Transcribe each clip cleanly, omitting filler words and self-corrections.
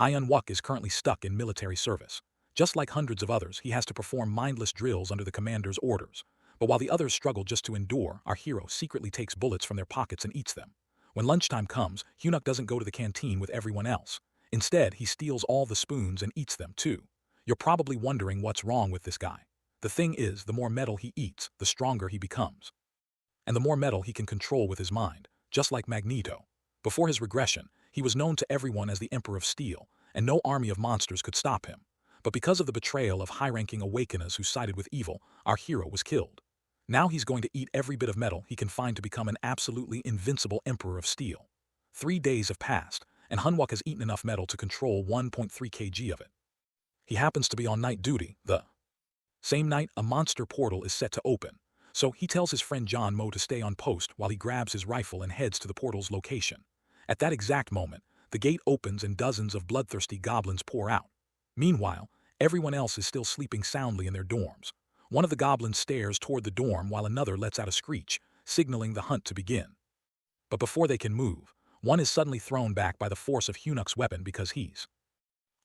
Hyun-wook is currently stuck in military service. Just like hundreds of others, he has to perform mindless drills under the commander's orders. But while the others struggle just to endure, our hero secretly takes bullets from their pockets and eats them. When lunchtime comes, Hyun-wook doesn't go to the canteen with everyone else. Instead, he steals all the spoons and eats them too. You're probably wondering what's wrong with this guy. The thing is, the more metal he eats, the stronger he becomes. And the more metal he can control with his mind, just like Magneto. Before his regression, he was known to everyone as the Emperor of Steel, and no army of monsters could stop him. But because of the betrayal of high-ranking awakeners who sided with evil, our hero was killed. Now he's going to eat every bit of metal he can find to become an absolutely invincible Emperor of Steel. 3 days have passed, and Hyun-wook has eaten enough metal to control 1.3 kg of it. He happens to be on night duty. The same night, a monster portal is set to open, so he tells his friend John Mo to stay on post while he grabs his rifle and heads to the portal's location. At that exact moment, the gate opens and dozens of bloodthirsty goblins pour out. Meanwhile, everyone else is still sleeping soundly in their dorms. One of the goblins stares toward the dorm while another lets out a screech, signaling the hunt to begin. But before they can move, one is suddenly thrown back by the force of Hyun-wook's weapon because he's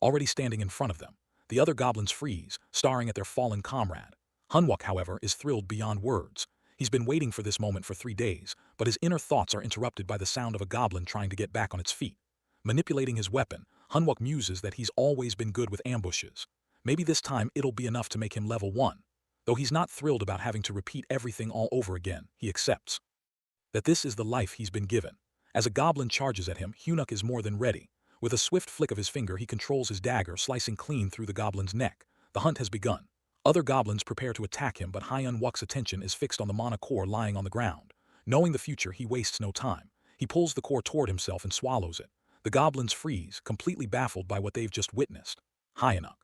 already standing in front of them. The other goblins freeze, staring at their fallen comrade. Hyun-wook, however, is thrilled beyond words. He's been waiting for this moment for 3 days, but his inner thoughts are interrupted by the sound of a goblin trying to get back on its feet. Manipulating his weapon, Hyun-wook muses that he's always been good with ambushes. Maybe this time it'll be enough to make him level 1. Though he's not thrilled about having to repeat everything all over again, he accepts that this is the life he's been given. As a goblin charges at him, Hyun-wook is more than ready. With a swift flick of his finger, he controls his dagger, slicing clean through the goblin's neck. The hunt has begun. Other goblins prepare to attack him, but Hyun-wook's attention is fixed on the mana core lying on the ground. Knowing the future, he wastes no time. He pulls the core toward himself and swallows it. The goblins freeze, completely baffled by what they've just witnessed. Hyun-wook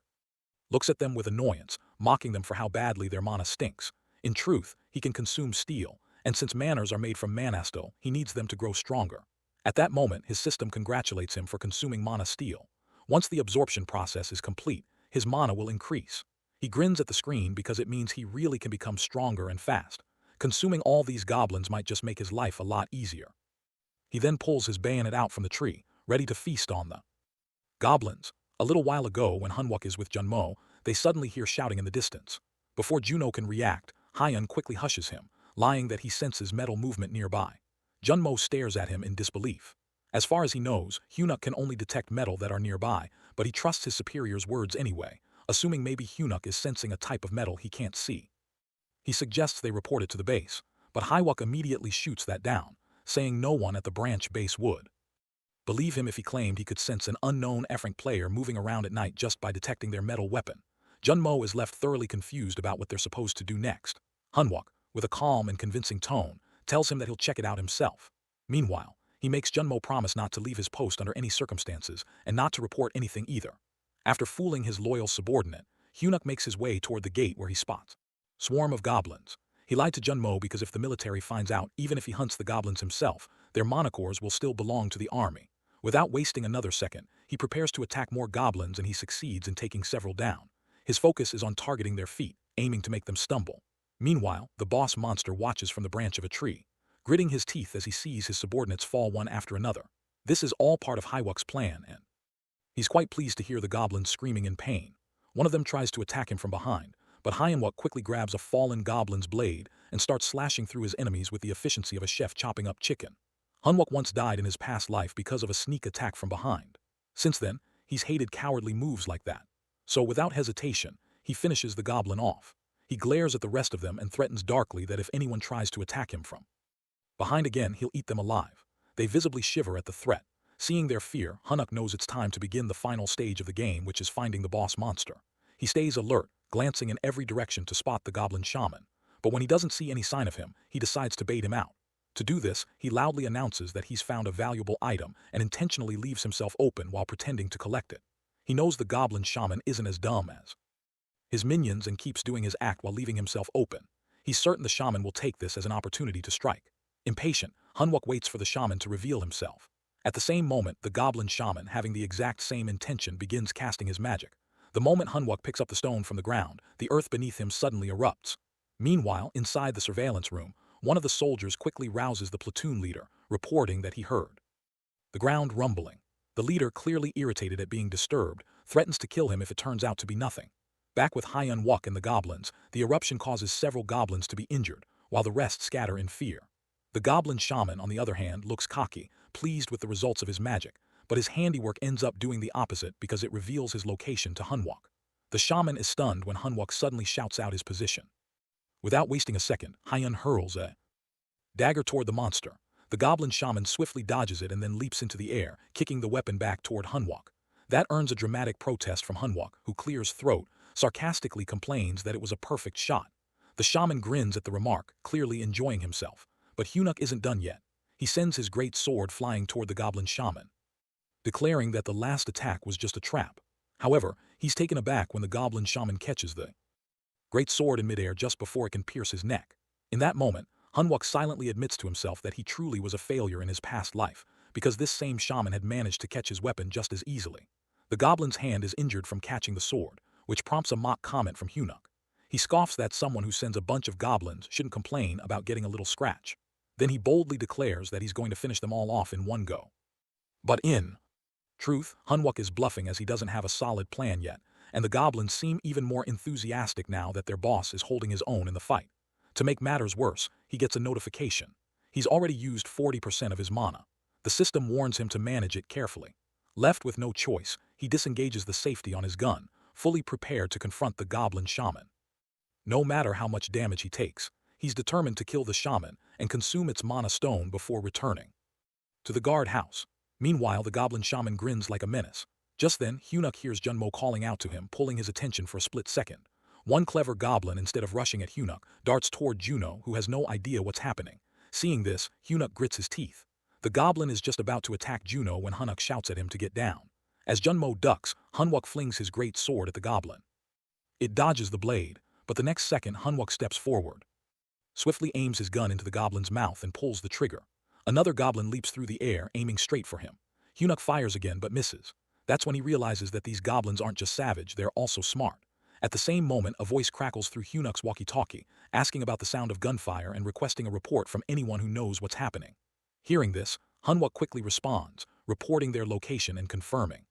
looks at them with annoyance, mocking them for how badly their mana stinks. In truth, he can consume steel, and since manners are made from manastal, he needs them to grow stronger. At that moment, his system congratulates him for consuming mana steel. Once the absorption process is complete, his mana will increase. He grins at the screen because it means he really can become stronger and fast. Consuming all these goblins might just make his life a lot easier. He then pulls his bayonet out from the tree, ready to feast on the goblins. A little while ago, when Hyun-wook is with Junmo, they suddenly hear shouting in the distance. Before Juno can react, Hyun quickly hushes him, lying that he senses metal movement nearby. Junmo stares at him in disbelief. As far as he knows, Hyun-wook can only detect metal that are nearby, but he trusts his superior's words anyway, assuming maybe Hyun-wook is sensing a type of metal he can't see. He suggests they report it to the base, but Hyun-wook immediately shoots that down, saying no one at the branch base would believe him if he claimed he could sense an unknown Efrank player moving around at night just by detecting their metal weapon. Junmo is left thoroughly confused about what they're supposed to do next. Hyun-wook, with a calm and convincing tone, tells him that he'll check it out himself. Meanwhile, he makes Junmo promise not to leave his post under any circumstances and not to report anything either. After fooling his loyal subordinate, Hyun-wook makes his way toward the gate where he spots a swarm of goblins. He lied to Junmo because if the military finds out, even if he hunts the goblins himself, their monocores will still belong to the army. Without wasting another second, he prepares to attack more goblins and he succeeds in taking several down. His focus is on targeting their feet, aiming to make them stumble. Meanwhile, the boss monster watches from the branch of a tree, gritting his teeth as he sees his subordinates fall one after another. This is all part of Hyun-wook's plan, and he's quite pleased to hear the goblins screaming in pain. One of them tries to attack him from behind, but Hyun-wook quickly grabs a fallen goblin's blade and starts slashing through his enemies with the efficiency of a chef chopping up chicken. Hyun-wook once died in his past life because of a sneak attack from behind. Since then, he's hated cowardly moves like that. So without hesitation, he finishes the goblin off. He glares at the rest of them and threatens darkly that if anyone tries to attack him from behind again, he'll eat them alive. They visibly shiver at the threat. Seeing their fear, Hyun-wook knows it's time to begin the final stage of the game, which is finding the boss monster. He stays alert, glancing in every direction to spot the goblin shaman. But when he doesn't see any sign of him, he decides to bait him out. To do this, he loudly announces that he's found a valuable item and intentionally leaves himself open while pretending to collect it. He knows the goblin shaman isn't as dumb as his minions and keeps doing his act while leaving himself open. He's certain the shaman will take this as an opportunity to strike. Impatient, Hyun-wook waits for the shaman to reveal himself. At the same moment, the goblin shaman, having the exact same intention, begins casting his magic. The moment Hyun-wook picks up the stone from the ground, the earth beneath him suddenly erupts. Meanwhile, inside the surveillance room, one of the soldiers quickly rouses the platoon leader, reporting that he heard the ground rumbling. The leader, clearly irritated at being disturbed, threatens to kill him if it turns out to be nothing. Back with Hyun-wook and the goblins, the eruption causes several goblins to be injured, while the rest scatter in fear. The goblin shaman, on the other hand, looks cocky, pleased with the results of his magic, but his handiwork ends up doing the opposite because it reveals his location to Hyun-wook. The shaman is stunned when Hyun-wook suddenly shouts out his position. Without wasting a second, Hyun hurls a dagger toward the monster. The goblin shaman swiftly dodges it and then leaps into the air, kicking the weapon back toward Hyun-wook. That earns a dramatic protest from Hyun-wook, who clears throat, sarcastically complains that it was a perfect shot. The shaman grins at the remark, clearly enjoying himself. But Hyun-wook isn't done yet. He sends his great sword flying toward the goblin shaman, declaring that the last attack was just a trap. However, he's taken aback when the goblin shaman catches the great sword in midair just before it can pierce his neck. In that moment, Hyun-wook silently admits to himself that he truly was a failure in his past life, because this same shaman had managed to catch his weapon just as easily. The goblin's hand is injured from catching the sword, which prompts a mock comment from Hyun-wook. He scoffs that someone who sends a bunch of goblins shouldn't complain about getting a little scratch. Then he boldly declares that he's going to finish them all off in one go. But in truth, Hyun-wook is bluffing as he doesn't have a solid plan yet, and the goblins seem even more enthusiastic now that their boss is holding his own in the fight. To make matters worse, he gets a notification. He's already used 40% of his mana. The system warns him to manage it carefully. Left with no choice, he disengages the safety on his gun, fully prepared to confront the goblin shaman. No matter how much damage he takes, he's determined to kill the shaman and consume its mana stone before returning to the guard house. Meanwhile, the goblin shaman grins like a menace. Just then, Hyun-wook hears Junmo calling out to him, pulling his attention for a split second. One clever goblin, instead of rushing at Hyun-wook, darts toward Juno, who has no idea what's happening. Seeing this, Hyun-wook grits his teeth. The goblin is just about to attack Juno when Hyun-wook shouts at him to get down. As Junmo ducks, Hyun-wook flings his great sword at the goblin. It dodges the blade, but the next second Hyun-wook steps forward, swiftly aims his gun into the goblin's mouth and pulls the trigger. Another goblin leaps through the air, aiming straight for him. Hyun-wook fires again but misses. That's when he realizes that these goblins aren't just savage, they're also smart. At the same moment, a voice crackles through Hyun-wook's walkie-talkie, asking about the sound of gunfire and requesting a report from anyone who knows what's happening. Hearing this, Hyun-wook quickly responds, reporting their location and confirming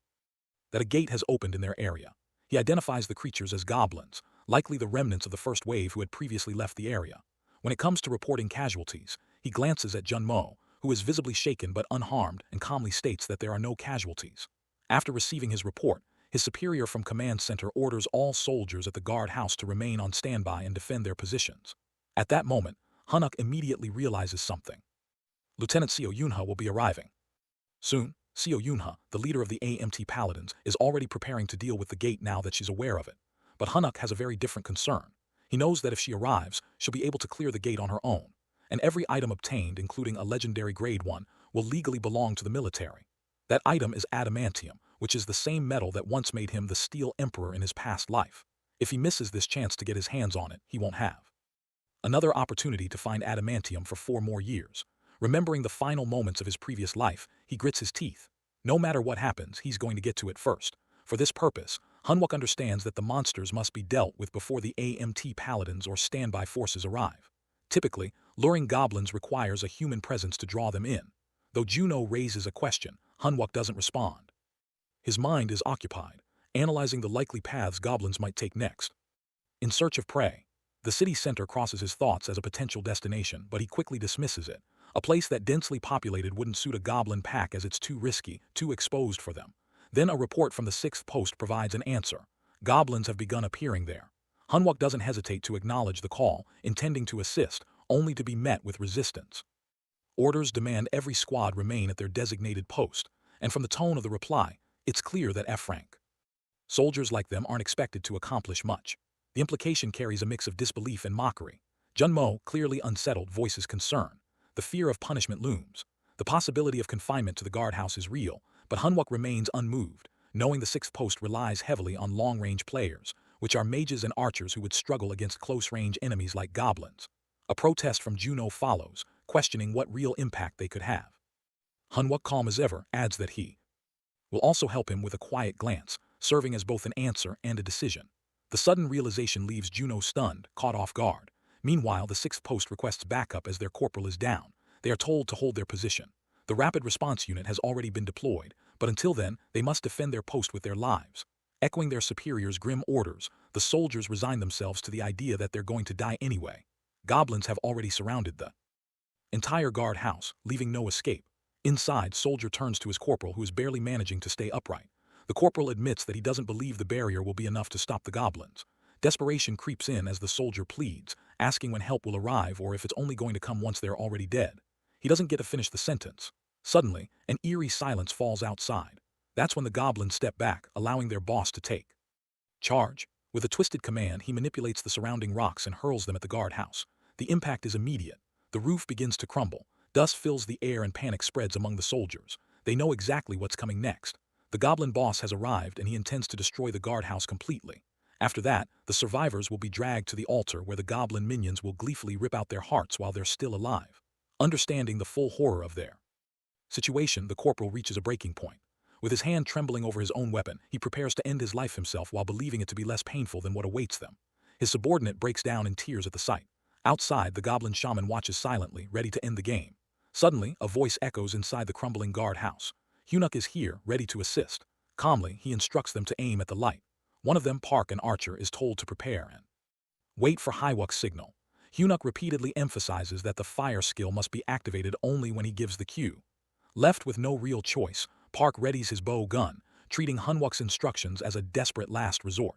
that a gate has opened in their area. He identifies the creatures as goblins, likely the remnants of the first wave who had previously left the area. When it comes to reporting casualties, he glances at Junmo, who is visibly shaken but unharmed, and calmly states that there are no casualties. After receiving his report, his superior from command center orders all soldiers at the guard house to remain on standby and defend their positions. At that moment, Hyun-wook immediately realizes something. Lieutenant Seo Yunha will be arriving soon. Seo Yunha, the leader of the AMT Paladins, is already preparing to deal with the gate now that she's aware of it. But Hyun-wook has a very different concern. He knows that if she arrives, she'll be able to clear the gate on her own, and every item obtained, including a legendary grade 1, will legally belong to the military. That item is adamantium, which is the same metal that once made him the Steel Emperor in his past life. If he misses this chance to get his hands on it, he won't have another opportunity to find adamantium for 4 more years. Remembering the final moments of his previous life, he grits his teeth. No matter what happens, he's going to get to it first. For this purpose, Hyun-wook understands that the monsters must be dealt with before the AMT Paladins or standby forces arrive. Typically, luring goblins requires a human presence to draw them in. Though Juno raises a question, Hyun-wook doesn't respond. His mind is occupied, analyzing the likely paths goblins might take next. In search of prey, the city center crosses his thoughts as a potential destination, but he quickly dismisses it. A place that densely populated wouldn't suit a goblin pack as it's too risky, too exposed for them. Then a report from the 6th post provides an answer. Goblins have begun appearing there. Hyun-wook doesn't hesitate to acknowledge the call, intending to assist, only to be met with resistance. Orders demand every squad remain at their designated post, and from the tone of the reply, it's clear that F-rank soldiers like them aren't expected to accomplish much. The implication carries a mix of disbelief and mockery. Junmo, clearly unsettled, voices concern. The fear of punishment looms. The possibility of confinement to the guardhouse is real, but Hyun-wook remains unmoved, knowing the 6th post relies heavily on long-range players, which are mages and archers who would struggle against close-range enemies like goblins. A protest from Juno follows, questioning what real impact they could have. Hyun-wook, calm as ever, adds that he will also help him with a quiet glance, serving as both an answer and a decision. The sudden realization leaves Juno stunned, caught off guard. Meanwhile, the 6th post requests backup as their corporal is down. They are told to hold their position. The rapid response unit has already been deployed, But until then, they must defend their post with their lives. Echoing their superiors' grim orders, the soldiers resign themselves to the idea that they're going to die anyway. Goblins have already surrounded the entire guard house, leaving no escape. Inside, soldier turns to his corporal, who is barely managing to stay upright. The corporal admits that he doesn't believe the barrier will be enough to stop the goblins. Desperation creeps in as the soldier pleads, asking when help will arrive or if it's only going to come once they're already dead. He doesn't get to finish the sentence. Suddenly, an eerie silence falls outside. That's when the goblins step back, allowing their boss to take charge. With a twisted command, he manipulates the surrounding rocks and hurls them at the guard house. The impact is immediate. The roof begins to crumble. Dust fills the air and panic spreads among the soldiers. They know exactly what's coming next. The goblin boss has arrived and he intends to destroy the guardhouse completely. After that, the survivors will be dragged to the altar where the goblin minions will gleefully rip out their hearts while they're still alive. Understanding the full horror of their situation, the corporal reaches a breaking point. With his hand trembling over his own weapon, he prepares to end his life himself while believing it to be less painful than what awaits them. His subordinate breaks down in tears at the sight. Outside, the goblin shaman watches silently, ready to end the game. Suddenly, a voice echoes inside the crumbling guard house. Hunuk is here, ready to assist. Calmly, he instructs them to aim at the light. One of them, Park, an archer, is told to prepare and wait for Hywuk's signal. Hunuk repeatedly emphasizes that the fire skill must be activated only when he gives the cue. Left with no real choice, Park readies his bow gun, treating Hunwuk's instructions as a desperate last resort.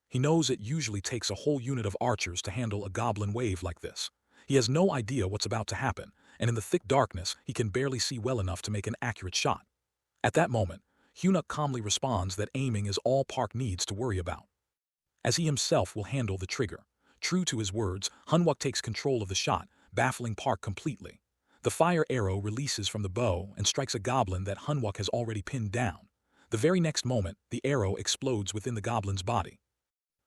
He knows it usually takes a whole unit of archers to handle a goblin wave like this. He has no idea what's about to happen, and in the thick darkness, he can barely see well enough to make an accurate shot. At that moment, Hunuk calmly responds that aiming is all Park needs to worry about, as he himself will handle the trigger. True to his words, Hunwuk takes control of the shot, baffling Park completely. The fire arrow releases from the bow and strikes a goblin that Hunwuk has already pinned down. The very next moment, the arrow explodes within the goblin's body.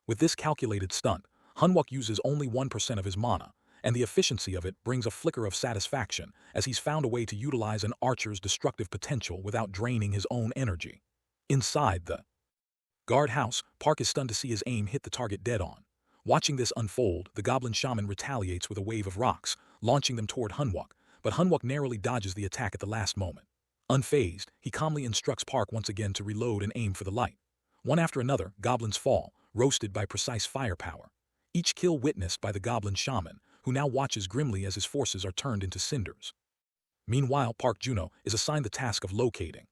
With this calculated stunt, Hunwuk uses only 1% of his mana, and the efficiency of it brings a flicker of satisfaction as he's found a way to utilize an archer's destructive potential without draining his own energy. Inside the guard house, Park is stunned to see his aim hit the target dead on. Watching this unfold, the goblin shaman retaliates with a wave of rocks, launching them toward Hunwuk, but Hunwuk narrowly dodges the attack at the last moment. Unfazed, he calmly instructs Park once again to reload and aim for the light. One after another, goblins fall, roasted by precise firepower. Each kill witnessed by the goblin shaman, who now watches grimly as his forces are turned into cinders. Meanwhile, Park Juno is assigned the task of locating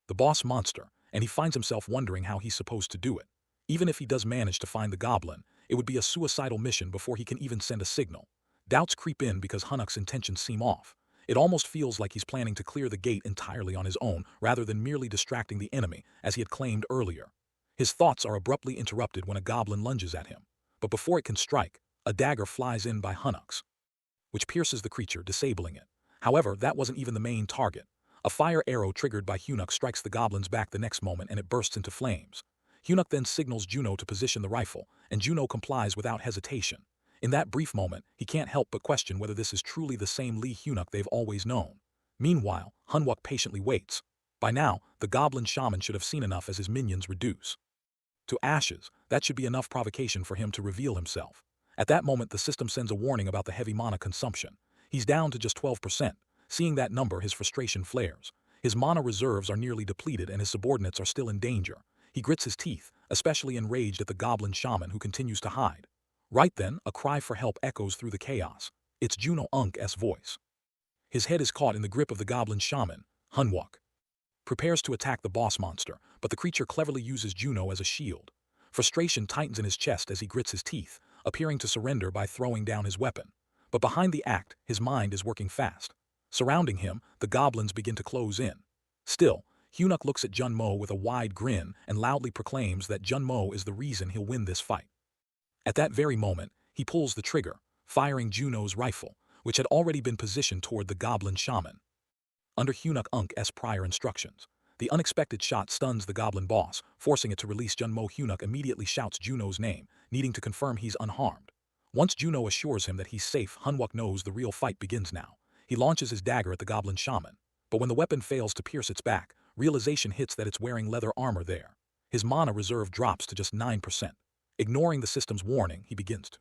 the boss monster, and he finds himself wondering how he's supposed to do it. Even if he does manage to find the goblin, it would be a suicidal mission before he can even send a signal. Doubts creep in because Hunuk's intentions seem off. It almost feels like he's planning to clear the gate entirely on his own rather than merely distracting the enemy, as he had claimed earlier. His thoughts are abruptly interrupted when a goblin lunges at him. But before it can strike, a dagger flies in by Hunuk's, which pierces the creature, disabling it. However, that wasn't even the main target. A fire arrow triggered by Hunuk strikes the goblin's back the next moment and it bursts into flames. Hunuk then signals Juno to position the rifle, and Juno complies without hesitation. In that brief moment, he can't help but question whether this is truly the same Lee Hunuk they've always known. Meanwhile, Hunwuk patiently waits. By now, the goblin shaman should have seen enough as his minions reduce to ashes. That should be enough provocation for him to reveal himself. At that moment, the system sends a warning about the heavy mana consumption. He's down to just 12%. Seeing that number, his frustration flares. His mana reserves are nearly depleted and his subordinates are still in danger. He grits his teeth, especially enraged at the goblin shaman who continues to hide. Right then, a cry for help echoes through the chaos. It's Juno Unk's voice. His head is caught in the grip of the goblin shaman. Hunwuk prepares to attack the boss monster, but the creature cleverly uses Juno as a shield. Frustration tightens in his chest as he grits his teeth, appearing to surrender by throwing down his weapon. But behind the act, his mind is working fast. Surrounding him, the goblins begin to close in. Still, Hunuk looks at Junmo with a wide grin and loudly proclaims that Junmo is the reason he'll win this fight. At that very moment, he pulls the trigger, firing Juno's rifle, which had already been positioned toward the goblin shaman. Under Hunuk Unk's prior instructions, the unexpected shot stuns the goblin boss, forcing it to release Junmo. Hunuk immediately shouts Juno's name, needing to confirm he's unharmed. Once Juno assures him that he's safe, Hunwuk knows the real fight begins now. He launches his dagger at the goblin shaman, but when the weapon fails to pierce its back, realization hits that it's wearing leather armor there. His mana reserve drops to just 9%. Ignoring the system's warning, he begins to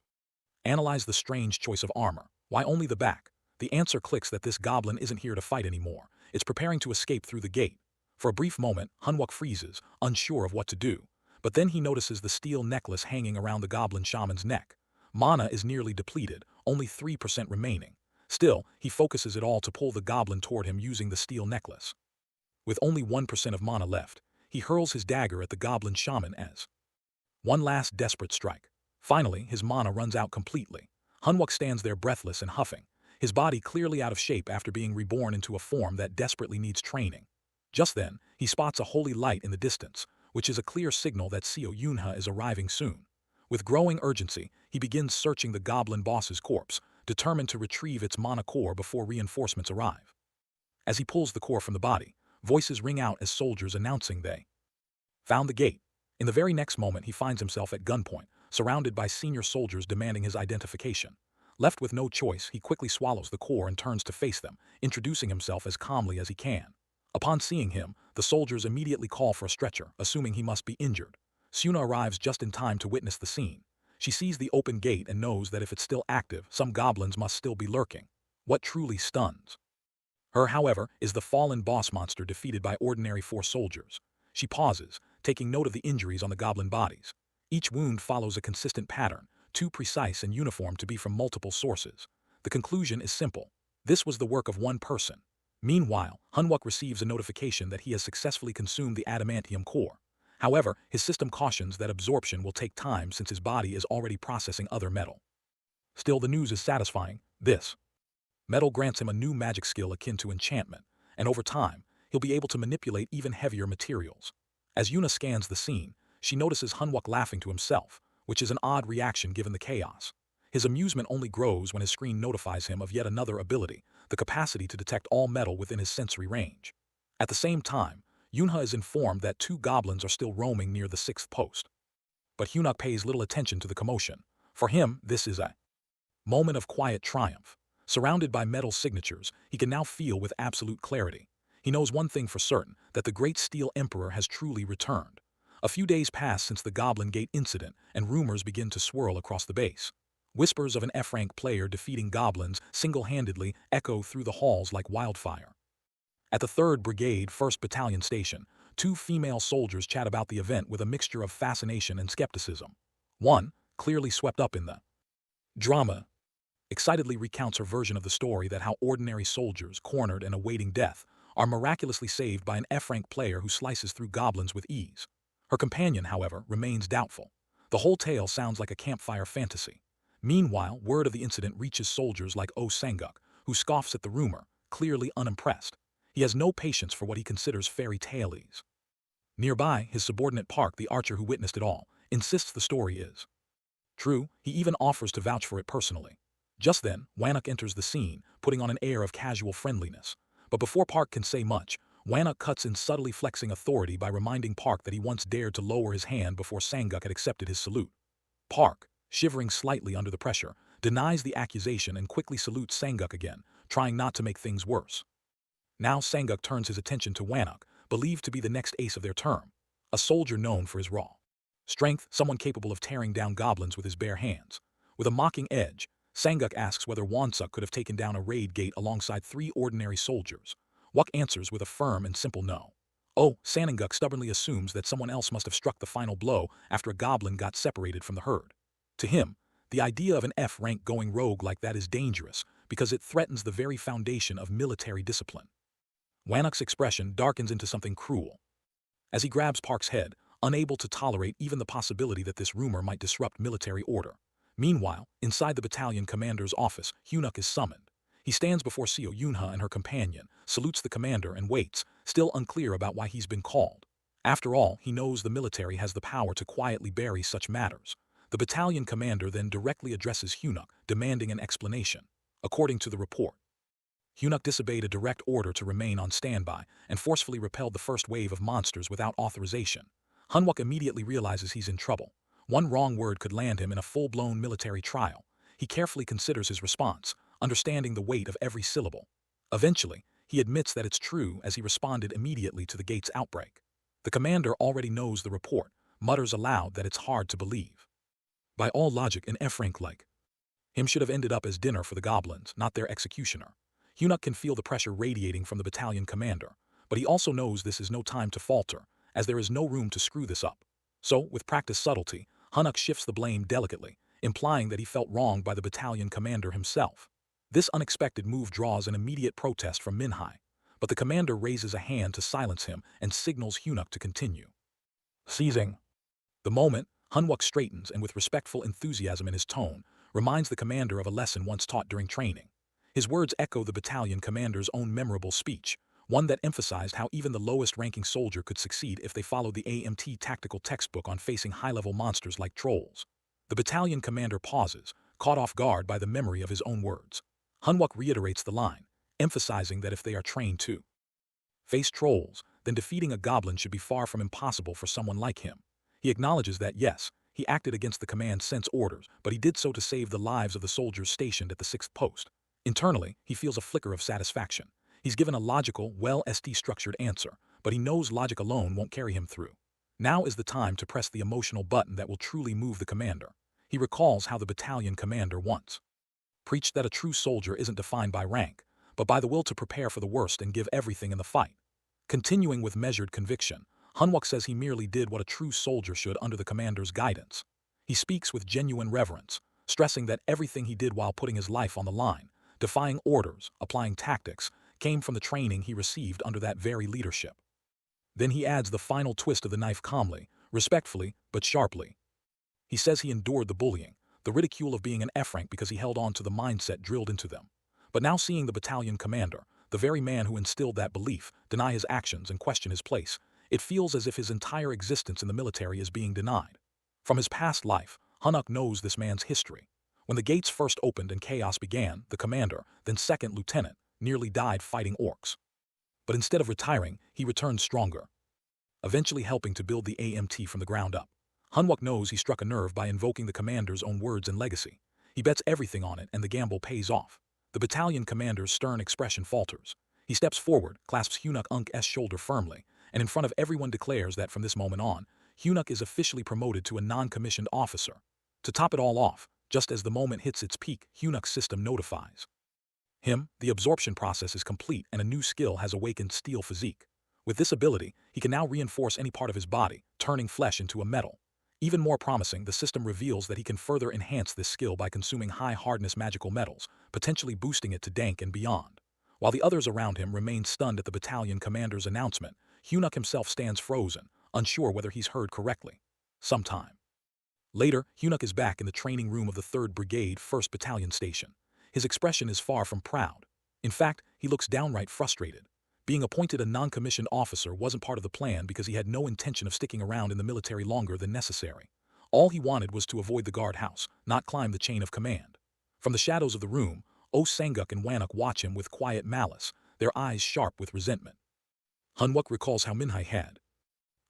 analyze the strange choice of armor. Why only the back? The answer clicks that this goblin isn't here to fight anymore. It's preparing to escape through the gate. For a brief moment, Hunwook freezes, unsure of what to do, but then he notices the steel necklace hanging around the goblin shaman's neck. Mana is nearly depleted, only 3% remaining. Still, he focuses it all to pull the goblin toward him using the steel necklace. With only 1% of mana left, he hurls his dagger at the goblin shaman as one last desperate strike. Finally, his mana runs out completely. Hunwook stands there breathless and huffing, his body clearly out of shape after being reborn into a form that desperately needs training. Just then, he spots a holy light in the distance, which is a clear signal that Seo Yunha is arriving soon. With growing urgency, he begins searching the goblin boss's corpse, determined to retrieve its mana core before reinforcements arrive. As he pulls the core from the body, voices ring out as soldiers announcing they found the gate. In the very next moment, he finds himself at gunpoint, surrounded by senior soldiers demanding his identification. Left with no choice, he quickly swallows the core and turns to face them, introducing himself as calmly as he can. Upon seeing him, the soldiers immediately call for a stretcher, assuming he must be injured. Suna arrives just in time to witness the scene. She sees the open gate and knows that if it's still active, some goblins must still be lurking. What truly stuns her, however, is the fallen boss monster defeated by ordinary 4 soldiers. She pauses, taking note of the injuries on the goblin bodies. Each wound follows a consistent pattern, too precise and uniform to be from multiple sources. The conclusion is simple. This was the work of one person. Meanwhile, Hunwook receives a notification that he has successfully consumed the adamantium core. However, his system cautions that absorption will take time since his body is already processing other metal. Still, the news is satisfying. This metal grants him a new magic skill akin to enchantment, and over time, he'll be able to manipulate even heavier materials. As Yuna scans the scene, she notices Hunwook laughing to himself, which is an odd reaction given the chaos. His amusement only grows when his screen notifies him of yet another ability, the capacity to detect all metal within his sensory range. At the same time, Yunha is informed that 2 goblins are still roaming near the 6th post. But Hunwook pays little attention to the commotion. For him, this is a moment of quiet triumph. Surrounded by metal signatures, he can now feel with absolute clarity. He knows one thing for certain, that the Great Steel Emperor has truly returned. A few days pass since the Goblin Gate incident, and rumors begin to swirl across the base. Whispers of an F-rank player defeating goblins single-handedly echo through the halls like wildfire. At the 3rd Brigade 1st Battalion Station, 2 female soldiers chat about the event with a mixture of fascination and skepticism. One, clearly swept up in the drama, excitedly recounts her version of the story that how ordinary soldiers, cornered and awaiting death, are miraculously saved by an F-rank player who slices through goblins with ease. Her companion, however, remains doubtful. The whole tale sounds like a campfire fantasy. Meanwhile, word of the incident reaches soldiers like Oh Sanguk, who scoffs at the rumor, clearly unimpressed. He has no patience for what he considers fairy tales. Nearby, his subordinate Park, the archer who witnessed it all, insists the story is true. He even offers to vouch for it personally. Just then, Wanuk enters the scene, putting on an air of casual friendliness. But before Park can say much, Wanuk cuts in, subtly flexing authority by reminding Park that he once dared to lower his hand before Sanguk had accepted his salute. Park, shivering slightly under the pressure, denies the accusation and quickly salutes Sanguk again, trying not to make things worse. Now Sanguk turns his attention to Wanuk, believed to be the next ace of their term, a soldier known for his raw strength, someone capable of tearing down goblins with his bare hands. With a mocking edge, Sanguk asks whether Wansuk could have taken down a raid gate alongside 3 ordinary soldiers. Wuk answers with a firm and simple no. Oh, Sananguk stubbornly assumes that someone else must have struck the final blow after a goblin got separated from the herd. To him, the idea of an F-rank going rogue like that is dangerous because it threatens the very foundation of military discipline. Wanuk's expression darkens into something cruel. As he grabs Park's head, unable to tolerate even the possibility that this rumor might disrupt military order. Meanwhile, inside the battalion commander's office, Hunwook is summoned. He stands before Seo Yunha and her companion, salutes the commander and waits, still unclear about why he's been called. After all, he knows the military has the power to quietly bury such matters. The battalion commander then directly addresses Hunwook, demanding an explanation. According to the report, Hunwook disobeyed a direct order to remain on standby and forcefully repelled the first wave of monsters without authorization. Hunwook immediately realizes he's in trouble. One wrong word could land him in a full-blown military trial. He carefully considers his response, understanding the weight of every syllable. Eventually, he admits that it's true as he responded immediately to the gate's outbreak. The commander already knows the report, mutters aloud that it's hard to believe. By all logic, an F-rank like him should have ended up as dinner for the goblins, not their executioner. Hunwook can feel the pressure radiating from the battalion commander, But he also knows this is no time to falter, as there is no room to screw this up. So, with practiced subtlety, Hanuk shifts the blame delicately, implying that he felt wronged by the battalion commander himself. This unexpected move draws an immediate protest from Minhai, but the commander raises a hand to silence him and signals Hunuk to continue. Seizing the moment, Hunwook straightens and with respectful enthusiasm in his tone, reminds the commander of a lesson once taught during training. His words echo the battalion commander's own memorable speech, one that emphasized how even the lowest-ranking soldier could succeed if they followed the AMT tactical textbook on facing high-level monsters like trolls. The battalion commander pauses, caught off guard by the memory of his own words. Hunwook reiterates the line, emphasizing that if they are trained to face trolls, then defeating a goblin should be far from impossible for someone like him. He acknowledges that, yes, he acted against the command's sense orders, but he did so to save the lives of the soldiers stationed at the 6th post. Internally, he feels a flicker of satisfaction. He's given a logical, well-structured answer, but he knows logic alone won't carry him through. Now is the time to press the emotional button that will truly move the commander. He recalls how the battalion commander once preached that a true soldier isn't defined by rank, but by the will to prepare for the worst and give everything in the fight. Continuing with measured conviction, Hunwook says he merely did what a true soldier should under the commander's guidance. He speaks with genuine reverence, stressing that everything he did while putting his life on the line, defying orders, applying tactics, came from the training he received under that very leadership. Then he adds the final twist of the knife calmly, respectfully, but sharply. He says he endured the bullying, the ridicule of being an F-rank because he held on to the mindset drilled into them. But now seeing the battalion commander, the very man who instilled that belief, deny his actions and question his place, it feels as if his entire existence in the military is being denied. From his past life, Hunuk knows this man's history. When the gates first opened and chaos began, the commander, then second lieutenant, nearly died fighting orcs. But instead of retiring, he returned stronger, eventually helping to build the AMT from the ground up. Hunwook knows he struck a nerve by invoking the commander's own words and legacy. He bets everything on it and the gamble pays off. The battalion commander's stern expression falters. He steps forward, clasps Hunuk Unk's shoulder firmly, and in front of everyone declares that from this moment on, Hunuk is officially promoted to a non-commissioned officer. To top it all off, just as the moment hits its peak, Hunuk's system notifies him the absorption process is complete and a new skill has awakened steel physique. With this ability, he can now reinforce any part of his body, turning flesh into a metal. Even more promising, the system reveals that he can further enhance this skill by consuming high-hardness magical metals, potentially boosting it to dank and beyond. While the others around him remain stunned at the battalion commander's announcement, Hunuk himself stands frozen, unsure whether he's heard correctly. Sometime later, Hunuk is back in the training room of the 3rd Brigade 1st Battalion Station. His expression is far from proud. In fact, he looks downright frustrated. Being appointed a non-commissioned officer wasn't part of the plan because he had no intention of sticking around in the military longer than necessary. All he wanted was to avoid the guardhouse, not climb the chain of command. From the shadows of the room, Sanguk and Wanuk watch him with quiet malice, their eyes sharp with resentment. Hunwook recalls how Minhai had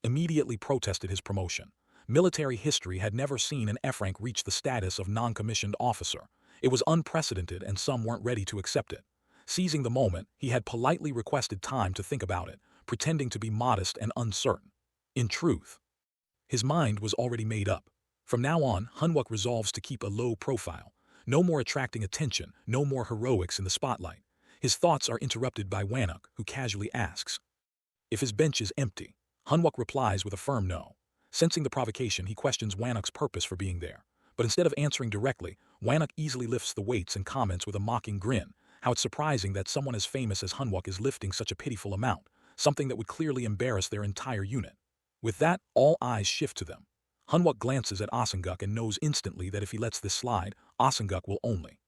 immediately protested his promotion. Military history had never seen an F-rank reach the status of non-commissioned officer. It was unprecedented and some weren't ready to accept it. Seizing the moment, he had politely requested time to think about it, pretending to be modest and uncertain. In truth, his mind was already made up. From now on, Hunwook resolves to keep a low profile. No more attracting attention, no more heroics in the spotlight. His thoughts are interrupted by Wanuk, who casually asks if his bench is empty. Hunwook replies with a firm no. Sensing the provocation, he questions Wanuk's purpose for being there. But instead of answering directly, Wanuk easily lifts the weights and comments with a mocking grin, how it's surprising that someone as famous as Hunwook is lifting such a pitiful amount, something that would clearly embarrass their entire unit. With that, all eyes shift to them. Hunwook glances at Asanguk and knows instantly that if he lets this slide, Asanguk will only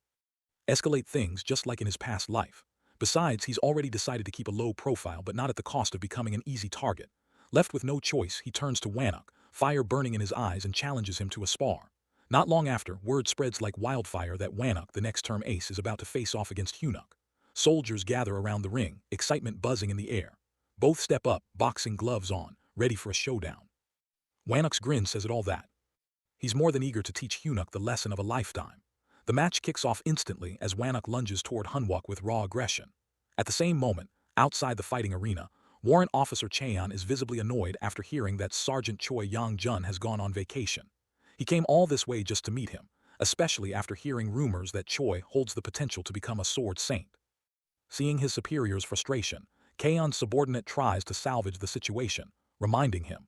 escalate things just like in his past life. Besides, he's already decided to keep a low profile but not at the cost of becoming an easy target. Left with no choice, he turns to Wanuk, fire burning in his eyes, and challenges him to a spar. Not long after, word spreads like wildfire that Wanuk, the next term ace, is about to face off against Hunuk. Soldiers gather around the ring, excitement buzzing in the air. Both step up, boxing gloves on, ready for a showdown. Wanuk's grin says it all that. He's more than eager to teach Hunuk the lesson of a lifetime. The match kicks off instantly as Wanuk lunges toward Hunwook with raw aggression. At the same moment, outside the fighting arena, Warrant Officer Cheon is visibly annoyed after hearing that Sergeant Choi Yong-jun has gone on vacation. He came all this way just to meet him, especially after hearing rumors that Choi holds the potential to become a sword saint. Seeing his superior's frustration, Kaon's subordinate tries to salvage the situation, reminding him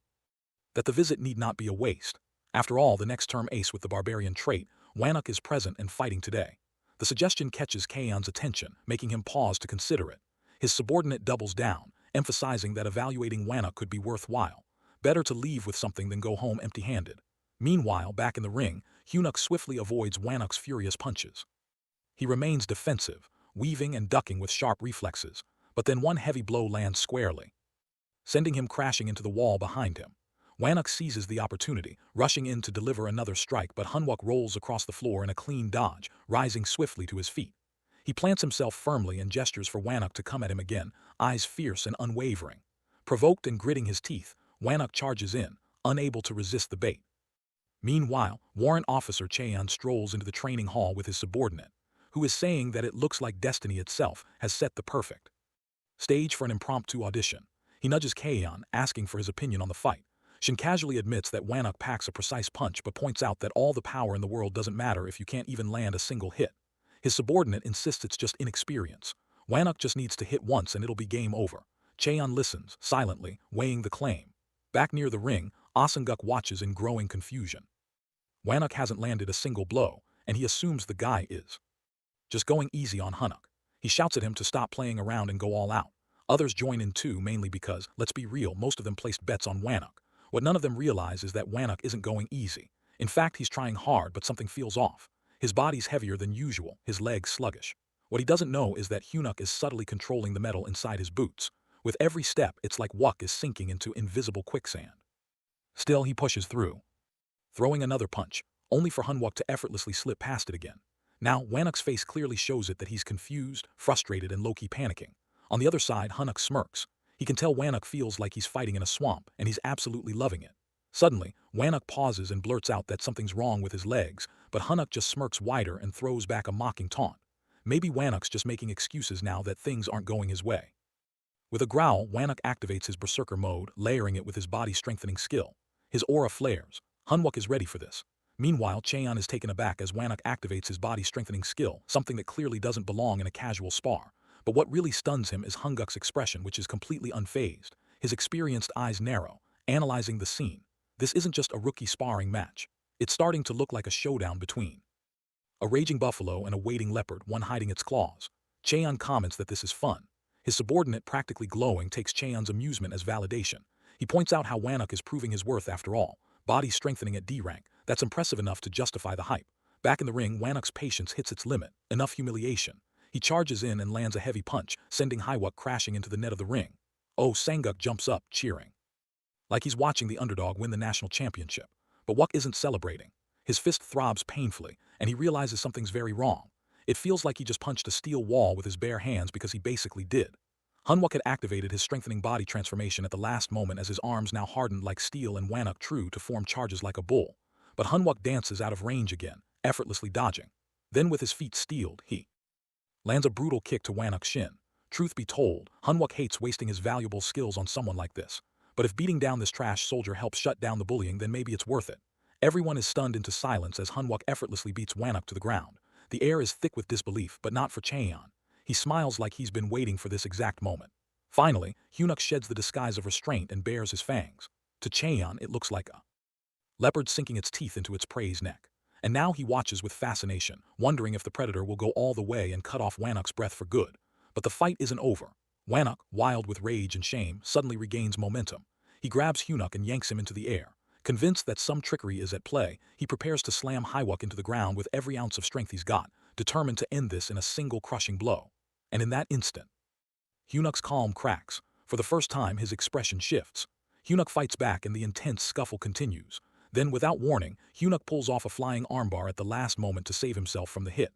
that the visit need not be a waste. After all, the next term ace with the barbarian trait, Wanuk is present and fighting today. The suggestion catches Kaon's attention, making him pause to consider it. His subordinate doubles down, emphasizing that evaluating Wanuk could be worthwhile. Better to leave with something than go home empty-handed. Meanwhile, back in the ring, Hunuk swiftly avoids Wanuk's furious punches. He remains defensive, weaving and ducking with sharp reflexes, but then one heavy blow lands squarely, sending him crashing into the wall behind him. Wanuk seizes the opportunity, rushing in to deliver another strike, but Hunwook rolls across the floor in a clean dodge, rising swiftly to his feet. He plants himself firmly and gestures for Wanuk to come at him again, eyes fierce and unwavering. Provoked and gritting his teeth, Wanuk charges in, unable to resist the bait. Meanwhile, Warrant Officer Cheon strolls into the training hall with his subordinate, who is saying that it looks like destiny itself has set the perfect stage for an impromptu audition. He nudges Kaon, asking for his opinion on the fight. Shin casually admits that Wanuk packs a precise punch but points out that all the power in the world doesn't matter if you can't even land a single hit. His subordinate insists it's just inexperience. Wanuk just needs to hit once and it'll be game over. Cheon listens, silently, weighing the claim. Back near the ring, Asunguk watches in growing confusion. Wanuk hasn't landed a single blow, and he assumes the guy is just going easy on Hunuk. He shouts at him to stop playing around and go all out. Others join in too, mainly because, let's be real, most of them placed bets on Wanuk. What none of them realize is that Wanuk isn't going easy. In fact, he's trying hard, but something feels off. His body's heavier than usual, his legs sluggish. What he doesn't know is that Hunuk is subtly controlling the metal inside his boots. With every step, it's like Wuk is sinking into invisible quicksand. Still, he pushes through, throwing another punch, only for Hunwook to effortlessly slip past it again. Now, Wanuk's face clearly shows it that he's confused, frustrated, and low-key panicking. On the other side, Hunuk smirks. He can tell Wanuk feels like he's fighting in a swamp, and he's absolutely loving it. Suddenly, Wanuk pauses and blurts out that something's wrong with his legs, but Hunuk just smirks wider and throws back a mocking taunt. Maybe Wanuk's just making excuses now that things aren't going his way. With a growl, Wanuk activates his berserker mode, layering it with his body-strengthening skill. His aura flares. Hunwook is ready for this. Meanwhile, Cheon is taken aback as Wanuk activates his body-strengthening skill, something that clearly doesn't belong in a casual spar. But what really stuns him is Hunguk's expression, which is completely unfazed. His experienced eyes narrow, analyzing the scene. This isn't just a rookie sparring match. It's starting to look like a showdown between a raging buffalo and a waiting leopard, one hiding its claws. Cheon comments that this is fun. His subordinate, practically glowing, takes Cheon's amusement as validation. He points out how Wanuk is proving his worth after all. Body strengthening at D rank. That's impressive enough to justify the hype. Back in the ring, Wanuk's patience hits its limit. Enough humiliation. He charges in and lands a heavy punch, sending Hiwuk crashing into the net of the ring. Oh, Sanguk jumps up, cheering, like he's watching the underdog win the national championship. But Wuk isn't celebrating. His fist throbs painfully, and he realizes something's very wrong. It feels like he just punched a steel wall with his bare hands because he basically did. Hunwook had activated his strengthening body transformation at the last moment as his arms now hardened like steel and Wanuk true to form charges like a bull. But Hunwook dances out of range again, effortlessly dodging. Then with his feet steeled, he lands a brutal kick to Wanuk's shin. Truth be told, Hunwook hates wasting his valuable skills on someone like this. But if beating down this trash soldier helps shut down the bullying, then maybe it's worth it. Everyone is stunned into silence as Hunwook effortlessly beats Wanuk to the ground. The air is thick with disbelief, but not for Cheon. He smiles like he's been waiting for this exact moment. Finally, Hunwook sheds the disguise of restraint and bares his fangs. To Cheon, it looks like a leopard sinking its teeth into its prey's neck. And now he watches with fascination, wondering if the predator will go all the way and cut off Wanuk's breath for good. But the fight isn't over. Wanuk, wild with rage and shame, suddenly regains momentum. He grabs Hunwook and yanks him into the air. Convinced that some trickery is at play, he prepares to slam Hiwuk into the ground with every ounce of strength he's got, determined to end this in a single crushing blow. And in that instant, Hunwook's calm cracks. For the first time, his expression shifts. Hunwook fights back and the intense scuffle continues. Then, without warning, Hunwook pulls off a flying armbar at the last moment to save himself from the hit.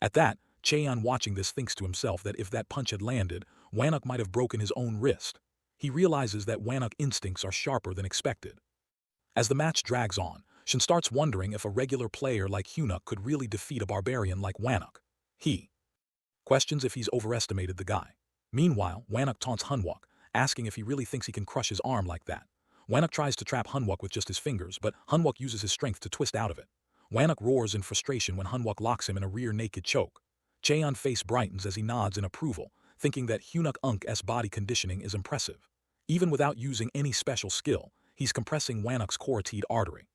At that, Cheon, watching this, thinks to himself that if that punch had landed, Wanuk might have broken his own wrist. He realizes that Wanuk instincts are sharper than expected. As the match drags on, Shin starts wondering if a regular player like Hunwook could really defeat a barbarian like Wanuk. He questions if he's overestimated the guy. Meanwhile, Wanuk taunts Hunwook, asking if he really thinks he can crush his arm like that. Wanuk tries to trap Hunwook with just his fingers, but Hunwook uses his strength to twist out of it. Wanuk roars in frustration when Hunwook locks him in a rear naked choke. Cheon's face brightens as he nods in approval, thinking that Hyunuk Unk's body conditioning is impressive. Even without using any special skill, he's compressing Wanuk's carotid artery.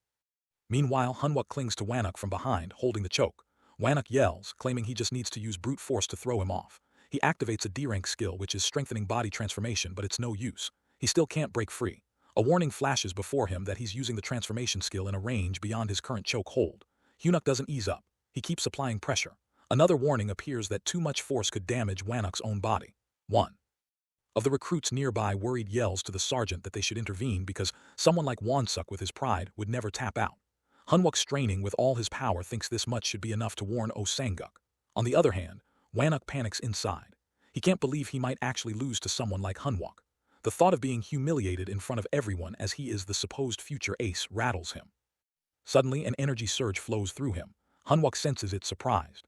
Meanwhile, Hunwook clings to Wanuk from behind, holding the choke. Wanuk yells, claiming he just needs to use brute force to throw him off. He activates a D-rank skill which is strengthening body transformation, but it's no use. He still can't break free. A warning flashes before him that he's using the transformation skill in a range beyond his current choke hold. Hyunuk doesn't ease up. He keeps applying pressure. Another warning appears that too much force could damage Wanuk's own body. 1 of the recruits nearby worried yells to the sergeant that they should intervene because someone like Wansuk with his pride would never tap out. Hunwook, straining with all his power, thinks this much should be enough to warn Oh Sanguk. On the other hand, Wanuk panics inside. He can't believe he might actually lose to someone like Hunwook. The thought of being humiliated in front of everyone as he is the supposed future ace rattles him. Suddenly, an energy surge flows through him. Hunwook senses it, surprised.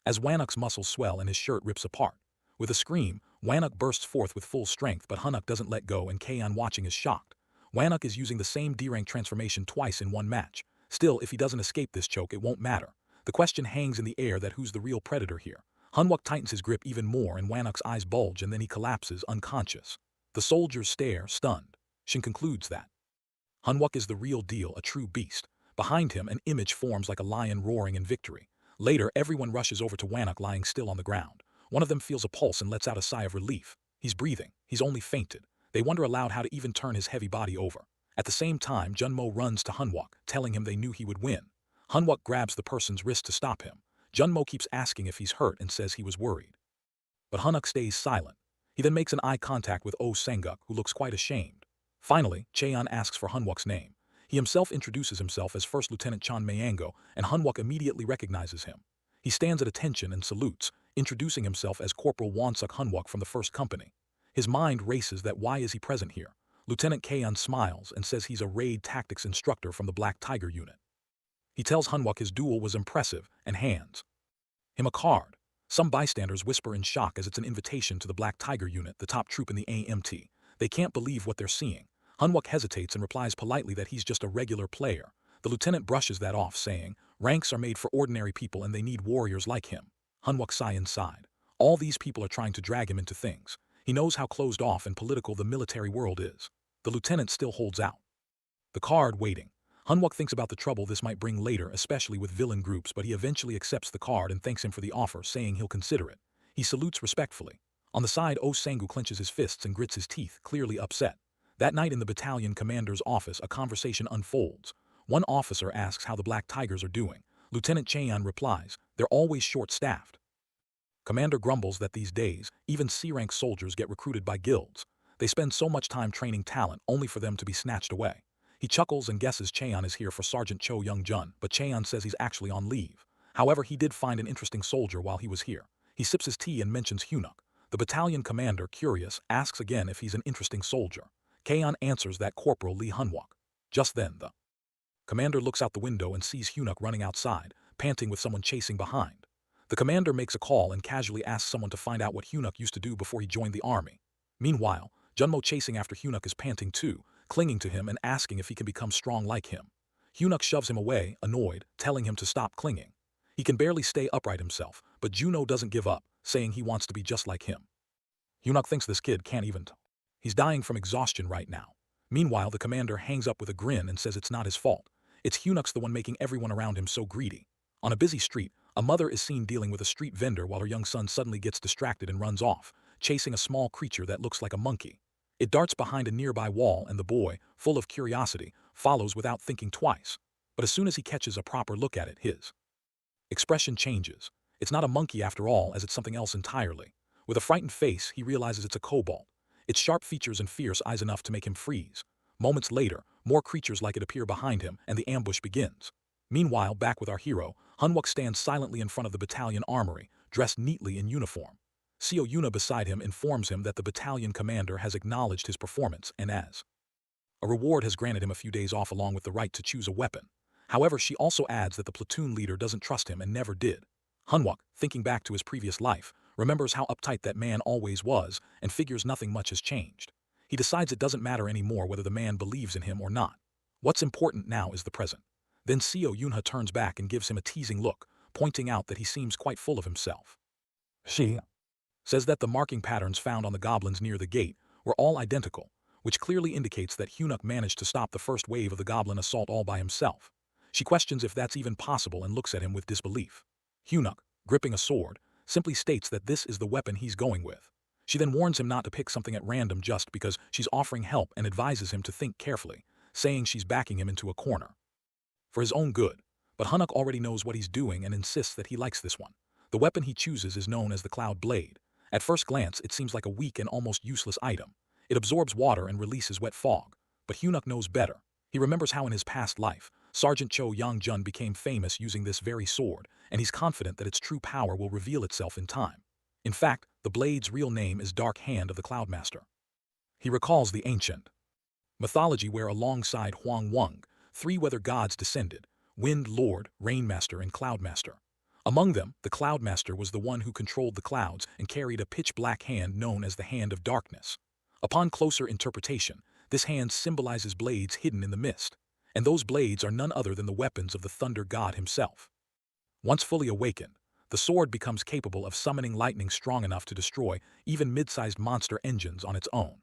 As Wanuk's muscles swell and his shirt rips apart. With a scream, Wanuk bursts forth with full strength, but Hunwook doesn't let go, and Kaon watching is shocked. Wanuk is using the same D-rank transformation twice in one match. Still, if he doesn't escape this choke, it won't matter. The question hangs in the air that who's the real predator here. Hunwook tightens his grip even more and Wanuk's eyes bulge, and then he collapses unconscious. The soldiers stare, stunned. Shin concludes that Hunwook is the real deal, a true beast. Behind him, an image forms like a lion roaring in victory. Later, everyone rushes over to Wanuk lying still on the ground. One of them feels a pulse and lets out a sigh of relief. He's breathing. He's only fainted. They wonder aloud how to even turn his heavy body over. At the same time, Junmo runs to Hunwook, telling him they knew he would win. Hunwook grabs the person's wrist to stop him. Junmo keeps asking if he's hurt and says he was worried. But Hunwook stays silent. He then makes an eye contact with Oh Sanguk, who looks quite ashamed. Finally, Cheon asks for Hunwook's name. He himself introduces himself as First Lieutenant Chan Mayango, and Hunwook immediately recognizes him. He stands at attention and salutes, introducing himself as Corporal Wansuk Hunwook from the 1st Company. His mind races that why is he present here? Lieutenant Kaon smiles and says he's a raid tactics instructor from the Black Tiger unit. He tells Hunwook his duel was impressive and hands him a card. Some bystanders whisper in shock as it's an invitation to the Black Tiger unit, the top troop in the AMT. They can't believe what they're seeing. Hunwook hesitates and replies politely that he's just a regular player. The lieutenant brushes that off, saying, ranks are made for ordinary people and they need warriors like him. Hunwook sigh inside. All these people are trying to drag him into things. He knows how closed off and political the military world is. The lieutenant still holds out. The card waiting. Hunwook thinks about the trouble this might bring later, especially with villain groups, but he eventually accepts the card and thanks him for the offer, saying he'll consider it. He salutes respectfully. On the side, Oh Sangu clenches his fists and grits his teeth, clearly upset. That night in the battalion commander's office, a conversation unfolds. One officer asks how the Black Tigers are doing. Lieutenant Cheon replies, they're always short-staffed. Commander grumbles that these days, even C-rank soldiers get recruited by guilds. They spend so much time training talent only for them to be snatched away. He chuckles and guesses Cheon is here for Sergeant Cho Young-jun, but Cheon says he's actually on leave. However, he did find an interesting soldier while he was here. He sips his tea and mentions Hyunuk. The battalion commander, curious, asks again if he's an interesting soldier. Cheon answers that Corporal Lee Hunwook. Just then, the commander looks out the window and sees Hyunuk running outside, panting with someone chasing behind. The commander makes a call and casually asks someone to find out what Hyunuk used to do before he joined the army. Meanwhile, Junmo chasing after Hyunuk is panting too, clinging to him and asking if he can become strong like him. Hyunuk shoves him away, annoyed, telling him to stop clinging. He can barely stay upright himself, but Juno doesn't give up, saying he wants to be just like him. Hyunuk thinks this kid can't even. He's dying from exhaustion right now. Meanwhile, the commander hangs up with a grin and says it's not his fault. It's Hyunuk's the one making everyone around him so greedy. On a busy street, a mother is seen dealing with a street vendor while her young son suddenly gets distracted and runs off, chasing a small creature that looks like a monkey. It darts behind a nearby wall and the boy, full of curiosity, follows without thinking twice. But as soon as he catches a proper look at it, his expression changes. It's not a monkey after all, as it's something else entirely. With a frightened face, he realizes it's a kobold. Its sharp features and fierce eyes enough to make him freeze. Moments later, more creatures like it appear behind him and the ambush begins. Meanwhile, back with our hero, Hunwook stands silently in front of the battalion armory, dressed neatly in uniform. Seo Yuna beside him informs him that the battalion commander has acknowledged his performance and as a reward has granted him a few days off along with the right to choose a weapon. However, she also adds that the platoon leader doesn't trust him and never did. Hunwook, thinking back to his previous life, remembers how uptight that man always was and figures nothing much has changed. He decides it doesn't matter anymore whether the man believes in him or not. What's important now is the present. Then Seo Yunha turns back and gives him a teasing look, pointing out that he seems quite full of himself. She says that the marking patterns found on the goblins near the gate were all identical, which clearly indicates that Hunuk managed to stop the first wave of the goblin assault all by himself. She questions if that's even possible and looks at him with disbelief. Hunuk, gripping a sword, simply states that this is the weapon he's going with. She then warns him not to pick something at random just because she's offering help and advises him to think carefully, saying she's backing him into a corner. For his own good, but Hunuk already knows what he's doing and insists that he likes this one. The weapon he chooses is known as the Cloud Blade. At first glance, it seems like a weak and almost useless item. It absorbs water and releases wet fog. But Hunuk knows better. He remembers how in his past life, Sergeant Cho Yangjun became famous using this very sword, and he's confident that its true power will reveal itself in time. In fact, the blade's real name is Dark Hand of the Cloudmaster. He recalls the ancient mythology where alongside Huang Weng, three weather gods descended: Wind Lord, Rainmaster, and Cloudmaster. Among them, the Cloudmaster was the one who controlled the clouds and carried a pitch-black hand known as the Hand of Darkness. Upon closer interpretation, this hand symbolizes blades hidden in the mist, and those blades are none other than the weapons of the Thunder God himself. Once fully awakened, the sword becomes capable of summoning lightning strong enough to destroy even mid-sized monster engines on its own.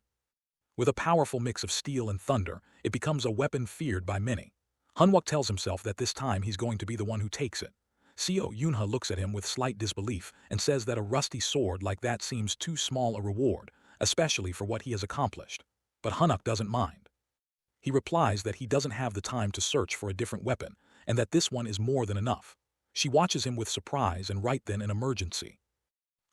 With a powerful mix of steel and thunder, it becomes a weapon feared by many. Hunwook tells himself that this time he's going to be the one who takes it. Seo Yunha looks at him with slight disbelief and says that a rusty sword like that seems too small a reward, especially for what he has accomplished. But Hunwook doesn't mind. He replies that he doesn't have the time to search for a different weapon, and that this one is more than enough. She watches him with surprise, and right then an emergency.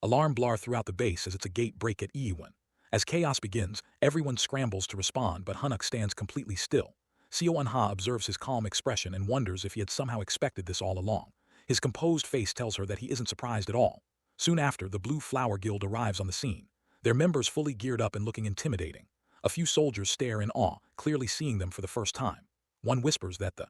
Alarm blar throughout the base as it's a gate break at Iwan. As chaos begins, everyone scrambles to respond, but Hunwook stands completely still. Seo Unha observes his calm expression and wonders if he had somehow expected this all along. His composed face tells her that he isn't surprised at all. Soon after, the Blue Flower Guild arrives on the scene, their members fully geared up and looking intimidating. A few soldiers stare in awe, clearly seeing them for the first time. One whispers that the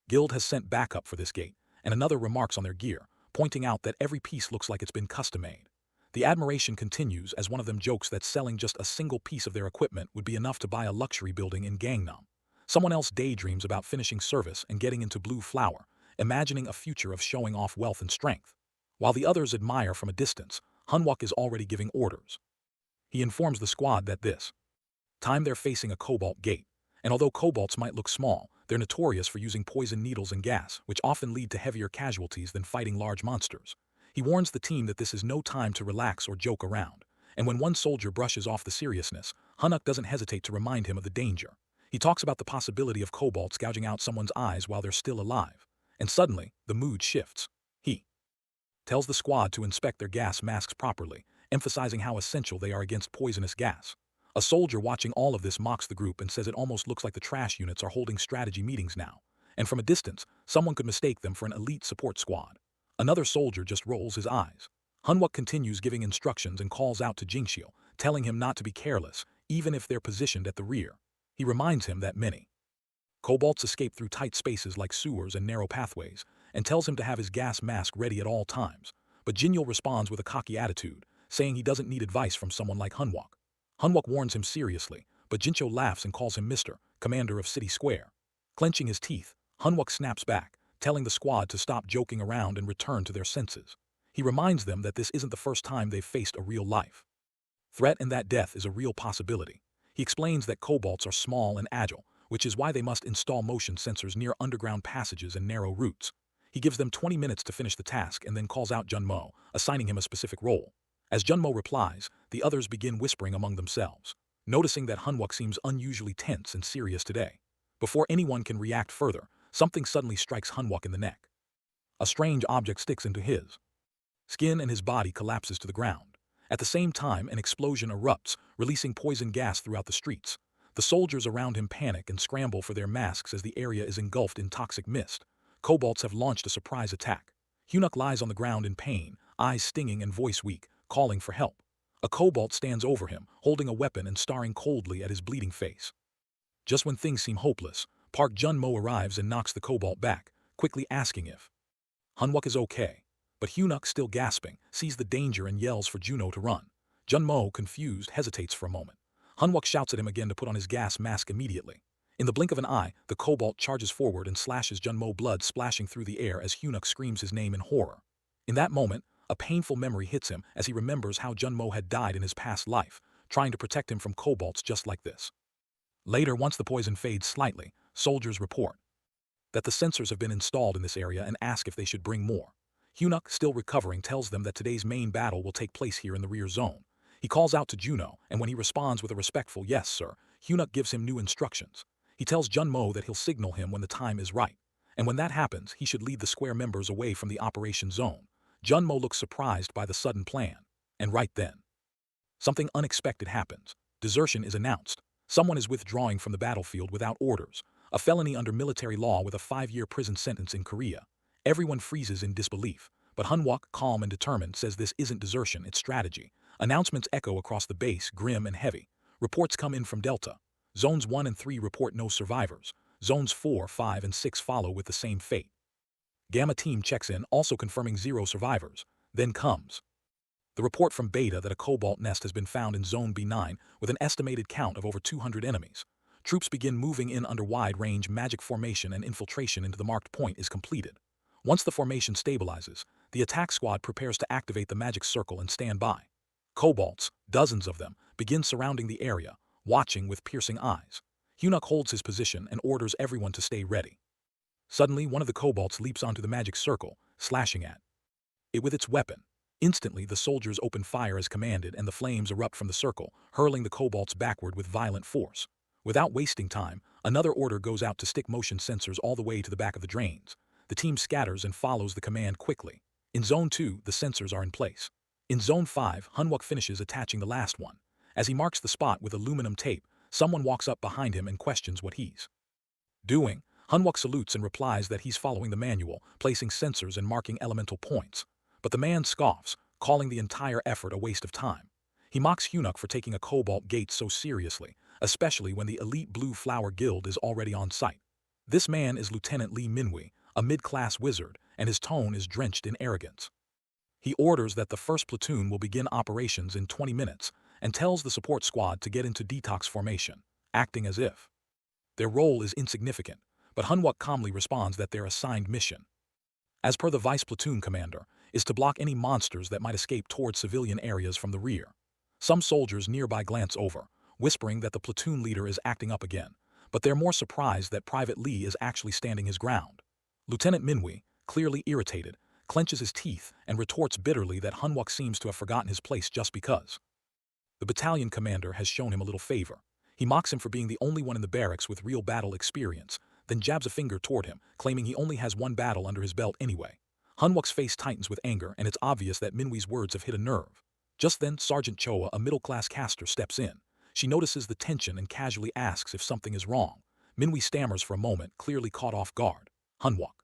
guild has sent backup for this gate, and another remarks on their gear, pointing out that every piece looks like it's been custom-made. The admiration continues as one of them jokes that selling just a single piece of their equipment would be enough to buy a luxury building in Gangnam. Someone else daydreams about finishing service and getting into Blue Flower, imagining a future of showing off wealth and strength. While the others admire from a distance, Hunwook is already giving orders. He informs the squad that this time they're facing a cobalt gate, and although cobalts might look small, they're notorious for using poison needles and gas, which often lead to heavier casualties than fighting large monsters. He warns the team that this is no time to relax or joke around, and when one soldier brushes off the seriousness, Hunwook doesn't hesitate to remind him of the danger. He talks about the possibility of cobalts gouging out someone's eyes while they're still alive. And suddenly, the mood shifts. He tells the squad to inspect their gas masks properly, emphasizing how essential they are against poisonous gas. A soldier watching all of this mocks the group and says it almost looks like the trash units are holding strategy meetings now, and from a distance, someone could mistake them for an elite support squad. Another soldier just rolls his eyes. Hunwook continues giving instructions and calls out to Jingxiu, telling him not to be careless, even if they're positioned at the rear. He reminds him that many cobalts escape through tight spaces like sewers and narrow pathways, and tells him to have his gas mask ready at all times. But Jinyo responds with a cocky attitude, saying he doesn't need advice from someone like Hunwook. Hunwook warns him seriously, but Jincho laughs and calls him Mr. Commander of City Square. Clenching his teeth, Hunwook snaps back, telling the squad to stop joking around and return to their senses. He reminds them that this isn't the first time they've faced a real-life threat and that death is a real possibility. He explains that cobalts are small and agile, which is why they must install motion sensors near underground passages and narrow routes. He gives them 20 minutes to finish the task and then calls out Junmo, assigning him a specific role. As Junmo replies, the others begin whispering among themselves, noticing that Hunwook seems unusually tense and serious today. Before anyone can react further, something suddenly strikes Hunwook in the neck. A strange object sticks into his skin and his body collapses to the ground. At the same time, an explosion erupts, releasing poison gas throughout the streets. The soldiers around him panic and scramble for their masks as the area is engulfed in toxic mist. Cobalts have launched a surprise attack. Hunwook lies on the ground in pain, eyes stinging and voice weak, calling for help. A cobalt stands over him, holding a weapon and staring coldly at his bleeding face. Just when things seem hopeless, Park Junmo arrives and knocks the cobalt back, quickly asking if Hunwook is okay. But Hunwook, still gasping, sees the danger and yells for Juno to run. Junmo, confused, hesitates for a moment. Hunwook shouts at him again to put on his gas mask immediately. In the blink of an eye, the cobalt charges forward and slashes Junmo, blood splashing through the air as Hunwook screams his name in horror. In that moment, A painful memory hits him as he remembers how Junmo had died in his past life, trying to protect him from kobolds just like this. Later, once the poison fades slightly, soldiers report that the sensors have been installed in this area and ask if they should bring more. Hunuk, still recovering, tells them that today's main battle will take place here in the rear zone. He calls out to Juno, and when he responds with a respectful "yes, sir," Hunuk gives him new instructions. He tells Junmo that he'll signal him when the time is right, and when that happens, he should lead the square members away from the operation zone. Junmo looks surprised by the sudden plan, and right then, something unexpected happens. Desertion is announced. Someone is withdrawing from the battlefield without orders, a felony under military law with a 5-year prison sentence in Korea. Everyone freezes in disbelief, but Hunwook, calm and determined, says this isn't desertion, it's strategy. Announcements echo across the base, grim and heavy. Reports come in from Delta. Zones 1 and 3 report no survivors. Zones 4, 5, and 6 follow with the same fate. Gamma Team checks in, also confirming 0 survivors. Then comes the report from Beta that a cobalt nest has been found in Zone B9 with an estimated count of over 200 enemies. Troops begin moving in under wide-range magic formation, and infiltration into the marked point is completed. Once the formation stabilizes, the attack squad prepares to activate the magic circle and stand by. Kobolds, dozens of them, begin surrounding the area, watching with piercing eyes. Hunuk holds his position and orders everyone to stay ready. Suddenly, one of the kobolds leaps onto the magic circle, slashing at it with its weapon. Instantly, the soldiers open fire as commanded, and the flames erupt from the circle, hurling the kobolds backward with violent force. Without wasting time, another order goes out to stick motion sensors all the way to the back of the drains. The team scatters and follows the command quickly. In Zone 2, the sensors are in place. In Zone 5, Hunwook finishes attaching the last one. As he marks the spot with aluminum tape, someone walks up behind him and questions what he's doing. Hunwook salutes and replies that he's following the manual, placing sensors and marking elemental points. But the man scoffs, calling the entire effort a waste of time. He mocks Hunuk for taking a cobalt gate so seriously, especially when the elite Blue Flower Guild is already on site. This man is Lieutenant Lee Minwi, a mid-class wizard, and his tone is drenched in arrogance. He orders that the first platoon will begin operations in 20 minutes and tells the support squad to get into detox formation, acting as if their role is insignificant, but Hunwook calmly responds that their assigned mission, as per the vice platoon commander, is to block any monsters that might escape towards civilian areas from the rear. Some soldiers nearby glance over, whispering that the platoon leader is acting up again, but they're more surprised that Private Lee is actually standing his ground. Lieutenant Minwi, clearly irritated, clenches his teeth and retorts bitterly that Hunwook seems to have forgotten his place just because the battalion commander has shown him a little favor. He mocks him for being the only one in the barracks with real battle experience, then jabs a finger toward him, claiming he only has one battle under his belt anyway. Hunwook's face tightens with anger, and it's obvious that Minwi's words have hit a nerve. Just then, Sergeant Choa, a middle-class caster, steps in. She notices the tension and casually asks if something is wrong. Minwi stammers for a moment, clearly caught off guard. Hunwook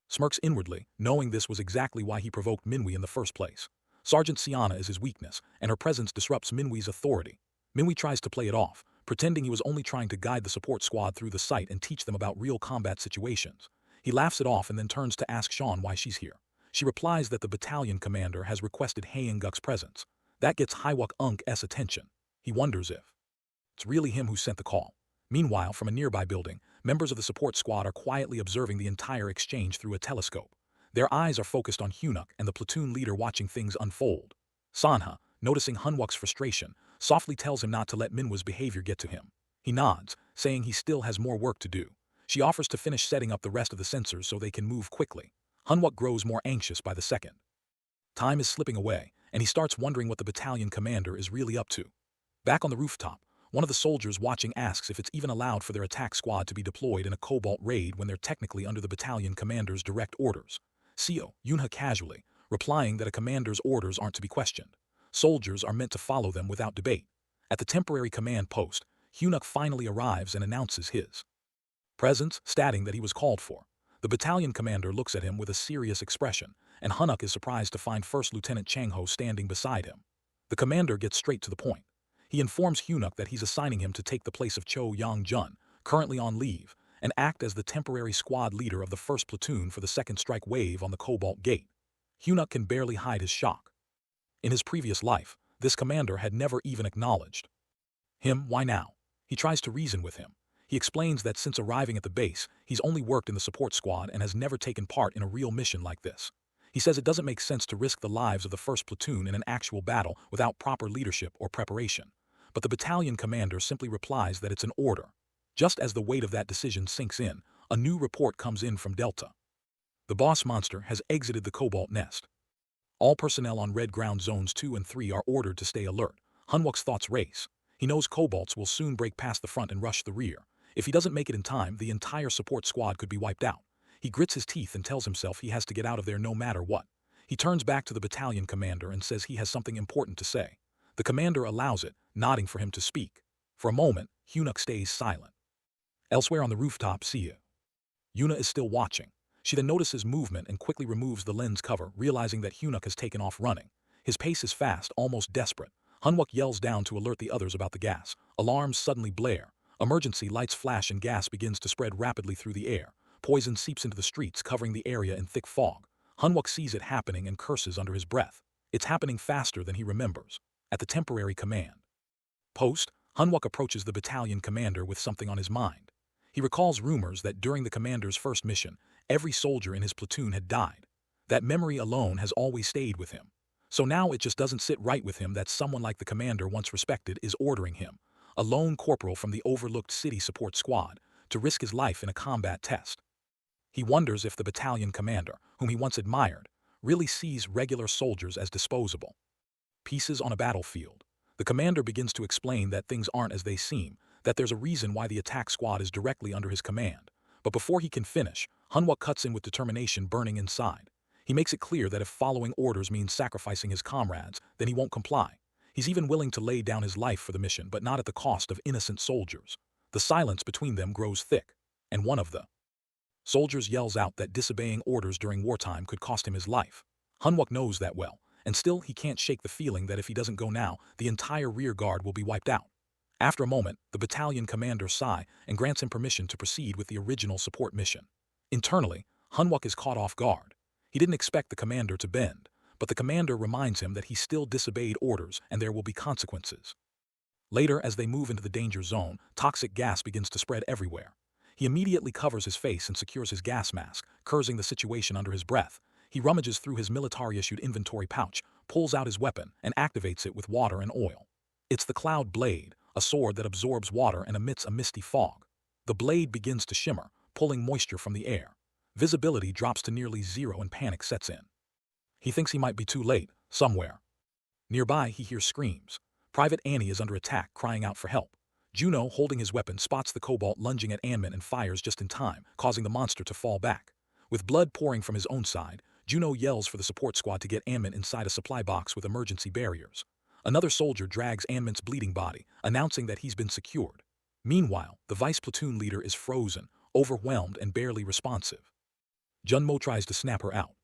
smirks inwardly, knowing this was exactly why he provoked Minwi in the first place. Sergeant Siana is his weakness, and her presence disrupts Minwi's authority. Minwi tries to play it off, pretending he was only trying to guide the support squad through the site and teach them about real combat situations. He laughs it off and then turns to ask Sean why she's here. She replies that the battalion commander has requested Haeunguk's presence. That gets Hywook Unk's attention. He wonders if it's really him who sent the call. Meanwhile, from a nearby building, members of the support squad are quietly observing the entire exchange through a telescope. Their eyes are focused on Hunuk and the platoon leader watching things unfold. Sanha, noticing Hunwook's frustration, softly tells him not to let Minwa's behavior get to him. He nods, saying he still has more work to do. She offers to finish setting up the rest of the sensors so they can move quickly. Hunwook grows more anxious by the second. Time is slipping away, and he starts wondering what the battalion commander is really up to. Back on the rooftop, one of the soldiers watching asks if it's even allowed for their attack squad to be deployed in a cobalt raid when they're technically under the battalion commander's direct orders. Seo Yunha casually, replying that a commander's orders aren't to be questioned. Soldiers are meant to follow them without debate. At the temporary command post, Hunuk finally arrives and announces his presence, stating that he was called for. The battalion commander looks at him with a serious expression, and Hunuk is surprised to find First Lieutenant Changho standing beside him. The commander gets straight to the point. He informs Hunuk that he's assigning him to take the place of Cho Yang-jun, currently on leave, and act as the temporary squad leader of the first platoon for the second strike wave on the Cobalt Gate. Hunuk can barely hide his shock. In his previous life, this commander had never even acknowledged him. Why now? He tries to reason with him. He explains that since arriving at the base, he's only worked in the support squad and has never taken part in a real mission like this. He says it doesn't make sense to risk the lives of the first platoon in an actual battle without proper leadership or preparation. But the battalion commander simply replies that it's an order. Just as the weight of that decision sinks in, a new report comes in from Delta. The boss monster has exited the Cobalt Nest. All personnel on Red Ground Zones 2 and 3 are ordered to stay alert. Hunwook's thoughts race. He knows Cobalts will soon break past the front and rush the rear. If he doesn't make it in time, the entire support squad could be wiped out. He grits his teeth and tells himself he has to get out of there no matter what. He turns back to the battalion commander and says he has something important to say. The commander allows it, nodding for him to speak. For a moment, Hunwook stays silent. Elsewhere on the rooftop, Yuna is still watching. She then notices movement and quickly removes the lens cover, realizing that Hunwook has taken off running. His pace is fast, almost desperate. Hunwook yells down to alert the others about the gas. Alarms suddenly blare. Emergency lights flash and gas begins to spread rapidly through the air. Poison seeps into the streets, covering the area in thick fog. Hunwook sees it happening and curses under his breath. It's happening faster than he remembers. At the temporary command post, Hunwook approaches the battalion commander with something on his mind. He recalls rumors that during the commander's first mission, every soldier in his platoon had died. That memory alone has always stayed with him. So now it just doesn't sit right with him that someone like the commander once respected is ordering him, a lone corporal from the overlooked city support squad, to risk his life in a combat test. He wonders if the battalion commander, whom he once admired, really sees regular soldiers as disposable pieces on a battlefield. The commander begins to explain that things aren't as they seem, that there's a reason why the attack squad is directly under his command. But before he can finish, Hunwook cuts in with determination burning inside. He makes it clear that if following orders means sacrificing his comrades, then he won't comply. He's even willing to lay down his life for the mission, but not at the cost of innocent soldiers. The silence between them grows thick, and one of the soldiers yells out that disobeying orders during wartime could cost him his life. Hunwook knows that well, and still he can't shake the feeling that if he doesn't go now, the entire rear guard will be wiped out. After a moment, the battalion commander sighs and grants him permission to proceed with the original support mission. Internally, Hunwook is caught off guard. He didn't expect the commander to bend, but the commander reminds him that he still disobeyed orders and there will be consequences. Later, as they move into the danger zone, toxic gas begins to spread everywhere. He immediately covers his face and secures his gas mask, cursing the situation under his breath. He rummages through his military-issued inventory pouch, pulls out his weapon, and activates it with water and oil. It's the Cloud Blade, a sword that absorbs water and emits a misty fog. The blade begins to shimmer, pulling moisture from the air. Visibility drops to nearly zero and panic sets in. He thinks he might be too late, somewhere. Nearby, he hears screams. Private Annie is under attack, crying out for help. Juno, holding his weapon, spots the Cobalt lunging at Anmin and fires just in time, causing the monster to fall back. With blood pouring from his own side, Juno yells for the support squad to get Anmin inside a supply box with emergency barriers. Another soldier drags Anmin's bleeding body, announcing that he's been secured. Meanwhile, the vice platoon leader is frozen, overwhelmed, and barely responsive. Junmo tries to snap her out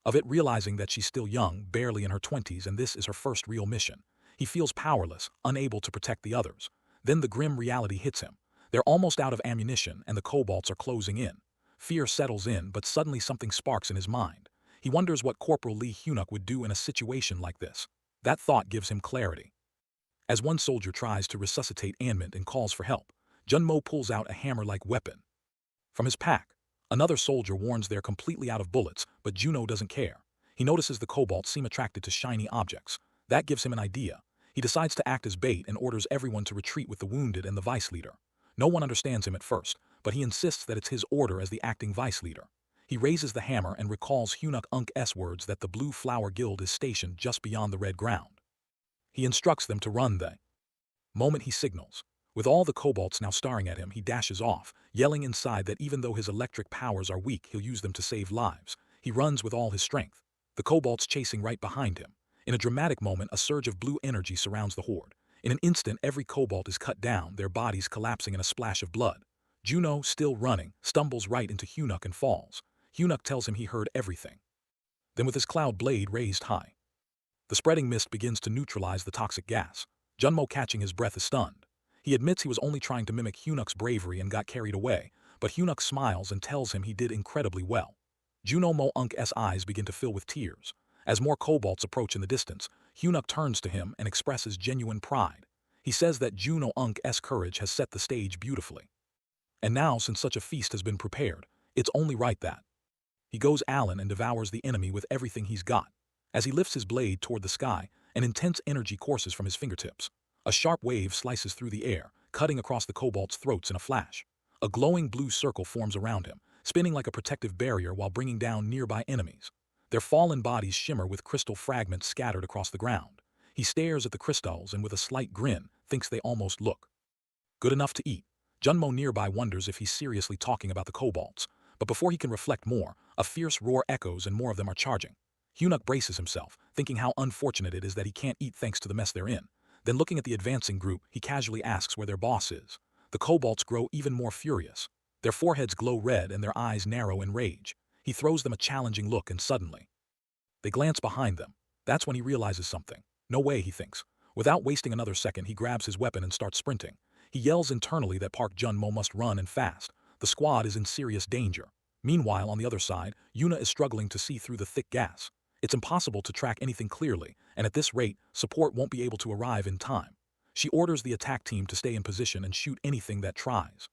of it, realizing that she's still young, barely in her 20s, and this is her first real mission. He feels powerless, unable to protect the others. Then the grim reality hits him. They're almost out of ammunition, and the Cobalts are closing in. Fear settles in, but suddenly something sparks in his mind. He wonders what Corporal Lee Hunwook would do in a situation like this. That thought gives him clarity. As one soldier tries to resuscitate Anmin and calls for help, Junmo pulls out a hammer-like weapon from his pack. Another soldier warns they're completely out of bullets, but Juno doesn't care. He notices the Cobalts seem attracted to shiny objects. That gives him an idea. He decides to act as bait and orders everyone to retreat with the wounded and the vice leader. No one understands him at first, but he insists that it's his order as the acting vice leader. He raises the hammer and recalls Hunwook Unk's words that the Blue Flower Guild is stationed just beyond the red ground. He instructs them to run the moment he signals. With all the Cobalts now staring at him, he dashes off, yelling inside that even though his electric powers are weak, he'll use them to save lives. He runs with all his strength, the Cobalts chasing right behind him. In a dramatic moment, a surge of blue energy surrounds the horde. In an instant, every Cobalt is cut down, their bodies collapsing in a splash of blood. Juno, still running, stumbles right into Hunwook and falls. Hunwook tells him he heard everything. Then with his cloud blade raised high, the spreading mist begins to neutralize the toxic gas. Junmo, catching his breath, is stunned. He admits he was only trying to mimic Hunwook's bravery and got carried away, but Hunwook smiles and tells him he did incredibly well. Juno Unk's eyes begin to fill with tears. As more Cobalts approach in the distance, Hunwook turns to him and expresses genuine pride. He says that Juno Unk's courage has set the stage beautifully. And now, since such a feast has been prepared, it's only right that He goes Allen and devours the enemy with everything he's got. As he lifts his blade toward the sky, an intense energy courses from his fingertips. A sharp wave slices through the air, cutting across the kobolds' throats in a flash. A glowing blue circle forms around him, spinning like a protective barrier while bringing down nearby enemies. Their fallen bodies shimmer with crystal fragments scattered across the ground. He stares at the crystals and with a slight grin, thinks they almost look good enough to eat. Junmo nearby wonders if he's seriously talking about the kobolds, but before he can reflect more, a fierce roar echoes and more of them are charging. Hyunuk braces himself, thinking how unfortunate it is that he can't eat thanks to the mess they're in. Then looking at the advancing group, he casually asks where their boss is. The kobolds grow even more furious. Their foreheads glow red and their eyes narrow in rage. He throws them a challenging look and suddenly, they glance behind them. That's when he realizes something. No way, he thinks. Without wasting another second, he grabs his weapon and starts sprinting. He yells internally that Park Junmo must run and fast. The squad is in serious danger. Meanwhile, on the other side, Yuna is struggling to see through the thick gas. It's impossible to track anything clearly, and at this rate, support won't be able to arrive in time. She orders the attack team to stay in position and shoot anything that tries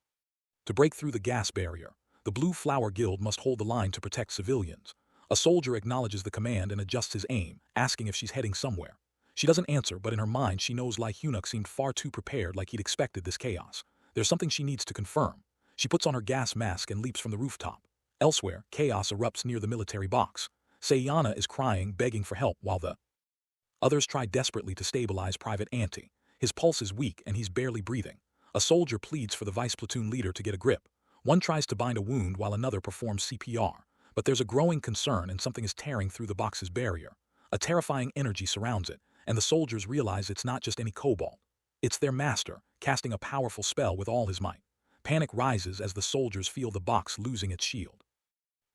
to break through the gas barrier. The Blue Flower Guild must hold the line to protect civilians. A soldier acknowledges the command and adjusts his aim, asking if she's heading somewhere. She doesn't answer, but in her mind she knows Lai Hyunuk seemed far too prepared, like he'd expected this chaos. There's something she needs to confirm. She puts on her gas mask and leaps from the rooftop. Elsewhere, chaos erupts near the military box. Sayana is crying, begging for help, while the others try desperately to stabilize Private Ante. His pulse is weak and he's barely breathing. A soldier pleads for the vice platoon leader to get a grip. One tries to bind a wound while another performs CPR. But there's a growing concern and something is tearing through the box's barrier. A terrifying energy surrounds it, and the soldiers realize it's not just any kobold. It's their master, casting a powerful spell with all his might. Panic rises as the soldiers feel the box losing its shield.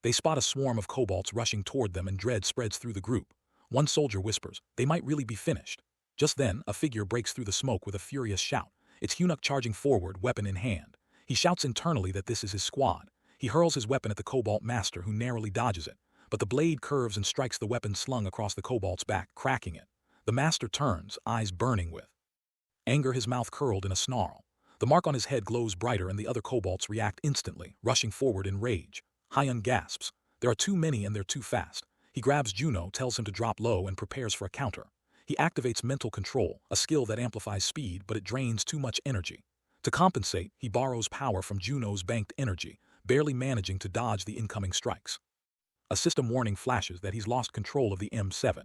They spot a swarm of kobolds rushing toward them and dread spreads through the group. One soldier whispers, they might really be finished. Just then, a figure breaks through the smoke with a furious shout. It's Hyunuk charging forward, weapon in hand. He shouts internally that this is his squad. He hurls his weapon at the Cobalt Master, who narrowly dodges it, but the blade curves and strikes the weapon slung across the Cobalt's back, cracking it. The Master turns, eyes burning with anger, his mouth curled in a snarl. The mark on his head glows brighter and the other Cobalts react instantly, rushing forward in rage. Hyun gasps. There are too many and they're too fast. He grabs Juno, tells him to drop low and prepares for a counter. He activates mental control, a skill that amplifies speed but it drains too much energy. To compensate, he borrows power from Juno's banked energy, barely managing to dodge the incoming strikes. A system warning flashes that he's lost control of the M7.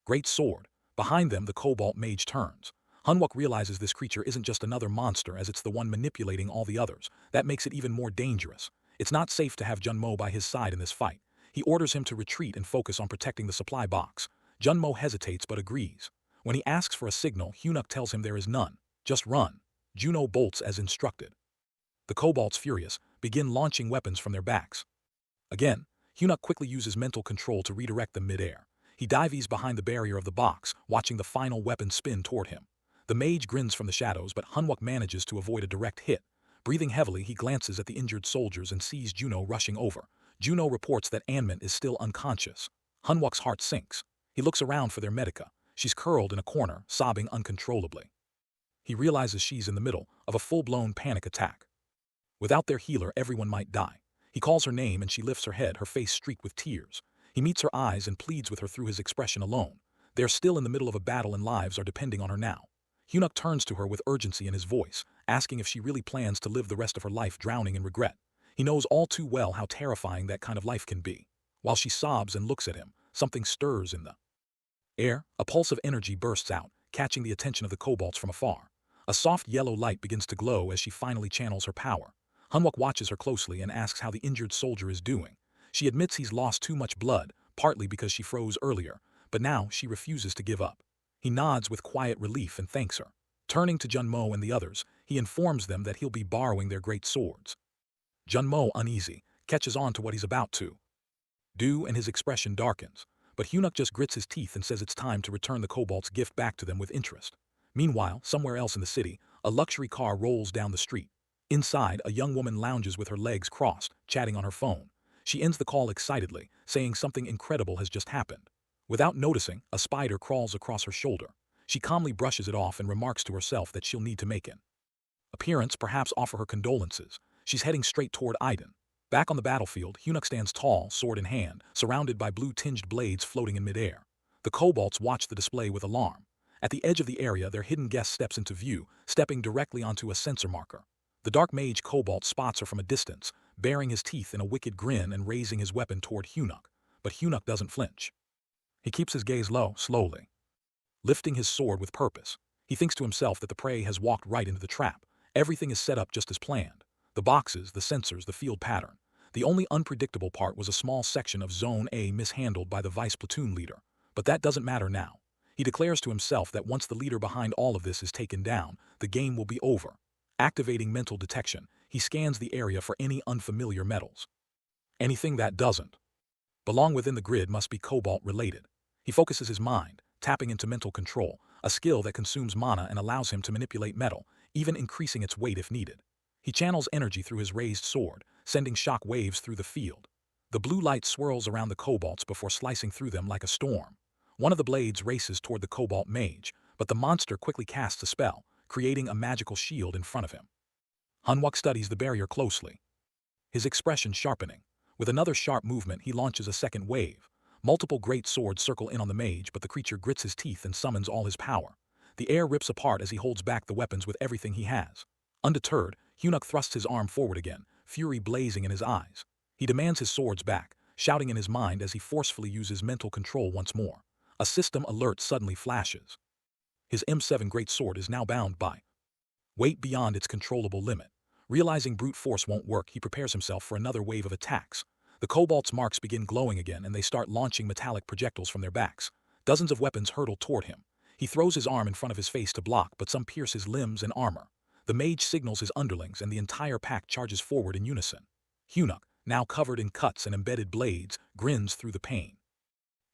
Great sword. Behind them, the Cobalt Mage turns. Hunwook realizes this creature isn't just another monster as it's the one manipulating all the others. That makes it even more dangerous. It's not safe to have Junmo by his side in this fight. He orders him to retreat and focus on protecting the supply box. Junmo hesitates but agrees. When he asks for a signal, Hyunuk tells him there is none. Just run. Juno bolts as instructed. The Cobalts, furious, begin launching weapons from their backs. Again, Hyunuk quickly uses mental control to redirect them mid-air. He dives behind the barrier of the box, watching the final weapon spin toward him. The mage grins from the shadows, but Hunwook manages to avoid a direct hit. Breathing heavily, he glances at the injured soldiers and sees Juno rushing over. Juno reports that Anmint is still unconscious. Hunwook's heart sinks. He looks around for their medica. She's curled in a corner, sobbing uncontrollably. He realizes she's in the middle of a full-blown panic attack. Without their healer, everyone might die. He calls her name and she lifts her head, her face streaked with tears. He meets her eyes and pleads with her through his expression alone. They're still in the middle of a battle and lives are depending on her now. Hyunuk turns to her with urgency in his voice, asking if she really plans to live the rest of her life drowning in regret. He knows all too well how terrifying that kind of life can be. While she sobs and looks at him, something stirs in the air. A pulse of energy bursts out, catching the attention of the kobolds from afar. A soft yellow light begins to glow as she finally channels her power. Hunwook watches her closely and asks how the injured soldier is doing. She admits he's lost too much blood, partly because she froze earlier, but now she refuses to give up. He nods with quiet relief and thanks her. Turning to Junmo and the others, he informs them that he'll be borrowing their great swords. Junmo, uneasy, catches on to what he's about to do and his expression darkens, but Hyunuk just grits his teeth and says it's time to return the Cobalt's gift back to them with interest. Meanwhile, somewhere else in the city, a luxury car rolls down the street. Inside, a young woman lounges with her legs crossed, chatting on her phone. She ends the call excitedly, saying something incredible has just happened. Without noticing, a spider crawls across her shoulder. She calmly brushes it off and remarks to herself that she'll need to make an appearance, perhaps offer her condolences. She's heading straight toward Aiden. Back on the battlefield, Hunuk stands tall, sword in hand, surrounded by blue-tinged blades floating in midair. The kobolds watch the display with alarm. At the edge of the area, their hidden guest steps into view, stepping directly onto a sensor marker. The dark mage kobold spots her from a distance, baring his teeth in a wicked grin and raising his weapon toward Hunuk. But Hunuk doesn't flinch. He keeps his gaze low, slowly, lifting his sword with purpose. He thinks to himself that the prey has walked right into the trap. Everything is set up just as planned. The boxes, the sensors, the field pattern. The only unpredictable part was a small section of Zone A mishandled by the vice platoon leader. But that doesn't matter now. He declares to himself that once the leader behind all of this is taken down, the game will be over. Activating mental detection, he scans the area for any unfamiliar metals. Anything that doesn't belong within the grid must be cobalt-related. He focuses his mind, tapping into mental control, a skill that consumes mana and allows him to manipulate metal, even increasing its weight if needed. He channels energy through his raised sword, sending shock waves through the field. The blue light swirls around the kobolds before slicing through them like a storm. One of the blades races toward the cobalt mage, but the monster quickly casts a spell, creating a magical shield in front of him. Hunwuk studies the barrier closely, his expression sharpening. With another sharp movement, he launches a second wave. Multiple great swords circle in on the mage, but the creature grits his teeth and summons all his power. The air rips apart as he holds back the weapons with everything he has. Undeterred, Hunuk thrusts his arm forward again, fury blazing in his eyes. He demands his swords back, shouting in his mind as he forcefully uses mental control once more. A system alert suddenly flashes. His M7 greatsword is now bound by weight beyond its controllable limit. Realizing brute force won't work, he prepares himself for another wave of attacks. The kobold's marks begin glowing again and they start launching metallic projectiles from their backs. Dozens of weapons hurtle toward him. He throws his arm in front of his face to block, but some pierce his limbs and armor. The mage signals his underlings and the entire pack charges forward in unison. Hunuk, now covered in cuts and embedded blades, grins through the pain.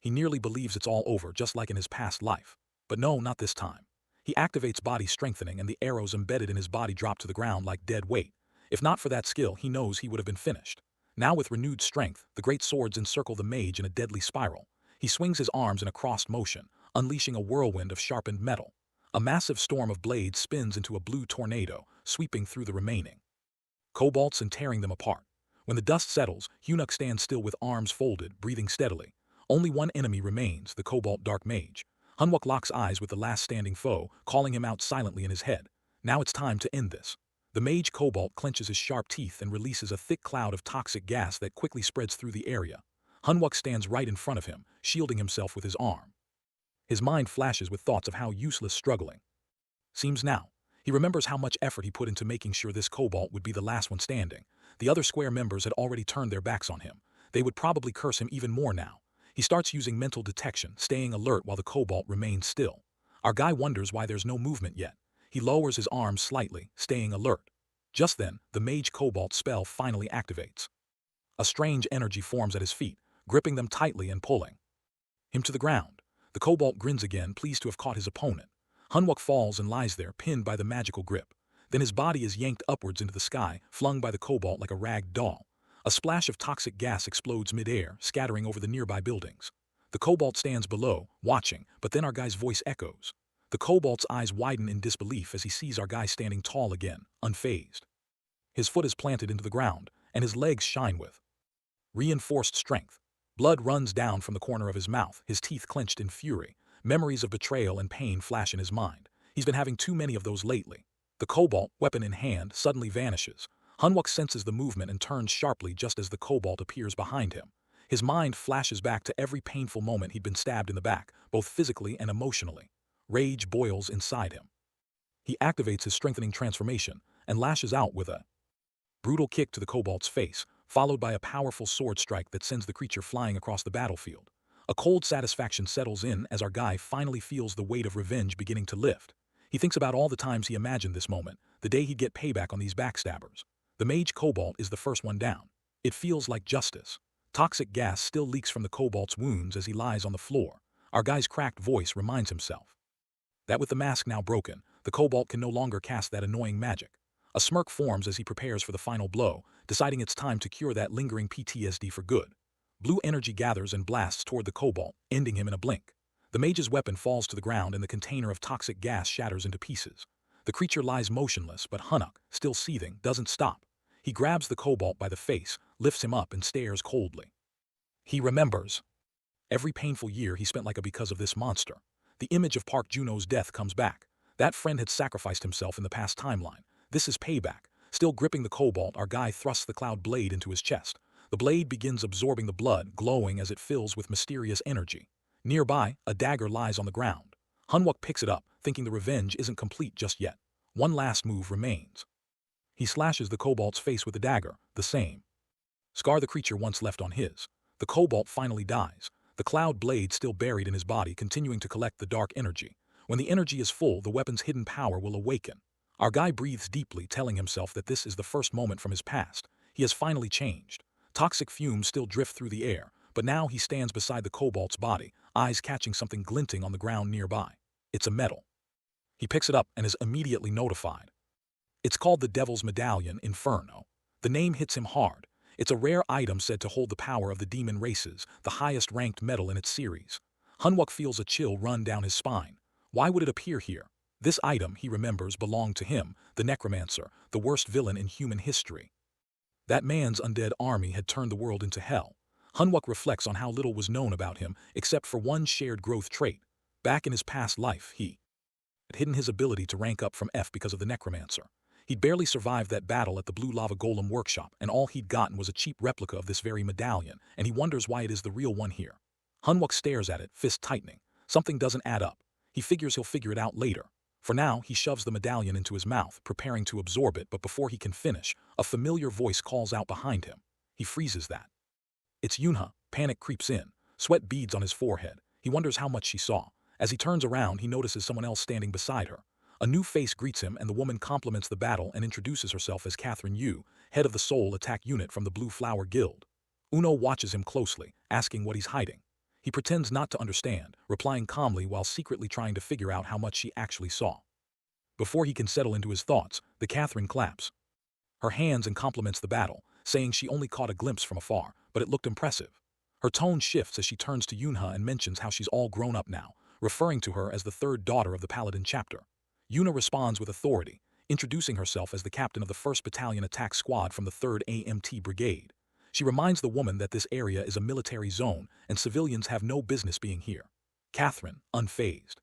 He nearly believes it's all over, just like in his past life. But no, not this time. He activates body strengthening and the arrows embedded in his body drop to the ground like dead weight. If not for that skill, he knows he would have been finished. Now with renewed strength, the great swords encircle the mage in a deadly spiral. He swings his arms in a crossed motion, unleashing a whirlwind of sharpened metal. A massive storm of blades spins into a blue tornado, sweeping through the remaining kobolds and tearing them apart. When the dust settles, Hunuk stands still with arms folded, breathing steadily. Only one enemy remains, the cobalt dark mage. Hunwuk locks eyes with the last standing foe, calling him out silently in his head. Now it's time to end this. The mage kobold clenches his sharp teeth and releases a thick cloud of toxic gas that quickly spreads through the area. Hunwuk stands right in front of him, shielding himself with his arm. His mind flashes with thoughts of how useless struggling seems now. He remembers how much effort he put into making sure this kobold would be the last one standing. The other square members had already turned their backs on him. They would probably curse him even more now. He starts using mental detection, staying alert while the kobold remains still. Our guy wonders why there's no movement yet. He lowers his arms slightly, staying alert. Just then, the mage kobold spell finally activates. A strange energy forms at his feet, gripping them tightly and pulling him to the ground. The kobold grins again, pleased to have caught his opponent. Hunwuk falls and lies there, pinned by the magical grip. Then his body is yanked upwards into the sky, flung by the kobold like a rag doll. A splash of toxic gas explodes mid-air, scattering over the nearby buildings. The kobold stands below, watching, but then our guy's voice echoes. The kobold's eyes widen in disbelief as he sees our guy standing tall again, unfazed. His foot is planted into the ground, and his legs shine with reinforced strength. Blood runs down from the corner of his mouth, his teeth clenched in fury. Memories of betrayal and pain flash in his mind. He's been having too many of those lately. The kobold, weapon in hand, suddenly vanishes. Hunwuk senses the movement and turns sharply just as the kobold appears behind him. His mind flashes back to every painful moment he'd been stabbed in the back, both physically and emotionally. Rage boils inside him. He activates his strengthening transformation and lashes out with a brutal kick to the kobold's face, followed by a powerful sword strike that sends the creature flying across the battlefield. A cold satisfaction settles in as our guy finally feels the weight of revenge beginning to lift. He thinks about all the times he imagined this moment, the day he'd get payback on these backstabbers. The mage kobold is the first one down. It feels like justice. Toxic gas still leaks from the kobold's wounds as he lies on the floor. Our guy's cracked voice reminds himself that with the mask now broken, the kobold can no longer cast that annoying magic. A smirk forms as he prepares for the final blow, deciding it's time to cure that lingering PTSD for good. Blue energy gathers and blasts toward the kobold, ending him in a blink. The mage's weapon falls to the ground and the container of toxic gas shatters into pieces. The creature lies motionless, but Hunwuk, still seething, doesn't stop. He grabs the kobold by the face, lifts him up and stares coldly. He remembers every painful year he spent like a because of this monster. The image of Park Juno's death comes back. That friend had sacrificed himself in the past timeline. This is payback. Still gripping the cobalt, our guy thrusts the cloud blade into his chest. The blade begins absorbing the blood, glowing as it fills with mysterious energy. Nearby, a dagger lies on the ground. Hunwook picks it up, thinking the revenge isn't complete just yet. One last move remains. He slashes the kobold's face with the dagger, the same scar the creature once left on his. The kobold finally dies. The cloud blade still buried in his body, continuing to collect the dark energy. When the energy is full, the weapon's hidden power will awaken. Our guy breathes deeply, telling himself that this is the first moment from his past. He has finally changed. Toxic fumes still drift through the air, but now he stands beside the kobold's body, eyes catching something glinting on the ground nearby. It's a medal. He picks it up and is immediately notified. It's called the Devil's Medallion Inferno. The name hits him hard. It's a rare item said to hold the power of the demon races, the highest-ranked medal in its series. Hunwook feels a chill run down his spine. Why would it appear here? This item, he remembers, belonged to him, the necromancer, the worst villain in human history. That man's undead army had turned the world into hell. Hunwook reflects on how little was known about him, except for one shared growth trait. Back in his past life, he had hidden his ability to rank up from F because of the necromancer. He'd barely survived that battle at the Blue Lava Golem workshop, and all he'd gotten was a cheap replica of this very medallion, and he wonders why it is the real one here. Hunwook stares at it, fist tightening. Something doesn't add up. He figures he'll figure it out later. For now, he shoves the medallion into his mouth, preparing to absorb it, but before he can finish, a familiar voice calls out behind him. He freezes that. It's Yunha. Panic creeps in. Sweat beads on his forehead. He wonders how much she saw. As he turns around, he notices someone else standing beside her. A new face greets him, and the woman compliments the battle and introduces herself as Catherine Yu, head of the Soul Attack Unit from the Blue Flower Guild. Uno watches him closely, asking what he's hiding. He pretends not to understand, replying calmly while secretly trying to figure out how much she actually saw. Before he can settle into his thoughts, the Catherine claps her hands and compliments the battle, saying she only caught a glimpse from afar, but it looked impressive. Her tone shifts as she turns to Yunha and mentions how she's all grown up now, referring to her as the third daughter of the Paladin chapter. Yuna responds with authority, introducing herself as the captain of the 1st Battalion Attack Squad from the 3rd AMT Brigade. She reminds the woman that this area is a military zone and civilians have no business being here. Catherine, unfazed,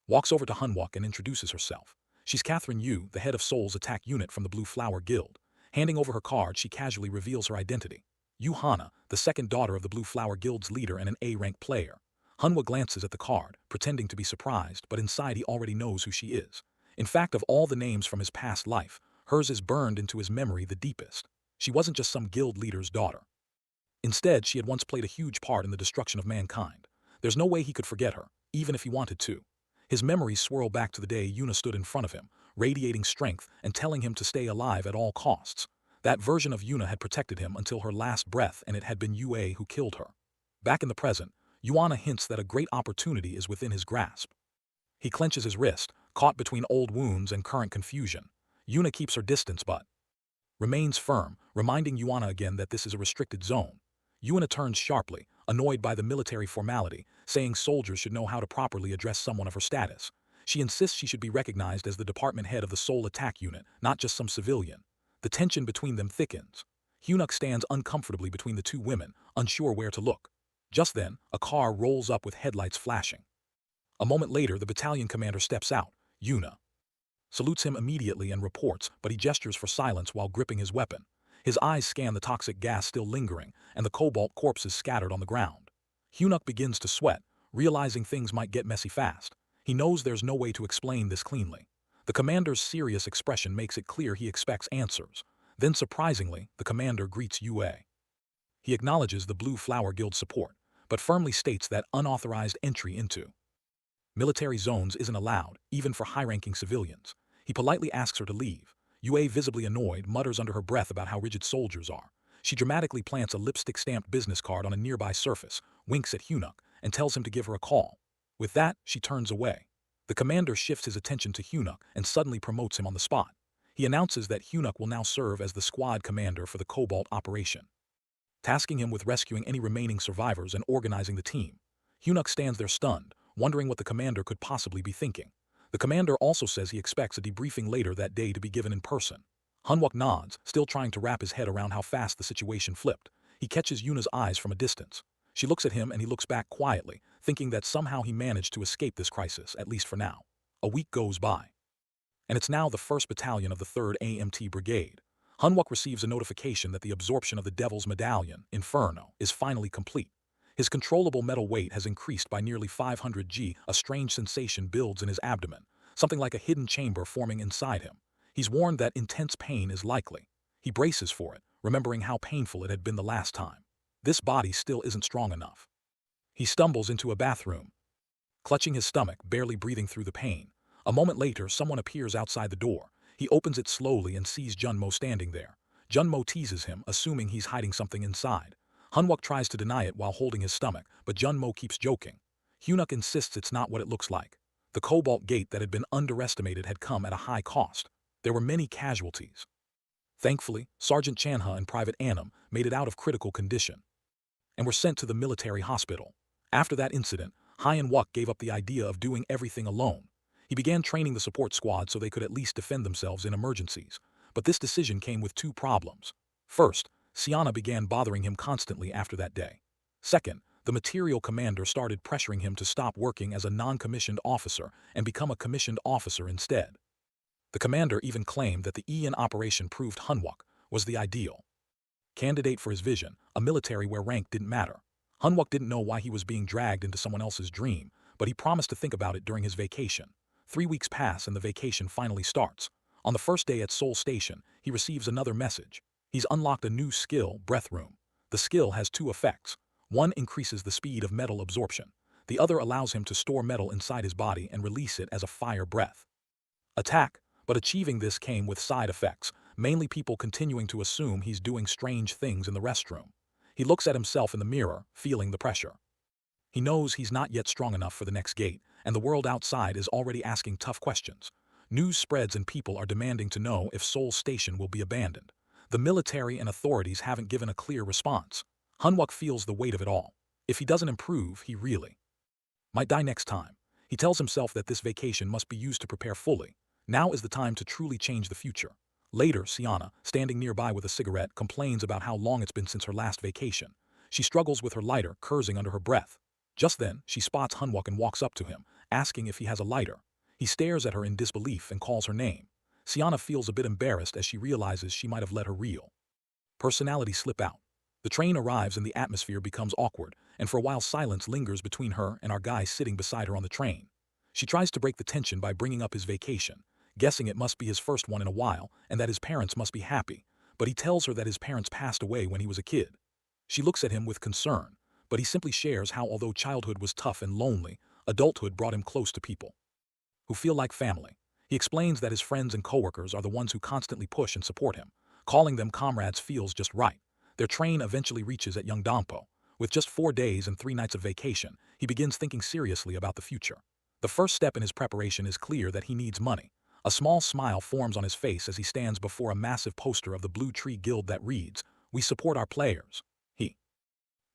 walks over to Hunwook and introduces herself. She's Catherine Yu, the head of Soul's Attack Unit from the Blue Flower Guild. Handing over her card, she casually reveals her identity. Yu Hana, the 2nd daughter of the Blue Flower Guild's leader and an A-rank player. Hunwook glances at the card, pretending to be surprised, but inside he already knows who she is. In fact, of all the names from his past life, hers is burned into his memory the deepest. She wasn't just some guild leader's daughter. Instead, she had once played a huge part in the destruction of mankind. There's no way he could forget her, even if he wanted to. His memories swirl back to the day Yuna stood in front of him, radiating strength and telling him to stay alive at all costs. That version of Yuna had protected him until her last breath, and it had been Yue who killed her. Back in the present, Yuana hints that a great opportunity is within his grasp. He clenches his wrist, caught between old wounds and current confusion. Yuna keeps her distance but remains firm, reminding Yuana again that this is a restricted zone. Yuana turns sharply, annoyed by the military formality, saying soldiers should know how to properly address someone of her status. She insists she should be recognized as the department head of the Soul Attack Unit, not just some civilian. The tension between them thickens. Hunuk stands uncomfortably between the two women, unsure where to look. Just then, a car rolls up with headlights flashing. A moment later, the battalion commander steps out. Yuna salutes him immediately and reports, but he gestures for silence while gripping his weapon. His eyes scan the toxic gas still lingering, and the cobalt corpses scattered on the ground. Hunuk begins to sweat, realizing things might get messy fast. He knows there's no way to explain this cleanly. The commander's serious expression makes it clear he expects answers. Then, surprisingly, the commander greets Yue. He acknowledges the Blue Flower Guild support, but firmly states that unauthorized entry into military zones isn't allowed, even for high-ranking civilians. He politely asks her to leave. Yue, visibly annoyed, mutters under her breath about how rigid soldiers are. She dramatically plants a lipstick-stamped business card on a nearby surface, winks at Hunuk, and tells him to give her a call. With that, she turns away. The commander shifts his attention to Hunuk and suddenly promotes him on the spot. He announces that Hunuk will now serve as the squad commander for the Cobalt operation, tasking him with rescuing any remaining survivors and organizing the team. Hunuk stands there stunned, wondering what the commander could possibly be thinking. The commander also says he expects a debriefing later that day to be given in person. Hunwook nods, still trying to wrap his head around how fast the situation flipped. He catches Yuna's eyes from a distance. She looks at him and he looks back quietly, thinking that somehow he managed to escape this crisis, at least for now. A week goes by. And it's now the 1st Battalion of the 3rd AMT Brigade. Hunwook receives a notification that the absorption of the Devil's Medallion, Inferno, is finally complete. His controllable metal weight has increased by nearly 500 G. A strange sensation builds in his abdomen, something like a hidden chamber forming inside him. He's warned that intense pain is likely. He braces for it, remembering how painful it had been the last time. This body still isn't strong enough. He stumbles into a bathroom, clutching his stomach, barely breathing through the pain. A moment later, someone appears outside the door. He opens it slowly and sees Junmo standing there. Junmo teases him, assuming he's hiding something inside. Hunwook tries to deny it while holding his stomach, but Junmo keeps joking. Hunwook insists it's not what it looks like. The Cobalt Gate that had been underestimated had come at a high cost. There were many casualties. Thankfully, Sergeant Chanha and Private Annam made it out of critical condition and were sent to the military hospital. After that incident, Hyun-wook gave up the idea of doing everything alone. He began training the support squad so they could at least defend themselves in emergencies. But this decision came with 2 problems. First, Siana began bothering him constantly after that day. Second, the material commander started pressuring him to stop working as a non-commissioned officer and become a commissioned officer instead. The commander even claimed that the Ian operation proved Hunwook was the ideal candidate for his vision, a military where rank didn't matter. Hunwook didn't know why he was being dragged into someone else's dream, but he promised to think about it during his vacation. 3 weeks pass and the vacation finally starts. On the first day at Seoul Station, he receives another message. He's unlocked a new skill, Breath Room. The skill has 2 effects. One increases the speed of metal absorption. The other allows him to store metal inside his body and release it as a fire breath attack, but achieving this came with side effects, mainly people continuing to assume he's doing strange things in the restroom. He looks at himself in the mirror, feeling the pressure. He knows he's not yet strong enough for the next gate, and the world outside is already asking tough questions. News spreads and people are demanding to know if Seoul Station will be abandoned. The military and authorities haven't given a clear response. Hunwook feels the weight of it all. If he doesn't improve, he really might die next time. He tells himself that this vacation must be used to prepare fully. Now is the time to truly change the future. Later, Siana, standing nearby with a cigarette, complains about how long it's been since her last vacation. She struggles with her lighter, cursing under her breath. Just then, she spots Hunwook and walks up to him, asking if he has a lighter. He stares at her in disbelief and calls her name. Siana feels a bit embarrassed as she realizes she might have let her real personality slip out. The train arrives and the atmosphere becomes awkward, and for a while silence lingers between her and our guy sitting beside her on the train. She tries to break the tension by bringing up his vacation, guessing it must be his first one in a while and that his parents must be happy, but he tells her that his parents passed away when he was a kid. She looks at him with concern, but he simply shares how although childhood was tough and lonely, adulthood brought him close to people who feel like family. He explains that his friends and coworkers are the ones who constantly push and support him. Calling them comrades feels just right. Their train eventually reaches at Yeongdampo. With just 4 days and 3 nights of vacation, he begins thinking seriously about the future. The first step in his preparation is clear that he needs money. A small smile forms on his face as he stands before a massive poster of the Blue Tree Guild that reads, "We support our players." He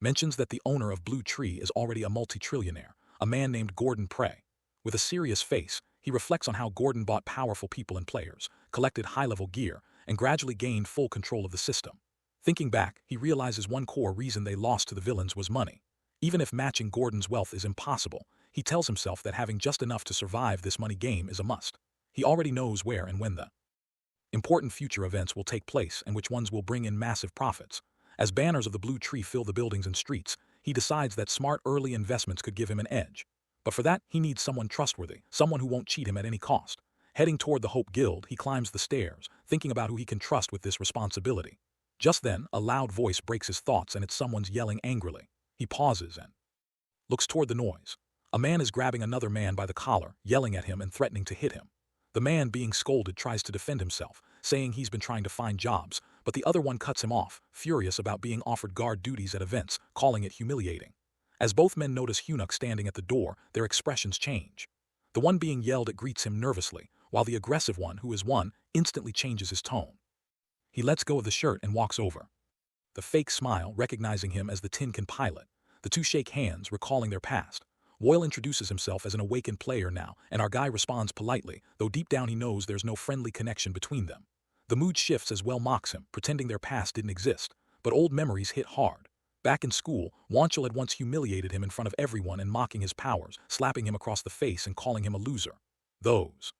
mentions that the owner of Blue Tree is already a multi-trillionaire, a man named Gordon Prey. With a serious face, he reflects on how Gordon bought powerful people and players, collected high-level gear, and gradually gained full control of the system. Thinking back, he realizes one core reason they lost to the villains was money. Even if matching Gordon's wealth is impossible, he tells himself that having just enough to survive this money game is a must. He already knows where and when the important future events will take place and which ones will bring in massive profits. As banners of the Blue Tree fill the buildings and streets, he decides that smart early investments could give him an edge. But for that, he needs someone trustworthy, someone who won't cheat him at any cost. Heading toward the Hope Guild, he climbs the stairs, thinking about who he can trust with this responsibility. Just then, a loud voice breaks his thoughts and it's someone's yelling angrily. He pauses and looks toward the noise. A man is grabbing another man by the collar, yelling at him and threatening to hit him. The man being scolded tries to defend himself, saying he's been trying to find jobs, but the other one cuts him off, furious about being offered guard duties at events, calling it humiliating. As both men notice Hunwook standing at the door, their expressions change. The one being yelled at greets him nervously, while the aggressive one, who is one, instantly changes his tone. He lets go of the shirt and walks over. The fake smile, recognizing him as the Tin Can pilot. The two shake hands, recalling their past. Woyle introduces himself as an awakened player now, and our guy responds politely, though deep down he knows there's no friendly connection between them. The mood shifts as Well mocks him, pretending their past didn't exist, but old memories hit hard. Back in school, Wanchel had once humiliated him in front of everyone and mocking his powers, slapping him across the face and calling him a loser. Those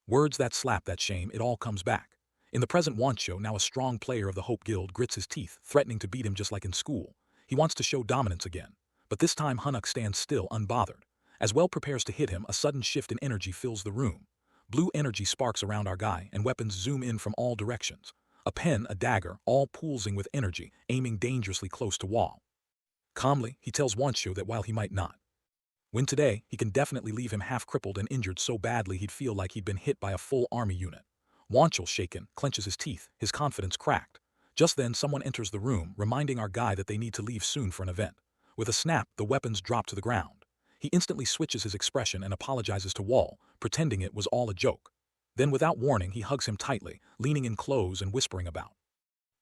words that slap that shame, it all comes back. In the present, Wancho, now a strong player of the Hope Guild, grits his teeth, threatening to beat him just like in school. He wants to show dominance again. But this time Hunuk stands still, unbothered. As Well prepares to hit him, a sudden shift in energy fills the room. Blue energy sparks around our guy, and weapons zoom in from all directions. A pen, a dagger, all pulsing with energy, aiming dangerously close to Wall. Calmly, he tells Wancho that while he might not win today, he can definitely leave him half-crippled and injured so badly he'd feel like he'd been hit by a full army unit. Wancho, shaken, clenches his teeth, his confidence cracked. Just then someone enters the room, reminding our guy that they need to leave soon for an event. With a snap, the weapons drop to the ground. He instantly switches his expression and apologizes to Wall, pretending it was all a joke. Then without warning he hugs him tightly, leaning in close and whispering about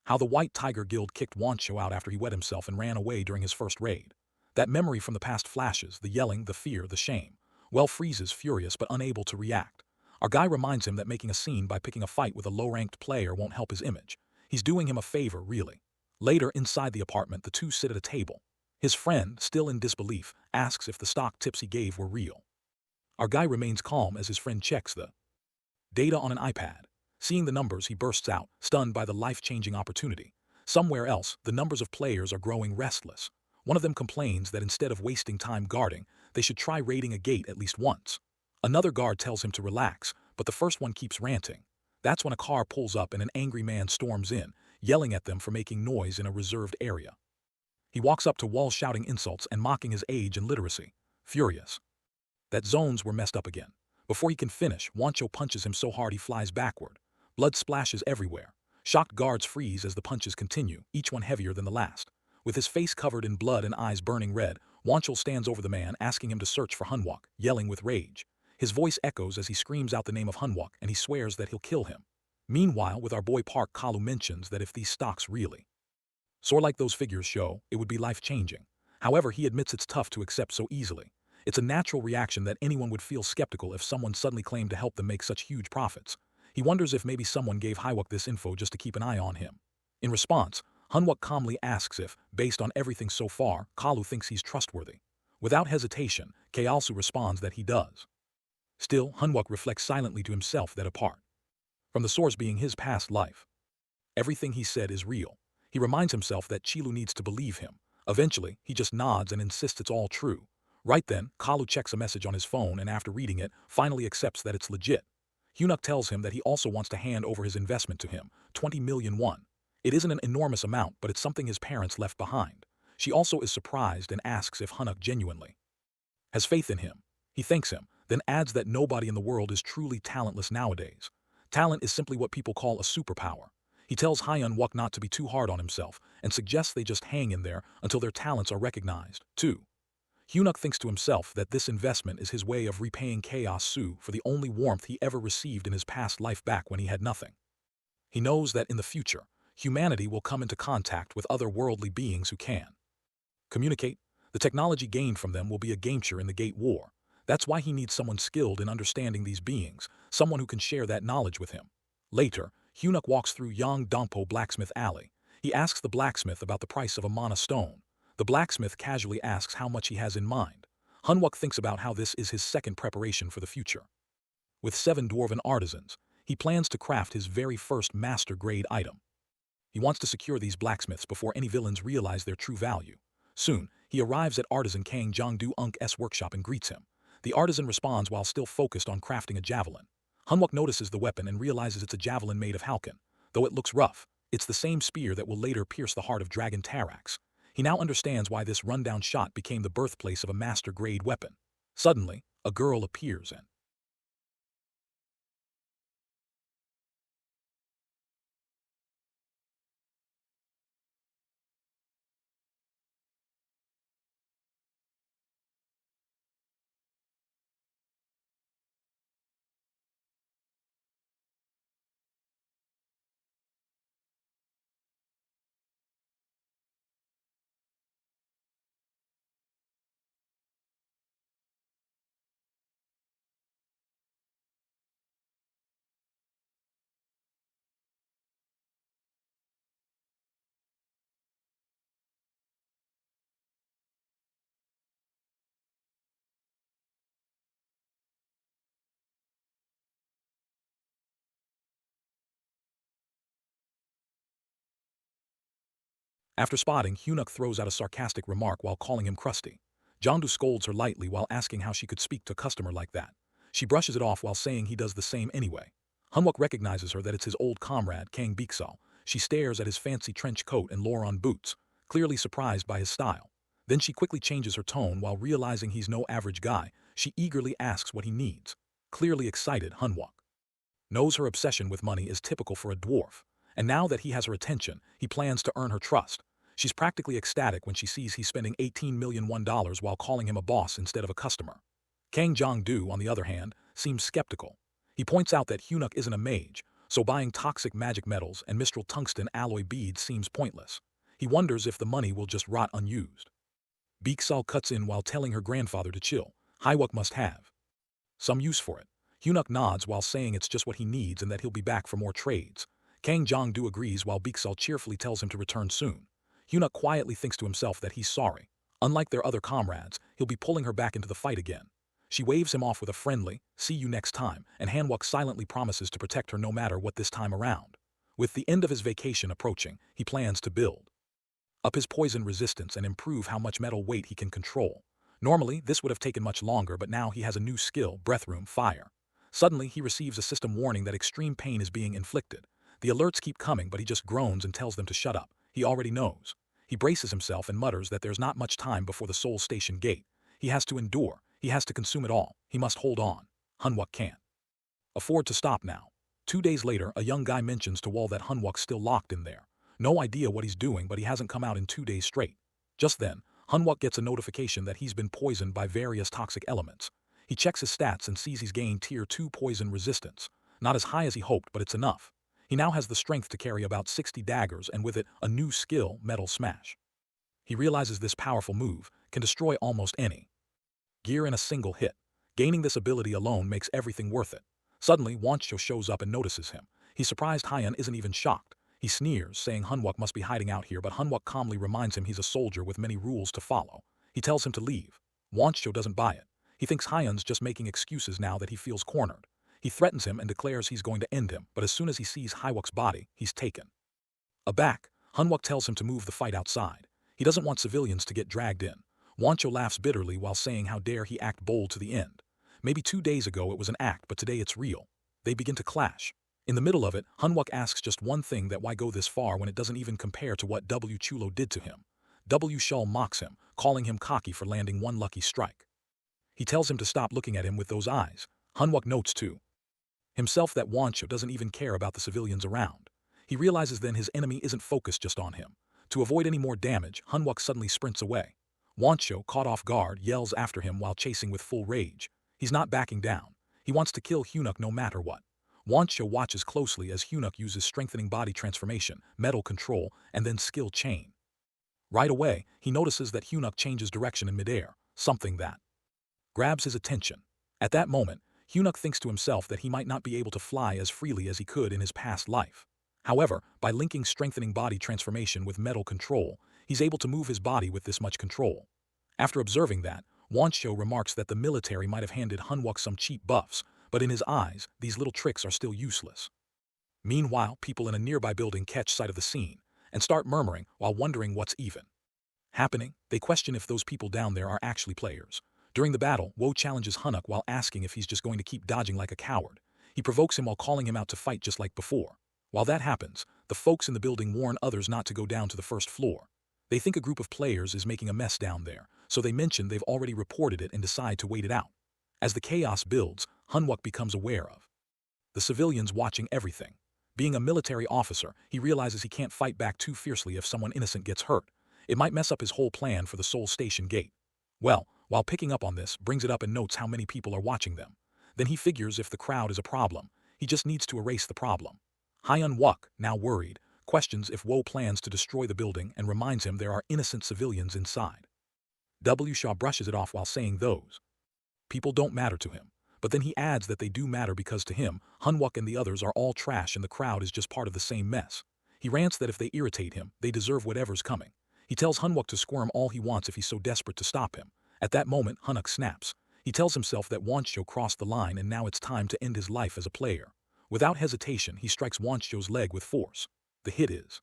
how the White Tiger Guild kicked Wancho out after he wet himself and ran away during his first raid. That memory from the past flashes, the yelling, the fear, the shame. Well freezes, furious but unable to react. Our guy reminds him that making a scene by picking a fight with a low-ranked player won't help his image. He's doing him a favor, really. Later, inside the apartment, the two sit at a table. His friend, still in disbelief, asks if the stock tips he gave were real. Our guy remains calm as his friend checks the data on an iPad. Seeing the numbers, he bursts out, stunned by the life-changing opportunity. Somewhere else, the numbers of players are growing restless. One of them complains that instead of wasting time guarding, they should try raiding a gate at least once. Another guard tells him to relax, but the first one keeps ranting. That's when a car pulls up and an angry man storms in, yelling at them for making noise in a reserved area. He walks up to Wall shouting insults and mocking his age and literacy. Furious that zones were messed up again. Before he can finish, Wancho punches him so hard he flies backward. Blood splashes everywhere. Shocked guards freeze as the punches continue, each one heavier than the last. With his face covered in blood and eyes burning red, Wancho stands over the man, asking him to search for Hunwok, yelling with rage. His voice echoes as he screams out the name of Hunwok, and he swears that he'll kill him. Meanwhile, with our boy Park, Kalu mentions that if these stocks really soar like those figures show, it would be life-changing. However, he admits it's tough to accept so easily. It's a natural reaction that anyone would feel skeptical if someone suddenly claimed to help them make such huge profits. He wonders if maybe someone gave Hywuk this info just to keep an eye on him. In response, Hunwuk calmly asks if, based on everything so far, Kalu thinks he's trustworthy. Without hesitation, Kealsu responds that he does. Still, Hunwuk reflects silently to himself that apart from the source being his past life, everything he said is real. He reminds himself that Chilu needs to believe him. Eventually, he just nods and insists it's all true. Right then, Kalu checks a message on his phone and after reading it, finally accepts that it's legit. Hunuk tells him that he also wants to hand over his investment to him, 20 million won. It isn't an enormous amount, but it's something his parents left behind. She also is surprised and asks if Hunuk genuinely has faith in him. He thanks him, then adds that nobody in the world is truly talentless nowadays. Talent is simply what people call a superpower. He tells Hyun-Wook not to be too hard on himself and suggests they just hang in there until their talents are recognized, too. Hunuk thinks to himself that this investment is his way of repaying Chaos Su for the only warmth he ever received in his past life back when he had nothing. He knows that in the future, humanity will come into contact with other worldly beings who can communicate. The technology gained from them will be a game-changer in the Gate War. That's why he needs someone skilled in understanding these beings, someone who can share that knowledge with him. Later, Hunuk walks through Yang Dongpo Blacksmith Alley. He asks the blacksmith about the price of a mana stone. The blacksmith casually asks how much he has in mind. Hunwuk thinks about how this is his second preparation for the future. With 7 dwarven artisans, he plans to craft his very first master-grade item. He wants to secure these blacksmiths before any villains realize their true value. Soon, he arrives at artisan Kang Jongdu Unk's workshop and greets him. The artisan responds while still focused on crafting a javelin. Hunwuk notices the weapon and realizes it's a javelin made of halcyon. Though it looks rough, it's the same spear that will later pierce the heart of Dragon Tarax. He now understands why this rundown shot became the birthplace of a master-grade weapon. Suddenly, a girl appears and After spotting, Hyunuk throws out a sarcastic remark while calling him crusty. Jongdu scolds her lightly while asking how she could speak to a customer like that. She brushes it off while saying he does the same anyway. Hanwok recognizes her that it's his old comrade, Kang Biksal. She stares at his fancy trench coat and Loron boots, clearly surprised by his style. Then she quickly changes her tone while realizing he's no average guy. She eagerly asks what he needs. Clearly excited, Hanwok knows her obsession with money is typical for a dwarf, and now that he has her attention, he plans to earn her trust. She's practically ecstatic when she sees he's spending $18 million while calling him a boss instead of a customer. Kang Jong-do, on the other hand, seems skeptical. He points out that Hyunuk isn't a mage, so buying toxic magic metals and Mistral tungsten alloy beads seems pointless. He wonders if the money will just rot unused. Biksal cuts in while telling her grandfather to chill. Hyuk must have some use for it. Hyunuk nods while saying it's just what he needs and that he'll be back for more trades. Kang Jong-do agrees while Biksal cheerfully tells him to return soon. Hyunuk quietly thinks to himself that he's sorry. Unlike their other comrades, he'll be pulling her back into the fight again. She waves him off with a friendly, "See you next time," and Hanwok silently promises to protect her no matter what this time around. With the end of his vacation approaching, he plans to build up his poison resistance and improve how much metal weight he can control. Normally, this would have taken much longer, but now he has a new skill, Breath Room Fire. Suddenly, he receives a system warning that extreme pain is being inflicted. The alerts keep coming, but he just groans and tells them to shut up. He already knows. He braces himself and mutters that there's not much time before the Soul Station gate. He has to endure. He has to consume it all. He must hold on. Hanwok can't afford to stop now. 2 days later, a young guy mentions to Wall that Hanwok's still locked in there. No idea what he's doing, but he hasn't come out in 2 days straight. Just then, Hanwok gets a notification that he's been poisoned by various toxic elements. He checks his stats and sees he's gained Tier 2 poison resistance. Not as high as he hoped, but it's enough. He now has the strength to carry about 60 daggers and with it, a new skill, Metal Smash. He realizes this powerful move can destroy almost any gear in a single hit. Gaining this ability alone makes everything worth it. Suddenly, Wancho shows up and notices him. He's surprised Hyan isn't even shocked. He sneers, saying Hanwok must be hiding out here, but Hanwok calmly reminds him he's a soldier with many rules to follow. He tells him to leave. Wancho doesn't buy it. He thinks Hyan's just making excuses now that he feels cornered. He threatens him and declares he's going to end him, but as soon as he sees Hywok's body, he's taken aback. Hanwok tells him to move the fight outside. He doesn't want civilians to get dragged in. Wancho laughs bitterly while saying how dare he act bold to the end. Maybe 2 days ago it was an act, but today it's real. They begin to clash. In the middle of it, Hanwok asks just one thing, that why go this far when it doesn't even compare to what W. Chulo did to him. W. Shull mocks him, calling him cocky for landing one lucky strike. He tells him to stop looking at him with those eyes. Hanwok notes to himself that Wancho doesn't even care about the civilians around. He realizes then his enemy isn't focused just on him. To avoid any more damage, Hanwok suddenly sprints away. Wancho, caught off guard, yells after him while chasing with full rage. He's not backing down. He wants to kill Hyunuk no matter what. Wancho watches closely as Hyunuk uses strengthening body transformation, metal control, and then skill chain. Right away, he notices that Hyunuk changes direction in midair, something that grabs his attention. At that moment, Hyunuk thinks to himself that he might not be able to fly as freely as he could in his past life. However, by linking strengthening body transformation with metal control, he's able to move his body with this much control. After observing that, Wancho remarks that the military might have handed Hanwok some cheap buffs, but in his eyes, these little tricks are still useless. Meanwhile, people in a nearby building catch sight of the scene and start murmuring while wondering what's even happening. They question if those people down there are actually players. During the battle, Woe challenges Hanuk while asking if he's just going to keep dodging like a coward. He provokes him while calling him out to fight just like before. While that happens, the folks in the building warn others not to go down to the first floor. They think a group of players is making a mess down there, so they mention they've already reported it and decide to wait it out. As the chaos builds, Hanwok becomes aware of the civilians watching everything. Being a military officer, he realizes he can't fight back too fiercely if someone innocent gets hurt. It might mess up his whole plan for the Seoul Station gate. Well, while picking up on this, brings it up and notes how many people are watching them. Then he figures if the crowd is a problem, he just needs to erase the problem. Hyun Wook, now worried, questions if Woe plans to destroy the building and reminds him there are innocent civilians inside. W. Shaw brushes it off while saying those people don't matter to him. But then he adds that they do matter because to him, Hanwok and the others are all trash and the crowd is just part of the same mess. He rants that if they irritate him, they deserve whatever's coming. He tells Hanwok to squirm all he wants if he's so desperate to stop him. At that moment, Hanuk snaps. He tells himself that Wancho crossed the line and now it's time to end his life as a player. Without hesitation, he strikes Wancho's leg with force. The hit is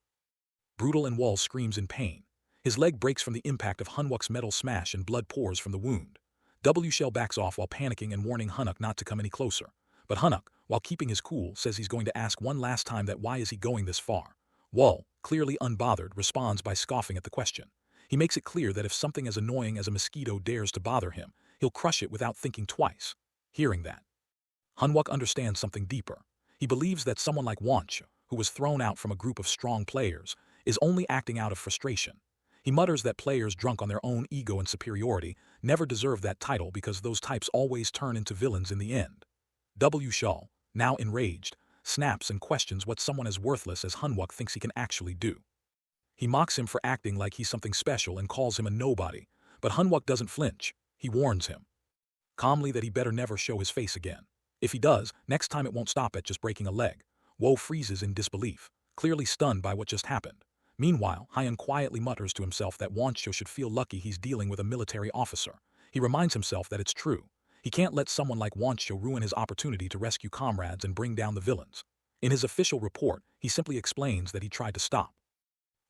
Brutal and Wall screams in pain. His leg breaks from the impact of Hunwook's metal smash and blood pours from the wound. W Shell backs off while panicking and warning Hunwook not to come any closer. But Hunwook, while keeping his cool, says he's going to ask one last time that why is he going this far. Wall, clearly unbothered, responds by scoffing at the question. He makes it clear that if something as annoying as a mosquito dares to bother him, he'll crush it without thinking twice. Hearing that, Hunwook understands something deeper. He believes that someone like Wancho, who was thrown out from a group of strong players, is only acting out of frustration. He mutters that players drunk on their own ego and superiority never deserve that title because those types always turn into villains in the end. W. Shaw, now enraged, snaps and questions what someone as worthless as Hunwook thinks he can actually do. He mocks him for acting like he's something special and calls him a nobody, but Hunwook doesn't flinch. He warns him calmly that he better never show his face again. If he does, next time it won't stop at just breaking a leg. Woe freezes in disbelief, clearly stunned by what just happened. Meanwhile, Hyun quietly mutters to himself that Wancho should feel lucky he's dealing with a military officer. He reminds himself that it's true. He can't let someone like Wancho ruin his opportunity to rescue comrades and bring down the villains. In his official report, he simply explains that he tried to stop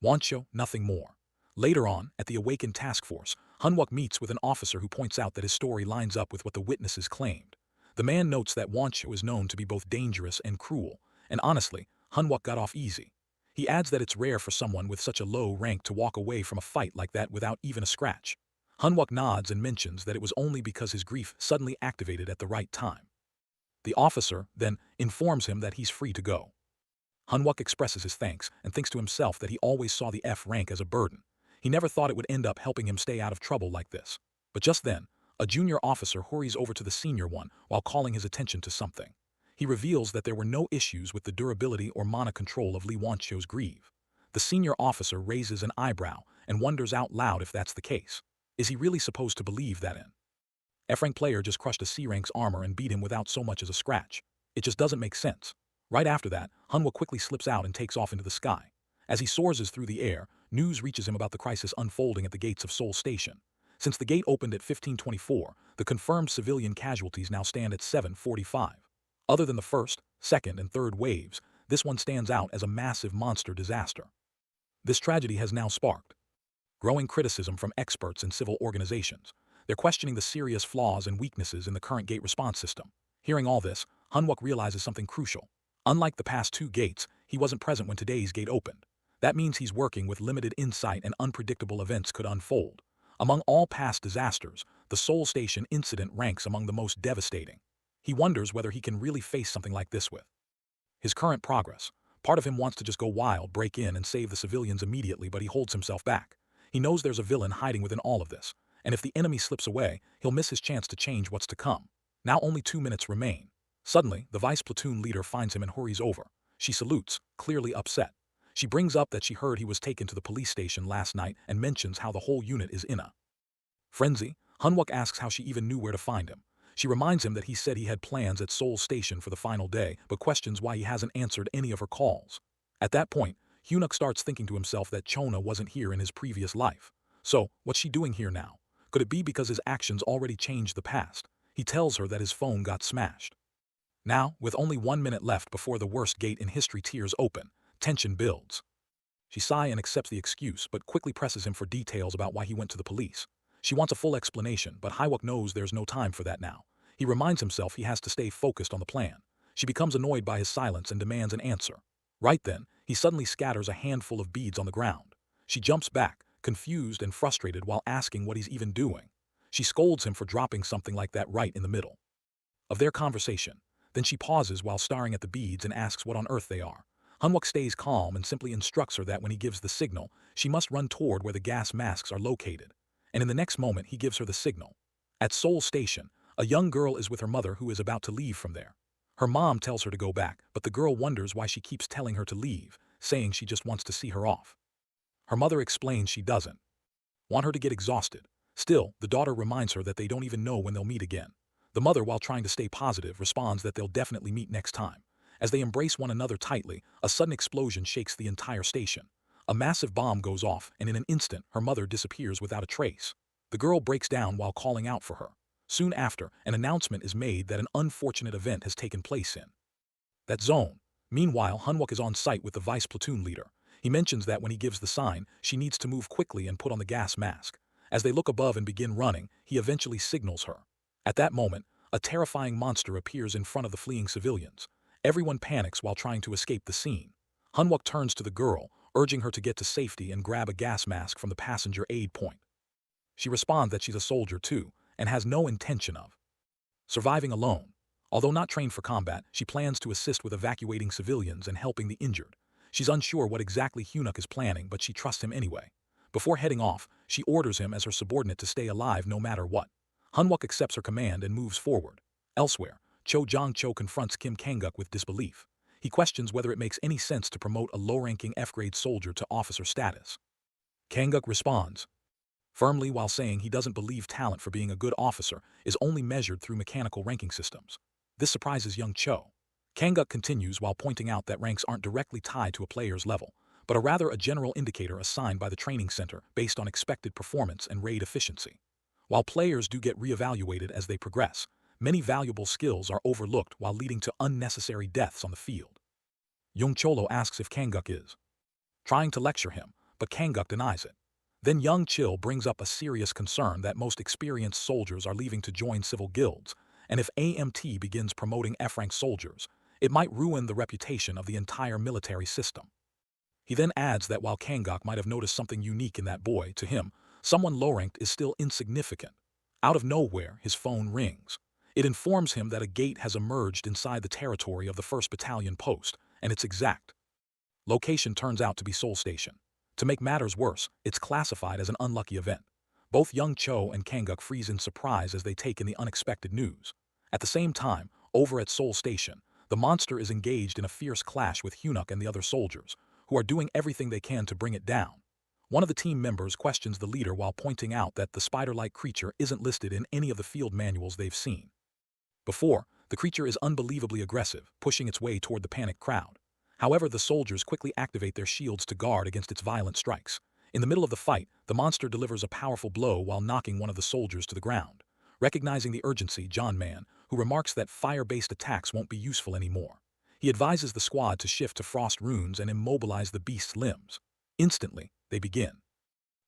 Wancho, nothing more. Later on, at the Awakened Task Force, Hunwook meets with an officer who points out that his story lines up with what the witnesses claimed. The man notes that Wancho is known to be both dangerous and cruel, and honestly, Hunwook got off easy. He adds that it's rare for someone with such a low rank to walk away from a fight like that without even a scratch. Hunwook nods and mentions that it was only because his grief suddenly activated at the right time. The officer, then, informs him that he's free to go. Hunwook expresses his thanks and thinks to himself that he always saw the F rank as a burden. He never thought it would end up helping him stay out of trouble like this. But just then, a junior officer hurries over to the senior one while calling his attention to something. He reveals that there were no issues with the durability or mana control of Lee Wancho's greave. The senior officer raises an eyebrow and wonders out loud if that's the case. Is he really supposed to believe that an F-rank player just crushed a C-rank's armor and beat him without so much as a scratch? It just doesn't make sense. Right after that, Hunwook quickly slips out and takes off into the sky. As he soars through the air, news reaches him about the crisis unfolding at the gates of Seoul Station. Since the gate opened at 1524, the confirmed civilian casualties now stand at 745. Other than the first, second, and third waves, this one stands out as a massive monster disaster. This tragedy has now sparked growing criticism from experts and civil organizations. They're questioning the serious flaws and weaknesses in the current gate response system. Hearing all this, Hunwook realizes something crucial. Unlike the past two gates, he wasn't present when today's gate opened. That means he's working with limited insight and unpredictable events could unfold. Among all past disasters, the Seoul Station incident ranks among the most devastating. He wonders whether he can really face something like this with his current progress. Part of him wants to just go wild, break in, and save the civilians immediately, but he holds himself back. He knows there's a villain hiding within all of this, and if the enemy slips away, he'll miss his chance to change what's to come. Now only 2 minutes remain. Suddenly, the vice platoon leader finds him and hurries over. She salutes, clearly upset. She brings up that she heard he was taken to the police station last night and mentions how the whole unit is in a frenzy. Hunwook asks how she even knew where to find him. She reminds him that he said he had plans at Seoul Station for the final day, but questions why he hasn't answered any of her calls. At that point, Hunwook starts thinking to himself that Chona wasn't here in his previous life. So, what's she doing here now? Could it be because his actions already changed the past? He tells her that his phone got smashed. Now, with only 1 minute left before the worst gate in history tears open, tension builds. She sighs and accepts the excuse, but quickly presses him for details about why he went to the police. She wants a full explanation, but Hunwook knows there's no time for that now. He reminds himself he has to stay focused on the plan. She becomes annoyed by his silence and demands an answer. Right then, he suddenly scatters a handful of beads on the ground. She jumps back, confused and frustrated while asking what he's even doing. She scolds him for dropping something like that right in the middle of their conversation. Then she pauses while staring at the beads and asks what on earth they are. Hunwook stays calm and simply instructs her that when he gives the signal, she must run toward where the gas masks are located. And in the next moment, he gives her the signal. At Seoul Station, a young girl is with her mother who is about to leave from there. Her mom tells her to go back, but the girl wonders why she keeps telling her to leave, saying she just wants to see her off. Her mother explains she doesn't want her to get exhausted. Still, the daughter reminds her that they don't even know when they'll meet again. The mother, while trying to stay positive, responds that they'll definitely meet next time. As they embrace one another tightly, a sudden explosion shakes the entire station. A massive bomb goes off, and in an instant, her mother disappears without a trace. The girl breaks down while calling out for her. Soon after, an announcement is made that an unfortunate event has taken place in that zone. Meanwhile, Hunwook is on site with the vice platoon leader. He mentions that when he gives the sign, she needs to move quickly and put on the gas mask. As they look above and begin running, he eventually signals her. At that moment, a terrifying monster appears in front of the fleeing civilians. Everyone panics while trying to escape the scene. Hanwok turns to the girl, urging her to get to safety and grab a gas mask from the passenger aid point. She responds that she's a soldier too, and has no intention of surviving alone. Although not trained for combat, she plans to assist with evacuating civilians and helping the injured. She's unsure what exactly Hyunuk is planning, but she trusts him anyway. Before heading off, she orders him as her subordinate to stay alive no matter what. Hanwok accepts her command and moves forward. Elsewhere, Cho Jong-cho confronts Kim Kang-guk with disbelief. He questions whether it makes any sense to promote a low-ranking F-grade soldier to officer status. Kang-guk responds firmly while saying he doesn't believe talent for being a good officer is only measured through mechanical ranking systems. This surprises young Cho. Kang-guk continues while pointing out that ranks aren't directly tied to a player's level, but are rather a general indicator assigned by the training center based on expected performance and raid efficiency. While players do get reevaluated as they progress, many valuable skills are overlooked while leading to unnecessary deaths on the field. Young Cholo asks if Kang-guk is trying to lecture him, but Kang-guk denies it. Then Young Chil brings up a serious concern that most experienced soldiers are leaving to join civil guilds, and if AMT begins promoting F-rank soldiers, it might ruin the reputation of the entire military system. He then adds that while Kang-guk might have noticed something unique in that boy, to him, someone low-ranked is still insignificant. Out of nowhere, his phone rings. It informs him that a gate has emerged inside the territory of the 1st Battalion post, and its exact location turns out to be Seoul Station. To make matters worse, it's classified as an unlucky event. Both Young Cho and Kang-guk freeze in surprise as they take in the unexpected news. At the same time, over at Seoul Station, the monster is engaged in a fierce clash with Hyunuk and the other soldiers, who are doing everything they can to bring it down. One of the team members questions the leader while pointing out that the spider-like creature isn't listed in any of the field manuals they've seen. Before, the creature is unbelievably aggressive, pushing its way toward the panicked crowd. However, the soldiers quickly activate their shields to guard against its violent strikes. In the middle of the fight, the monster delivers a powerful blow while knocking one of the soldiers to the ground. Recognizing the urgency, John Man, who remarks that fire-based attacks won't be useful anymore. He advises the squad to shift to frost runes and immobilize the beast's limbs. Instantly, they begin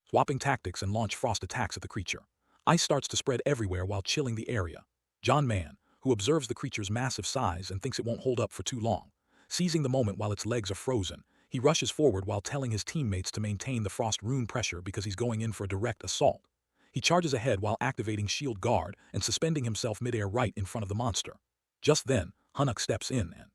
swapping tactics and launch frost attacks at the creature. Ice starts to spread everywhere while chilling the area. John Man, who observes the creature's massive size and thinks it won't hold up for too long, seizing the moment while its legs are frozen, he rushes forward while telling his teammates to maintain the frost rune pressure because he's going in for a direct assault. He charges ahead while activating shield guard and suspending himself midair right in front of the monster. Just then, Hyunuk steps in and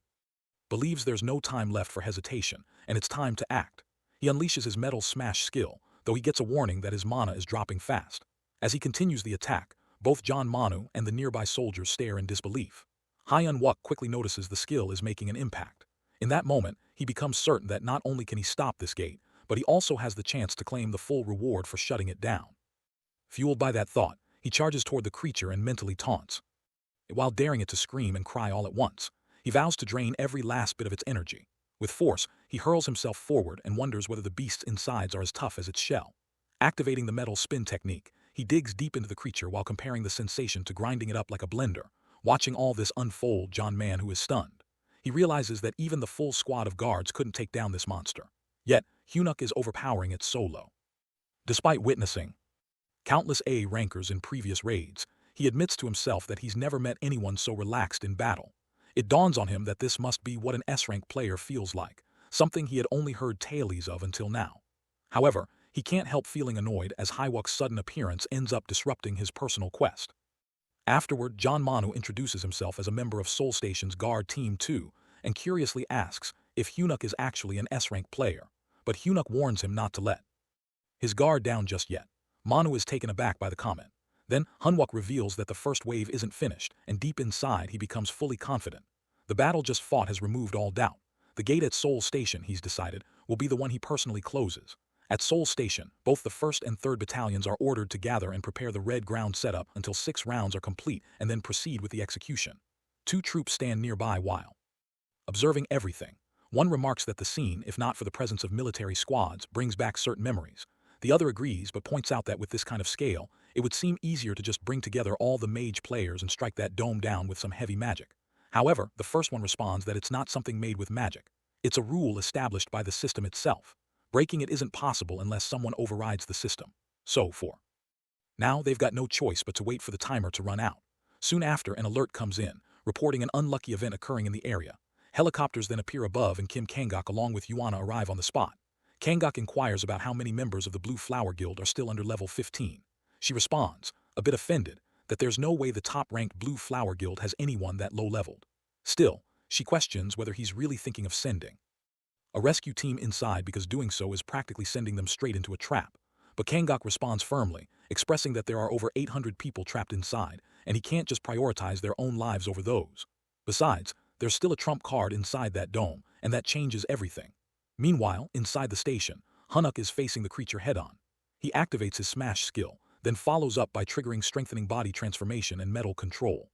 believes there's no time left for hesitation, and it's time to act. He unleashes his metal smash skill, though he gets a warning that his mana is dropping fast. As he continues the attack, both John Manu and the nearby soldiers stare in disbelief. Hyun-wook quickly notices the skill is making an impact. In that moment, he becomes certain that not only can he stop this gate, but he also has the chance to claim the full reward for shutting it down. Fueled by that thought, he charges toward the creature and mentally taunts, while daring it to scream and cry all at once. He vows to drain every last bit of its energy. With force, he hurls himself forward and wonders whether the beast's insides are as tough as its shell. Activating the metal spin technique, he digs deep into the creature while comparing the sensation to grinding it up like a blender. Watching all this unfold, John Man, who is stunned. He realizes that even the full squad of guards couldn't take down this monster. Yet, Hyunuk is overpowering it solo. Despite witnessing countless A-rankers in previous raids, he admits to himself that he's never met anyone so relaxed in battle. It dawns on him that this must be what an S-rank player feels like, something he had only heard tales of until now. However, he can't help feeling annoyed as Hywook's sudden appearance ends up disrupting his personal quest. Afterward, John Manu introduces himself as a member of Seoul Station's Guard Team 2 and curiously asks if Hyunuk is actually an S-rank player, but Hyunuk warns him not to let his guard down just yet. Manu is taken aback by the comment. Then, Hyun-wook reveals that the first wave isn't finished, and deep inside he becomes fully confident. The battle just fought has removed all doubt. The gate at Seoul Station, he's decided, will be the one he personally closes. At Seoul Station, both the 1st and 3rd Battalions are ordered to gather and prepare the red ground setup until 6 rounds are complete and then proceed with the execution. 2 troops stand nearby while observing everything. One remarks that the scene, if not for the presence of military squads, brings back certain memories. The other agrees but points out that with this kind of scale, it would seem easier to just bring together all the mage players and strike that dome down with some heavy magic. However, the first one responds that it's not something made with magic. It's a rule established by the system itself. Breaking it isn't possible unless someone overrides the system. Now they've got no choice but to wait for the timer to run out. Soon after, an alert comes in, reporting an unlucky event occurring in the area. Helicopters then appear above and Kim Kangok along with Yuana arrive on the spot. Kangok inquires about how many members of the Blue Flower Guild are still under level 15. She responds, a bit offended, that there's no way the top-ranked Blue Flower Guild has anyone that low-leveled. Still, she questions whether he's really thinking of sending a rescue team inside because doing so is practically sending them straight into a trap. But Kangok responds firmly, expressing that there are over 800 people trapped inside, and he can't just prioritize their own lives over those. Besides, there's still a trump card inside that dome, and that changes everything. Meanwhile, inside the station, Hunuk is facing the creature head-on. He activates his smash skill, then follows up by triggering strengthening body transformation and metal control.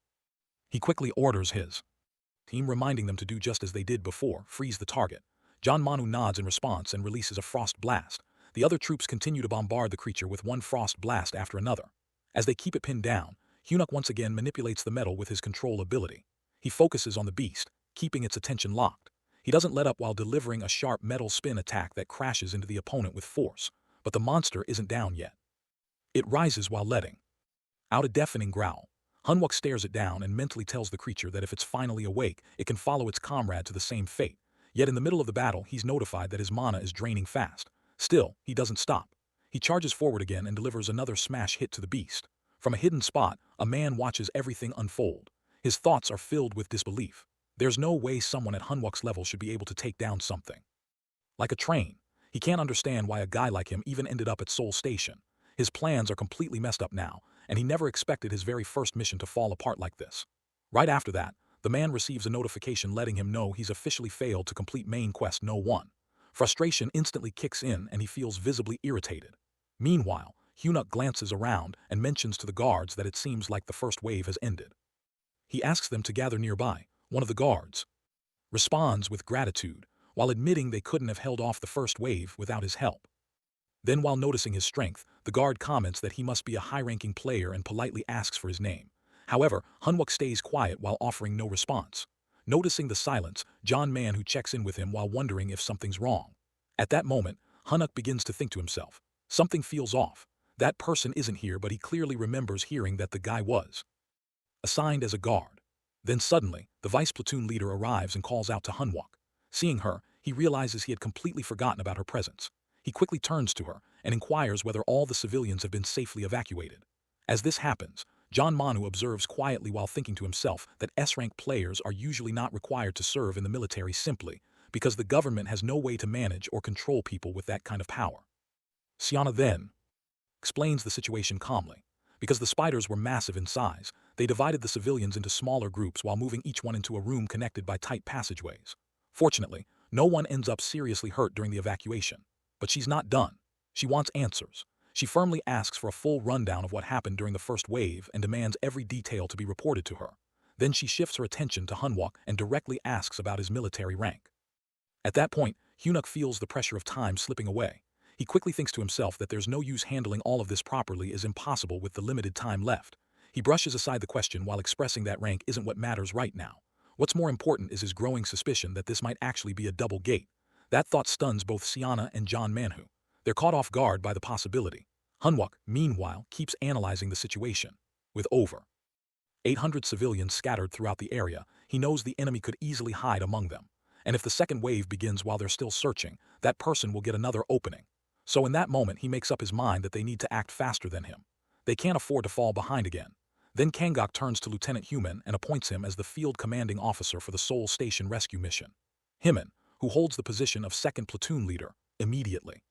He quickly orders his team, reminding them to do just as they did before, freeze the target. John Manu nods in response and releases a frost blast. The other troops continue to bombard the creature with one frost blast after another. As they keep it pinned down, Hunuk once again manipulates the metal with his control ability. He focuses on the beast, keeping its attention locked. He doesn't let up while delivering a sharp metal spin attack that crashes into the opponent with force. But the monster isn't down yet. It rises while letting out a deafening growl. Hunwook stares it down and mentally tells the creature that if it's finally awake, it can follow its comrade to the same fate. Yet in the middle of the battle, he's notified that his mana is draining fast. Still, he doesn't stop. He charges forward again and delivers another smash hit to the beast. From a hidden spot, a man watches everything unfold. His thoughts are filled with disbelief. There's no way someone at Hunwook's level should be able to take down something like a train. He can't understand why a guy like him even ended up at Seoul Station. His plans are completely messed up now, and he never expected his very first mission to fall apart like this. Right after that, the man receives a notification letting him know he's officially failed to complete main quest No. 1. Frustration instantly kicks in and he feels visibly irritated. Meanwhile, Hunuk glances around and mentions to the guards that it seems like the first wave has ended. He asks them to gather nearby. One of the guards responds with gratitude, while admitting they couldn't have held off the first wave without his help. Then, while noticing his strength, the guard comments that he must be a high-ranking player and politely asks for his name. However, Hunwook stays quiet while offering no response. Noticing the silence, John Manhu checks in with him while wondering if something's wrong. At that moment, Hunwook begins to think to himself, something feels off. That person isn't here, but he clearly remembers hearing that the guy was assigned as a guard. Then suddenly, the vice platoon leader arrives and calls out to Hunwook. Seeing her, he realizes he had completely forgotten about her presence. He quickly turns to her and inquires whether all the civilians have been safely evacuated. As this happens, John Manu observes quietly while thinking to himself that S-rank players are usually not required to serve in the military simply because the government has no way to manage or control people with that kind of power. Siana then explains the situation calmly. Because the spiders were massive in size, they divided the civilians into smaller groups while moving each one into a room connected by tight passageways. Fortunately, no one ends up seriously hurt during the evacuation. But she's not done. She wants answers. She firmly asks for a full rundown of what happened during the first wave and demands every detail to be reported to her. Then she shifts her attention to Hunwook and directly asks about his military rank. At that point, Hunuk feels the pressure of time slipping away. He quickly thinks to himself that there's no use handling all of this properly is impossible with the limited time left. He brushes aside the question while expressing that rank isn't what matters right now. What's more important is his growing suspicion that this might actually be a double gate. That thought stuns both Siana and John Manhu. They're caught off guard by the possibility. Hunwook, meanwhile, keeps analyzing the situation. With over 800 civilians scattered throughout the area, he knows the enemy could easily hide among them. And if the second wave begins while they're still searching, that person will get another opening. So in that moment, he makes up his mind that they need to act faster than him. They can't afford to fall behind again. Then Kangok turns to Lieutenant Human and appoints him as the field commanding officer for the Seoul Station rescue mission. Human, who holds the position of second platoon leader, immediately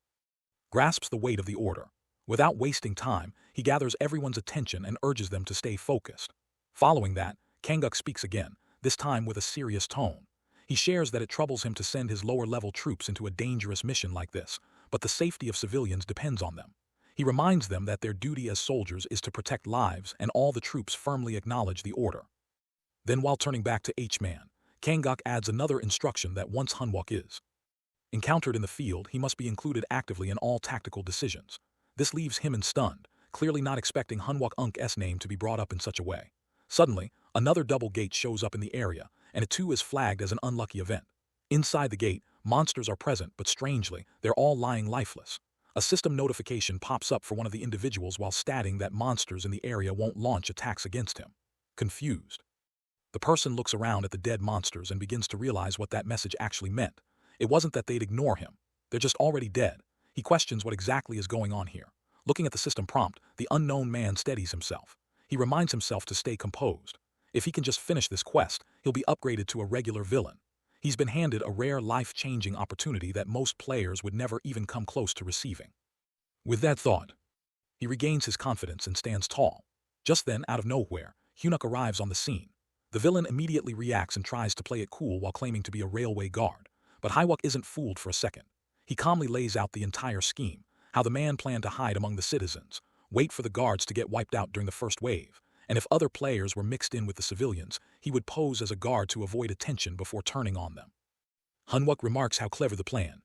grasps the weight of the order. Without wasting time, he gathers everyone's attention and urges them to stay focused. Following that, Kangok speaks again, this time with a serious tone. He shares that it troubles him to send his lower-level troops into a dangerous mission like this, but the safety of civilians depends on them. He reminds them that their duty as soldiers is to protect lives, and all the troops firmly acknowledge the order. Then, while turning back to H-Man, Kangok adds another instruction that once Hunwook is encountered in the field, he must be included actively in all tactical decisions. This leaves him stunned, clearly not expecting Hunwook Unk's name to be brought up in such a way. Suddenly, another double gate shows up in the area, and it too is flagged as an unlucky event. Inside the gate, monsters are present, but strangely, they're all lying lifeless. A system notification pops up for one of the individuals while stating that monsters in the area won't launch attacks against him. Confused, the person looks around at the dead monsters and begins to realize what that message actually meant. It wasn't that they'd ignore him. They're just already dead. He questions what exactly is going on here. Looking at the system prompt, the unknown man steadies himself. He reminds himself to stay composed. If he can just finish this quest, he'll be upgraded to a regular villain. He's been handed a rare life-changing opportunity that most players would never even come close to receiving. With that thought, he regains his confidence and stands tall. Just then, out of nowhere, Hunuk arrives on the scene. The villain immediately reacts and tries to play it cool while claiming to be a railway guard. But Hywuk isn't fooled for a second. He calmly lays out the entire scheme, how the man planned to hide among the citizens, wait for the guards to get wiped out during the first wave, and if other players were mixed in with the civilians, he would pose as a guard to avoid attention before turning on them. Hunwook remarks how clever the plan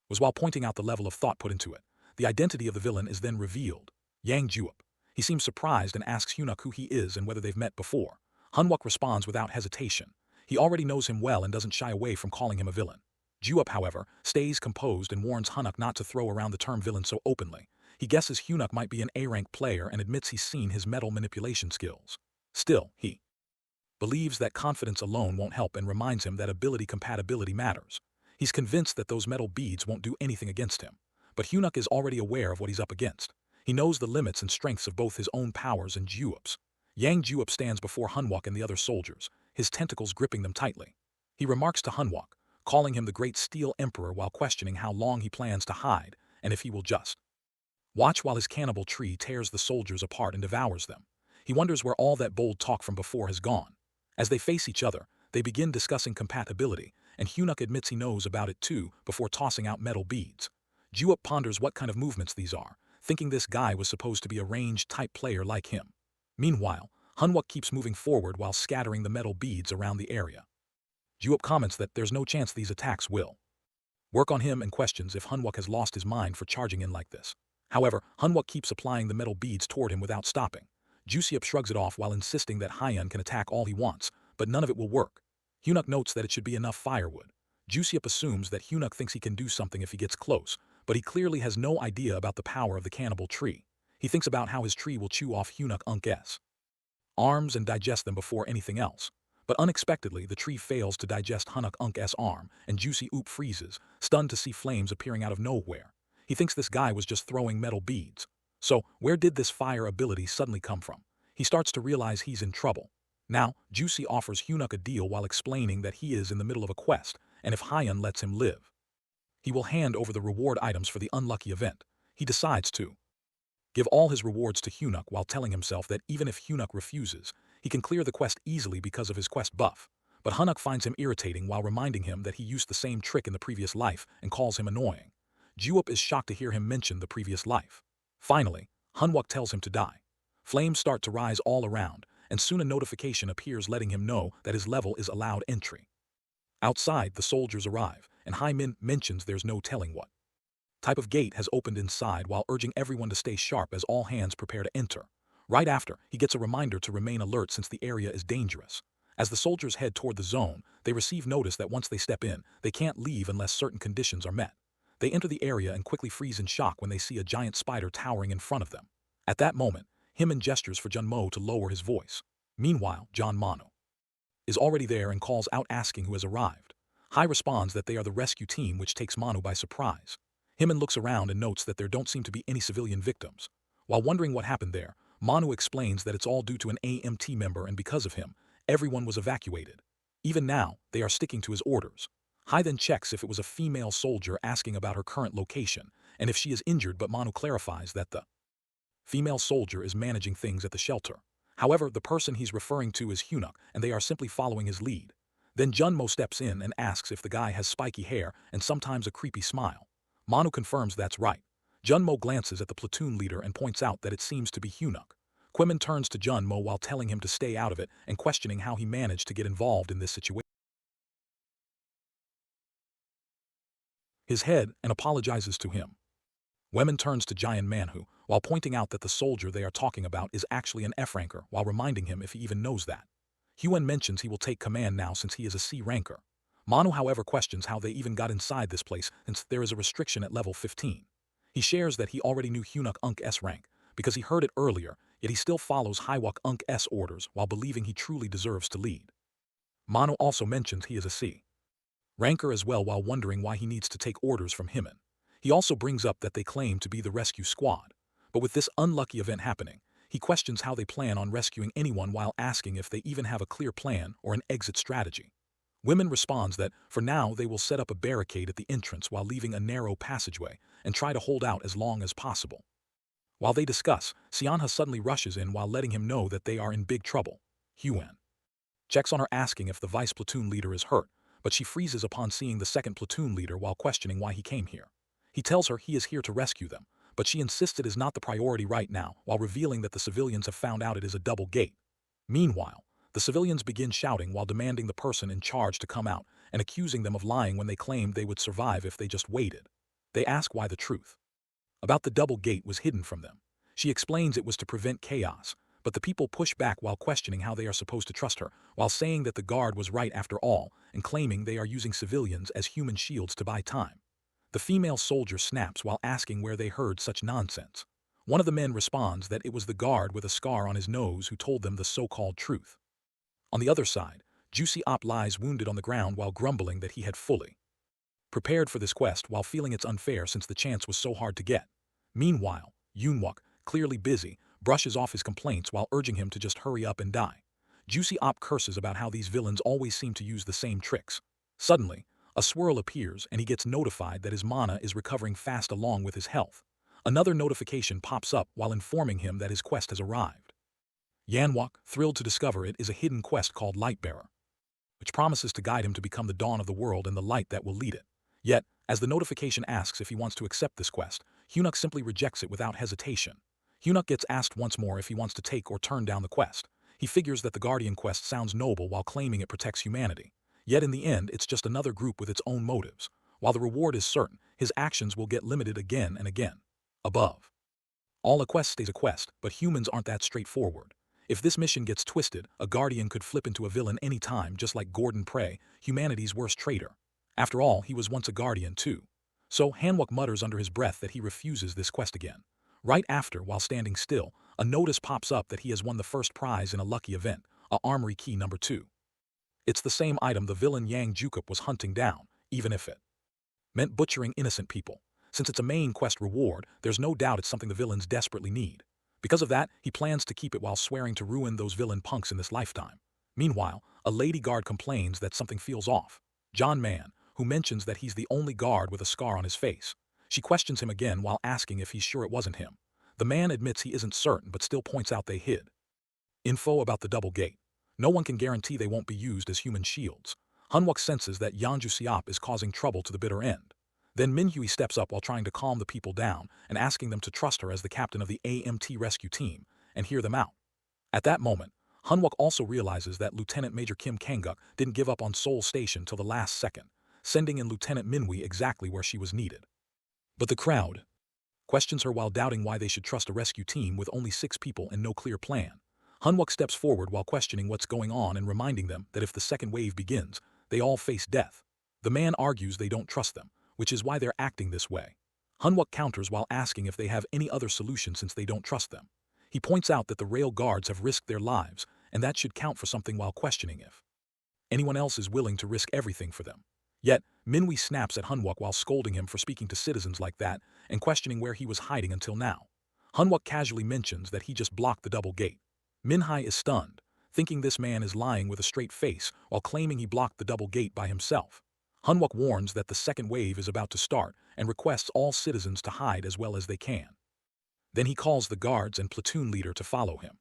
was while pointing out the level of thought put into it. The identity of the villain is then revealed, Yang Juop. He seems surprised and asks Hunuk who he is and whether they've met before. Hunwook responds without hesitation. He already knows him well and doesn't shy away from calling him a villain. Juop, however, stays composed and warns Hunuk not to throw around the term villain so openly. He guesses Hunuk might be an A-rank player and admits he's seen his metal manipulation skills. Still, he believes that confidence alone won't help and reminds him that ability compatibility matters. He's convinced that those metal beads won't do anything against him. But Hunuk is already aware of what he's up against. He knows the limits and strengths of both his own powers and Juop's. Yang Juop stands before Hunwook and the other soldiers, his tentacles gripping them tightly. He remarks to Hunwook, calling him the Great Steel Emperor while questioning how long he plans to hide, and if he will just watch while his cannibal tree tears the soldiers apart and devours them. He wonders where all that bold talk from before has gone. As they face each other, they begin discussing compatibility, and Hunuk admits he knows about it too before tossing out metal beads. Juop ponders what kind of movements these are, thinking this guy was supposed to be a ranged-type player like him. Meanwhile, Hunwook keeps moving forward while scattering the metal beads around the area. Juop comments that there's no chance these attacks will work on him and questions if Hunwook has lost his mind for charging in like this. However, Hunwook keeps applying the metal beads toward him without stopping. Jusiep shrugs it off while insisting that Hyun can attack all he wants, but none of it will work. Hunuk notes that it should be enough firewood. Jusiep assumes that Hunuk thinks he can do something if he gets close, but he clearly has no idea about the power of the cannibal tree. He thinks about how his tree will chew off Hunuk Unk's arms and digest them before anything else. But unexpectedly, the tree fails to digest Hunuk Unk's arm, and Juicy Oop freezes, stunned to see flames appearing out of nowhere. He thinks this guy was just throwing metal beads. So, where did this fire ability suddenly come from? He starts to realize he's in trouble. Now, Juicy offers Hunuk a deal while explaining that he is in the middle of a quest, and if Hyun lets him live, he will hand over the reward items for the unlucky event. He decides to give all his rewards to Hunuk while telling himself that even if Hunuk refuses, he can clear the quest easily because of his quest buff. But Hunuk finds him irritating while reminding him that he used the same trick in the previous life and calls him annoying. Juop is shocked to hear him mention the previous life. Finally, Hunwook tells him to die. Flames start to rise all around, and soon a notification appears letting him know that his level is allowed entry. Outside, the soldiers arrive, and Hymin mentions there's no telling what type of gate has opened inside while urging everyone to stay sharp as all hands prepare to enter. Right after, he gets a reminder to remain alert since the area is dangerous. As the soldiers head toward the zone, they receive notice that once they step in, they can't leave unless certain conditions are met. They enter the area and quickly freeze in shock when they see a giant spider towering in front of them. At that moment, Hymin gestures for Junmo to lower his voice. Meanwhile, John Manu is already there and calls out asking who has arrived. Hai responds that they are the rescue team, which takes Manu by surprise. Hymin looks around and notes that there don't seem to be any civilian victims. While wondering what happened there, Manu explains that it's all due to an AMT member and because of him, everyone was evacuated. Even now, they are sticking to his orders. Hai then checks if it was a female soldier asking about her current location, and if she is injured, but Manu clarifies that the female soldier is managing things at the shelter. However, the person he's referring to is Hunuk, and they are simply following his lead. Then Junmo steps in and asks if the guy has spiky hair and sometimes a creepy smile. Manu confirms that's right. Junmo glances at the platoon leader and points out that it seems to be Hunuk. Quimin turns to Junmo while telling him to stay out of it and questioning how he managed to get involved in this situation. His head and apologizes to him. Wemin turns to Giant Manhu while pointing out that the soldier they are talking about is actually an F-ranker while reminding him if he even knows that. Huan mentions he will take command now since he is a C-ranker. Manu, however, questions how they even got inside this place since there is a restriction at level 15. He shares that he already knew Hunuk Unk's rank because he heard it earlier, yet he still follows Hiwak Unk's orders while believing he truly deserves to lead. Manu also mentions he is a C ranker as well while wondering why he needs to take orders from Himen. He also brings up that they claim to be the rescue squad, but with this unlucky event happening, he questions how they plan on rescuing anyone while asking if they even have a clear plan or an exit strategy. Women responds that, for now, they will set up a barricade at the entrance while leaving a narrow passageway and try to hold out as long as possible. While they discuss, Sianha suddenly rushes in while letting him know that they are in big trouble. Huan checks on her asking if the vice platoon leader is hurt, but she freezes upon seeing the second platoon leader while questioning why he came here. He tells her he is here to rescue them, but she insists it is not the priority right now while revealing that the civilians have found out it is a double gate. Meanwhile, the civilians begin shouting while demanding the person in charge to come out and accusing them of lying when they claimed they would survive if they just waited. They ask why the truth about the double gate was hidden from them. She explains it was to prevent chaos, but the people push back while questioning how they are supposed to trust her, while saying that the guard was right after all and claiming they are using civilians as human shields to buy time. The female soldier snaps while asking where they heard such nonsense. One of the men responds that it was the guard with a scar on his nose who told them the so-called truth. On the other side, Juicy Op lies wounded on the ground while grumbling that he had fully prepared for this quest while feeling it's unfair since the chance was so hard to get. Meanwhile, Yunwook, clearly busy, brushes off his complaints while urging him to just hurry up and die. Juicy Op curses about how these villains always seem to use the same tricks. Suddenly, a swirl appears and he gets notified that his mana is recovering fast along with his health. Another notification pops up while informing him that his quest has arrived. Yanwook, thrilled to discover it, is a hidden quest called Lightbearer, which promises to guide him to become the dawn of the world and the light that will lead it. Yet, as the notification asks if he wants to accept this quest, Hunuk simply rejects it without hesitation. Hunuk gets asked once more if he wants to take or turn down the quest. He figures that the Guardian quest sounds noble while claiming it protects humanity. Yet in the end, it's just another group with its own motives. While the reward is certain, his actions will get limited again and again. Above all, a quest stays a quest, but humans aren't that straightforward. If this mission gets twisted, a Guardian could flip into a villain any time, just like Gordon Prey, humanity's worst traitor. After all, he was once a Guardian too. So Hanwook mutters under his breath that he refuses this quest again. Right after, while standing still, a notice pops up that he has won the first prize in a lucky event, a armory key number 2. It's the same item the villain Yang Jukup was hunting down, even if it meant butchering innocent people. Since it's a main quest reward, there's no doubt it's something the villains desperately need. Because of that, he plans to keep it while swearing to ruin those villain punks in this lifetime. Meanwhile, a lady guard complains that something feels off. John Mann, who mentions that he's the only guard with a scar on his face. She questions him again while asking if he's sure it wasn't him. The man admits he isn't certain but still points out they hid info about the double gate. No one can guarantee they won't be used as human shields. Hunwook senses that Yanju Siop is causing trouble to the bitter end. Then Minhui steps up while trying to calm the people down and asking them to trust her as the captain of the AMT rescue team and hear them out. At that moment, Hunwook also realizes that Lieutenant Major Kim Kanguk didn't give up on Seoul Station till the last second, sending in Lieutenant Minhui exactly where she was needed. But the crowd questions her while doubting why they should trust a rescue team with only 6 people and no clear plan. Hunwook steps forward while questioning what's going on and reminding them that if the second wave begins, they all face death. The man argues they don't trust them, which is why they're acting this way. Hunwook counters while asking if they have any other solution since they don't trust them. He points out that the rail guards have risked their lives, and that should count for something while questioning if anyone else is willing to risk everything for them. Yet, Minhui snaps at Hunwook while scolding him for speaking to citizens like that and questioning where he was hiding until now. Hunwook casually mentions that he just blocked the double gate. Minhai is stunned, thinking this man is lying with a straight face while claiming he blocked the double gate by himself. Hunwook warns that the second wave is about to start and requests all citizens to hide as well as they can. Then he calls the guards and platoon leader to follow him,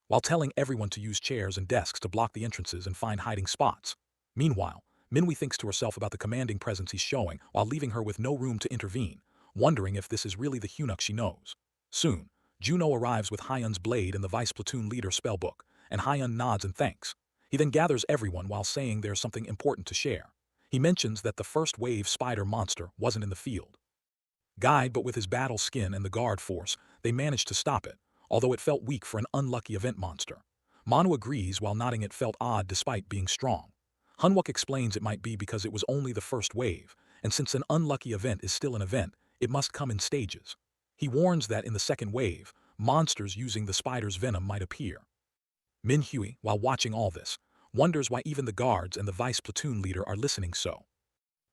while telling everyone to use chairs and desks to block the entrances and find hiding spots. Meanwhile, Minhui thinks to herself about the commanding presence he's showing while leaving her with no room to intervene, wondering if this is really the Hunuk she knows. Soon, Juno arrives with Hyun's blade and the vice platoon leader spellbook, and Hyun nods and thanks. He then gathers everyone while saying there's something important to share. He mentions that the first wave spider monster wasn't in the field guide, but with his battle skin and the guard force, they managed to stop it, although it felt weak for an unlucky event monster. Manu agrees while nodding it felt odd despite being strong. Hanwok explains it might be because it was only the first wave, and since an unlucky event is still an event, it must come in stages. He warns that in the second wave, monsters using the spider's venom might appear. Minhui, while watching all this, wonders why even the guards and the vice platoon leader are listening so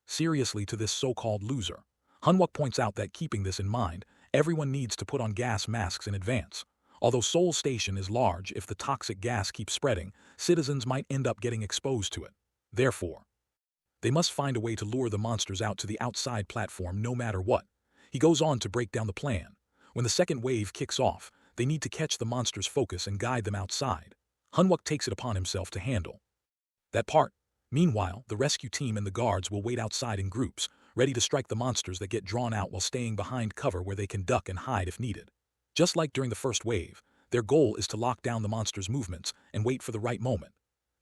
seriously to this so-called loser. Hanwok points out that keeping this in mind, everyone needs to put on gas masks in advance. Although Seoul Station is large, if the toxic gas keeps spreading, citizens might end up getting exposed to it. Therefore, they must find a way to lure the monsters out to the outside platform no matter what. He goes on to break down the plan. When the second wave kicks off, they need to catch the monsters' focus and guide them outside. Hanwok takes it upon himself to handle that part. Meanwhile, the rescue team and the guards will wait outside in groups, ready to strike the monsters that get drawn out while staying behind cover where they can duck and hide if needed. Just like during the first wave, their goal is to lock down the monsters' movements and wait for the right moment.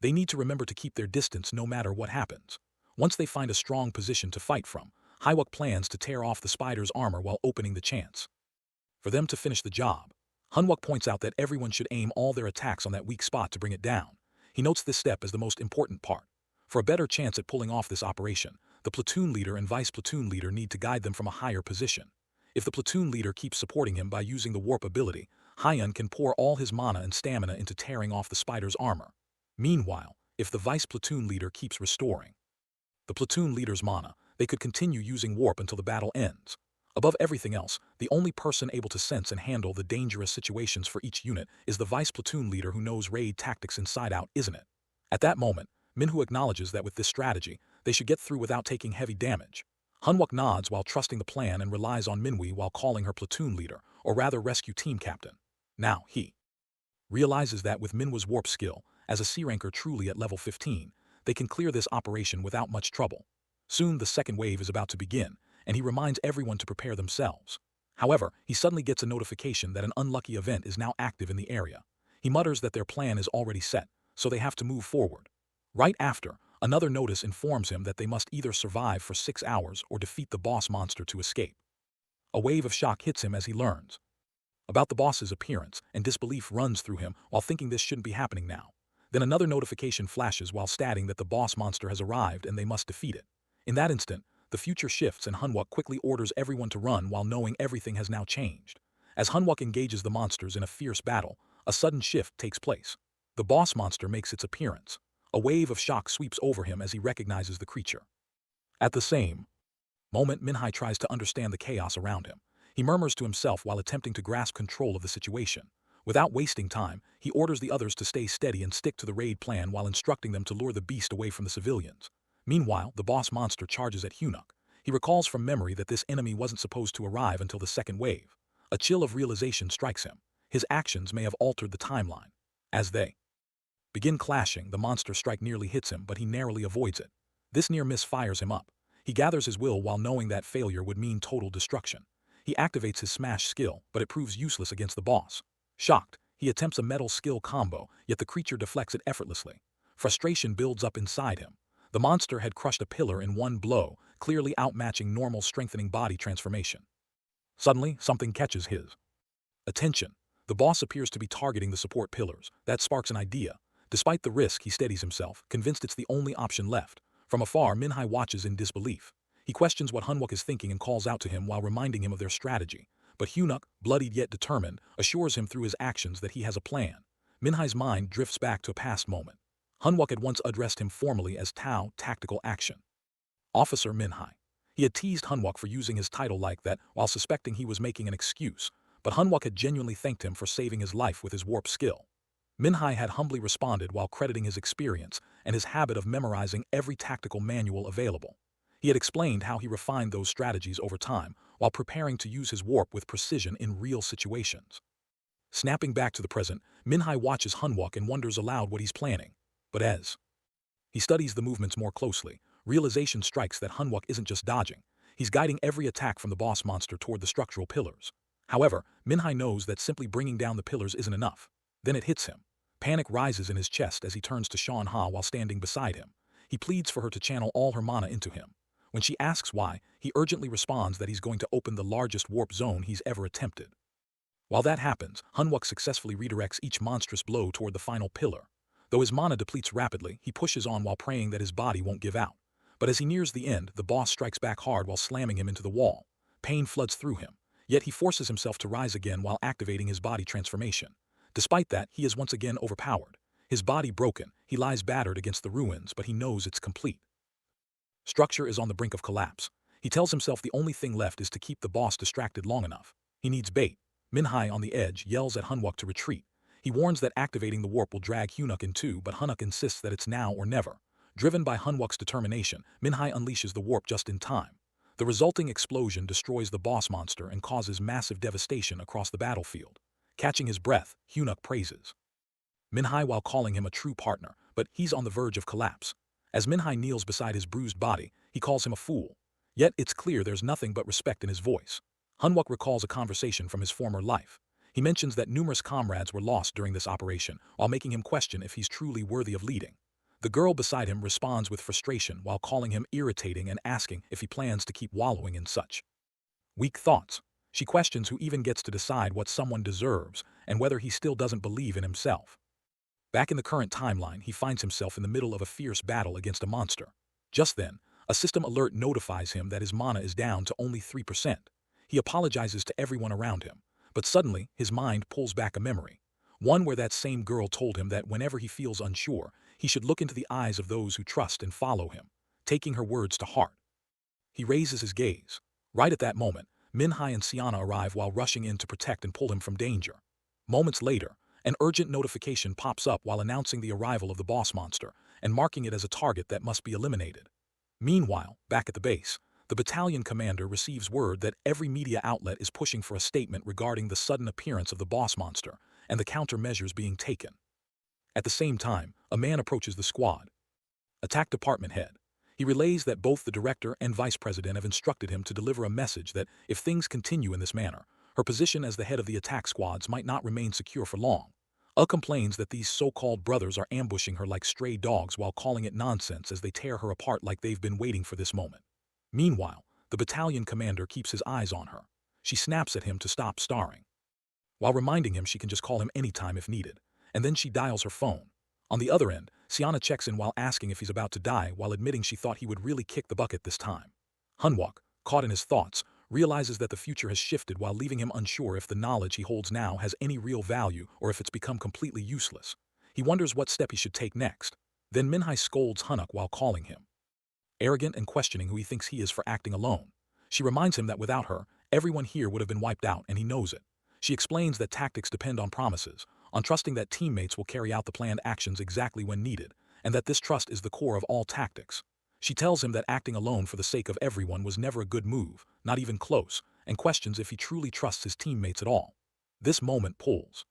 They need to remember to keep their distance no matter what happens. Once they find a strong position to fight from, Hanwok plans to tear off the spider's armor while opening the chance for them to finish the job. Hanwok points out that everyone should aim all their attacks on that weak spot to bring it down. He notes this step as the most important part. For a better chance at pulling off this operation, the platoon leader and vice platoon leader need to guide them from a higher position. If the platoon leader keeps supporting him by using the warp ability, Hyun can pour all his mana and stamina into tearing off the spider's armor. Meanwhile, if the vice platoon leader keeps restoring the platoon leader's mana, they could continue using warp until the battle ends. Above everything else, the only person able to sense and handle the dangerous situations for each unit is the vice platoon leader who knows raid tactics inside out, isn't it? At that moment, Minhu acknowledges that with this strategy, they should get through without taking heavy damage. Hanwok nods while trusting the plan and relies on Minhui while calling her platoon leader, or rather rescue team captain. Now, he realizes that with Minhua's warp skill, as a C-ranker truly at level 15, they can clear this operation without much trouble. Soon the second wave is about to begin, and he reminds everyone to prepare themselves. However, he suddenly gets a notification that an unlucky event is now active in the area. He mutters that their plan is already set, so they have to move forward. Right after, another notice informs him that they must either survive for 6 hours or defeat the boss monster to escape. A wave of shock hits him as he learns about the boss's appearance, and disbelief runs through him while thinking this shouldn't be happening now. Then another notification flashes while stating that the boss monster has arrived and they must defeat it. In that instant, the future shifts and Hanwok quickly orders everyone to run while knowing everything has now changed. As Hanwok engages the monsters in a fierce battle, a sudden shift takes place. The boss monster makes its appearance. A wave of shock sweeps over him as he recognizes the creature. At the same moment, Minhai tries to understand the chaos around him. He murmurs to himself while attempting to grasp control of the situation. Without wasting time, he orders the others to stay steady and stick to the raid plan while instructing them to lure the beast away from the civilians. Meanwhile, the boss monster charges at Hyunuk. He recalls from memory that this enemy wasn't supposed to arrive until the second wave. A chill of realization strikes him. His actions may have altered the timeline. As they begin clashing, the monster strike nearly hits him, but he narrowly avoids it. This near miss fires him up. He gathers his will while knowing that failure would mean total destruction. He activates his smash skill, but it proves useless against the boss. Shocked, he attempts a metal skill combo, yet the creature deflects it effortlessly. Frustration builds up inside him. The monster had crushed a pillar in one blow, clearly outmatching normal strengthening body transformation. Suddenly, something catches his attention. The boss appears to be targeting the support pillars. That sparks an idea. Despite the risk, he steadies himself, convinced it's the only option left. From afar, Minhai watches in disbelief. He questions what Hanwok is thinking and calls out to him while reminding him of their strategy. But Hyunuk, bloodied yet determined, assures him through his actions that he has a plan. Minhai's mind drifts back to a past moment. Hanwok had once addressed him formally as Tao, Tactical Action Officer Minhai. He had teased Hanwok for using his title like that while suspecting he was making an excuse, but Hanwok had genuinely thanked him for saving his life with his warp skill. Minhai had humbly responded while crediting his experience and his habit of memorizing every tactical manual available. He had explained how he refined those strategies over time while preparing to use his warp with precision in real situations. Snapping back to the present, Minhai watches Hanwok and wonders aloud what he's planning. But as he studies the movements more closely, realization strikes that Hanwok isn't just dodging. He's guiding every attack from the boss monster toward the structural pillars. However, Minhai knows that simply bringing down the pillars isn't enough. Then it hits him. Panic rises in his chest as he turns to Sean Ha while standing beside him. He pleads for her to channel all her mana into him. When she asks why, he urgently responds that he's going to open the largest warp zone he's ever attempted. While that happens, Hanwok successfully redirects each monstrous blow toward the final pillar. Though his mana depletes rapidly, he pushes on while praying that his body won't give out. But as he nears the end, the boss strikes back hard while slamming him into the wall. Pain floods through him. Yet he forces himself to rise again while activating his body transformation. Despite that, he is once again overpowered. His body broken, he lies battered against the ruins, but he knows it's complete. Structure is on the brink of collapse. He tells himself the only thing left is to keep the boss distracted long enough. He needs bait. Minhai, on the edge, yells at Hunwook to retreat. He warns that activating the warp will drag Hunwook in too, but Hunwook insists that it's now or never. Driven by Hunwook's determination, Minhai unleashes the warp just in time. The resulting explosion destroys the boss monster and causes massive devastation across the battlefield. Catching his breath, Hunwook praises Minhai while calling him a true partner, but he's on the verge of collapse. As Minhai kneels beside his bruised body, he calls him a fool. Yet it's clear there's nothing but respect in his voice. Hunwook recalls a conversation from his former life. He mentions that numerous comrades were lost during this operation, while making him question if he's truly worthy of leading. The girl beside him responds with frustration while calling him irritating and asking if he plans to keep wallowing in such weak thoughts. She questions who even gets to decide what someone deserves and whether he still doesn't believe in himself. Back in the current timeline, he finds himself in the middle of a fierce battle against a monster. Just then, a system alert notifies him that his mana is down to only 3%. He apologizes to everyone around him, but suddenly his mind pulls back a memory. One where that same girl told him that whenever he feels unsure, he should look into the eyes of those who trust and follow him, taking her words to heart. He raises his gaze. Right at that moment, Minhai and Siana arrive while rushing in to protect and pull him from danger. Moments later, an urgent notification pops up while announcing the arrival of the boss monster and marking it as a target that must be eliminated. Meanwhile, back at the base, the battalion commander receives word that every media outlet is pushing for a statement regarding the sudden appearance of the boss monster and the countermeasures being taken. At the same time, a man approaches the squad. Attack department head. He relays that both the director and vice president have instructed him to deliver a message that if things continue in this manner, her position as the head of the attack squads might not remain secure for long. Complains that these so-called brothers are ambushing her like stray dogs while calling it nonsense as they tear her apart like they've been waiting for this moment. Meanwhile, the battalion commander keeps his eyes on her. She snaps at him to stop starring, while reminding him she can just call him anytime if needed, and then she dials her phone. On the other end, Siana checks in while asking if he's about to die while admitting she thought he would really kick the bucket this time. Hunwook, caught in his thoughts, realizes that the future has shifted while leaving him unsure if the knowledge he holds now has any real value or if it's become completely useless. He wonders what step he should take next. Then Minhai scolds Hunwook while calling him arrogant and questioning who he thinks he is for acting alone. She reminds him that without her, everyone here would have been wiped out and he knows it. She explains that tactics depend on promises, on trusting that teammates will carry out the planned actions exactly when needed, and that this trust is the core of all tactics. She tells him that acting alone for the sake of everyone was never a good move, not even close, and questions if he truly trusts his teammates at all. This moment pulls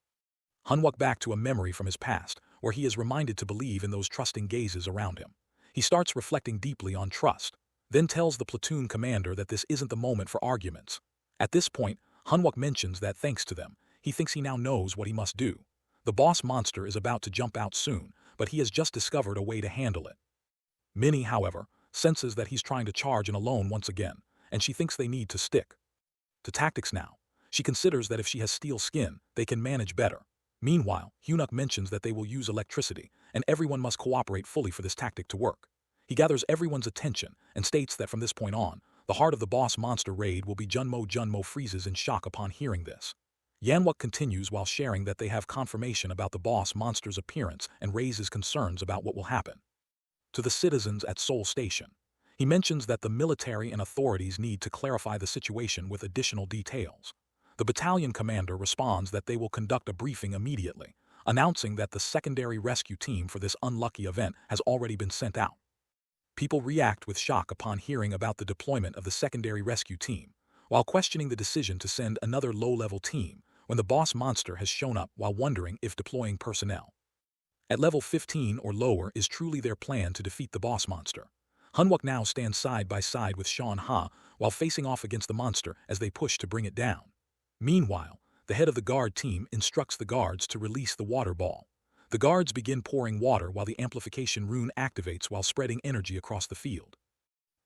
Hunwook back to a memory from his past, where he is reminded to believe in those trusting gazes around him. He starts reflecting deeply on trust, then tells the platoon commander that this isn't the moment for arguments. At this point, Hunwook mentions that thanks to them, he thinks he now knows what he must do. The boss monster is about to jump out soon, but he has just discovered a way to handle it. Minnie, however, senses that he's trying to charge in alone once again, and she thinks they need to stick to tactics now. She considers that if she has steel skin, they can manage better. Meanwhile, Hunwook mentions that they will use electricity, and everyone must cooperate fully for this tactic to work. He gathers everyone's attention and states that from this point on, the heart of the boss monster raid will be Junmo. Junmo freezes in shock upon hearing this. Yanwook continues while sharing that they have confirmation about the boss monster's appearance and raises concerns about what will happen to the citizens at Seoul Station. He mentions that the military and authorities need to clarify the situation with additional details. The battalion commander responds that they will conduct a briefing immediately, announcing that the secondary rescue team for this unlucky event has already been sent out. People react with shock upon hearing about the deployment of the secondary rescue team, while questioning the decision to send another low-level team when the boss monster has shown up, while wondering if deploying personnel at level 15 or lower is truly their plan to defeat the boss monster. Hunwook now stands side by side with Sean Ha while facing off against the monster as they push to bring it down. Meanwhile, the head of the guard team instructs the guards to release the water ball. The guards begin pouring water while the amplification rune activates while spreading energy across the field.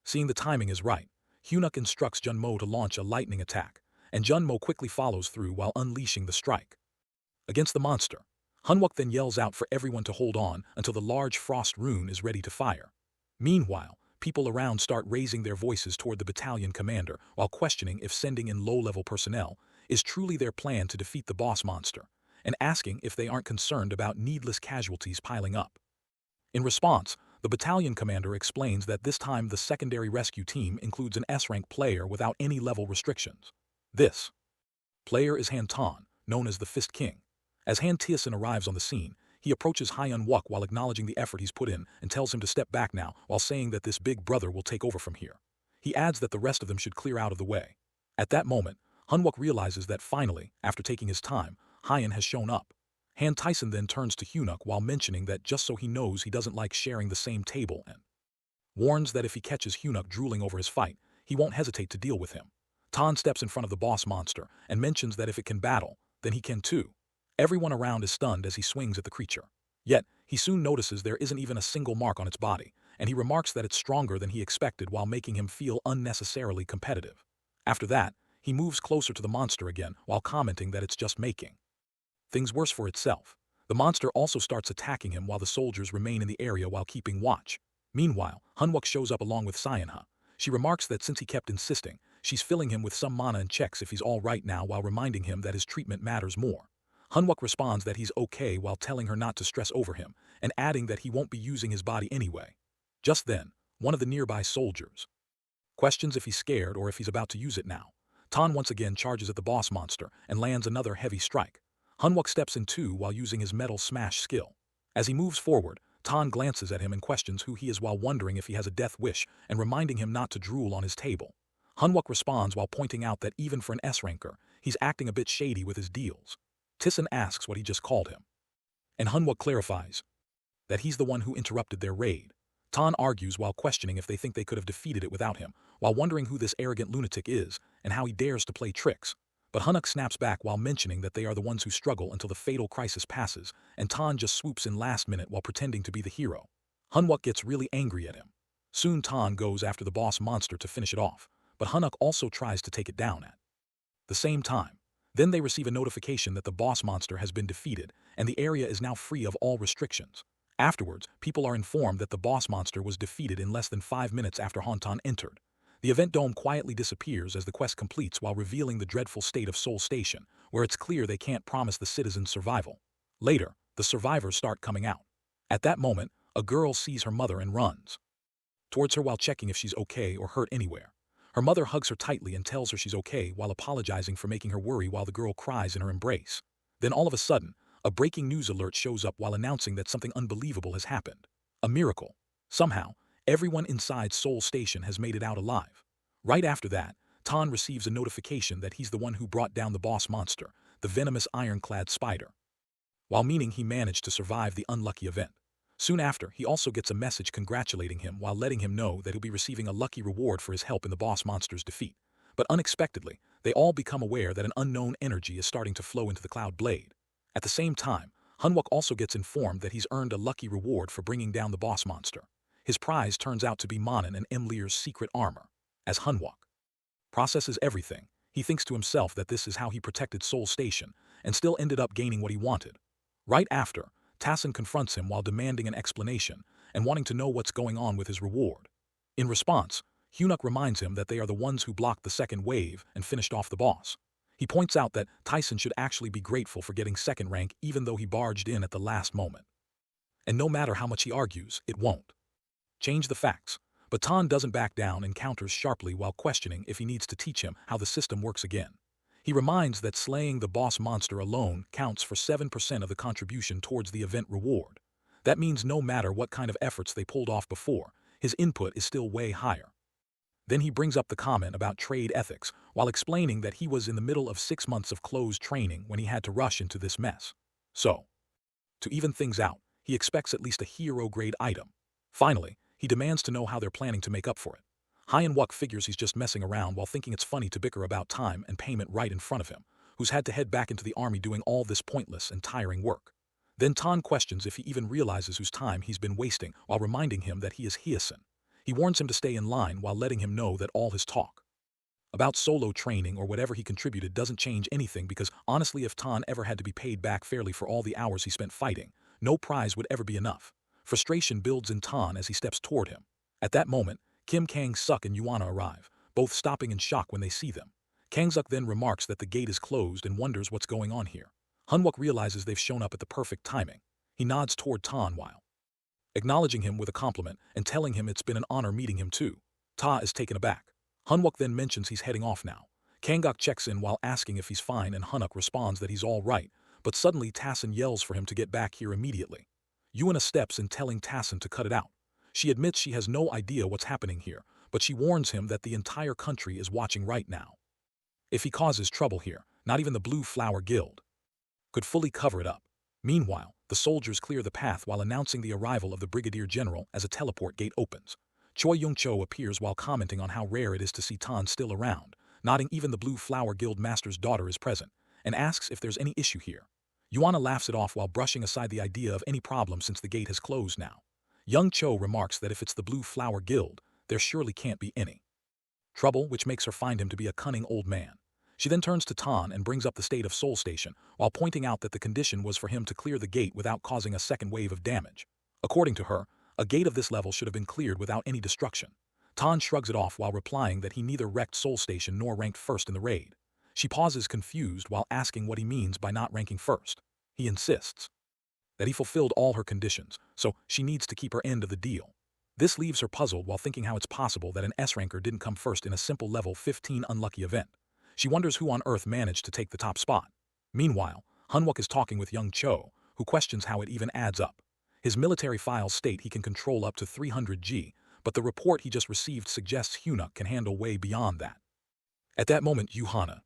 Seeing the timing is right, Hunwook instructs Junmo to launch a lightning attack, and Junmo quickly follows through while unleashing the strike against the monster. Hanwuk then yells out for everyone to hold on until the large frost rune is ready to fire. Meanwhile, people around start raising their voices toward the battalion commander while questioning if sending in low-level personnel is truly their plan to defeat the boss monster, and asking if they aren't concerned about needless casualties piling up. In response, the battalion commander explains that this time the secondary rescue team includes an S-rank player without any level restrictions. This player is Han Tan, known as the Fist King. As Han Tieson arrives on the scene, he approaches Hyun Wook while acknowledging the effort he's put in and tells him to step back now while saying that this big brother will take over from here. He adds that the rest of them should clear out of the way. At that moment, Han Wook realizes that finally, after taking his time, Hyun has shown up. Han Tyson then turns to Hyunuk while mentioning that just so he knows he doesn't like sharing the same table and warns that if he catches Hyunuk drooling over his fight, he won't hesitate to deal with him. Tan steps in front of the boss monster and mentions that if it can battle, then he can too. Everyone around is stunned as he swings at the creature. Yet, he soon notices there isn't even a single mark on its body, and he remarks that it's stronger than he expected while making him feel unnecessarily competitive. After that, he moves closer to the monster again while commenting that it's just making things worse for itself. The monster also starts attacking him while the soldiers remain in the area while keeping watch. Meanwhile, Hanwuk shows up along with Syenha. She remarks that since he kept insisting, she's filling him with some mana and checks if he's all right now while reminding him that his treatment matters more. Hanwuk responds that he's okay while telling her not to stress over him, and adding that he won't be using his body anyway. Just then, one of the nearby soldiers questions if he's scared or if he's about to use it now. Tan once again charges at the boss monster and lands another heavy strike. Hanwuk steps in too while using his metal smash skill. As he moves forward, Tan glances at him and questions who he is while wondering if he has a death wish and reminding him not to drool on his table. Hanwuk responds while pointing out that even for an S-ranker, he's acting a bit shady with his deals. Tison asks what he just called him, and Hanwuk clarifies that he's the one who interrupted their raid. Tan argues while questioning if they think they could have defeated it without him, while wondering who this arrogant lunatic is and how he dares to play tricks. But Hanwuk snaps back while mentioning that they are the ones who struggle until the fatal crisis passes, and Tan just swoops in last minute while pretending to be the hero. Hanwuk gets really angry at him. Soon Tan goes after the boss monster to finish it off, but Hanwuk also tries to take it down at the same time. Then they receive a notification that the boss monster has been defeated, and the area is now free of all restrictions. Afterwards, people are informed that the boss monster was defeated in less than 5 minutes after Hantan entered. The event dome quietly disappears as the quest completes while revealing the dreadful state of Seoul Station, where it's clear they can't promise the citizens survival. Later, the survivors start coming out. At that moment, a girl sees her mother and runs towards her while checking if she's okay or hurt anywhere. Her mother hugs her tightly and tells her she's okay while apologizing for making her worry while the girl cries in her embrace. Then all of a sudden, a breaking news alert shows up while announcing that something unbelievable has happened. A miracle. Somehow, everyone inside Seoul Station has made it out alive. Right after that, Tan receives a notification that he's the one who brought down the boss monster, the venomous ironclad spider, while meaning he managed to survive the unlucky event. Soon after, he also gets a message congratulating him while letting him know that he'll be receiving a lucky reward for his help in the boss monster's defeat. But unexpectedly, they all become aware that an unknown energy is starting to flow into the Cloud Blade. At the same time, Hanwuk also gets informed that he's earned a lucky reward for bringing down the boss monster. His prize turns out to be Manon and Emleer's secret armor. As Hanwuk processes everything, he thinks to himself that this is how he protected Seoul Station and still ended up gaining what he wanted. Right after, Tassin confronts him while demanding an explanation and wanting to know what's going on with his reward. In response, Hyunuk reminds him that they are the ones who blocked the second wave and finished off the boss. He points out that Tyson should actually be grateful for getting second rank even though he barged in at the last moment. And no matter how much he argues, it won't change the facts. But Tan doesn't back down and counters sharply while questioning if he needs to teach him how the system works again. He reminds that slaying the boss monster alone counts for 7% of the contribution towards the event reward. That means no matter what kind of efforts they pulled off before, his input is still way higher. Then he brings up the comment about trade ethics while explaining that he was in the middle of 6 months of closed training when he had to rush into this mess. So, to even things out, he expects at least a hero-grade item. Finally, he demands to know how they're planning to make up for it. Hyun-Wook figures he's just messing around while thinking it's funny to bicker about time and payment right in front of him, who's had to head back into the army doing all this pointless and tiring work. Then Tan questions if he even realizes whose time he's been wasting while reminding him that he is Hyacinth. He warns him to stay in line while letting him know that all his talk About solo training or whatever he contributed doesn't change anything because honestly if Tan ever had to be paid back fairly for all the hours he spent fighting, no prize would ever be enough. Frustration builds in Tan as he steps toward him. At that moment, Kim Kang-suk and Yuana arrive, both stopping in shock when they see them. Kang-suk then remarks that the gate is closed and wonders what's going on here. Hanwook realizes they've shown up at the perfect timing. He nods toward Tan while acknowledging him with a compliment and telling him it's been an honor meeting him too. Ta is taken aback. Hanwook then mentions he's heading off now. Kangok checks in while asking if he's fine and Hanuk responds that he's all right, but suddenly Tassin yells for him to get back here immediately. Yuana steps in telling Tassin to cut it out. She admits she has no idea what's happening here, but she warns him that the entire country is watching right now. If he causes trouble here, not even the Blue Flower Guild could fully cover it up. Meanwhile, the soldiers clear the path while announcing the arrival of the Brigadier General as a teleport gate opens. Choi Young-cho appears while commenting on how rare it is to see Tan still around, nodding even the Blue Flower Guild Master's daughter is present, and asks if there's any issue here. Yuana laughs it off while brushing aside the idea of any problem since the gate has closed now. Young-cho remarks that if it's the Blue Flower Guild, there surely can't be any trouble, which makes her find him to be a cunning old man. She then turns to Tan and brings up the state of Soul Station, while pointing out that the condition was for him to clear the gate without causing a second wave of damage. According to her, a gate of this level should have been cleared without any destruction. Tan shrugs it off while replying that he neither wrecked Soul Station nor ranked first in the raid. She pauses confused while asking what he means by not ranking first. He insists that he fulfilled all her conditions, so she needs to keep her end of the deal. This leaves her puzzled while thinking how it's possible that an S-ranker didn't come first in a simple level 15 unlucky event. She wonders who on earth managed to take the top spot. Meanwhile, Hanwook is talking with Young Cho, who questions how it even adds up. His military files state he can control up to 300 G, but the report he just received suggests Hyunuk can handle way beyond that. At that moment, Yuhana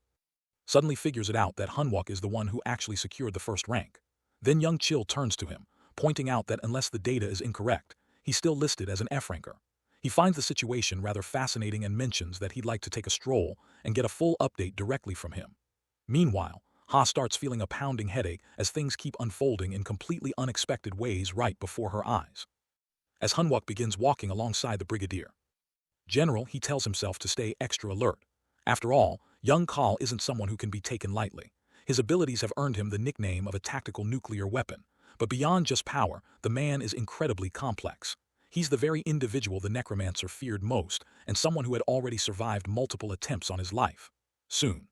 suddenly figures it out that Hanwook is the one who actually secured the first rank. Then Young Chil turns to him, pointing out that unless the data is incorrect, he's still listed as an F-ranker. He finds the situation rather fascinating and mentions that he'd like to take a stroll and get a full update directly from him. Meanwhile, Ha starts feeling a pounding headache as things keep unfolding in completely unexpected ways right before her eyes. As Hanwook begins walking alongside the Brigadier General, he tells himself to stay extra alert. After all, young Kahl isn't someone who can be taken lightly. His abilities have earned him the nickname of a tactical nuclear weapon, but beyond just power, the man is incredibly complex. He's the very individual the necromancer feared most, and someone who had already survived multiple attempts on his life. Soon,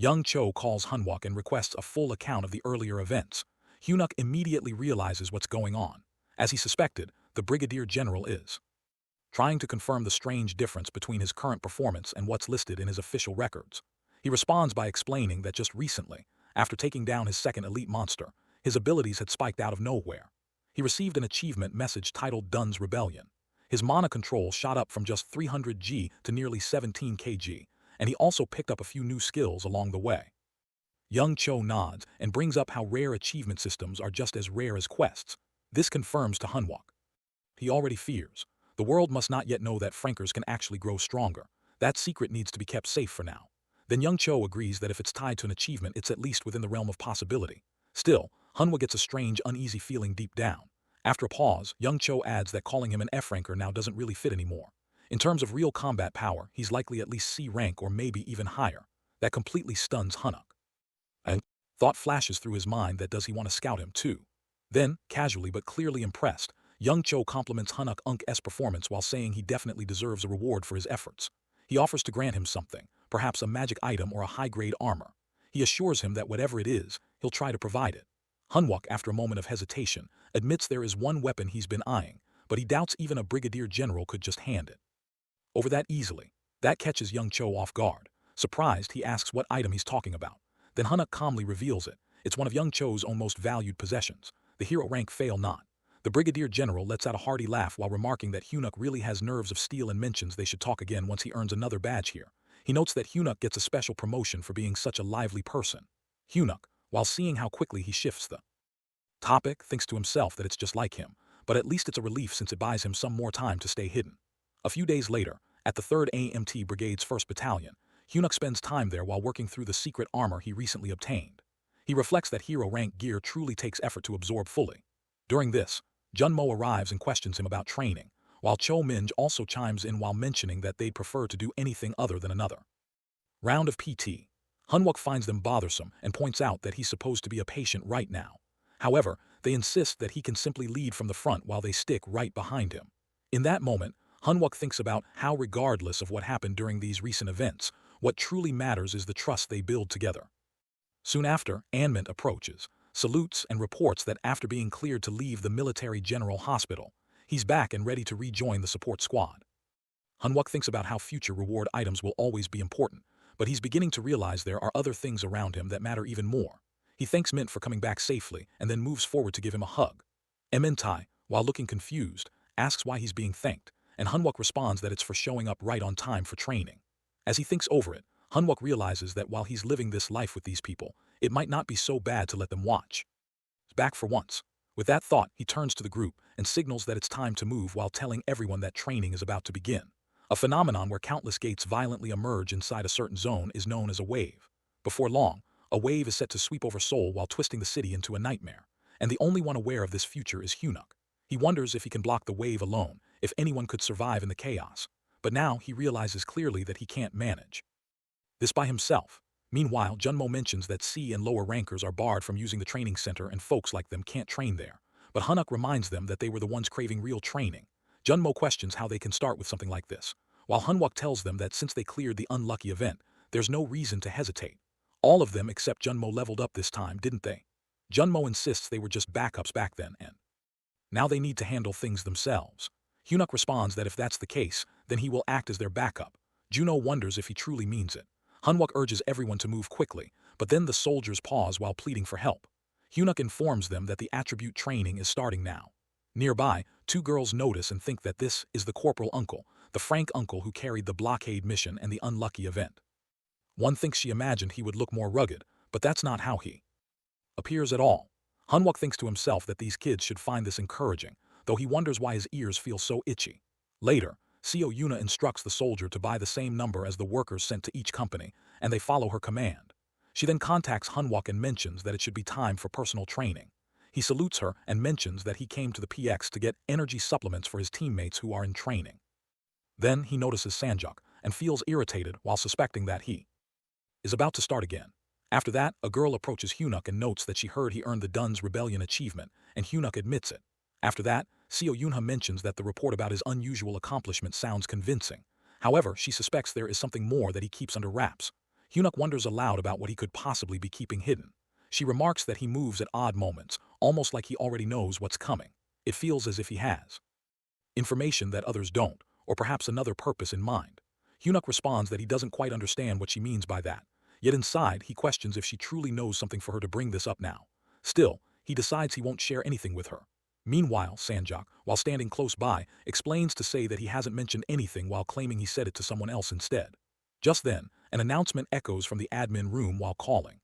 Young Cho calls Hanwook and requests a full account of the earlier events. Hyunuk immediately realizes what's going on. As he suspected, the Brigadier General is trying to confirm the strange difference between his current performance and what's listed in his official records. He responds by explaining that just recently, after taking down his second elite monster, his abilities had spiked out of nowhere. He received an achievement message titled Dun's Rebellion. His mana control shot up from just 300 G to nearly 17 kg, and he also picked up a few new skills along the way. Young Cho nods and brings up how rare achievement systems are just as rare as quests. This confirms to Hanwook he already fears. The world must not yet know that Frankers can actually grow stronger. That secret needs to be kept safe for now. Then Young Cho agrees that if it's tied to an achievement, it's at least within the realm of possibility. Still, Hanwook gets a strange, uneasy feeling deep down. After a pause, Young Cho adds that calling him an F-ranker now doesn't really fit anymore. In terms of real combat power, he's likely at least C rank or maybe even higher. That completely stuns Hanwook. And thought flashes through his mind that does he want to scout him too? Then, casually but clearly impressed, Young Cho compliments Hanwook Unk's performance while saying he definitely deserves a reward for his efforts. He offers to grant him something, perhaps a magic item or a high-grade armor. He assures him that whatever it is, he'll try to provide it. Hanwook, after a moment of hesitation, admits there is one weapon he's been eyeing, but he doubts even a Brigadier General could just hand it over that easily. That catches Young Cho off guard. Surprised, he asks what item he's talking about. Then Hanwook calmly reveals it. It's one of Young Cho's own most valued possessions, the hero rank Fail Not. The Brigadier General lets out a hearty laugh while remarking that Hyunuk really has nerves of steel and mentions they should talk again once he earns another badge here. He notes that Hyunuk gets a special promotion for being such a lively person. Hyunuk, while seeing how quickly he shifts the topic, thinks to himself that it's just like him, but at least it's a relief since it buys him some more time to stay hidden. A few days later, at the 3rd AMT Brigade's 1st Battalion, Hyunuk spends time there while working through the secret armor he recently obtained. He reflects that hero rank gear truly takes effort to absorb fully. During this, Junmo arrives and questions him about training, while Cho Minj also chimes in while mentioning that they'd prefer to do anything other than another Round of PT. Hunwook finds them bothersome and points out that he's supposed to be a patient right now. However, they insist that he can simply lead from the front while they stick right behind him. In that moment, Hunwook thinks about how, regardless of what happened during these recent events, what truly matters is the trust they build together. Soon after, Anmint approaches, salutes and reports that after being cleared to leave the military general hospital, he's back and ready to rejoin the support squad. Hunwook thinks about how future reward items will always be important, but he's beginning to realize there are other things around him that matter even more. He thanks Mint for coming back safely and then moves forward to give him a hug. Emintai, while looking confused, asks why he's being thanked, and Hunwook responds that it's for showing up right on time for training. As he thinks over it, Hunwook realizes that while he's living this life with these people, it might not be so bad to let them watch. Back for once. With that thought, he turns to the group and signals that it's time to move while telling everyone that training is about to begin. A phenomenon where countless gates violently emerge inside a certain zone is known as a wave. Before long, a wave is set to sweep over Seoul while twisting the city into a nightmare, and the only one aware of this future is Hyunuk. He wonders if he can block the wave alone, if anyone could survive in the chaos. But now he realizes clearly that he can't manage this by himself. Meanwhile, Junmo mentions that C and lower rankers are barred from using the training center and folks like them can't train there. But Hunuk reminds them that they were the ones craving real training. Junmo questions how they can start with something like this, while Hunwook tells them that since they cleared the unlucky event, there's no reason to hesitate. All of them except Junmo leveled up this time, didn't they? Junmo insists they were just backups back then and now they need to handle things themselves. Hyunuk responds that if that's the case, then he will act as their backup. Juno wonders if he truly means it. Hunwook urges everyone to move quickly, but then the soldiers pause while pleading for help. Hyunuk informs them that the attribute training is starting now. Nearby, two girls notice and think that this is the corporal uncle, the frank uncle who carried the blockade mission and the unlucky event. One thinks she imagined he would look more rugged, but that's not how he appears at all. Hunwook thinks to himself that these kids should find this encouraging, though he wonders why his ears feel so itchy. Later, Seo Yuna instructs the soldier to buy the same number as the workers sent to each company, and they follow her command. She then contacts Hunwook and mentions that it should be time for personal training. He salutes her and mentions that he came to the PX to get energy supplements for his teammates who are in training. Then he notices Sanjuk and feels irritated while suspecting that he is about to start again. After that, a girl approaches Hyunuk and notes that she heard he earned the Dun's Rebellion achievement, and Hyunuk admits it. After that, Seo Yunha mentions that the report about his unusual accomplishment sounds convincing. However, she suspects there is something more that he keeps under wraps. Hyunuk wonders aloud about what he could possibly be keeping hidden. She remarks that he moves at odd moments, almost like he already knows what's coming. It feels as if he has information that others don't, or perhaps another purpose in mind. Hyunuk responds that he doesn't quite understand what she means by that. Yet inside, he questions if she truly knows something for her to bring this up now. Still, he decides he won't share anything with her. Meanwhile, Sanjok, while standing close by, explains to say that he hasn't mentioned anything while claiming he said it to someone else instead. Just then, an announcement echoes from the admin room while calling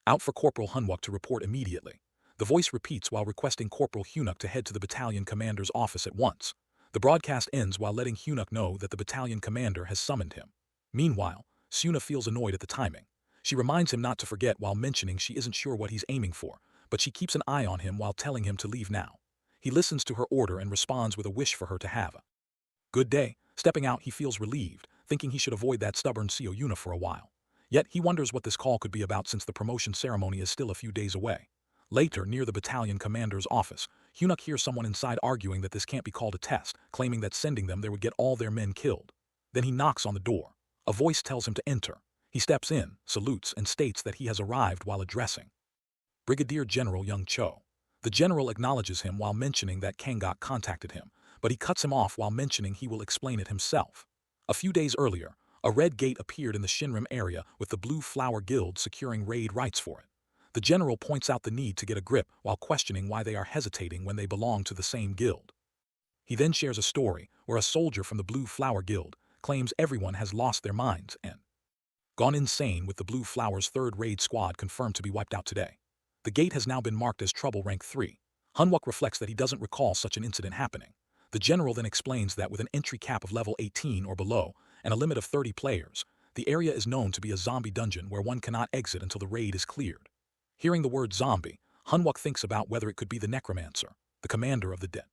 out for Corporal Hunwook to report immediately. The voice repeats while requesting Corporal Hyunuk to head to the battalion commander's office at once. The broadcast ends while letting Hyunuk know that the battalion commander has summoned him. Meanwhile, Suna feels annoyed at the timing. She reminds him not to forget while mentioning she isn't sure what he's aiming for, but she keeps an eye on him while telling him to leave now. He listens to her order and responds with a wish for her to have a good day. Stepping out, he feels relieved, thinking he should avoid that stubborn Seo Yuna for a while. Yet he wonders what this call could be about since the promotion ceremony is still a few days away. Later, near the battalion commander's office, Hyunuk hears someone inside arguing that this can't be called a test, claiming that sending them there would get all their men killed. Then he knocks on the door. A voice tells him to enter. He steps in, salutes, and states that he has arrived while addressing Brigadier General Young Cho. The general acknowledges him while mentioning that Kangok contacted him, but he cuts him off while mentioning he will explain it himself. A few days earlier, a red gate appeared in the Shinrim area with the Blue Flower Guild securing raid rights for it. The general points out the need to get a grip while questioning why they are hesitating when they belong to the same guild. He then shares a story where a soldier from the Blue Flower Guild claims everyone has lost their minds and gone insane, with the Blue Flower's third raid squad confirmed to be wiped out today. The gate has now been marked as Trouble Rank 3. Hunwook reflects that he doesn't recall such an incident happening. The general then explains that with an entry cap of level 18 or below and a limit of 30 players, the area is known to be a zombie dungeon where one cannot exit until the raid is cleared. Hearing the word zombie, Hunwook thinks about whether it could be the Necromancer, the commander of the dead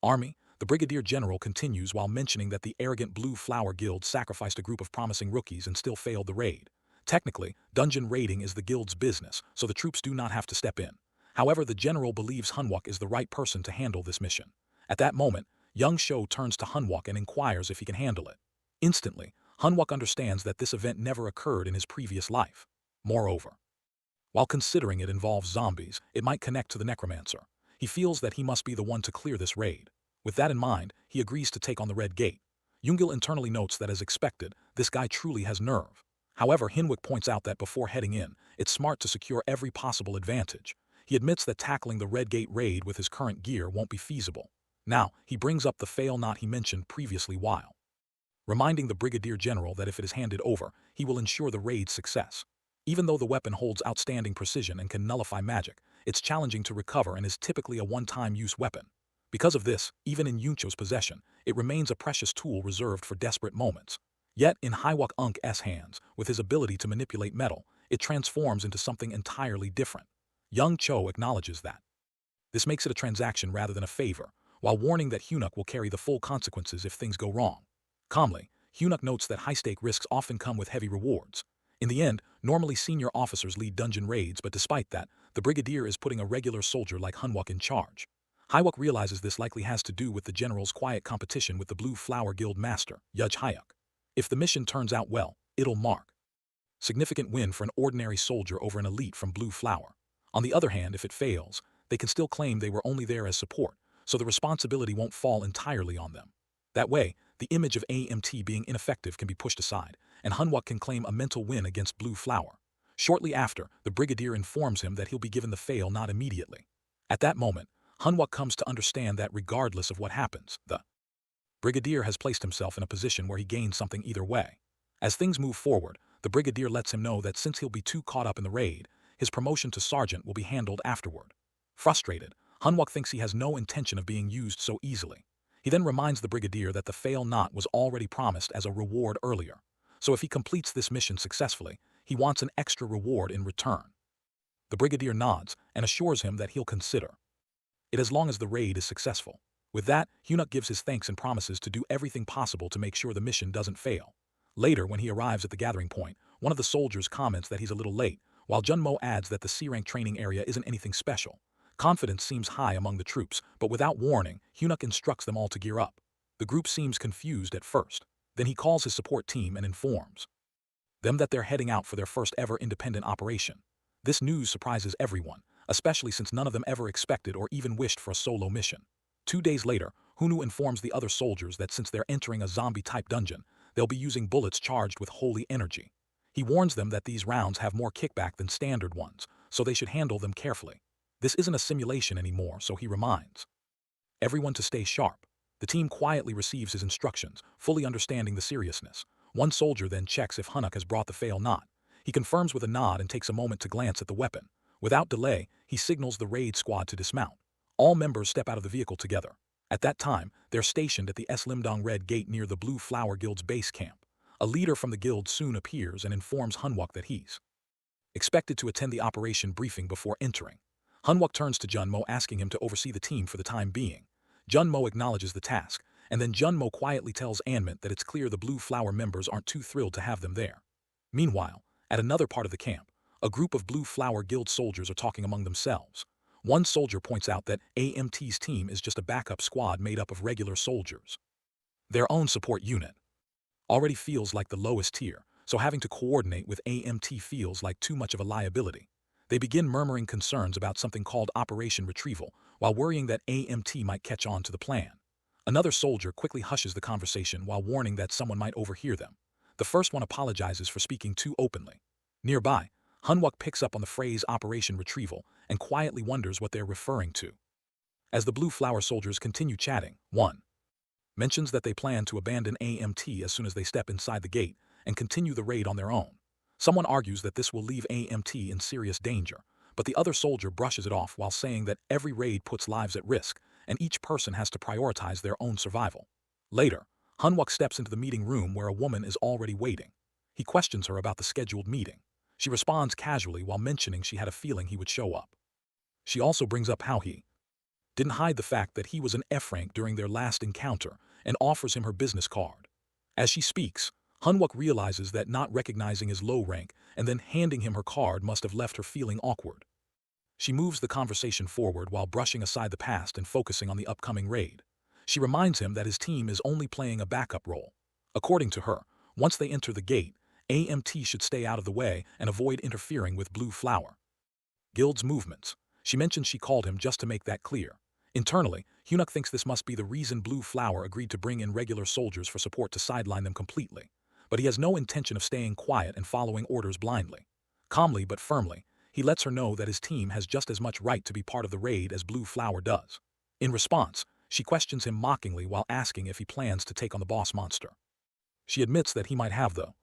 army. The Brigadier General continues while mentioning that the arrogant Blue Flower Guild sacrificed a group of promising rookies and still failed the raid. Technically, dungeon raiding is the guild's business, so the troops do not have to step in. However, the general believes Hunwook is the right person to handle this mission. At that moment, young Shou turns to Hunwook and inquires if he can handle it. Instantly, Hunwook understands that this event never occurred in his previous life. Moreover, while considering it involves zombies, it might connect to the necromancer. He feels that he must be the one to clear this raid. With that in mind, he agrees to take on the Red Gate. Yungil internally notes that as expected, this guy truly has nerve. However, Hinwick points out that before heading in, it's smart to secure every possible advantage. He admits that tackling the Red Gate raid with his current gear won't be feasible. Now, he brings up the fail knot he mentioned previously while reminding the Brigadier General that if it is handed over, he will ensure the raid's success. Even though the weapon holds outstanding precision and can nullify magic, it's challenging to recover and is typically a one-time use weapon. Because of this, even in Yuncho's possession, it remains a precious tool reserved for desperate moments. Yet, in Hywok Unk's hands, with his ability to manipulate metal, it transforms into something entirely different. Young Cho acknowledges that this makes it a transaction rather than a favor, while warning that Hunuk will carry the full consequences if things go wrong. Calmly, Hunuk notes that high-stake risks often come with heavy rewards. In the end, normally senior officers lead dungeon raids, but despite that, the Brigadier is putting a regular soldier like Hunwook in charge. Hywok realizes this likely has to do with the general's quiet competition with the Blue Flower Guild master, Yudge Hyuk. If the mission turns out well, it'll mark significant win for an ordinary soldier over an elite from Blue Flower. On the other hand, if it fails, they can still claim they were only there as support, so the responsibility won't fall entirely on them. That way, the image of AMT being ineffective can be pushed aside, and Hunwook can claim a mental win against Blue Flower. Shortly after, the Brigadier informs him that he'll be given the fail not immediately. At that moment, Hunwook comes to understand that regardless of what happens, the Brigadier has placed himself in a position where he gains something either way. As things move forward, the Brigadier lets him know that since he'll be too caught up in the raid, his promotion to Sergeant will be handled afterward. Frustrated, Hunwook thinks he has no intention of being used so easily. He then reminds the Brigadier that the fail knot was already promised as a reward earlier, so if he completes this mission successfully, he wants an extra reward in return. The Brigadier nods and assures him that he'll consider it as long as the raid is successful. With that, Hunuk gives his thanks and promises to do everything possible to make sure the mission doesn't fail. Later, when he arrives at the gathering point, one of the soldiers comments that he's a little late, while Junmo adds that the C-rank training area isn't anything special. Confidence seems high among the troops, but without warning, Hunuk instructs them all to gear up. The group seems confused at first. Then he calls his support team and informs them that they're heading out for their first ever independent operation. This news surprises everyone, especially since none of them ever expected or even wished for a solo mission. 2 days later, Hunu informs the other soldiers that since they're entering a zombie-type dungeon, they'll be using bullets charged with holy energy. He warns them that these rounds have more kickback than standard ones, so they should handle them carefully. This isn't a simulation anymore, so he reminds everyone to stay sharp. The team quietly receives his instructions, fully understanding the seriousness. One soldier then checks if Hunuk has brought the fail knot. He confirms with a nod and takes a moment to glance at the weapon. Without delay, he signals the raid squad to dismount. All members step out of the vehicle together. At that time, they're stationed at the Slimdong Red Gate near the Blue Flower Guild's base camp. A leader from the guild soon appears and informs Hunwook that he's expected to attend the operation briefing before entering. Hunwook turns to Junmo asking him to oversee the team for the time being. Junmo acknowledges the task, and then Junmo quietly tells Anmint that it's clear the Blue Flower members aren't too thrilled to have them there. Meanwhile, at another part of the camp, a group of Blue Flower Guild soldiers are talking among themselves. One soldier points out that AMT's team is just a backup squad made up of regular soldiers. Their own support unit already feels like the lowest tier, so having to coordinate with AMT feels like too much of a liability. They begin murmuring concerns about something called Operation Retrieval, while worrying that AMT might catch on to the plan. Another soldier quickly hushes the conversation while warning that someone might overhear them. The first one apologizes for speaking too openly. Nearby, Hunwook picks up on the phrase Operation Retrieval and quietly wonders what they're referring to. As the Blue Flower soldiers continue chatting, one mentions that they plan to abandon AMT as soon as they step inside the gate and continue the raid on their own. Someone argues that this will leave AMT in serious danger, but the other soldier brushes it off while saying that every raid puts lives at risk and each person has to prioritize their own survival. Later, Hunwook steps into the meeting room where a woman is already waiting. He questions her about the scheduled meeting. She responds casually while mentioning she had a feeling he would show up. She also brings up how he didn't hide the fact that he was an F rank during their last encounter and offers him her business card. As she speaks, Hanwuk realizes that not recognizing his low rank and then handing him her card must have left her feeling awkward. She moves the conversation forward while brushing aside the past and focusing on the upcoming raid. She reminds him that his team is only playing a backup role. According to her, once they enter the gate, AMT should stay out of the way and avoid interfering with Blue Flower. Guild's movements. She mentions she called him just to make that clear. Internally, Hyunuk thinks this must be the reason Blue Flower agreed to bring in regular soldiers for support to sideline them completely. But he has no intention of staying quiet and following orders blindly. Calmly but firmly, he lets her know that his team has just as much right to be part of the raid as Blue Flower does. In response, she questions him mockingly while asking if he plans to take on the boss monster. She admits that he might have the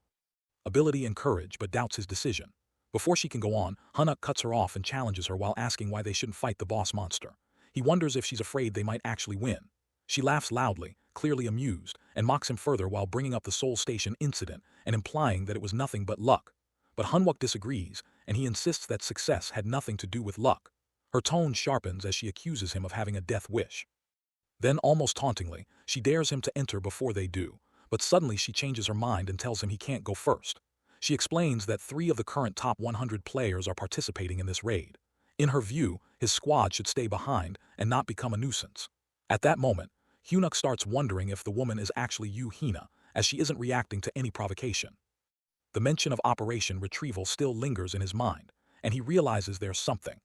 ability and courage but doubts his decision. Before she can go on, Hanuk cuts her off and challenges her while asking why they shouldn't fight the boss monster. He wonders if she's afraid they might actually win. She laughs loudly, clearly amused, and mocks him further while bringing up the Soul Station incident and implying that it was nothing but luck. But Hanwuk disagrees, and he insists that success had nothing to do with luck. Her tone sharpens as she accuses him of having a death wish. Then, almost tauntingly, she dares him to enter before they do, but suddenly she changes her mind and tells him he can't go first. She explains that 3 of the current top 100 players are participating in this raid. In her view, his squad should stay behind and not become a nuisance. At that moment, Hyunuk starts wondering if the woman is actually Yu Hina, as she isn't reacting to any provocation. The mention of Operation Retrieval still lingers in his mind, and he realizes there's something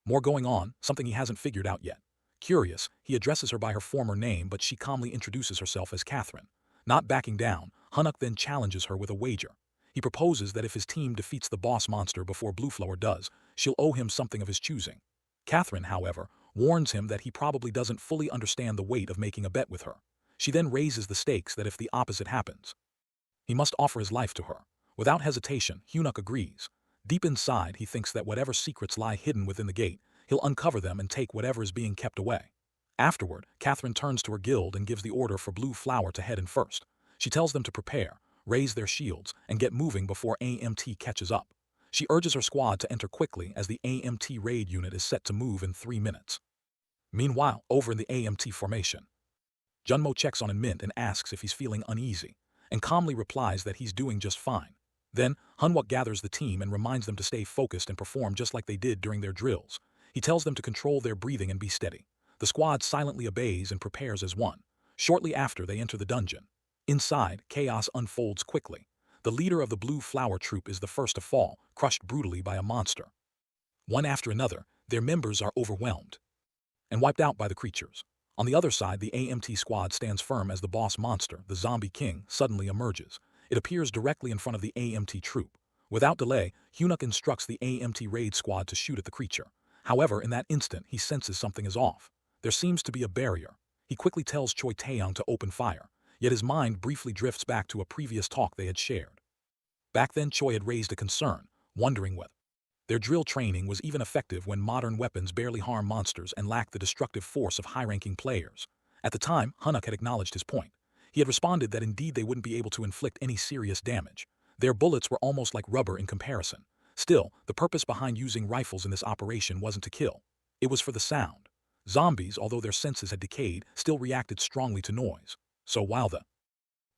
more going on, something he hasn't figured out yet. Curious, he addresses her by her former name, but she calmly introduces herself as Catherine. Not backing down, Hanuk then challenges her with a wager. He proposes that if his team defeats the boss monster before Blueflower does, she'll owe him something of his choosing. Catherine, however, warns him that he probably doesn't fully understand the weight of making a bet with her. She then raises the stakes that if the opposite happens, he must offer his life to her. Without hesitation, Hyunuk agrees. Deep inside, he thinks that whatever secrets lie hidden within the gate, he'll uncover them and take whatever is being kept away. Afterward, Catherine turns to her guild and gives the order for Blue Flower to head in first. She tells them to prepare, raise their shields, and get moving before AMT catches up. She urges her squad to enter quickly as the AMT raid unit is set to move in 3 minutes. Meanwhile, over in the AMT formation, Junmo checks on Mint and asks if he's feeling uneasy, and calmly replies that he's doing just fine. Then, Hanwuk gathers the team and reminds them to stay focused and perform just like they did during their drills. He tells them to control their breathing and be steady. The squad silently obeys and prepares as one. Shortly after, they enter the dungeon. Inside, chaos unfolds quickly. The leader of the Blue Flower troop is the first to fall, crushed brutally by a monster. One after another, their members are overwhelmed and wiped out by the creatures. On the other side, the AMT squad stands firm as the boss monster, the Zombie King, suddenly emerges. It appears directly in front of the AMT troop. Without delay, Hyunuk instructs the AMT raid squad to shoot at the creature. However, in that instant, he senses something is off. There seems to be a barrier. He quickly tells Choi Taeyong to open fire, yet his mind briefly drifts back to a previous talk they had shared. Back then, Choi had raised a concern, wondering whether their drill training was even effective when modern weapons barely harm monsters and lack the destructive force of high-ranking players. At the time, Hanuk had acknowledged his point. He had responded that indeed they wouldn't be able to inflict any serious damage. Their bullets were almost like rubber in comparison. Still, the purpose behind using rifles in this operation wasn't to kill. It was for the sound. Zombies, although their senses had decayed, still reacted strongly to noise. So while the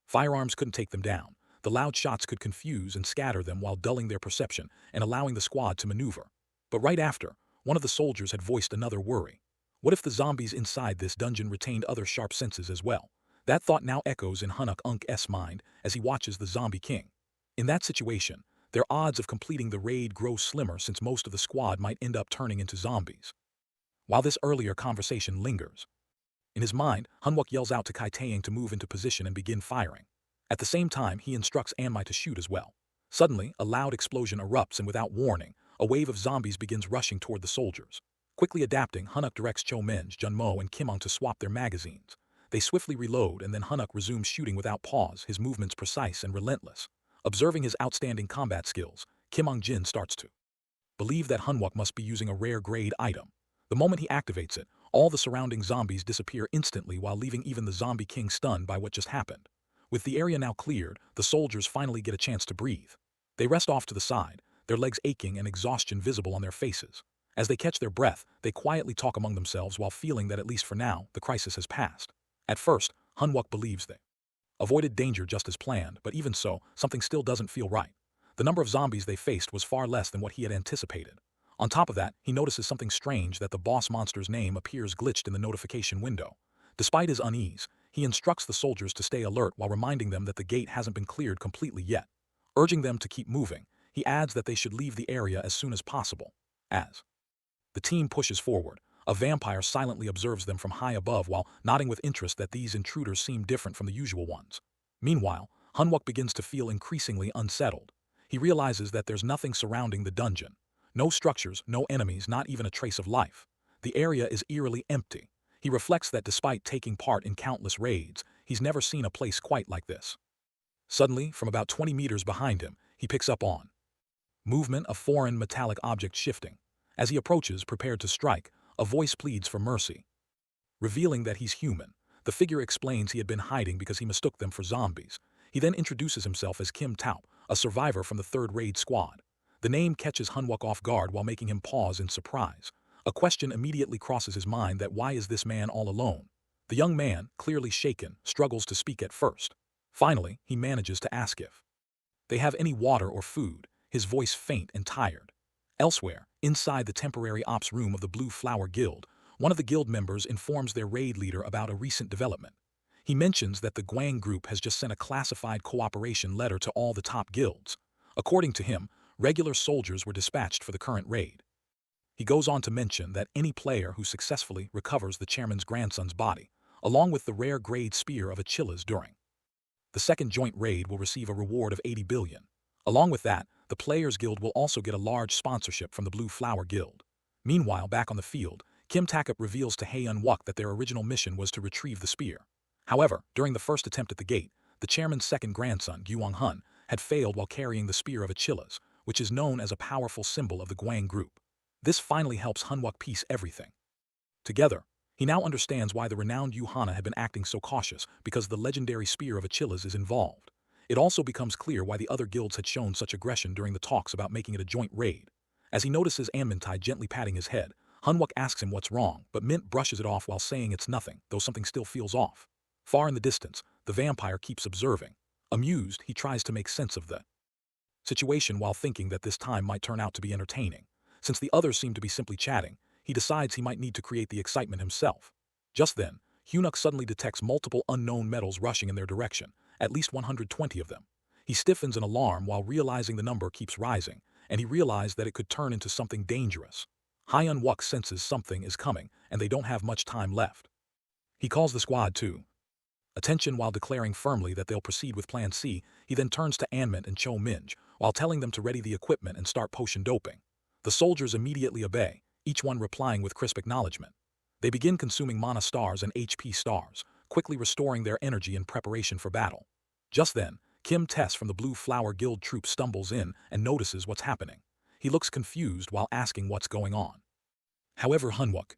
firearms couldn't take them down, the loud shots could confuse and scatter them while dulling their perception and allowing the squad to maneuver. But right after, one of the soldiers had voiced another worry. What if the zombies inside this dungeon retained other sharp senses as well? That thought now echoes in Hanuk Unk's mind as he watches the Zombie King. In that situation, their odds of completing the raid grow slimmer since most of the squad might end up turning into zombies. While this earlier conversation lingers, in his mind, Hanwuk yells out to Kai Taeyong to move into position and begin firing. At the same time, he instructs Anmai to shoot as well. Suddenly, a loud explosion erupts and without warning, a wave of zombies begins rushing toward the soldiers. Quickly adapting, Hanuk directs Cho Minj, Junmo, and Kimong to swap their magazines. They swiftly reload and then Hanuk resumes shooting without pause, his movements precise and relentless. Observing his outstanding combat skills, Kimong Jin starts to believe that Hanwuk must be using a rare grade item. The moment he activates it, all the surrounding zombies disappear instantly while leaving even the Zombie King stunned by what just happened. With the area now cleared, the soldiers finally get a chance to breathe. They rest off to the side, their legs aching and exhaustion visible on their faces. As they catch their breath, they quietly talk among themselves while feeling that at least for now, the crisis has passed. At first, Hanwuk believes they avoided danger just as planned, but even so, something still doesn't feel right. The number of zombies they faced was far less than what he had anticipated. On top of that, he notices something strange that the boss monster's name appears glitched in the notification window. Despite his unease, he instructs the soldiers to stay alert while reminding them that the gate hasn't been cleared completely yet. Urging them to keep moving, he adds that they should leave the area as soon as possible. As the team pushes forward, a vampire silently observes them from high above while nodding with interest that these intruders seem different from the usual ones. Meanwhile, Hanwuk begins to feel increasingly unsettled. He realizes that there's nothing surrounding the dungeon. No structures, no enemies, not even a trace of life. The area is eerily empty. He reflects that despite taking part in countless raids, he's never seen a place quite like this. Suddenly, from about 20 meters behind him, he picks up on movement, a foreign metallic object shifting. As he approaches, prepared to strike, a voice pleads for mercy. Revealing that he's human, the figure explains he had been hiding because he mistook them for zombies. He then introduces himself as Kim Taup, a survivor from the 3rd Raid Squad. The name catches Hanwuk off guard while making him pause in surprise. A question immediately crosses his mind that why is this man all alone? The young man, clearly shaken, struggles to speak at first. Finally, he manages to ask if they have any water or food, his voice faint and tired. Elsewhere, inside the temporary ops room of the Blue Flower Guild, one of the guild members informs their raid leader about a recent development. He mentions that the Guang group has just sent a classified cooperation letter to all the top guilds. According to him, regular soldiers were dispatched for the current raid. He goes on to mention that any player who successfully recovers the chairman's grandson's body, along with the rare grade spear of Achilles during the second joint raid, will receive a reward of 80 billion. Along with that, the Players Guild will also get a large sponsorship from the Blue Flower Guild. Meanwhile, back on the field, Kim Takup reveals to Hae-un-Wook that their original mission was to retrieve the spear. However, during the first attempt at the gate, the chairman's second grandson, Gyuang-hun, had failed while carrying the spear of Achilles, which is known as a powerful symbol of the Guang group. This finally helps Hanwuk piece everything together. He now understands why the renowned Yuhana had been acting so cautious, because the legendary spear of Achilles is involved. It also becomes clear why the other guilds had shown such aggression during the talks about making it a joint raid. As he notices Anmintai gently patting his head, Hanwuk asks him what's wrong, but Mint brushes it off while saying it's nothing, though something still feels off. Far in the distance, the vampire keeps observing. Amused, he tries to make sense of the situation while thinking that this time might turn out to be entertaining. Since the others seem to be simply chatting, he decides he might need to create the excitement himself. Just then, Hunuk suddenly detects multiple unknown metals rushing in their direction, at least 120 of them. He stiffens in alarm while realizing the number keeps rising, and he realizes that it could turn into something dangerous. Hae-un-Wook senses something is coming, and they don't have much time left. He calls the squad to attention while declaring firmly that they'll proceed with Plan C. He then turns to Anmint and Cho Minj, while telling them to ready the equipment and start potion doping. The soldiers immediately obey, each one replying with crisp acknowledgement. They begin consuming mana stars and HP stars, quickly restoring their energy in preparation for battle. Just then, Kim Tess from the Blue Flower Guild troop stumbles in and notices what's happening. He looks confused while asking what's going on. However, Hanwuk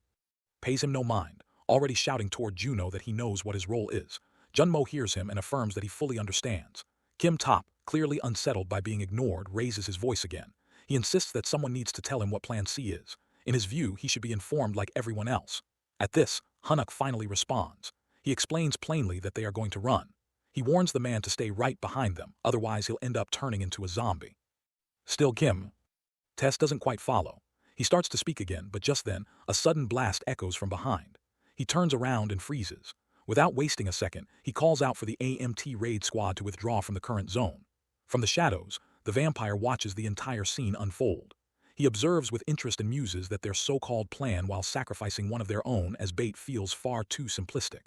pays him no mind, already shouting toward Juno that he knows what his role is. Junmo hears him and affirms that he fully understands. Kim Top, clearly unsettled by being ignored, raises his voice again. He insists that someone needs to tell him what Plan C is. In his view, he should be informed like everyone else. At this, Hanuk finally responds. He explains plainly that they are going to run. He warns the man to stay right behind them, otherwise he'll end up turning into a zombie. Still Kim Tess doesn't quite follow. He starts to speak again, but just then, a sudden blast echoes from behind. He turns around and freezes. Without wasting a second, he calls out for the AMT raid squad to withdraw from the current zone. From the shadows, the vampire watches the entire scene unfold. He observes with interest and muses that their so-called plan while sacrificing one of their own as bait feels far too simplistic.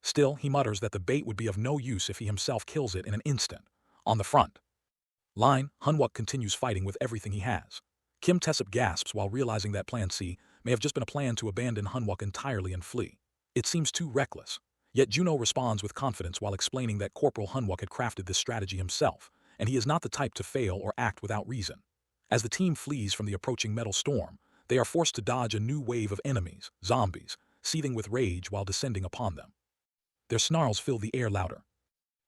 Still, he mutters that the bait would be of no use if he himself kills it in an instant. On the front line, Hanwuk continues fighting with everything he has. Kim Tessup gasps while realizing that Plan C may have just been a plan to abandon Hanwuk entirely and flee. It seems too reckless. Yet Juno responds with confidence while explaining that Corporal Hanwuk had crafted this strategy himself, and he is not the type to fail or act without reason. As the team flees from the approaching metal storm, they are forced to dodge a new wave of enemies, zombies, seething with rage while descending upon them. Their snarls fill the air louder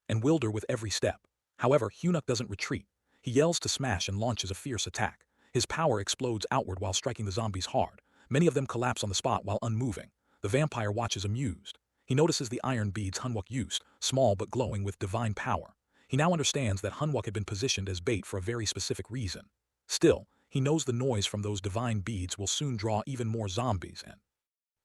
and wilder with every step. However, Hunuk doesn't retreat. He yells to smash and launches a fierce attack. His power explodes outward while striking the zombies hard. Many of them collapse on the spot while unmoving. The vampire watches amused. He notices the iron beads Hunwook used, small but glowing with divine power. He now understands that Hunwook had been positioned as bait for a very specific reason. Still, he knows the noise from those divine beads will soon draw even more zombies, and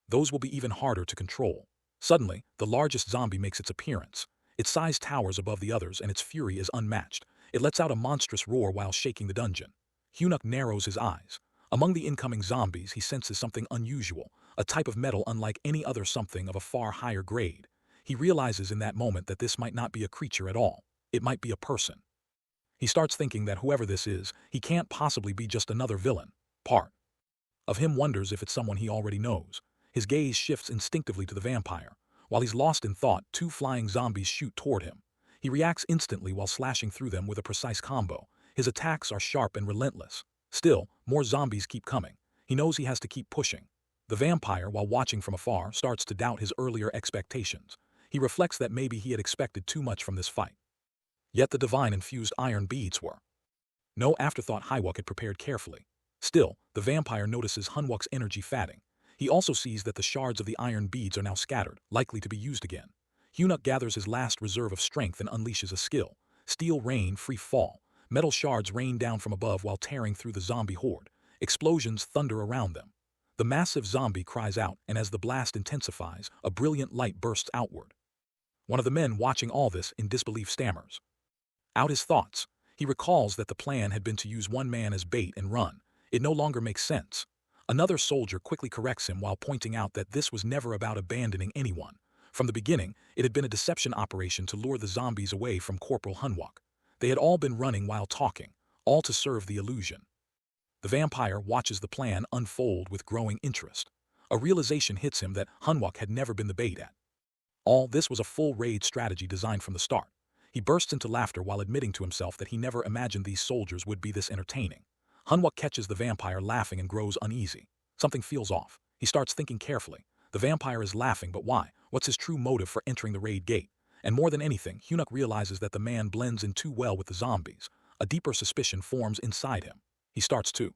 those will be even harder to control. Suddenly, the largest zombie makes its appearance. Its size towers above the others and its fury is unmatched. It lets out a monstrous roar while shaking the dungeon. Hunwook narrows his eyes. Among the incoming zombies, he senses something unusual, a type of metal unlike any other, something of a far higher grade. He realizes in that moment that this might not be a creature at all. It might be a person. He starts thinking that whoever this is, he can't possibly be just another villain. Part of him wonders if it's someone he already knows. His gaze shifts instinctively to the vampire. While he's lost in thought, two flying zombies shoot toward him. He reacts instantly while slashing through them with a precise combo. His attacks are sharp and relentless. Still, more zombies keep coming. He knows he has to keep pushing. The vampire, while watching from afar, starts to doubt his earlier expectations. He reflects that maybe he had expected too much from this fight. Yet the divine-infused iron beads were no afterthought Hunwook had prepared carefully. Still, the vampire notices Hunwook's energy fading. He also sees that the shards of the iron beads are now scattered, likely to be used again. Hunwook gathers his last reserve of strength and unleashes a skill. Steel rain, free fall. Metal shards rain down from above while tearing through the zombie horde. Explosions thunder around them. The massive zombie cries out, and as the blast intensifies, a brilliant light bursts outward. One of the men watching all this in disbelief stammers out his thoughts. He recalls that the plan had been to use one man as bait and run. It no longer makes sense. Another soldier quickly corrects him while pointing out that this was never about abandoning anyone. From the beginning, it had been a deception operation to lure the zombies away from Corporal Hunwook. They had all been running while talking, all to serve the illusion. The vampire watches the plan unfold with growing interest. A realization hits him that Hunwook had never been the bait at all. This was a full raid strategy designed from the start. He bursts into laughter while admitting to himself that he never imagined these soldiers would be this entertaining. Hunwook catches the vampire laughing and grows uneasy. Something feels off. He starts thinking carefully. The vampire is laughing, but why? What's his true motive for entering the raid gate? And more than anything, Hunwook realizes that the man blends in too well with the zombies. A deeper suspicion forms inside him. He starts to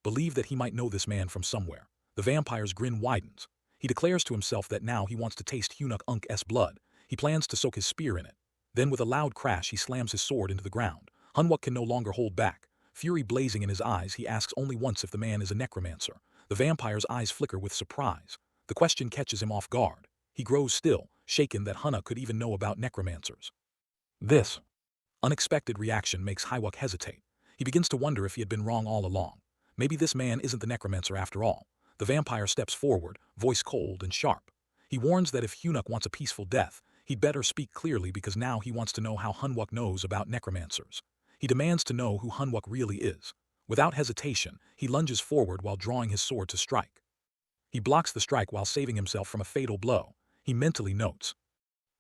believe that he might know this man from somewhere. The vampire's grin widens. He declares to himself that now he wants to taste Hunwook's blood. He plans to soak his spear in it. Then with a loud crash he slams his sword into the ground. Hunwook can no longer hold back. Fury blazing in his eyes, he asks only once if the man is a necromancer. The vampire's eyes flicker with surprise. The question catches him off guard. He grows still, shaken that Hunwook could even know about necromancers. This unexpected reaction makes Hunwook hesitate. He begins to wonder if he had been wrong all along. Maybe this man isn't the necromancer after all. The vampire steps forward, voice cold and sharp. He warns that if Hunwook wants a peaceful death, he'd better speak clearly because now he wants to know how Hunwook knows about necromancers. He demands to know who Hunwook really is. Without hesitation, he lunges forward while drawing his sword to strike. He blocks the strike while saving himself from a fatal blow. He mentally notes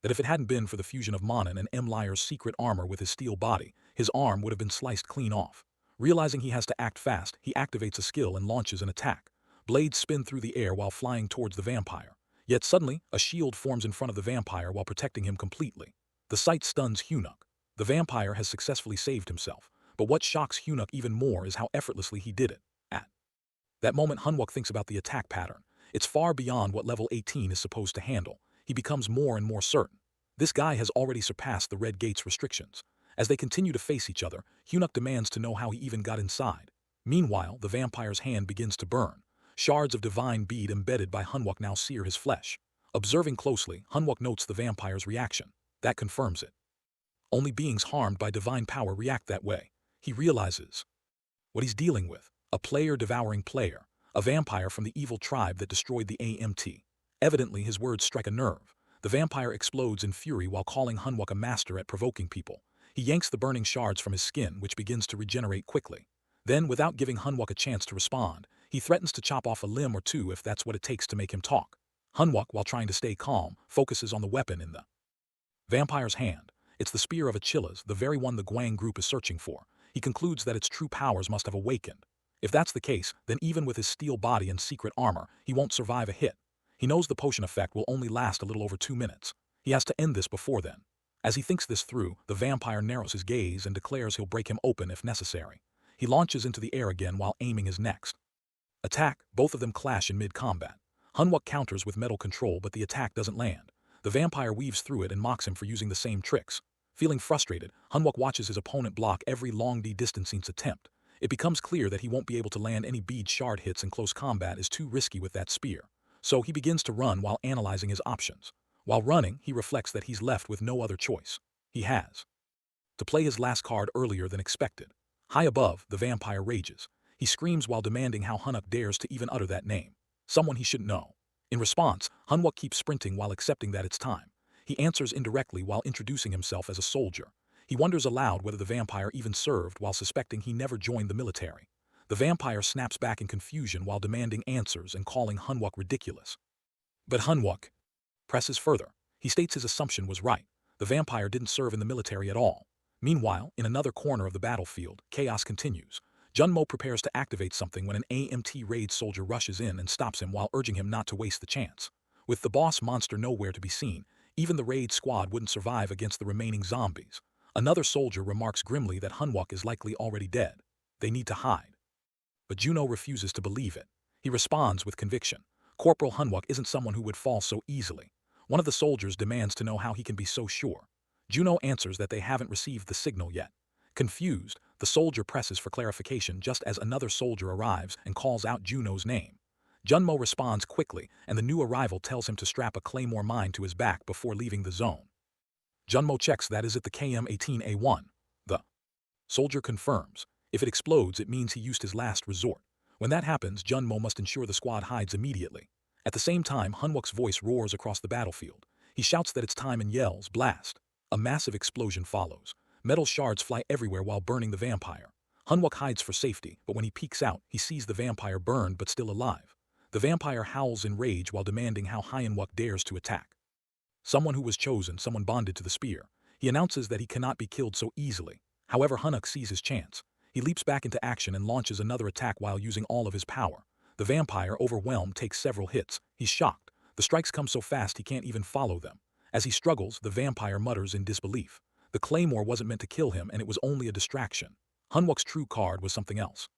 that if it hadn't been for the fusion of Manon and Lyre's secret armor with his steel body, his arm would have been sliced clean off. Realizing he has to act fast, he activates a skill and launches an attack. Blades spin through the air while flying towards the vampire. Yet suddenly, a shield forms in front of the vampire while protecting him completely. The sight stuns Hunwook. The vampire has successfully saved himself, but what shocks Hunwook even more is how effortlessly he did it. At that moment, Hunwook thinks about the attack pattern. It's far beyond what level 18 is supposed to handle. He becomes more and more certain. This guy has already surpassed the Red Gate's restrictions. As they continue to face each other, Hunwook demands to know how he even got inside. Meanwhile, the vampire's hand begins to burn. Shards of divine bead embedded by Hunwook now sear his flesh. Observing closely, Hunwook notes the vampire's reaction. That confirms it. Only beings harmed by divine power react that way. He realizes what he's dealing with. A player devouring player. A vampire from the evil tribe that destroyed the AMT. Evidently, his words strike a nerve. The vampire explodes in fury while calling Hunwook a master at provoking people. He yanks the burning shards from his skin, which begins to regenerate quickly. Then, without giving Hunwook a chance to respond, he threatens to chop off a limb or two if that's what it takes to make him talk. Hunwook, while trying to stay calm, focuses on the weapon in the vampire's hand. It's the spear of Achilles, the very one the Guang group is searching for. He concludes that its true powers must have awakened. If that's the case, then even with his steel body and secret armor, he won't survive a hit. He knows the potion effect will only last a little over 2 minutes. He has to end this before then. As he thinks this through, the vampire narrows his gaze and declares he'll break him open if necessary. He launches into the air again while aiming his next attack. Both of them clash in mid-combat. Hunwook counters with metal control, but the attack doesn't land. The vampire weaves through it and mocks him for using the same tricks. Feeling frustrated, Hunwook watches his opponent block every long distancing attempt. It becomes clear that he won't be able to land any bead shard hits, and close combat is too risky with that spear. So he begins to run while analyzing his options. While running, he reflects that he's left with no other choice. He has to play his last card earlier than expected. High above, the vampire rages. He screams while demanding how Hunwook dares to even utter that name. Someone he shouldn't know. In response, Hunwook keeps sprinting while accepting that it's time. He answers indirectly while introducing himself as a soldier. He wonders aloud whether the vampire even served while suspecting he never joined the military. The vampire snaps back in confusion while demanding answers and calling Hunwook ridiculous. But Hunwook presses further. He states his assumption was right. The vampire didn't serve in the military at all. Meanwhile, in another corner of the battlefield, chaos continues. Junmo prepares to activate something when an AMT raid soldier rushes in and stops him while urging him not to waste the chance. With the boss monster nowhere to be seen, even the raid squad wouldn't survive against the remaining zombies. Another soldier remarks grimly that Hunwook is likely already dead. They need to hide. But Juno refuses to believe it. He responds with conviction. Corporal Hunwook isn't someone who would fall so easily. One of the soldiers demands to know how he can be so sure. Juno answers that they haven't received the signal yet. Confused, the soldier presses for clarification just as another soldier arrives and calls out Juno's name. Junmo responds quickly, and the new arrival tells him to strap a claymore mine to his back before leaving the zone. Junmo checks that is it the KM-18A1. The soldier confirms. If it explodes, it means he used his last resort. When that happens, Junmo must ensure the squad hides immediately. At the same time, Hunwook's voice roars across the battlefield. He shouts that it's time and yells, "Blast!" A massive explosion follows. Metal shards fly everywhere while burning the vampire. Hunwook hides for safety, but when he peeks out, he sees the vampire burned but still alive. The vampire howls in rage while demanding how Hunwook dares to attack. Someone who was chosen, someone bonded to the spear. He announces that he cannot be killed so easily. However, Hunwook sees his chance. He leaps back into action and launches another attack while using all of his power. The vampire, overwhelmed, takes several hits. He's shocked. The strikes come so fast he can't even follow them. As he struggles, the vampire mutters in disbelief. The claymore wasn't meant to kill him, and it was only a distraction. Hunwook's true card was something else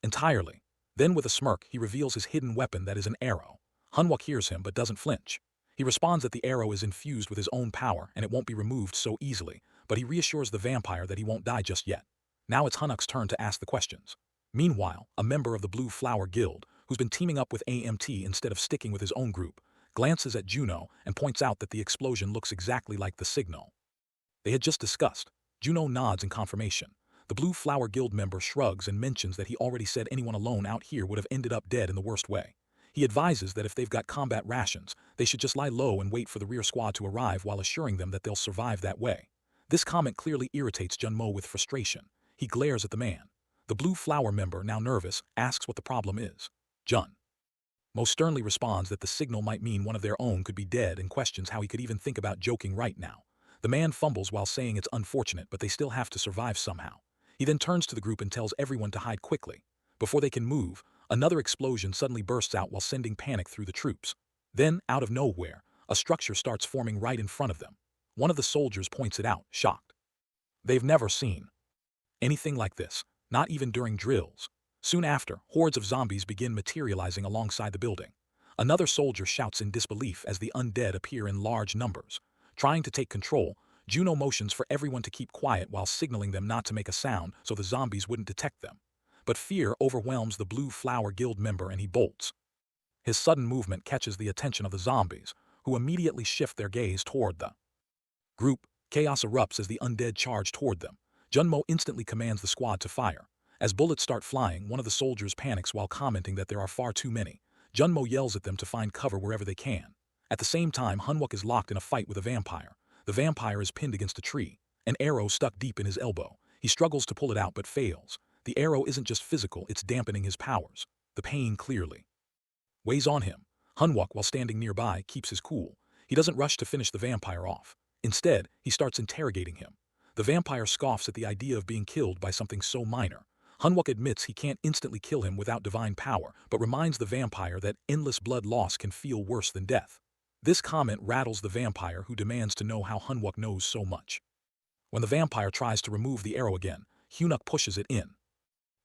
entirely. Then with a smirk, he reveals his hidden weapon that is an arrow. Hunwook hears him but doesn't flinch. He responds that the arrow is infused with his own power and it won't be removed so easily, but he reassures the vampire that he won't die just yet. Now it's Hunwook's turn to ask the questions. Meanwhile, a member of the Blue Flower Guild, who's been teaming up with AMT instead of sticking with his own group, glances at Juno and points out that the explosion looks exactly like the signal they had just discussed. Juno nods in confirmation. The Blue Flower Guild member shrugs and mentions that he already said anyone alone out here would have ended up dead in the worst way. He advises that if they've got combat rations, they should just lie low and wait for the rear squad to arrive while assuring them that they'll survive that way. This comment clearly irritates Junmo with frustration. He glares at the man. The Blue Flower member, now nervous, asks what the problem is. Jun most sternly responds that the signal might mean one of their own could be dead and questions how he could even think about joking right now. The man fumbles while saying it's unfortunate, but they still have to survive somehow. He then turns to the group and tells everyone to hide quickly. Before they can move, another explosion suddenly bursts out while sending panic through the troops. Then, out of nowhere, a structure starts forming right in front of them. One of the soldiers points it out, shocked. They've never seen anything like this, not even during drills. Soon after, hordes of zombies begin materializing alongside the building. Another soldier shouts in disbelief as the undead appear in large numbers. Trying to take control, Juno motions for everyone to keep quiet while signaling them not to make a sound so the zombies wouldn't detect them. But fear overwhelms the Blue Flower Guild member and he bolts. His sudden movement catches the attention of the zombies, who immediately shift their gaze toward the group. Chaos erupts as the undead charge toward them. Junmo instantly commands the squad to fire. As bullets start flying, one of the soldiers panics while commenting that there are far too many. Junmo yells at them to find cover wherever they can. At the same time, Hunwook is locked in a fight with a vampire. The vampire is pinned against a tree, an arrow stuck deep in his elbow. He struggles to pull it out but fails. The arrow isn't just physical, it's dampening his powers. The pain clearly weighs on him. Hunwook, while standing nearby, keeps his cool. He doesn't rush to finish the vampire off. Instead, he starts interrogating him. The vampire scoffs at the idea of being killed by something so minor. Hunwook admits he can't instantly kill him without divine power, but reminds the vampire that endless blood loss can feel worse than death. This comment rattles the vampire, who demands to know how Hunwook knows so much. When the vampire tries to remove the arrow again, Hunwook pushes it in.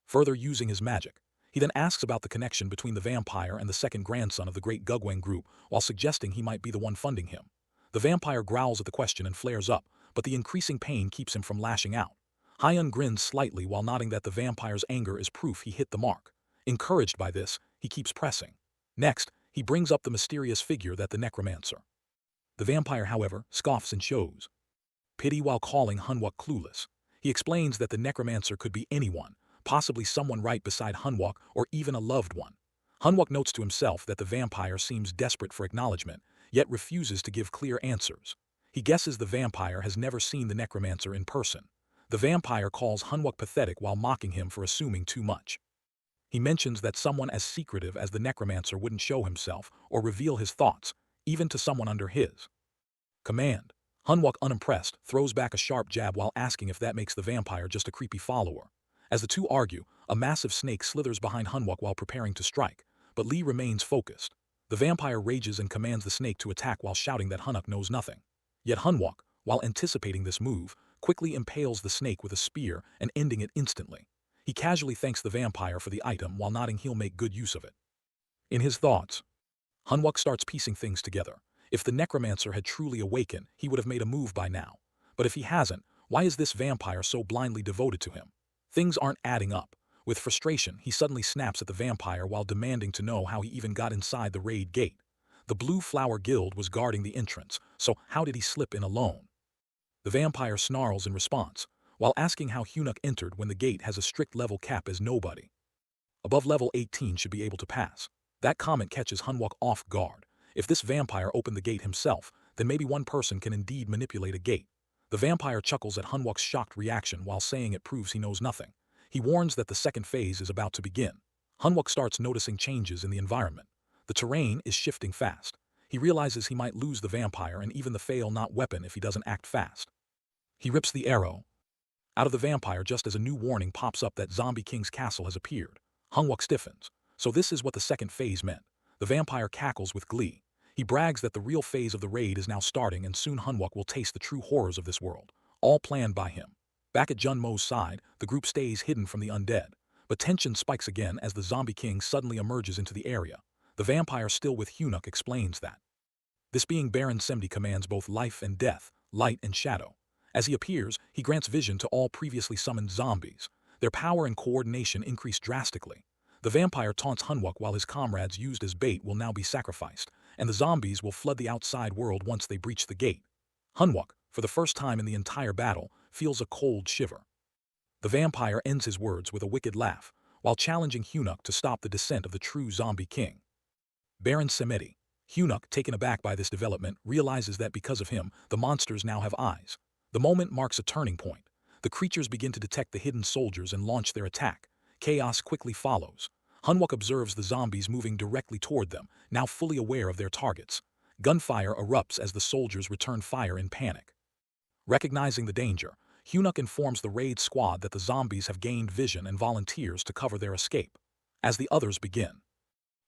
further using his magic. He then asks about the connection between the vampire and the second grandson of the great Gugwang group while suggesting he might be the one funding him. The vampire growls at the question and flares up, but the increasing pain keeps him from lashing out. Hyun grins slightly while nodding that the vampire's anger is proof he hit the mark. Encouraged by this, he keeps pressing. Next, he brings up the mysterious figure that the necromancer. The vampire, however, scoffs and shows pity while calling Hunwook clueless. He explains that the necromancer could be anyone, possibly someone right beside Hunwook or even a loved one. Hunwook notes to himself that the vampire seems desperate for acknowledgement, yet refuses to give clear answers. He guesses the vampire has never seen the necromancer in person. The vampire calls Hunwook pathetic while mocking him for assuming too much. He mentions that someone as secretive as the necromancer wouldn't show himself or reveal his thoughts, even to someone under his command. Hunwook, unimpressed, throws back a sharp jab while asking if that makes the vampire just a creepy follower. As the two argue, a massive snake slithers behind Hunwook while preparing to strike, but Lee remains focused. The vampire rages and commands the snake to attack while shouting that Hunwook knows nothing. Yet Hunwook, while anticipating this move, quickly impales the snake with a spear and ending it instantly. He casually thanks the vampire for the item while nodding he'll make good use of it. In his thoughts, Hunwook starts piecing things together. If the necromancer had truly awakened, he would have made a move by now. But if he hasn't, why is this vampire so blindly devoted to him? Things aren't adding up. With frustration, he suddenly snaps at the vampire while demanding to know how he even got inside the raid gate. The Blue Flower Guild was guarding the entrance, so how did he slip in alone? The vampire snarls in response, while asking how Hunwook entered when the gate has a strict level cap as nobody above level 18 should be able to pass. That comment catches Hunwook off guard. If this vampire opened the gate himself, then maybe one person can indeed manipulate a gate. The vampire chuckles at Hunwook's shocked reaction while saying it proves he knows nothing. He warns that the second phase is about to begin. Hunwook starts noticing changes in the environment. The terrain is shifting fast. He realizes he might lose the vampire and even the fail-not weapon if he doesn't act fast. He rips the arrow out of the vampire just as a new warning pops up that Zombie King's castle has appeared. Hunwook stiffens. So this is what the second phase meant. The vampire cackles with glee. He brags that the real phase of the raid is now starting and soon Hunwook will taste the true horrors of this world. All planned by him. Back at Junmo's side, the group stays hidden from the undead. But tension spikes again as the Zombie King suddenly emerges into the area. The vampire still with Hunwook explains that this being Baron Semdi commands both life and death, light and shadow. As he appears, he grants vision to all previously summoned zombies. Their power and coordination increase drastically. The vampire taunts Hunwook while his comrades used as bait will now be sacrificed, and the zombies will flood the outside world once they breach the gate. Hunwook, for the first time in the entire battle, feels a cold shiver. The vampire ends his words with a wicked laugh, while challenging Hunwook to stop the descent of the true Zombie King. Baron Semedi. Hunwook, taken aback by this development, realizes that because of him, the monsters now have eyes. The moment marks a turning point. The creatures begin to detect the hidden soldiers and launch their attack. Chaos quickly follows. Hunwook observes the zombies moving directly toward them, now fully aware of their targets. Gunfire erupts as the soldiers return fire in panic. Recognizing the danger, Hunwook informs the raid squad that the zombies have gained vision and volunteers to cover their escape. As the others begin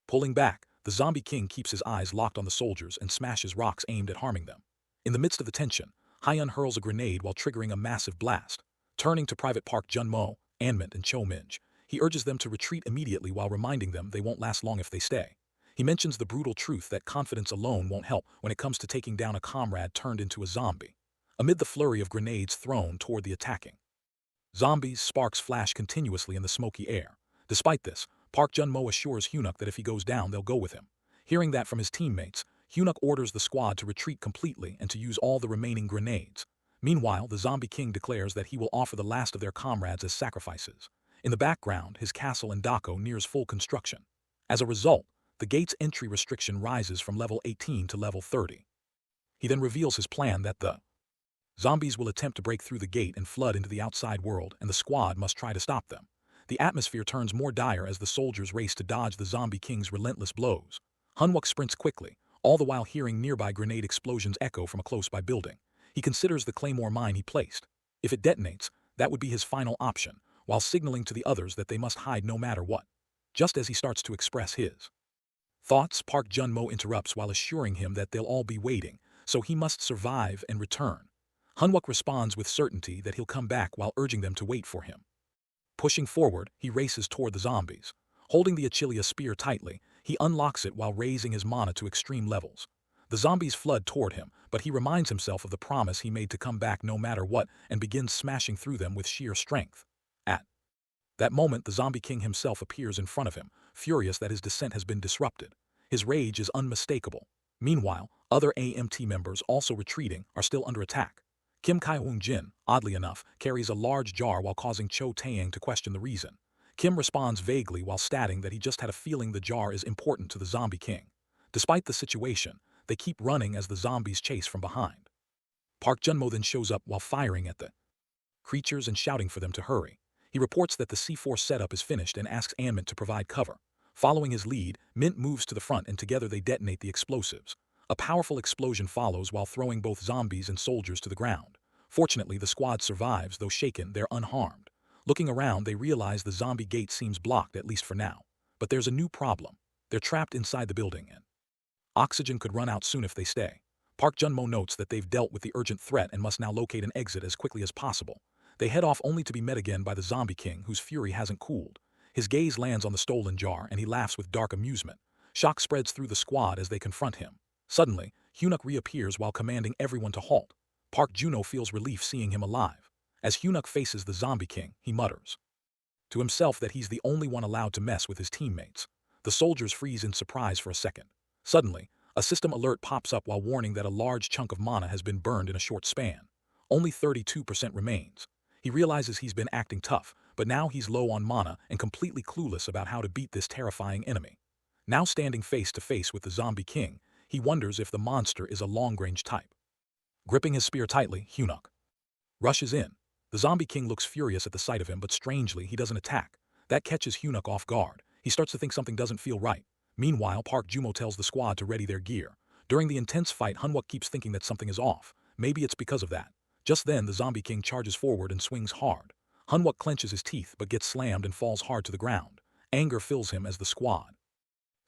pulling back, the Zombie King keeps his eyes locked on the soldiers and smashes rocks aimed at harming them. In the midst of the tension, Hyun hurls a grenade while triggering a massive blast. Turning to Private Park Junmo, Anmint, and Cho Minj, he urges them to retreat immediately while reminding them they won't last long if they stay. He mentions the brutal truth that confidence alone won't help when it comes to taking down a comrade turned into a zombie. Amid the flurry of grenades thrown toward the attacking zombies, sparks flash continuously in the smoky air. Despite this, Park Junmo assures Hunwook that if he goes down, they'll go with him. Hearing that from his teammates, Hunwook orders the squad to retreat completely and to use all the remaining grenades. Meanwhile, the Zombie King declares that he will offer the last of their comrades as sacrifices. In the background, his castle in Dako nears full construction. As a result, the gate's entry restriction rises from level 18 to level 30. He then reveals his plan that the zombies will attempt to break through the gate and flood into the outside world, and the squad must try to stop them. The atmosphere turns more dire as the soldiers race to dodge the Zombie King's relentless blows. Hunwook sprints quickly, all the while hearing nearby grenade explosions echo from a close-by building. He considers the claymore mine he placed. If it detonates, that would be his final option, while signaling to the others that they must hide no matter what. Just as he starts to express his thoughts, Park Junmo interrupts while assuring him that they'll all be waiting, so he must survive and return. Hunwook responds with certainty that he'll come back while urging them to wait for him. Pushing forward, he races toward the zombies. Holding the Achillea spear tightly, he unlocks it while raising his mana to extreme levels. The zombies flood toward him, but he reminds himself of the promise he made to come back no matter what and begins smashing through them with sheer strength. At that moment, the Zombie King himself appears in front of him, furious that his descent has been disrupted. His rage is unmistakable. Meanwhile, other AMT members, also retreating, are still under attack. Kim Kai-Hoon-jin, oddly enough, carries a large jar while causing Cho Taeyang to question the reason. Kim responds vaguely while stating that he just had a feeling the jar is important to the Zombie King. Despite the situation, they keep running as the zombies chase from behind. Park Junmo then shows up while firing at the creatures and shouting for them to hurry. He reports that the C4 setup is finished and asks Anmint to provide cover. Following his lead, Mint moves to the front and together they detonate the explosives. A powerful explosion follows while throwing both zombies and soldiers to the ground. Fortunately, the squad survives, though shaken, they're unharmed. Looking around, they realize the zombie gate seems blocked, at least for now. But there's a new problem. They're trapped inside the building and oxygen could run out soon if they stay. Park Junmo notes that they've dealt with the urgent threat and must now locate an exit as quickly as possible. They head off only to be met again by the Zombie King, whose fury hasn't cooled. His gaze lands on the stolen jar and he laughs with dark amusement. Shock spreads through the squad as they confront him. Suddenly, Hyunuk reappears while commanding everyone to halt. Park Juno feels relief seeing him alive. As Hyunuk faces the Zombie King, he mutters to himself that he's the only one allowed to mess with his teammates. The soldiers freeze in surprise for a second. Suddenly, a system alert pops up while warning that a large chunk of mana has been burned in a short span. Only 32% remains. He realizes he's been acting tough, but now he's low on mana and completely clueless about how to beat this terrifying enemy. Now standing face to face with the Zombie King, he wonders if the monster is a long-range type. Gripping his spear tightly, Hyunuk rushes in. The Zombie King looks furious at the sight of him, but strangely, he doesn't attack. That catches Hyunuk off guard. He starts to think something doesn't feel right. Meanwhile, Park Jumo tells the squad to ready their gear. During the intense fight, Hyunwook keeps thinking that something is off. Maybe it's because of that. Just then, the Zombie King charges forward and swings hard. Hyunwook clenches his teeth but gets slammed and falls hard to the ground. Anger fills him as the squad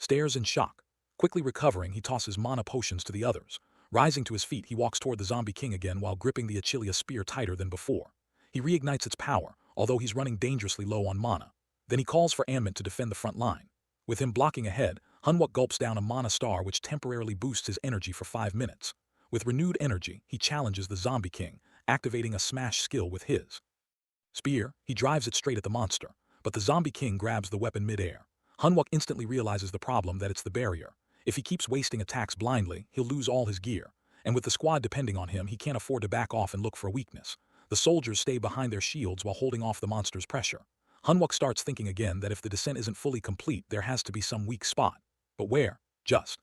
stares in shock. Quickly recovering, he tosses mana potions to the others. Rising to his feet, he walks toward the Zombie King again while gripping the Achillea spear tighter than before. He reignites its power, although he's running dangerously low on mana. Then he calls for Anmint to defend the front line. With him blocking ahead, Hyunwook gulps down a mana star which temporarily boosts his energy for 5 minutes. With renewed energy, he challenges the Zombie King, activating a smash skill with his spear. He drives it straight at the monster, but the Zombie King grabs the weapon mid-air. Hyunwook instantly realizes the problem, that it's the barrier. If he keeps wasting attacks blindly, he'll lose all his gear. And with the squad depending on him, he can't afford to back off and look for a weakness. The soldiers stay behind their shields while holding off the monster's pressure. Hyunwook starts thinking again that if the descent isn't fully complete, there has to be some weak spot. But where? Just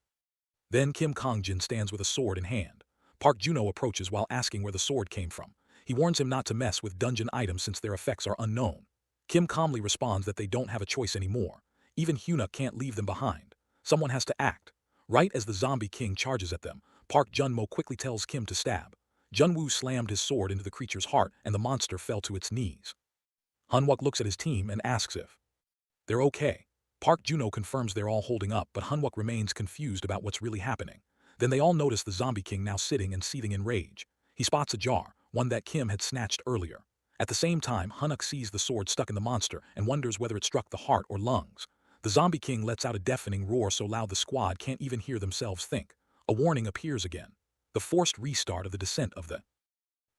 then Kim Kongjin stands with a sword in hand. Park Juno approaches while asking where the sword came from. He warns him not to mess with dungeon items since their effects are unknown. Kim calmly responds that they don't have a choice anymore. Even Hyunuk can't leave them behind. Someone has to act. Right as the Zombie King charges at them, Park Junmo quickly tells Kim to stab. Junwoo slammed his sword into the creature's heart and the monster fell to its knees. Hyunwook looks at his team and asks if they're okay. Park Juno confirms they're all holding up, but Hyunwook remains confused about what's really happening. Then they all notice the Zombie King now sitting and seething in rage. He spots a jar, one that Kim had snatched earlier. At the same time, Hyunwook sees the sword stuck in the monster and wonders whether it struck the heart or lungs. The Zombie King lets out a deafening roar so loud the squad can't even hear themselves think. A warning appears again. The forced restart of the descent of the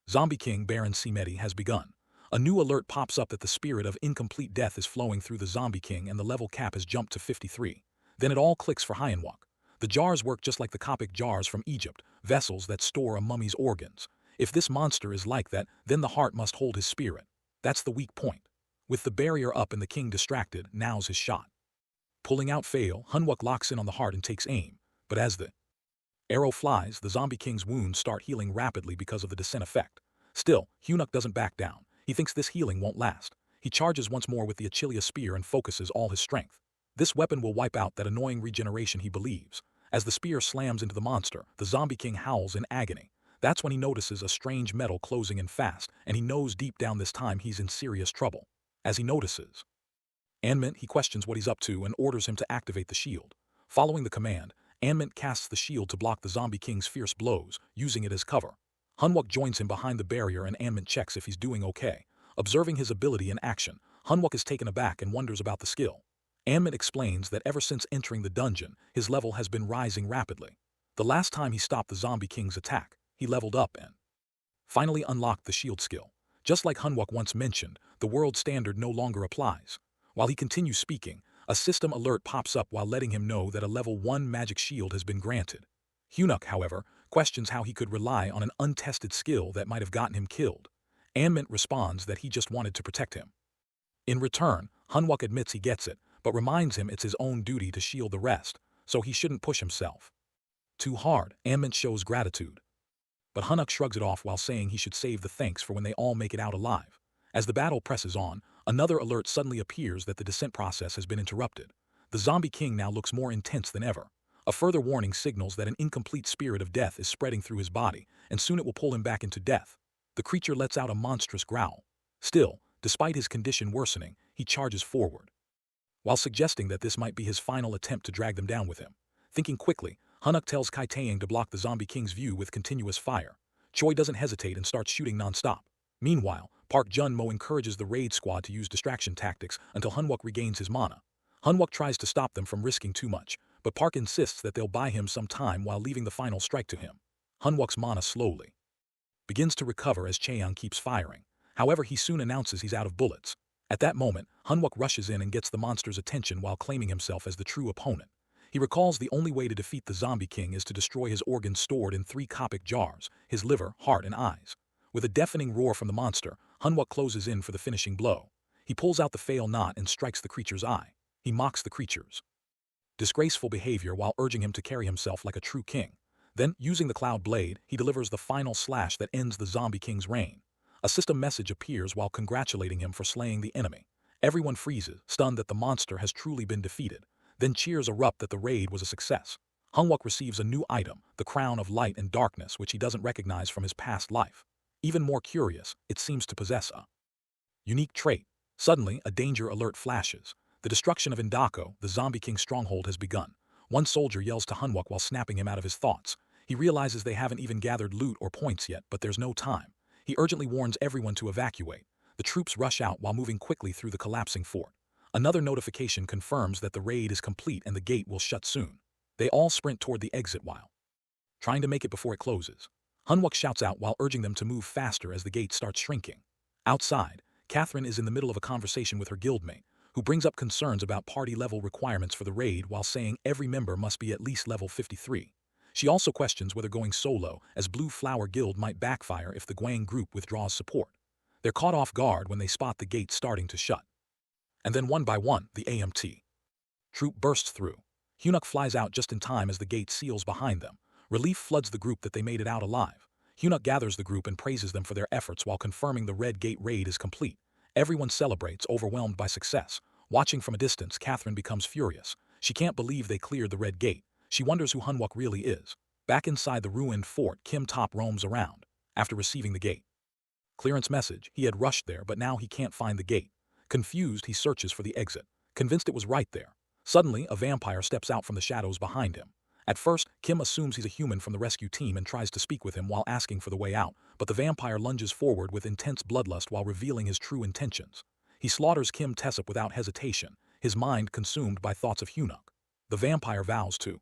Zombie King Baron Simeti has begun. A new alert pops up that the spirit of incomplete death is flowing through the Zombie King and the level cap has jumped to 53. Then it all clicks for Hyunwook. The jars work just like the Kopik jars from Egypt, vessels that store a mummy's organs. If this monster is like that, then the heart must hold his spirit. That's the weak point. With the barrier up and the king distracted, now's his shot. Pulling out fail, Hyunwook locks in on the heart and takes aim. But as the arrow flies, the Zombie King's wounds start healing rapidly because of the descent effect. Still, Hyunwook doesn't back down. He thinks this healing won't last. He charges once more with the Achillea spear and focuses all his strength. This weapon will wipe out that annoying regeneration, he believes. As the spear slams into the monster, the Zombie King howls in agony. That's when he notices a strange metal closing in fast, and he knows deep down this time he's in serious trouble. As he notices Anmint, he questions what he's up to and orders him to activate the shield. Following the command, Anmint casts the shield to block the Zombie King's fierce blows, using it as cover. Hyunwook joins him behind the barrier and Anmint checks if he's doing okay. Observing his ability in action, Hanwok is taken aback and wonders about the skill. Anmin explains that ever since entering the dungeon, his level has been rising rapidly. The last time he stopped the Zombie King's attack, he leveled up and finally unlocked the shield skill. Just like Hanwok once mentioned, the world standard no longer applies. While he continues speaking, a system alert pops up while letting him know that a level 1 magic shield has been granted. Hyunuk, however, questions how he could rely on an untested skill that might have gotten him killed. Anmin responds that he just wanted to protect him. In return, Hanwok admits he gets it, but reminds him it's his own duty to shield the rest, so he shouldn't push himself too hard. Anmin shows gratitude, but Hanuk shrugs it off while saying he should save the thanks for when they all make it out alive. As the battle presses on, another alert suddenly appears that the descent process has been interrupted. The Zombie King now looks more intense than ever. A further warning signals that an incomplete spirit of death is spreading through his body, and soon it will pull him back into death. The creature lets out a monstrous growl. Still, despite his condition worsening, he charges forward, while suggesting that this might be his final attempt to drag them down with him. Thinking quickly, Hanuk tells Kai Taeyang to block the Zombie King's view with continuous fire. Choi doesn't hesitate and starts shooting non-stop. Meanwhile, Park Jun-mo encourages the raid squad to use distraction tactics until Hanwok regains his mana. Hanwok tries to stop them from risking too much, but Park insists that they'll buy him some time while leaving the final strike to him. Hanwok's mana slowly begins to recover as Chaeyoung keeps firing. However, he soon announces he's out of bullets. At that moment, Hanwok rushes in and gets the monster's attention while claiming himself as the true opponent. He recalls the only way to defeat the Zombie King is to destroy his organs stored in 3 Copic jars, his liver, heart, and eyes. With a deafening roar from the monster, Hanwok closes in for the finishing blow. He pulls out the fail knot and strikes the creature's eye. He mocks the creature's disgraceful behavior while urging him to carry himself like a true king. Then, using the Cloud Blade, he delivers the final slash that ends the Zombie King's reign. A system message appears while congratulating him for slaying the enemy. Everyone freezes, stunned that the monster has truly been defeated. Then cheers erupt that the raid was a success. Hanwok receives a new item, the Crown of Light and Darkness, which he doesn't recognize from his past life. Even more curious, it seems to possess a unique trait. Suddenly, a danger alert flashes. The destruction of Indako, the Zombie King's stronghold, has begun. One soldier yells to Hanwok while snapping him out of his thoughts. He realizes they haven't even gathered loot or points yet, but there's no time. He urgently warns everyone to evacuate. The troops rush out while moving quickly through the collapsing fort. Another notification confirms that the raid is complete and the gate will shut soon. They all sprint toward the exit while trying to make it before it closes. Hanwok shouts out while urging them to move faster as the gate starts shrinking. Outside, Catherine is in the middle of a conversation with her guildmate, who brings up concerns about party-level requirements for the raid while saying every member must be at least level 53. She also questions whether going solo as Blue Flower Guild might backfire if the Gwang group withdraws support. They're caught off guard when they spot the gate starting to shut. And then one by one, the AMT troop bursts through. Hyunuk flies out just in time as the gate seals behind them. Relief floods the group that they made it out alive. Hyunuk gathers the group and praises them for their efforts while confirming the Red Gate raid is complete. Everyone celebrates, overwhelmed by success. Watching from a distance, Catherine becomes furious. She can't believe they cleared the Red Gate. She wonders who Hanwok really is. Back inside the ruined fort, Kim Top roams around. After receiving the gate clearance message, he had rushed there, but now he can't find the gate. Confused, he searches for the exit, convinced it was right there. Suddenly, a vampire steps out from the shadows behind him. At first, Kim assumes he's a human from the rescue team and tries to speak with him while asking for the way out, but the vampire lunges forward with intense bloodlust while revealing his true intentions. He slaughters Kim Tessup without hesitation, his mind consumed by thoughts of Hyunuk. The vampire vows to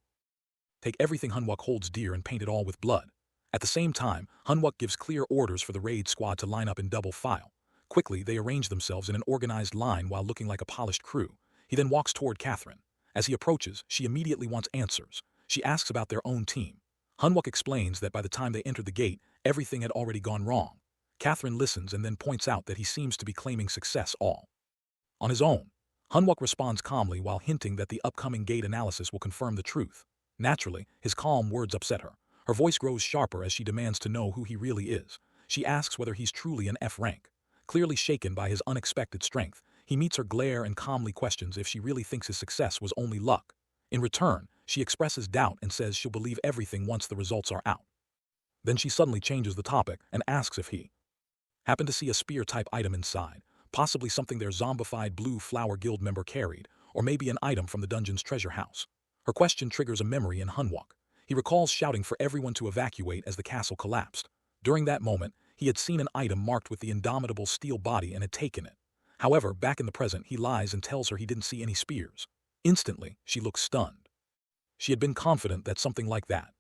take everything Hanwok holds dear and paint it all with blood. At the same time, Hanwok gives clear orders for the raid squad to line up in double file. Quickly, they arrange themselves in an organized line while looking like a polished crew. He then walks toward Catherine. As he approaches, she immediately wants answers. She asks about their own team. Hanwok explains that by the time they entered the gate, everything had already gone wrong. Catherine listens and then points out that he seems to be claiming success all on his own. Hanwok responds calmly while hinting that the upcoming gate analysis will confirm the truth. Naturally, his calm words upset her. Her voice grows sharper as she demands to know who he really is. She asks whether he's truly an F rank. Clearly shaken by his unexpected strength, he meets her glare and calmly questions if she really thinks his success was only luck. In return, she expresses doubt and says she'll believe everything once the results are out. Then she suddenly changes the topic and asks if he happened to see a spear-type item inside, possibly something their zombified Blue Flower Guild member carried, or maybe an item from the dungeon's treasure house. Her question triggers a memory in Hanwok. He recalls shouting for everyone to evacuate as the castle collapsed. During that moment, he had seen an item marked with the indomitable steel body and had taken it. However, back in the present, he lies and tells her he didn't see any spears. Instantly, she looks stunned. She had been confident that something like that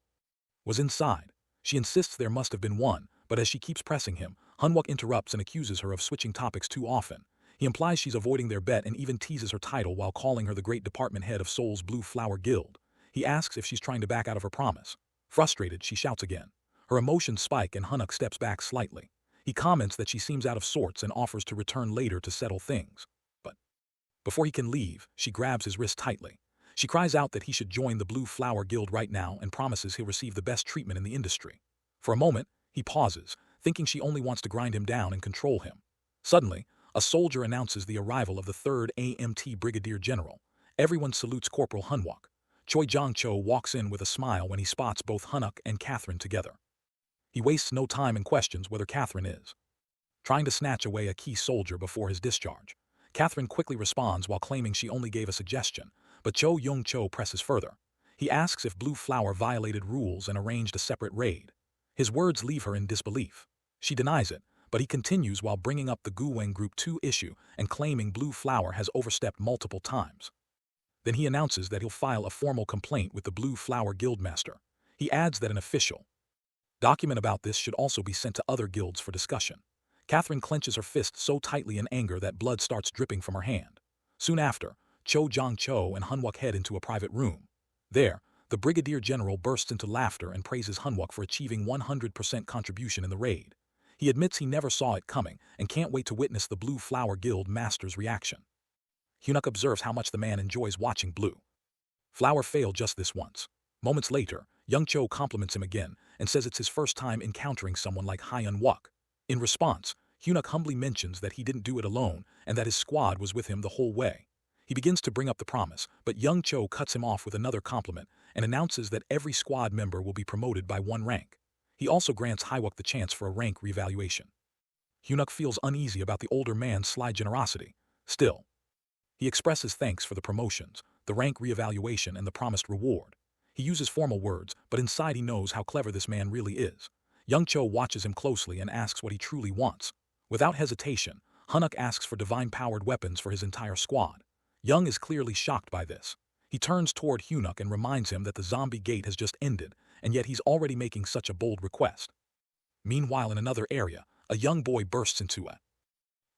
was inside. She insists there must have been one, but as she keeps pressing him, Hunwook interrupts and accuses her of switching topics too often. He implies she's avoiding their bet and even teases her title while calling her the great department head of Seoul's Blue Flower Guild. He asks if she's trying to back out of her promise. Frustrated, she shouts again. Her emotions spike and Hunwook steps back slightly. He comments that she seems out of sorts and offers to return later to settle things. But before he can leave, she grabs his wrist tightly. She cries out that he should join the Blue Flower Guild right now and promises he'll receive the best treatment in the industry. For a moment, he pauses, thinking she only wants to grind him down and control him. Suddenly, a soldier announces the arrival of the 3rd AMT Brigadier General. Everyone salutes Corporal Hunwook. Choi Jong-cho walks in with a smile when he spots both Hunwook and Catherine together. He wastes no time and questions whether Catherine is trying to snatch away a key soldier before his discharge. Catherine quickly responds while claiming she only gave a suggestion, but Cho Young-cho presses further. He asks if Blue Flower violated rules and arranged a separate raid. His words leave her in disbelief. She denies it, but he continues while bringing up the Guweng Group 2 issue and claiming Blue Flower has overstepped multiple times. Then he announces that he'll file a formal complaint with the Blue Flower Guildmaster. He adds that an official document about this should also be sent to other guilds for discussion. Catherine clenches her fist so tightly in anger that blood starts dripping from her hand. Soon after, Cho Jong-cho and Hunwook head into a private room. There, the Brigadier General bursts into laughter and praises Hunwook for achieving 100% contribution in the raid. He admits he never saw it coming and can't wait to witness the Blue Flower Guild master's reaction. Hunwook observes how much the man enjoys watching Blue Flower fail just this once. Moments later, Young Cho compliments him again and says it's his first time encountering someone like Hyun-wook. In response, Hunwook humbly mentions that he didn't do it alone and that his squad was with him the whole way. He begins to bring up the promise, but Young Cho cuts him off with another compliment and announces that every squad member will be promoted by 1 rank. He also grants Hywook the chance for a rank reevaluation. Hunwook feels uneasy about the older man's sly generosity. Still, he expresses thanks for the promotions, the rank reevaluation, and the promised reward. He uses formal words, but inside he knows how clever this man really is. Young Cho watches him closely and asks what he truly wants. Without hesitation, Hunwook asks for divine-powered weapons for his entire squad. Young is clearly shocked by this. He turns toward Hunwook and reminds him that the zombie gate has just ended, and yet he's already making such a bold request. Meanwhile, in another area, a young boy bursts into a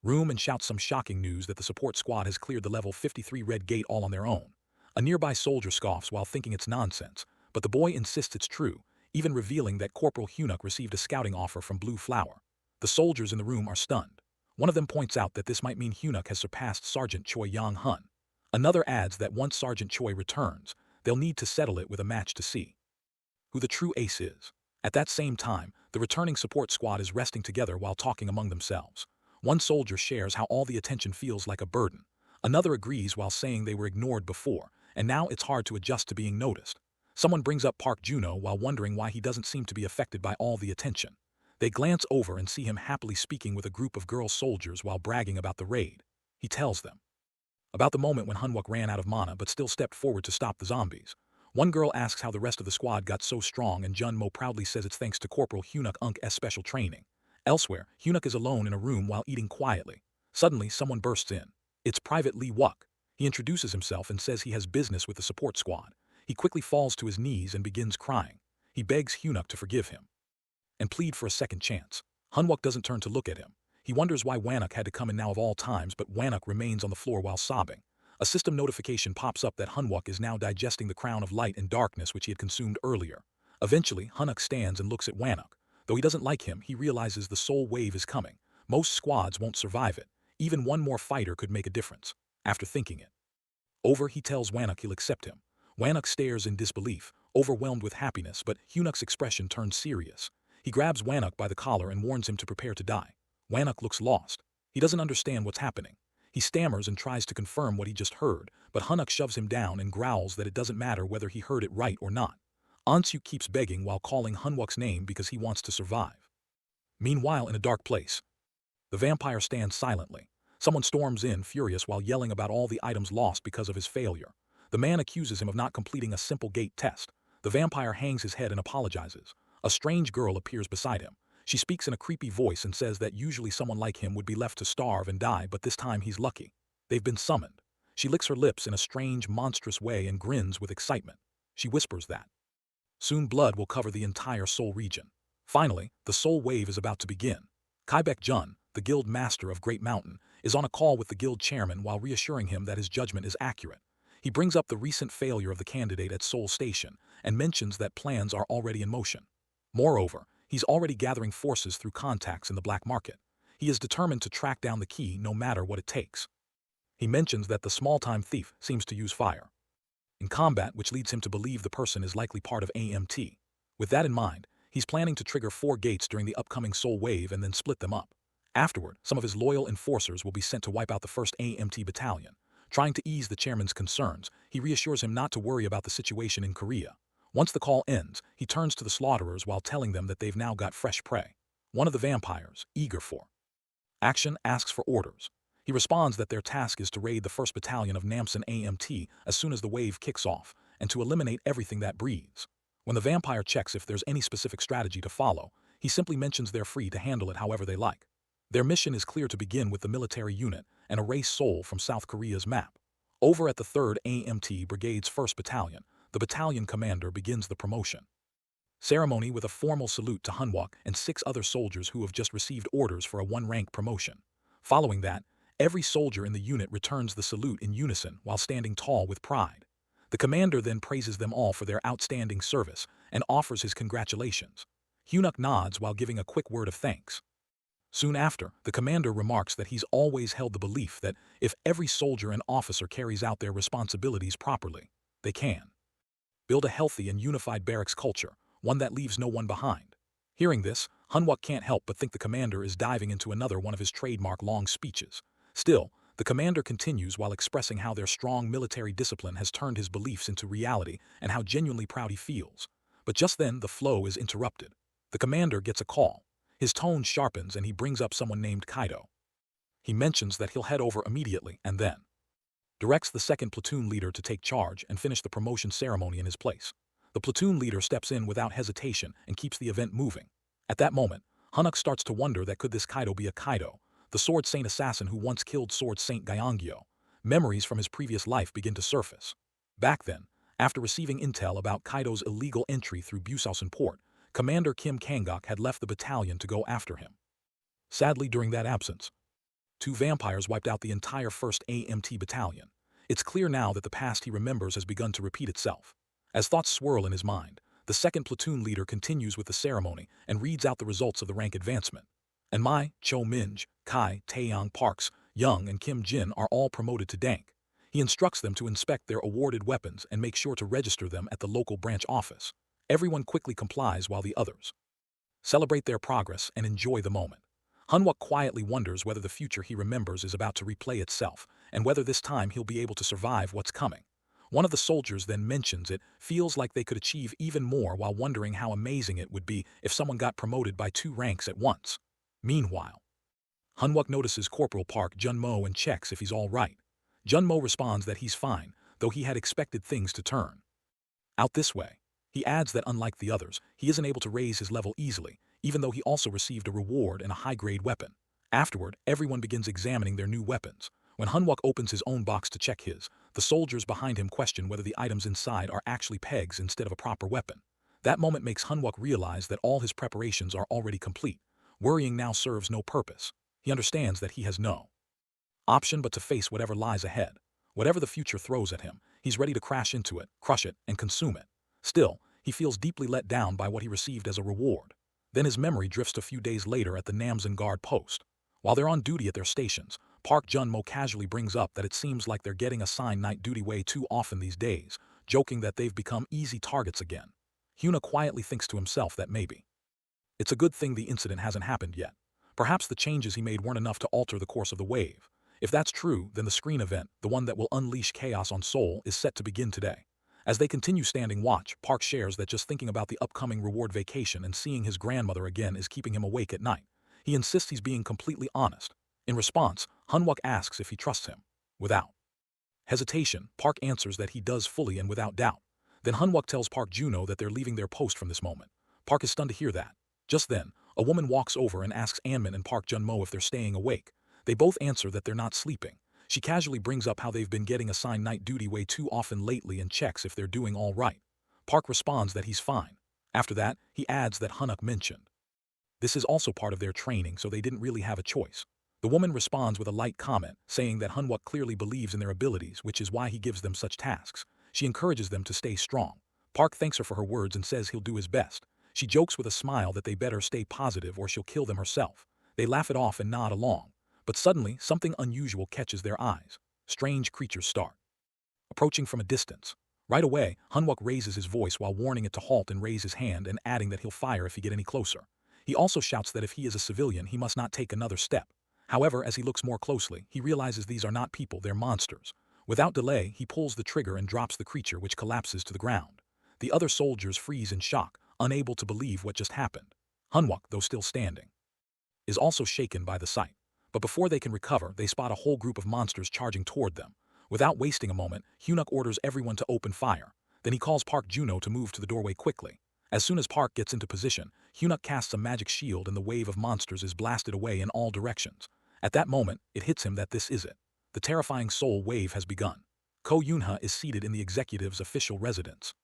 room and shouts some shocking news that the support squad has cleared the level 53 red gate all on their own. A nearby soldier scoffs while thinking it's nonsense, but the boy insists it's true, even revealing that Corporal Hunwook received a scouting offer from Blue Flower. The soldiers in the room are stunned. One of them points out that this might mean Hunwook has surpassed Sergeant Choi Yong-hun. Another adds that once Sergeant Choi returns, they'll need to settle it with a match to see who the true ace is. At that same time, the returning support squad is resting together while talking among themselves. One soldier shares how all the attention feels like a burden. Another agrees while saying they were ignored before, and now it's hard to adjust to being noticed. Someone brings up Park Juno while wondering why he doesn't seem to be affected by all the attention. They glance over and see him happily speaking with a group of girl soldiers while bragging about the raid. He tells them about the moment when Hunwook ran out of mana but still stepped forward to stop the zombies. One girl asks how the rest of the squad got so strong, and Jun-mo proudly says it's thanks to Corporal Hunwook's special training. Elsewhere, Hunwook is alone in a room while eating quietly. Suddenly, someone bursts in. It's Private Lee Wook. He introduces himself and says he has business with the support squad. He quickly falls to his knees and begins crying. He begs Hunwook to forgive him and plead for a second chance. Hunwook doesn't turn to look at him. He wonders why Wanuk had to come in now of all times, but Wanuk remains on the floor while sobbing. A system notification pops up that Hunwook is now digesting the crown of light and darkness which he had consumed earlier. Eventually, Hunwook stands and looks at Wanuk. Though he doesn't like him, he realizes the soul wave is coming. Most squads won't survive it. Even one more fighter could make a difference. After thinking it over, he tells Wanuk he'll accept him. Wanuk stares in disbelief, overwhelmed with happiness, but Hunwook's expression turns serious. He grabs Wanuk by the collar and warns him to prepare to die. Wanuk looks lost. He doesn't understand what's happening. He stammers and tries to confirm what he just heard, but Hunwook shoves him down and growls that it doesn't matter whether he heard it right or not. Ansu keeps begging while calling Hunwook's name because he wants to survive. Meanwhile, in a dark place, the vampire stands silently. Someone storms in, furious while yelling about all the items lost because of his failure. The man accuses him of not completing a simple gate test. The vampire hangs his head and apologizes. A strange girl appears beside him. She speaks in a creepy voice and says that usually someone like him would be left to starve and die, but this time he's lucky. They've been summoned. She licks her lips in a strange, monstrous way and grins with excitement. She whispers that soon blood will cover the entire Soul region. Finally, the Soul Wave is about to begin. Kaibek Jun, the guild master of Great Mountain, is on a call with the guild chairman while reassuring him that his judgment is accurate. He brings up the recent failure of the candidate at Seoul Station and mentions that plans are already in motion. Moreover, he's already gathering forces through contacts in the black market. He is determined to track down the key no matter what it takes. He mentions that the small-time thief seems to use fire in combat, which leads him to believe the person is likely part of AMT. With that in mind, he's planning to trigger 4 gates during the upcoming Soul Wave and then split them up. Afterward, some of his loyal enforcers will be sent to wipe out the first AMT battalion. Trying to ease the chairman's concerns, he reassures him not to worry about the situation in Korea. Once the call ends, he turns to the slaughterers while telling them that they've now got fresh prey. One of the vampires, eager for action, asks for orders. He responds that their task is to raid the 1st Battalion of Namsan AMT as soon as the wave kicks off, and to eliminate everything that breathes. When the vampire checks if there's any specific strategy to follow, he simply mentions they're free to handle it however they like. Their mission is clear to begin with the military unit and erase Seoul from South Korea's map. Over at the 3rd AMT Brigade's 1st Battalion, the battalion commander begins the promotion ceremony with a formal salute to Hanwok and 6 other soldiers who have just received orders for a 1-rank promotion. Following that, every soldier in the unit returns the salute in unison while standing tall with pride. The commander then praises them all for their outstanding service and offers his congratulations. Hunuk nods while giving a quick word of thanks. Soon after, the commander remarks that he's always held the belief that if every soldier and officer carries out their responsibilities properly, they can build a healthy and unified barracks culture, one that leaves no one behind. Hearing this, Hanwok can't help but think the commander is diving into another one of his trademark long speeches. Still, the commander continues while expressing how their strong military discipline has turned his beliefs into reality and how genuinely proud he feels. But just then, the flow is interrupted. The commander gets a call. His tone sharpens and he brings up someone named Kaido. He mentions that he'll head over immediately and then directs the 2nd platoon leader to take charge and finish the promotion ceremony in his place. The platoon leader steps in without hesitation and keeps the event moving. At that moment, Hanuk starts to wonder that could this Kaido be a Kaido, the Sword Saint assassin who once killed Sword Saint Gyeongyo. Memories from his previous life begin to surface. Back then, after receiving intel about Kaido's illegal entry through Busaosan Port, Commander Kim Kangok had left the battalion to go after him. Sadly, during that absence, 2 vampires wiped out the entire 1st AMT battalion. It's clear now that the past he remembers has begun to repeat itself. As thoughts swirl in his mind, the 2nd platoon leader continues with the ceremony and reads out the results of the rank advancement. And Mai, Cho Minj, Kai, Taeyong Parks, Young, and Kim Jin are all promoted to Dank. He instructs them to inspect their awarded weapons and make sure to register them at the local branch office. Everyone quickly complies while the others celebrate their progress and enjoy the moment. Hanwok quietly wonders whether the future he remembers is about to replay itself, and whether this time he'll be able to survive what's coming. One of the soldiers then mentions it feels like they could achieve even more while wondering how amazing it would be if someone got promoted by 2 ranks at once. Meanwhile, Hanwok notices Corporal Park Junmo and checks if he's all right. Junmo responds that he's fine, though he had expected things to turn out this way. He adds that unlike the others, he isn't able to raise his level easily, even though he also received a reward and a high-grade weapon. Afterward, everyone begins examining their new weapons. When Hanwok opens his own box to check his, the soldiers behind him question whether the items inside are actually pegs instead of a proper weapon. That moment makes Hanwok realize that all his preparations are already complete. Worrying now serves no purpose. He understands that he has no option but to face whatever lies ahead. Whatever the future throws at him, he's ready to crash into it, crush it, and consume it. Still, he feels deeply let down by what he received as a reward. Then his memory drifts a few days later at the Namsan Guard post. While they're on duty at their stations, Park Junmo casually brings up that it seems like they're getting assigned night duty way too often these days, joking that they've become easy targets again. Hyuna quietly thinks to himself that maybe it's a good thing the incident hasn't happened yet. Perhaps the changes he made weren't enough to alter the course of the wave. If that's true, then the screen event, the one that will unleash chaos on Seoul, is set to begin today. As they continue standing watch, Park shares that just thinking about the upcoming reward vacation and seeing his grandmother again is keeping him awake at night. He insists he's being completely honest. In response, Hanwok asks if he trusts him. Without hesitation, Park answers that he does fully and without doubt. Then Hanwok tells Park Juno that they're leaving their post from this moment. Park is stunned to hear that. Just then, A woman walks over and asks Anmin and Park Jun-mo if they're staying awake. They both answer that they're not sleeping. She casually brings up how they've been getting assigned night duty way too often lately and checks if they're doing all right. Park responds that he's fine. After that, he adds that Hunuk mentioned this is also part of their training, so they didn't really have a choice. The woman responds with a light comment, saying that Hunwook clearly believes in their abilities, which is why he gives them such tasks. She encourages them to stay strong. Park thanks her for her words and says he'll do his best. She jokes with a smile that they better stay positive or she'll kill them herself. They laugh it off and nod along. But suddenly, something unusual catches their eyes. Strange creatures start approaching from a distance. Right away, Hunwook raises his voice while warning it to halt and raise his hand and adding that he'll fire if he get any closer. He also shouts that if he is a civilian, he must not take another step. However, as he looks more closely, he realizes these are not people, they're monsters. Without delay, he pulls the trigger and drops the creature, which collapses to the ground. The other soldiers freeze in shock, unable to believe what just happened. Hunwook, though still standing, is also shaken by the sight. But before they can recover, they spot a whole group of monsters charging toward them. Without wasting a moment, Hunuk orders everyone to open fire. Then he calls Park Juno to move to the doorway quickly. As soon as Park gets into position, Hunuk casts a magic shield and the wave of monsters is blasted away in all directions. At that moment, it hits him that this is it. The terrifying soul wave has begun. Ko Yunha is seated in the executive's official residence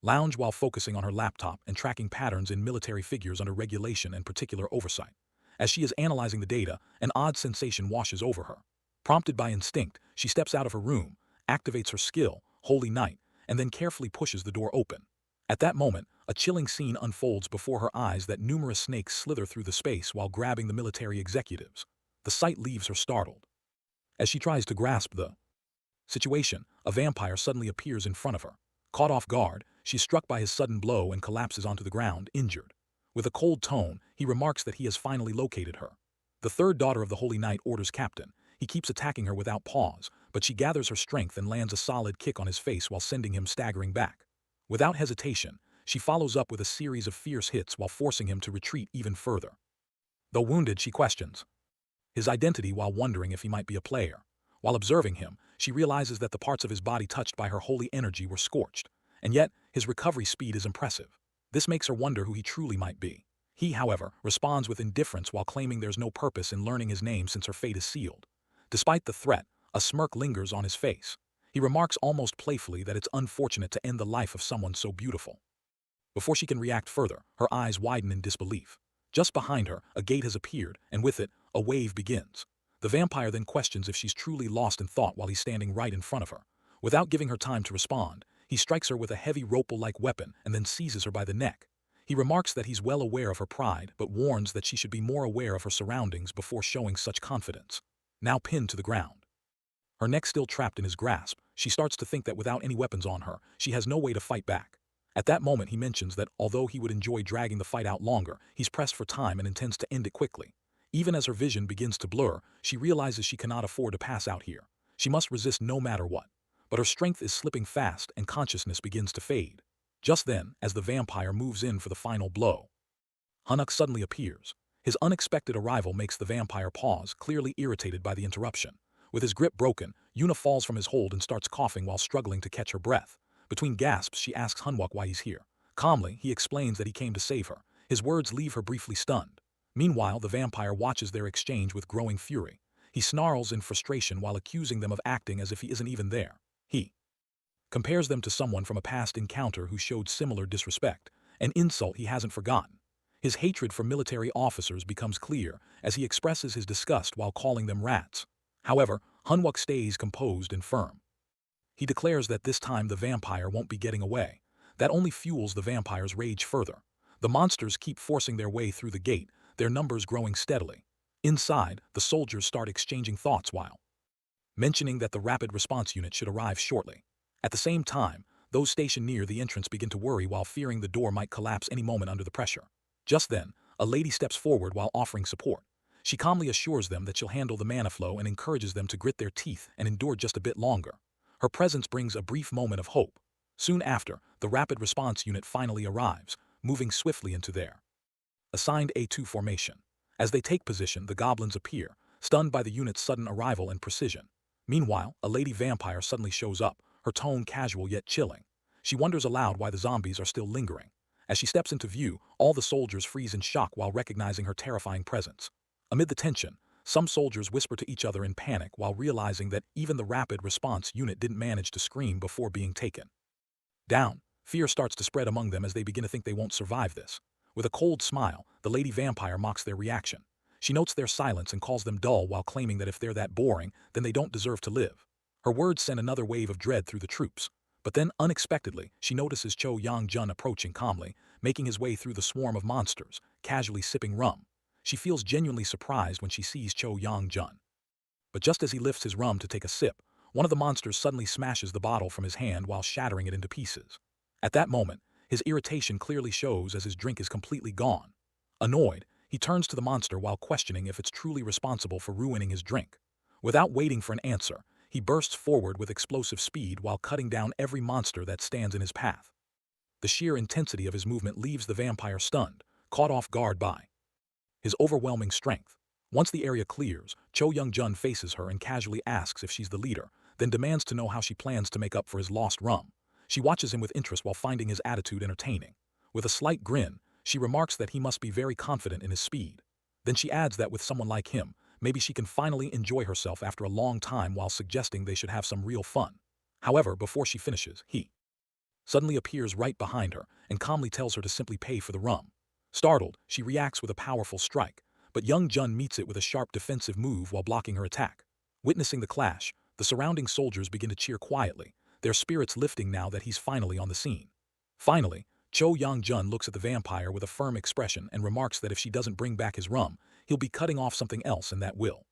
lounge while focusing on her laptop and tracking patterns in military figures under regulation and particular oversight. As she is analyzing the data, an odd sensation washes over her. Prompted by instinct, she steps out of her room, activates her skill, Holy Night, and then carefully pushes the door open. At that moment, a chilling scene unfolds before her eyes that numerous snakes slither through the space while grabbing the military executives. The sight leaves her startled. As she tries to grasp the situation, a vampire suddenly appears in front of her. Caught off guard, she's struck by his sudden blow and collapses onto the ground, injured. With a cold tone, he remarks that he has finally located her. The third daughter of the Holy Knight orders Captain. He keeps attacking her without pause, but she gathers her strength and lands a solid kick on his face while sending him staggering back. Without hesitation, she follows up with a series of fierce hits while forcing him to retreat even further. Though wounded, she questions his identity while wondering if he might be a player. While observing him, she realizes that the parts of his body touched by her holy energy were scorched, and yet his recovery speed is impressive. This makes her wonder who he truly might be. He, however, responds with indifference while claiming there's no purpose in learning his name since her fate is sealed. Despite the threat, a smirk lingers on his face. He remarks almost playfully that it's unfortunate to end the life of someone so beautiful. Before she can react further, her eyes widen in disbelief. Just behind her, a gate has appeared, and with it, a wave begins. The vampire then questions if she's truly lost in thought while he's standing right in front of her. Without giving her time to respond, he strikes her with a heavy ropal-like weapon and then seizes her by the neck. He remarks that he's well aware of her pride, but warns that she should be more aware of her surroundings before showing such confidence. Now pinned to the ground, her neck still trapped in his grasp, she starts to think that without any weapons on her, she has no way to fight back. At that moment he mentions that although he would enjoy dragging the fight out longer, he's pressed for time and intends to end it quickly. Even as her vision begins to blur, she realizes she cannot afford to pass out here. She must resist no matter what. But her strength is slipping fast and consciousness begins to fade. Just then, as the vampire moves in for the final blow, Hunuk suddenly appears. His unexpected arrival makes the vampire pause, clearly irritated by the interruption. With his grip broken, Yuna falls from his hold and starts coughing while struggling to catch her breath. Between gasps, she asks Hunwook why he's here. Calmly, he explains that he came to save her. His words leave her briefly stunned. Meanwhile, the vampire watches their exchange with growing fury. He snarls in frustration while accusing them of acting as if he isn't even there. He compares them to someone from a past encounter who showed similar disrespect, an insult he hasn't forgotten. His hatred for military officers becomes clear as he expresses his disgust while calling them rats. However, Hunwook stays composed and firm. He declares that this time the vampire won't be getting away. That only fuels the vampire's rage further. The monsters keep forcing their way through the gate, their numbers growing steadily. Inside, the soldiers start exchanging thoughts while mentioning that the rapid response unit should arrive shortly. At the same time, those stationed near the entrance begin to worry while fearing the door might collapse any moment under the pressure. Just then, a lady steps forward while offering support. She calmly assures them that she'll handle the mana flow and encourages them to grit their teeth and endure just a bit longer. Her presence brings a brief moment of hope. Soon after, the rapid response unit finally arrives, moving swiftly into their assigned A2 formation. As they take position, the goblins appear, stunned by the unit's sudden arrival and precision. Meanwhile, a lady vampire suddenly shows up, her tone casual yet chilling. She wonders aloud why the zombies are still lingering. As she steps into view, all the soldiers freeze in shock while recognizing her terrifying presence. Amid the tension, some soldiers whisper to each other in panic while realizing that even the rapid response unit didn't manage to scream before being taken down. Fear starts to spread among them as they begin to think they won't survive this. With a cold smile, the lady vampire mocks their reaction. She notes their silence and calls them dull while claiming that if they're that boring, then they don't deserve to live. Her words send another wave of dread through the troops. But then, unexpectedly, she notices Cho Yang-jun approaching calmly, making his way through the swarm of monsters, casually sipping rum. She feels genuinely surprised when she sees Cho Yang-jun. But just as he lifts his rum to take a sip, one of the monsters suddenly smashes the bottle from his hand while shattering it into pieces. At that moment, his irritation clearly shows as his drink is completely gone. Annoyed, he turns to the monster while questioning if it's truly responsible for ruining his drink. Without waiting for an answer, he bursts forward with explosive speed while cutting down every monster that stands in his path. The sheer intensity of his movement leaves the vampire stunned, caught off guard by his overwhelming strength. Once the area clears, Cho Young-jun faces her and casually asks if she's the leader, then demands to know how she plans to make up for his lost rum. She watches him with interest while finding his attitude entertaining. With a slight grin, she remarks that he must be very confident in his speed. Then she adds that with someone like him, maybe she can finally enjoy herself after a long time while suggesting they should have some real fun. However, before she finishes, he suddenly appears right behind her and calmly tells her to simply pay for the rum. Startled, she reacts with a powerful strike, but Young Jun meets it with a sharp defensive move while blocking her attack. Witnessing the clash, the surrounding soldiers begin to cheer quietly, their spirits lifting now that he's finally on the scene. Finally, Cho Yang-jun looks at the vampire with a firm expression and remarks that if she doesn't bring back his rum, he'll be cutting off something else and that will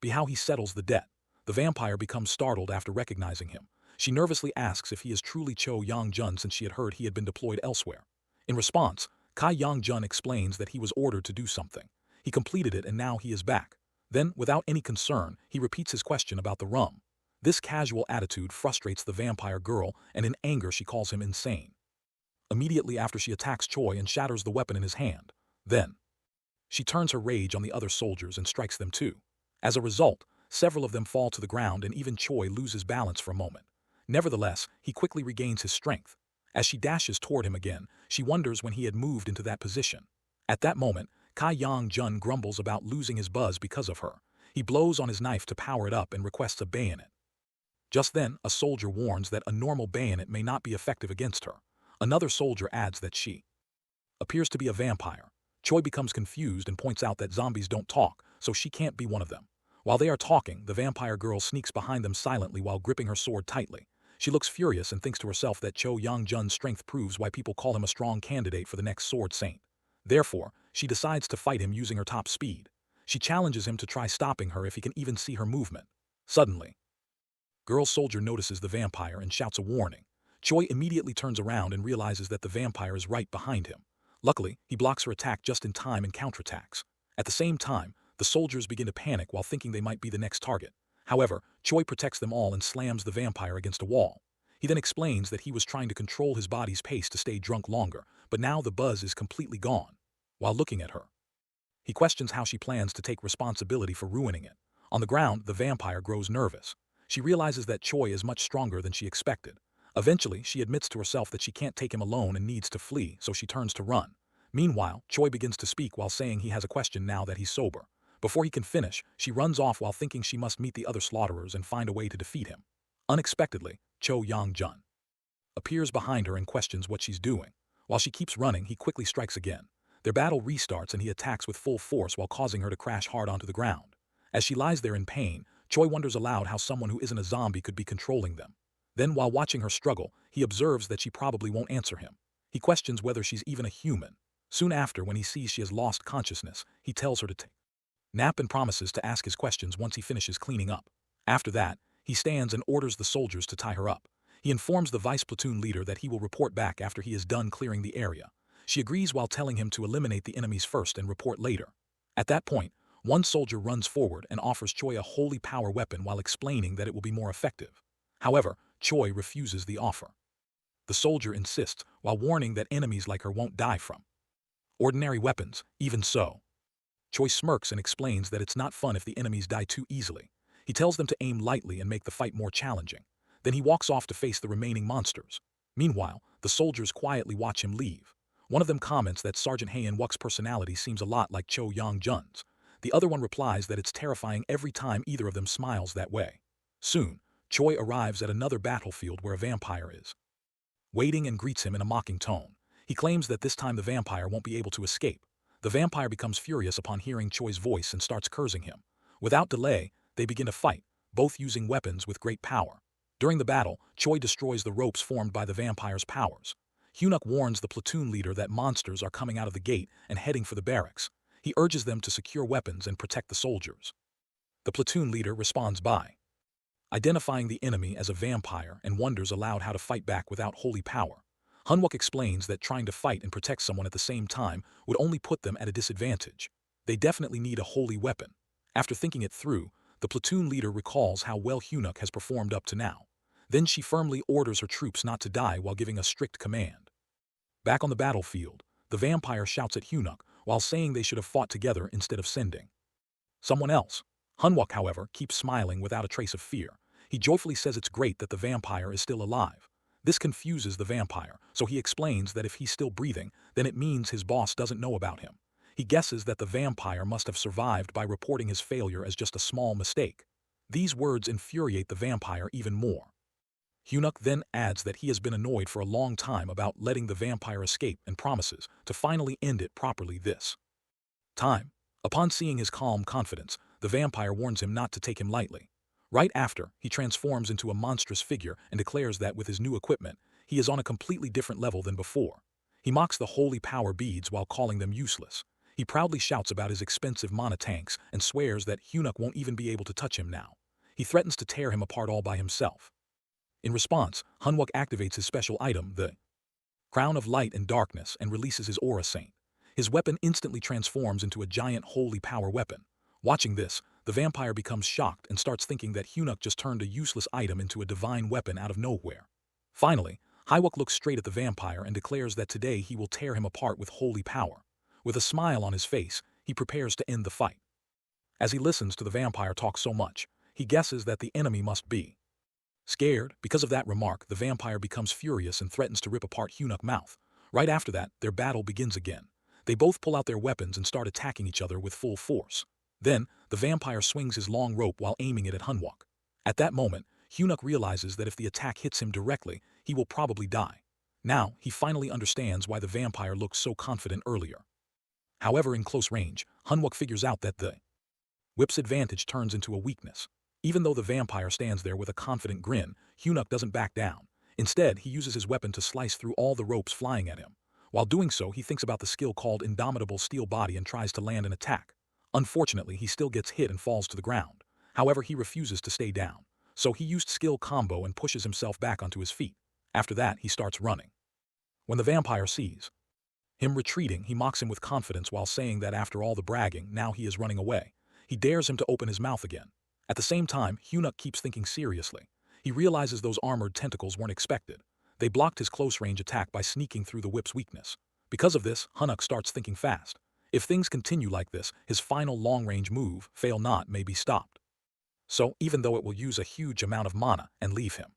be how he settles the debt. The vampire becomes startled after recognizing him. She nervously asks if he is truly Cho Yang-jun since she had heard he had been deployed elsewhere. In response, Kai Yang-jun explains that he was ordered to do something. He completed it and now he is back. Then, without any concern, he repeats his question about the rum. This casual attitude frustrates the vampire girl, and in anger she calls him insane. Immediately after she attacks Choi and shatters the weapon in his hand. Then, she turns her rage on the other soldiers and strikes them too. As a result, several of them fall to the ground and even Choi loses balance for a moment. Nevertheless, he quickly regains his strength. As she dashes toward him again, she wonders when he had moved into that position. At that moment, Kai Yang-jun grumbles about losing his buzz because of her. He blows on his knife to power it up and requests a bayonet. Just then, a soldier warns that a normal bayonet may not be effective against her. Another soldier adds that she appears to be a vampire. Choi becomes confused and points out that zombies don't talk, so she can't be one of them. While they are talking, the vampire girl sneaks behind them silently while gripping her sword tightly. She looks furious and thinks to herself that Cho Yang-jun's strength proves why people call him a strong candidate for the next sword saint. Therefore, she decides to fight him using her top speed. She challenges him to try stopping her if he can even see her movement. Suddenly, girl soldier notices the vampire and shouts a warning. Choi immediately turns around and realizes that the vampire is right behind him. Luckily, he blocks her attack just in time and counterattacks. At the same time, the soldiers begin to panic while thinking they might be the next target. However, Choi protects them all and slams the vampire against a wall. He then explains that he was trying to control his body's pace to stay drunk longer, but now the buzz is completely gone. While looking at her, he questions how she plans to take responsibility for ruining it. On the ground, the vampire grows nervous. She realizes that Choi is much stronger than she expected. Eventually, she admits to herself that she can't take him alone and needs to flee, so she turns to run. Meanwhile, Choi begins to speak while saying he has a question now that he's sober. Before he can finish, she runs off while thinking she must meet the other slaughterers and find a way to defeat him. Unexpectedly, Cho Yang-jun appears behind her and questions what she's doing. While she keeps running, he quickly strikes again. Their battle restarts and he attacks with full force while causing her to crash hard onto the ground. As she lies there in pain, Choi wonders aloud how someone who isn't a zombie could be controlling them. Then, while watching her struggle, he observes that she probably won't answer him. He questions whether she's even a human. Soon after, when he sees she has lost consciousness, he tells her to take a nap and promises to ask his questions once he finishes cleaning up. After that, he stands and orders the soldiers to tie her up. He informs the vice platoon leader that he will report back after he is done clearing the area. She agrees while telling him to eliminate the enemies first and report later. At that point, one soldier runs forward and offers Choi a holy power weapon while explaining that it will be more effective. However, Choi refuses the offer. The soldier insists while warning that enemies like her won't die from ordinary weapons. Even so, Choi smirks and explains that it's not fun if the enemies die too easily. He tells them to aim lightly and make the fight more challenging. Then he walks off to face the remaining monsters. Meanwhile, the soldiers quietly watch him leave. One of them comments that Sergeant Hae-in Wuk's personality seems a lot like Cho Yong-jun's. The other one replies that it's terrifying every time either of them smiles that way. Soon, Choi arrives at another battlefield where a vampire is waiting and greets him in a mocking tone. He claims that this time the vampire won't be able to escape. The vampire becomes furious upon hearing Choi's voice and starts cursing him. Without delay, they begin to fight, both using weapons with great power. During the battle, Choi destroys the ropes formed by the vampire's powers. Hyunuk warns the platoon leader that monsters are coming out of the gate and heading for the barracks. He urges them to secure weapons and protect the soldiers. The platoon leader responds by identifying the enemy as a vampire and wonders aloud how to fight back without holy power. Hunwook explains that trying to fight and protect someone at the same time would only put them at a disadvantage. They definitely need a holy weapon. After thinking it through, the platoon leader recalls how well Hyunuk has performed up to now. Then she firmly orders her troops not to die while giving a strict command. Back on the battlefield, the vampire shouts at Hyunuk while saying they should have fought together instead of sending someone else. Hunwook, however, keeps smiling without a trace of fear. He joyfully says it's great that the vampire is still alive. This confuses the vampire, so he explains that if he's still breathing, then it means his boss doesn't know about him. He guesses that the vampire must have survived by reporting his failure as just a small mistake. These words infuriate the vampire even more. Hyunuk then adds that he has been annoyed for a long time about letting the vampire escape and promises to finally end it properly this time. Upon seeing his calm confidence, the vampire warns him not to take him lightly. Right after, he transforms into a monstrous figure and declares that with his new equipment, he is on a completely different level than before. He mocks the holy power beads while calling them useless. He proudly shouts about his expensive mana tanks and swears that Hyunuk won't even be able to touch him now. He threatens to tear him apart all by himself. In response, Hunwook activates his special item, the Crown of Light and Darkness, and releases his Aura Saint. His weapon instantly transforms into a giant holy power weapon. Watching this, the vampire becomes shocked and starts thinking that Hyunuk just turned a useless item into a divine weapon out of nowhere. Finally, Hyunuk looks straight at the vampire and declares that today he will tear him apart with holy power. With a smile on his face, he prepares to end the fight. As he listens to the vampire talk so much, he guesses that the enemy must be scared. Because of that remark, the vampire becomes furious and threatens to rip apart Hyunuk's mouth. Right after that, their battle begins again. They both pull out their weapons and start attacking each other with full force. Then, the vampire swings his long rope while aiming it at Hunwook. At that moment, Hyunuk realizes that if the attack hits him directly, he will probably die. Now, he finally understands why the vampire looked so confident earlier. However, in close range, Hunwook figures out that the whip's advantage turns into a weakness. Even though the vampire stands there with a confident grin, Hyunuk doesn't back down. Instead, he uses his weapon to slice through all the ropes flying at him. While doing so, he thinks about the skill called Indomitable Steel Body and tries to land an attack. Unfortunately, he still gets hit and falls to the ground. However, he refuses to stay down. So he used skill combo and pushes himself back onto his feet. After that, he starts running. When the vampire sees him retreating, he mocks him with confidence while saying that after all the bragging, now he is running away. He dares him to open his mouth again. At the same time, Hyunuk keeps thinking seriously. He realizes those armored tentacles weren't expected. They blocked his close-range attack by sneaking through the whip's weakness. Because of this, Hyunuk starts thinking fast. If things continue like this, his final long-range move, Fail Not, may be stopped. So, even though it will use a huge amount of mana and leave him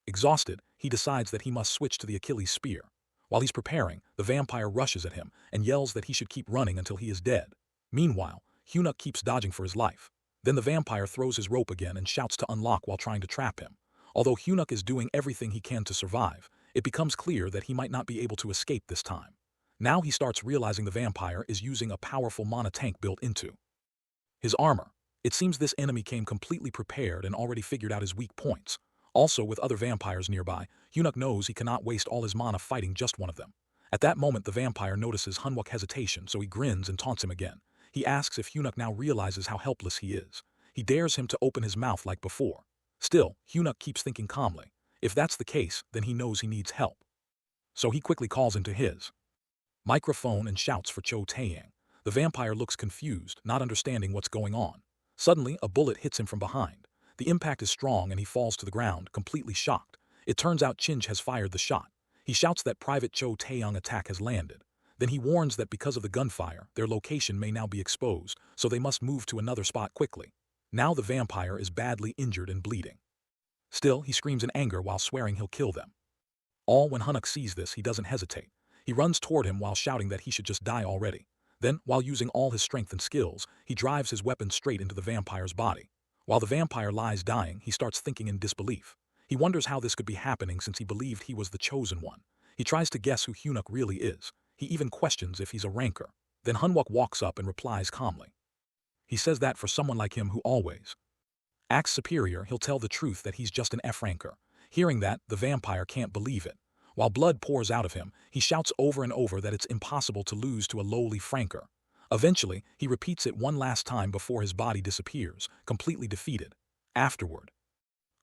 exhausted, he decides that he must switch to the Achilles spear. While he's preparing, the vampire rushes at him and yells that he should keep running until he is dead. Meanwhile, Hyunuk keeps dodging for his life. Then the vampire throws his rope again and shouts to unlock while trying to trap him. Although Hyunuk is doing everything he can to survive, it becomes clear that he might not be able to escape this time. Now he starts realizing the vampire is using a powerful mana tank built into his armor. It seems this enemy came completely prepared and already figured out his weak points. Also, with other vampires nearby, Hyunuk knows he cannot waste all his mana fighting just one of them. At that moment, the vampire notices Hunwook's hesitation, so he grins and taunts him again. He asks if Hyunuk now realizes how helpless he is. He dares him to open his mouth like before. Still, Hyunuk keeps thinking calmly. If that's the case, then he knows he needs help. So he quickly calls into his microphone and shouts for Cho Taeyang. The vampire looks confused, not understanding what's going on. Suddenly, a bullet hits him from behind. The impact is strong and he falls to the ground, completely shocked. It turns out Chinj has fired the shot. He shouts that Private Cho Taeyang attack has landed. Then he warns that because of the gunfire, their location may now be exposed, so they must move to another spot quickly. Now the vampire is badly injured and bleeding. Still, he screams in anger while swearing he'll kill them. All when Hyunuk sees this, he doesn't hesitate. He runs toward him while shouting that he should just die already. Then, while using all his strength and skills, he drives his weapon straight into the vampire's body. While the vampire lies dying, he starts thinking in disbelief. He wonders how this could be happening since he believed he was the chosen one. He tries to guess who Hyunuk really is. He even questions if he's a rancor. Then Hyunwook walks up and replies calmly. He says that for someone like him who always acts superior, he'll tell the truth that he's just an F-ranker. Hearing that, the vampire can't believe it. While blood pours out of him, he shouts over and over that it's impossible to lose to a lowly franker. Eventually, he repeats it one last time before his body disappears, completely defeated. Afterward,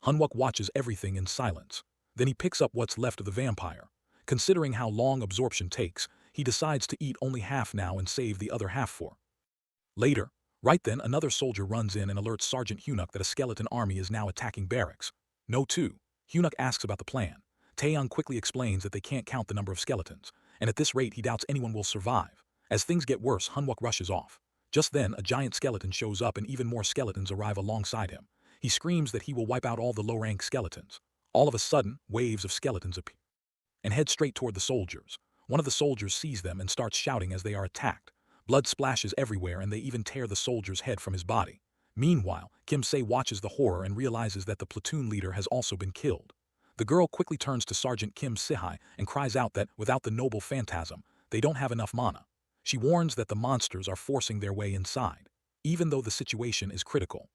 Hyunwook watches everything in silence. Then he picks up what's left of the vampire. Considering how long absorption takes, he decides to eat only half now and save the other half for later. Right then, another soldier runs in and alerts Sergeant Hyunuk that a skeleton army is now attacking barracks. No 2. Hyunuk asks about the plan. Taeyong quickly explains that they can't count the number of skeletons, and at this rate he doubts anyone will survive. As things get worse, Hyunwook rushes off. Just then, a giant skeleton shows up and even more skeletons arrive alongside him. He screams that he will wipe out all the low-rank skeletons. All of a sudden, waves of skeletons appear and head straight toward the soldiers. One of the soldiers sees them and starts shouting as they are attacked. Blood splashes everywhere and they even tear the soldier's head from his body. Meanwhile, Kim Se watches the horror and realizes that the platoon leader has also been killed. The girl quickly turns to Sergeant Kim Se-hai and cries out that, without the noble phantasm, they don't have enough mana. She warns that the monsters are forcing their way inside, even though the situation is critical.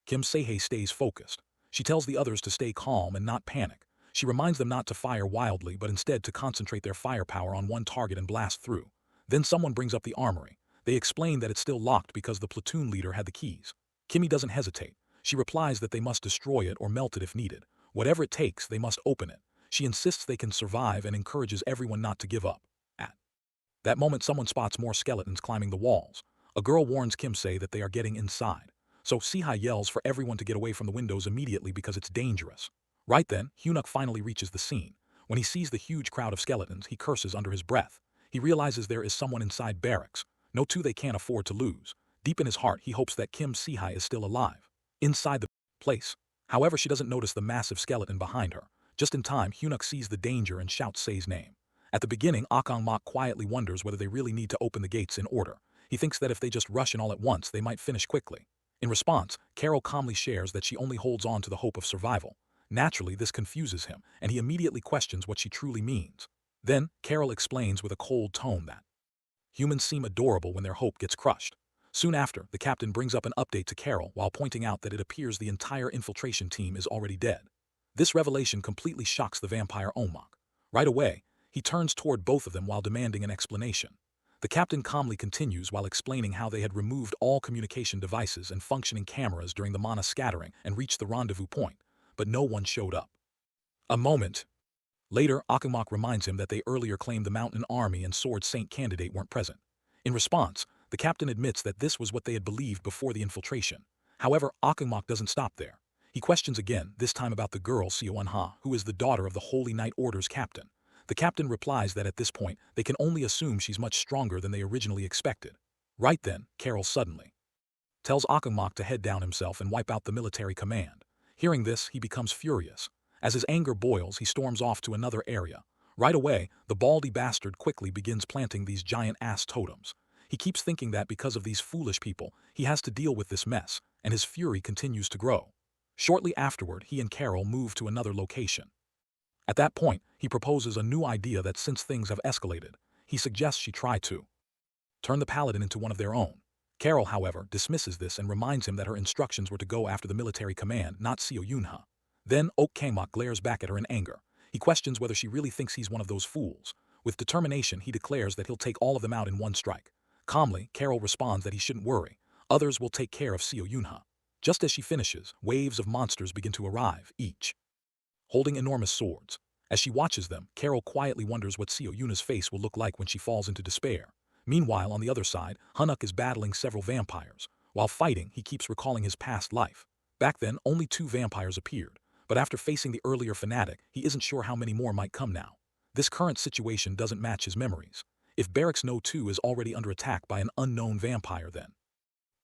Kim Se-hai stays focused. She tells the others to stay calm and not panic. She reminds them not to fire wildly but instead to concentrate their firepower on one target and blast through. Then someone brings up the armory. They explain that it's still locked because the platoon leader had the keys. Kimmy doesn't hesitate. She replies that they must destroy it or melt it if needed. Whatever it takes, they must open it. She insists they can survive and encourages everyone not to give up. At that moment, someone spots more skeletons climbing the walls. A girl warns Kim Se that they are getting inside. So Se-hai yells for everyone to get away from the windows immediately because it's dangerous. Right then, Hyunuk finally reaches the scene. When he sees the huge crowd of skeletons, he curses under his breath. He realizes there is someone inside barracks. No 2 they can't afford to lose. Deep in his heart, he hopes that Kim Se-hai is still alive. Inside the place. However, she doesn't notice the massive skeleton behind her. Just in time, Hyunuk sees the danger and shouts Se's name. At the beginning, Akangmak quietly wonders whether they really need to open the gates in order. He thinks that if they just rush in all at once, they might finish quickly. In response, Carol calmly shares that she only holds on to the hope of survival. Naturally, this confuses him, and he immediately questions what she truly means. Then, Carol explains with a cold tone that humans seem adorable when their hope gets crushed. Soon after, the captain brings up an update to Carol while pointing out that it appears the entire infiltration team is already dead. This revelation completely shocks the vampire Omok. Right away, he turns toward both of them while demanding an explanation. The captain calmly continues while explaining how they had removed all communication devices and functioning cameras during the mana scattering and reached the rendezvous point, but no one showed up. A moment later, Akangmak reminds him that they earlier claimed the Mountain Army and Sword Saint candidate weren't present. In response, the captain admits that this was what they had believed before the infiltration. However, Akangmak doesn't stop there. He questions again, this time about the girl Seoanha, who is the daughter of the Holy Knight Order's captain. The captain replies that at this point, they can only assume she's much stronger than they originally expected. Right then, Carol suddenly tells Akangmak to head down himself and wipe out the military command. Hearing this, he becomes furious. As his anger boils, he storms off to another area. Right away, the baldy bastard quickly begins planting these giant-ass totems. He keeps thinking that because of these foolish people, he has to deal with this mess, and his fury continues to grow. Shortly afterward, he and Carol move to another location. At that point, he proposes a new idea that since things have escalated, he suggests she try to turn the paladin into one of their own. Carol, however, dismisses this and reminds him that her instructions were to go after the military command, not Seo Yunha. Then, Ok Kangmak glares back at her in anger. He questions whether she really thinks he's one of those fools. With determination, he declares that he'll take all of them out in one strike. Calmly, Carol responds that he shouldn't worry. Others will take care of Seo Yunha. Just as she finishes, waves of monsters begin to arrive, each holding enormous swords. As she watches them, Carol quietly wonders what Seo Yunha's face will look like when she falls into despair. Meanwhile, on the other side, Hyunuk is battling several vampires. While fighting, he keeps recalling his past life. Back then, only 2 vampires appeared. But after facing the earlier fanatic, he isn't sure how many more might come now. This current situation doesn't match his memories. If Barracks No. 2 is already under attack by an unknown vampire, then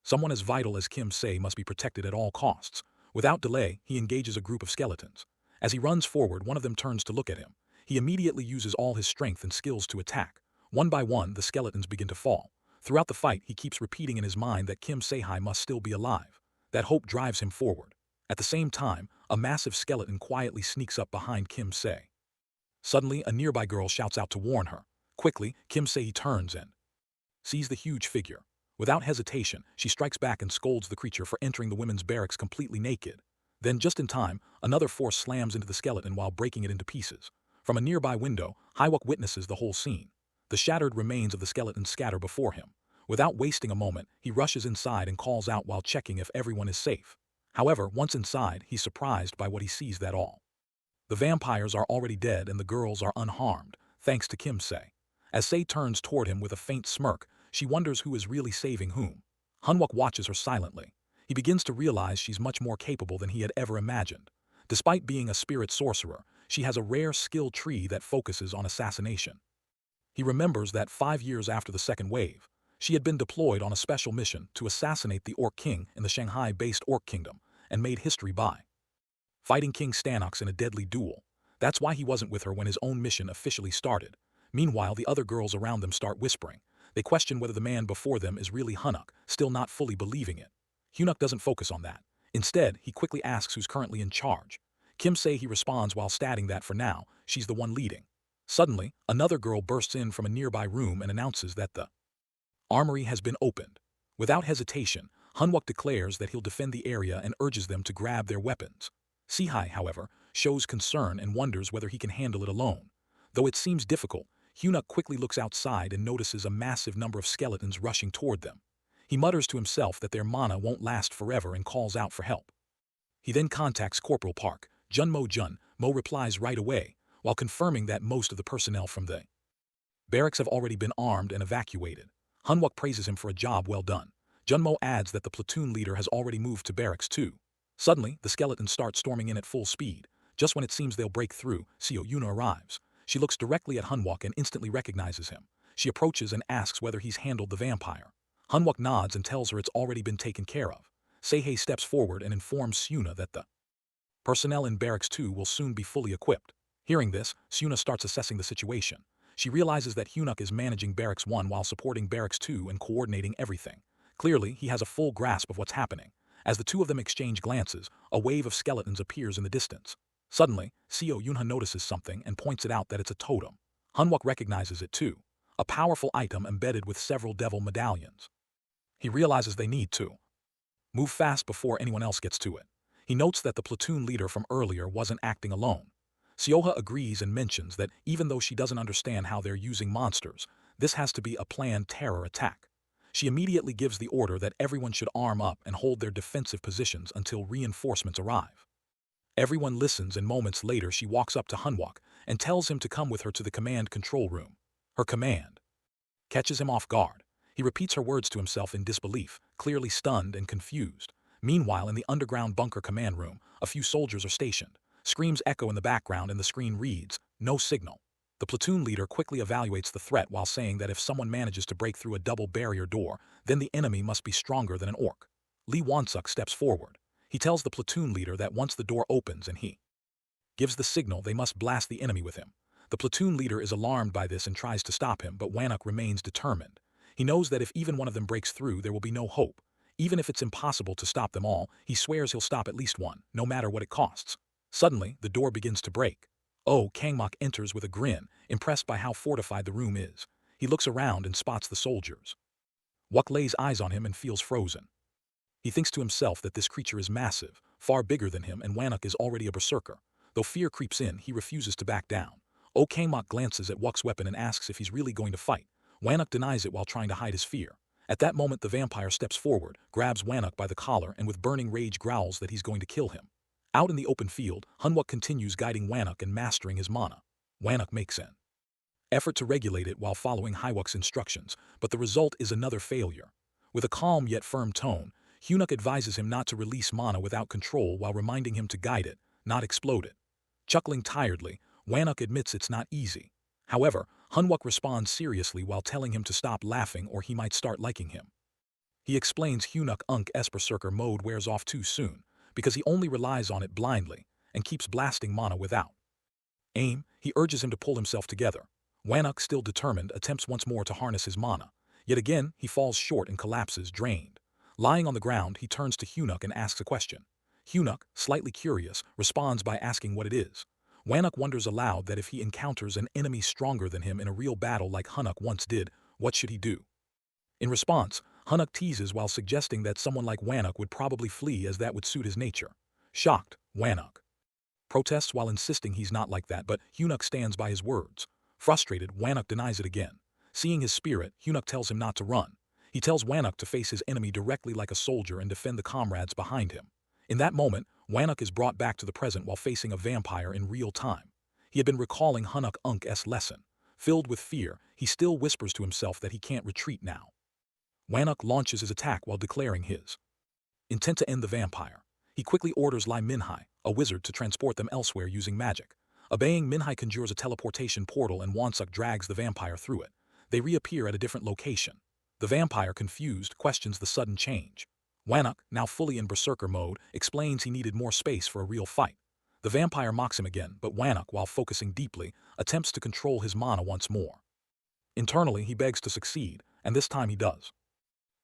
someone as vital as Kim Se must be protected at all costs. Without delay, he engages a group of skeletons. As he runs forward, one of them turns to look at him. He immediately uses all his strength and skills to attack. One by one, the skeletons begin to fall. Throughout the fight, he keeps repeating in his mind that Kim Se-hai must still be alive. That hope drives him forward. At the same time, a massive skeleton quietly sneaks up behind Kim Se. Suddenly, a nearby girl shouts out to warn her. Quickly, Kim Se turns and sees the huge figure. Without hesitation, she strikes back and scolds the creature for entering the women's barracks completely naked. Then, just in time, another force slams into the skeleton while breaking it into pieces. From a nearby window, Haiwok witnesses the whole scene. The shattered remains of the skeleton scatter before him. Without wasting a moment, he rushes inside and calls out while checking if everyone is safe. However, once inside, he's surprised by what he sees that all. The vampires are already dead and the girls are unharmed, thanks to Kim Se. As Se turns toward him with a faint smirk, she wonders who is really saving whom. Hanwok watches her silently. He begins to realize she's much more capable than he had ever imagined. Despite being a spirit sorcerer, she has a rare skill tree that focuses on assassination. He remembers that 5 years after the second wave, she had been deployed on a special mission to assassinate the Orc King in the Shanghai-based Orc Kingdom and made history by fighting King Stanox in a deadly duel. That's why he wasn't with her when his own mission officially started. Meanwhile, the other girls around them start whispering. They question whether the man before them is really Hunuk, still not fully believing it. Hunuk doesn't focus on that. Instead, he quickly asks who's currently in charge. Kim Se-he responds while stating that for now, she's the one leading. Suddenly, another girl bursts in from a nearby room and announces that the armory has been opened. Without hesitation, Hanwok declares that he'll defend the area and urges them to grab their weapons. Se-hai, however, shows concern and wonders whether he can handle it alone. Though it seems difficult, Hunuk quickly looks outside and notices a massive number of skeletons rushing toward them. He mutters to himself that their mana won't last forever and calls out for help. He then contacts Corporal Park. Mo replies right away, while confirming that most of the personnel from the barracks have already been armed and evacuated. Hanwok praises him for a job well done. Junmo adds that the platoon leader has already moved to barracks too. Suddenly, the skeletons start storming in at full speed. Just when it seems they'll break through, Seo Yuna arrives. She looks directly at Hanwok and instantly recognizes him. She approaches and asks whether he's handled the vampire. Hanwok nods and tells her it's already been taken care of. Seihei steps forward and informs Suna that the personnel in Barracks 2 will soon be fully equipped. Hearing this, Suna starts assessing the situation. She realizes that Hunuk is managing Barracks 1 while supporting Barracks 2 and coordinating everything. Clearly, he has a full grasp of what's happening. As the two of them exchange glances, a wave of skeletons appears in the distance. Suddenly, Seo Yunha notices something and points it out that it's a totem. Hanwok recognizes it too, a powerful item embedded with several devil medallions. He realizes they need to move fast before anyone else gets to it. He notes that the platoon leader from earlier wasn't acting alone. Seoha agrees and mentions that even though she doesn't understand how they're using monsters, this has to be a planned terror attack. She immediately gives the order that everyone should arm up and hold their defensive positions until reinforcements arrive. Everyone listens and moments later she walks up to Hanwok and tells him to come with her to the command control room. Her command catches him off guard. He repeats her words to himself in disbelief, clearly stunned and confused. Meanwhile, in the underground bunker command room, a few soldiers are stationed. Screams echo in the background and the screen reads, "No signal." The platoon leader quickly evaluates the threat while saying that if someone manages to break through a double barrier door, then the enemy must be stronger than an orc. Lee Wansuk steps forward. He tells the platoon leader that once the door opens and he gives the signal, they must blast the enemy with him. The platoon leader is alarmed by this and tries to stop him, but Wanuk remains determined. He knows that if even one of them breaks through, there will be no hope. Even if it's impossible to stop them all, he swears he'll stop at least one, no matter what it costs. Suddenly, the door begins to break. Kangmok enters with a grin, impressed by how fortified the room is. He looks around and spots the soldiers. Wuk lays eyes on him and feels frozen. He thinks to himself that this creature is massive, far bigger than him, and Wanuk is already a berserker. Though fear creeps in, he refuses to back down. Kangmok glances at Wuk's weapon and asks if he's really going to fight. Wanuk denies it while trying to hide his fear. At that moment, the vampire steps forward, grabs Wanuk by the collar, and with burning rage growls that he's going to kill him. Out in the open field, Hanwok continues guiding Wanuk and mastering his mana. Wanuk makes an effort to regulate it while following Haiwok's instructions, but the result is another failure. With a calm yet firm tone, Hunuk advises him not to release mana without control while reminding him to guide it, not explode it. Chuckling tiredly, Wanuk admits it's not easy. However, Hanwok responds seriously while telling him to stop laughing or he might start liking him. He explains Hunuk-Unk's berserker mode wears off too soon, because he only relies on it blindly and keeps blasting mana without aim. He urges him to pull himself together. Wanuk, still determined, attempts once more to harness his mana. Yet again, he falls short and collapses, drained. Lying on the ground, he turns to Hunuk and asks a question. Hunuk, slightly curious, responds by asking what it is. Wanuk wonders aloud that if he encounters an enemy stronger than him in a real battle like Hunuk once did, what should he do? In response, Hunuk teases while suggesting that someone like Wanuk would probably flee as that would suit his nature. Shocked, Wanuk protests while insisting he's not like that, but Hunuk stands by his words. Frustrated, Wanuk denies it again. Seeing his spirit, Hunuk tells him not to run. He tells Wanuk to face his enemy directly like a soldier and defend the comrades behind him. In that moment, Wanuk is brought back to the present while facing a vampire in real time. He had been recalling Hunuk Unk's lesson. Filled with fear, he still whispers to himself that he can't retreat now. Wanuk launches his attack while declaring his intent to end the vampire. He quickly orders Lai Minhai, a wizard, to transport them elsewhere using magic. Obeying, Minhai conjures a teleportation portal and Wansuk drags the vampire through it. They reappear at a different location. The vampire, confused, questions the sudden change. Wanuk, now fully in berserker mode, explains he needed more space for a real fight. The vampire mocks him again, but Wanuk, while focusing deeply, attempts to control his mana once more. Internally, he begs to succeed, and this time he does.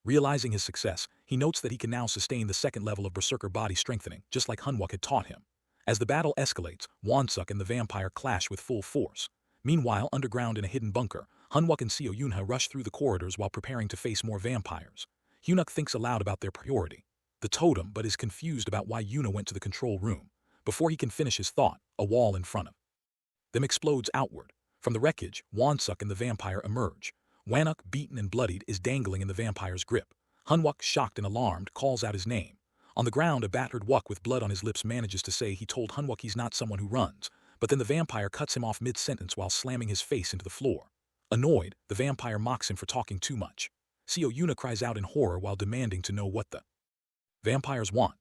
Realizing his success, he notes that he can now sustain the second level of berserker body strengthening, just like Hunwuk had taught him. As the battle escalates, Wansuk and the vampire clash with full force. Meanwhile, underground in a hidden bunker, Hunwuk and Seo Yunha rush through the corridors while preparing to face more vampires. Hunuk thinks aloud about their priority, the totem, but is confused about why Yuna went to the control room. Before he can finish his thought, a wall in front of them explodes outward. From the wreckage, Wansuk and the vampire emerge. Wanuk, beaten and bloodied, is dangling in the vampire's grip. Hunwuk, shocked and alarmed, calls out his name. On the ground, a battered Wuk with blood on his lips manages to say he told Hunwuk he's not someone who runs, but then the vampire cuts him off mid-sentence while slamming his face into the floor. Annoyed, the vampire mocks him for talking too much. Seo Yuna cries out in horror while demanding to know what the vampires want.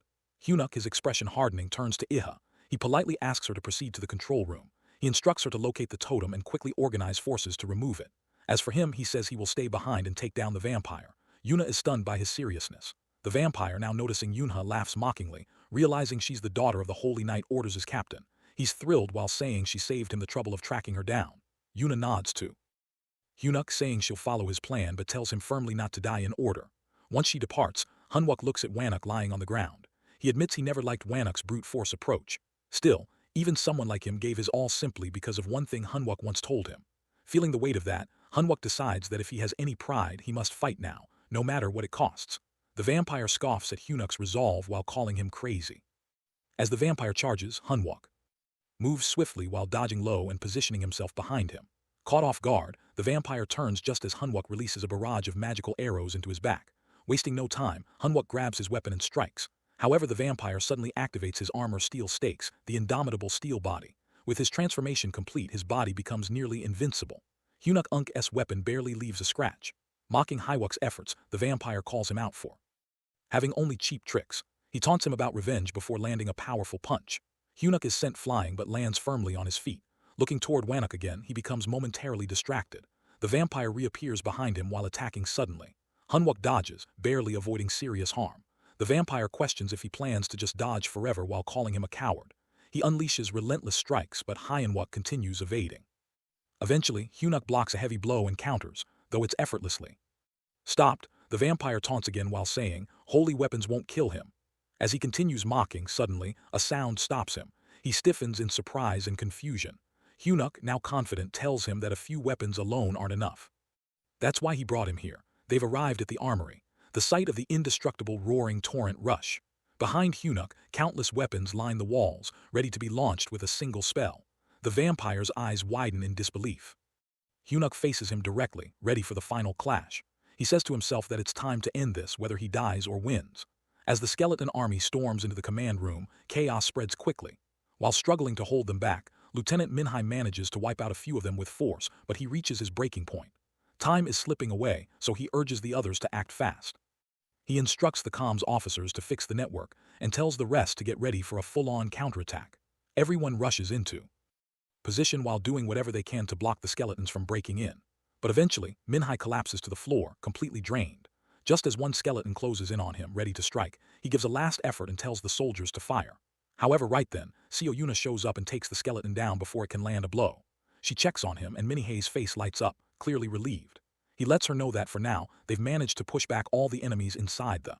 Hunuk, his expression hardening, turns to Iha. He politely asks her to proceed to the control room. He instructs her to locate the totem and quickly organize forces to remove it. As for him, he says he will stay behind and take down the vampire. Yuna is stunned by his seriousness. The vampire, now noticing Yunha, laughs mockingly. Realizing she's the daughter of the Holy Knight, orders his captain. He's thrilled while saying she saved him the trouble of tracking her down. Yuna nods to Hunuk, saying she'll follow his plan but tells him firmly not to die in order. Once she departs, Hunwuk looks at Wanuk lying on the ground. He admits he never liked Wanuk's brute force approach. Still, even someone like him gave his all simply because of one thing Hunwuk once told him. Feeling the weight of that, Hunwuk decides that if he has any pride, he must fight now, no matter what it costs. The vampire scoffs at Hunuk's resolve while calling him crazy. As the vampire charges, Hunwuk moves swiftly while dodging low and positioning himself behind him. Caught off guard, the vampire turns just as Hunwuk releases a barrage of magical arrows into his back. Wasting no time, Hunwuk grabs his weapon and strikes. However, the vampire suddenly activates his armor steel stakes, the indomitable steel body. With his transformation complete, his body becomes nearly invincible. Hunuk Unk's weapon barely leaves a scratch. Mocking Hywuk's efforts, the vampire calls him out for having only cheap tricks. He taunts him about revenge before landing a powerful punch. Hunuk is sent flying but lands firmly on his feet. Looking toward Wanuk again, he becomes momentarily distracted. The vampire reappears behind him while attacking suddenly. Hunwuk dodges, barely avoiding serious harm. The vampire questions if he plans to just dodge forever while calling him a coward. He unleashes relentless strikes, but Hunwuk continues evading. Eventually, Hunuk blocks a heavy blow and counters, though it's effortlessly. Stopped, the vampire taunts again while saying, "Holy weapons won't kill him." As he continues mocking, suddenly, a sound stops him. He stiffens in surprise and confusion. Hunuk, now confident, tells him that a few weapons alone aren't enough. That's why he brought him here. They've arrived at the armory, the site of the indestructible roaring torrent rush. Behind Hunuk, countless weapons line the walls, ready to be launched with a single spell. The vampire's eyes widen in disbelief. Hunuk faces him directly, ready for the final clash. He says to himself that it's time to end this, whether he dies or wins. As the skeleton army storms into the command room, chaos spreads quickly. While struggling to hold them back, Lieutenant Minhai manages to wipe out a few of them with force, but he reaches his breaking point. Time is slipping away, so he urges the others to act fast. He instructs the comms officers to fix the network and tells the rest to get ready for a full-on counterattack. Everyone rushes into position while doing whatever they can to block the skeletons from breaking in. But eventually, Minhai collapses to the floor, completely drained. Just as one skeleton closes in on him, ready to strike, he gives a last effort and tells the soldiers to fire. However, right then, Seo Yuna shows up and takes the skeleton down before it can land a blow. She checks on him and Minihei's face lights up, clearly relieved. He lets her know that for now, they've managed to push back all the enemies inside the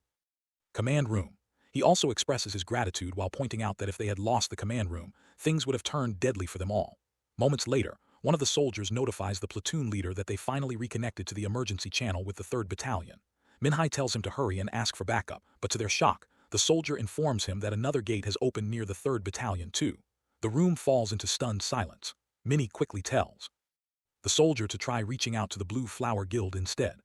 command room. He also expresses his gratitude while pointing out that if they had lost the command room, things would have turned deadly for them all. Moments later, one of the soldiers notifies the platoon leader that they finally reconnected to the emergency channel with the 3rd Battalion. Minhai tells him to hurry and ask for backup, but to their shock, the soldier informs him that another gate has opened near the 3rd Battalion too. The room falls into stunned silence. Minnie quickly tells the soldier to try reaching out to the Blue Flower Guild instead.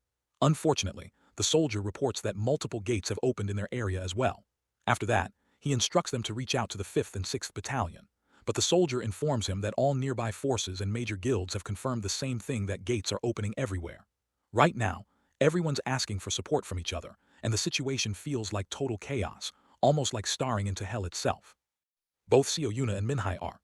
Unfortunately, the soldier reports that multiple gates have opened in their area as well. After that, he instructs them to reach out to the 5th and 6th Battalion. But the soldier informs him that all nearby forces and major guilds have confirmed the same thing, that gates are opening everywhere. Right now, everyone's asking for support from each other, and the situation feels like total chaos, almost like staring into hell itself. Both Sioyuna and Minhai are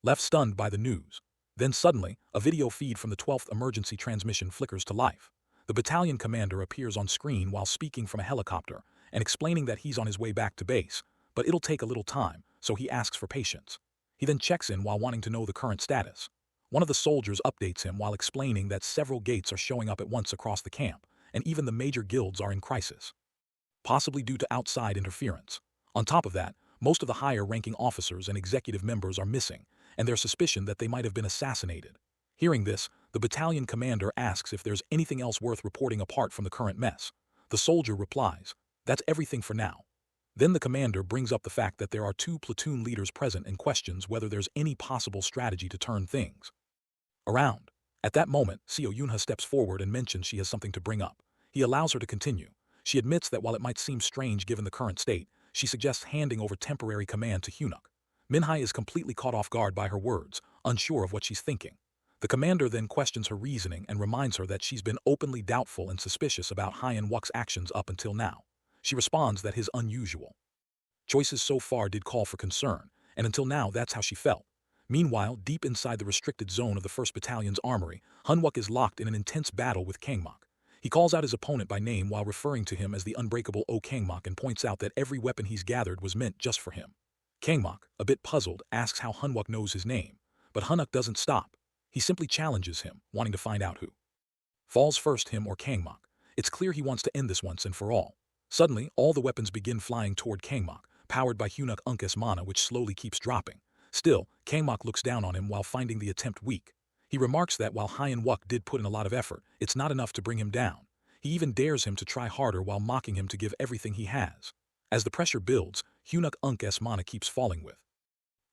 left stunned by the news. Then suddenly, a video feed from the 12th emergency transmission flickers to life. The battalion commander appears on screen while speaking from a helicopter and explaining that he's on his way back to base, but it'll take a little time, so he asks for patience. He then checks in while wanting to know the current status. One of the soldiers updates him while explaining that several gates are showing up at once across the camp, and even the major guilds are in crisis, possibly due to outside interference. On top of that, most of the higher-ranking officers and executive members are missing, and there's suspicion that they might have been assassinated. Hearing this, the battalion commander asks if there's anything else worth reporting apart from the current mess. The soldier replies, "That's everything for now." Then the commander brings up the fact that there are 2 platoon leaders present and questions whether there's any possible strategy to turn things around. At that moment, Seo Yunha steps forward and mentions she has something to bring up. He allows her to continue. She admits that while it might seem strange given the current state, she suggests handing over temporary command to Hunuk. Minhai is completely caught off guard by her words, unsure of what she's thinking. The commander then questions her reasoning and reminds her that she's been openly doubtful and suspicious about Hyen Wuk's actions up until now. She responds that his unusual choices so far did call for concern, and until now that's how she felt. Meanwhile, deep inside the restricted zone of the 1st Battalion's armory, Hunwook is locked in an intense battle with Kangmok. He calls out his opponent by name while referring to him as the unbreakable O Kangmok and points out that every weapon he's gathered was meant just for him. Kangmok, a bit puzzled, asks how Hunwook knows his name, but Hunwook doesn't stop. He simply challenges him, wanting to find out who falls first, him or Kangmok. It's clear he wants to end this once and for all. Suddenly, all the weapons begin flying toward Kangmok, powered by Hunuk Unk's mana, which slowly keeps dropping. Still, Kangmok looks down on him while finding the attempt weak. He remarks that while Hyen Wuk did put in a lot of effort, it's not enough to bring him down. He even dares him to try harder while mocking him to give everything he has. As the pressure builds, Hunuk Unk's mana keeps falling with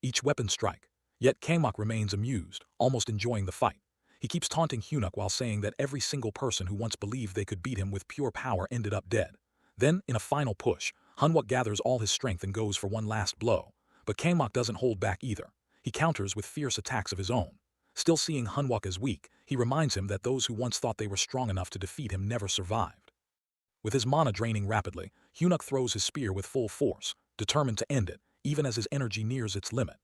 each weapon strike. Yet Kangmok remains amused, almost enjoying the fight. He keeps taunting Hunuk while saying that every single person who once believed they could beat him with pure power ended up dead. Then, in a final push, Hunwook gathers all his strength and goes for one last blow. But Kangmok doesn't hold back either. He counters with fierce attacks of his own. Still seeing Hunwook as weak, he reminds him that those who once thought they were strong enough to defeat him never survived. With his mana draining rapidly, Hunuk throws his spear with full force, determined to end it, even as his energy nears its limit.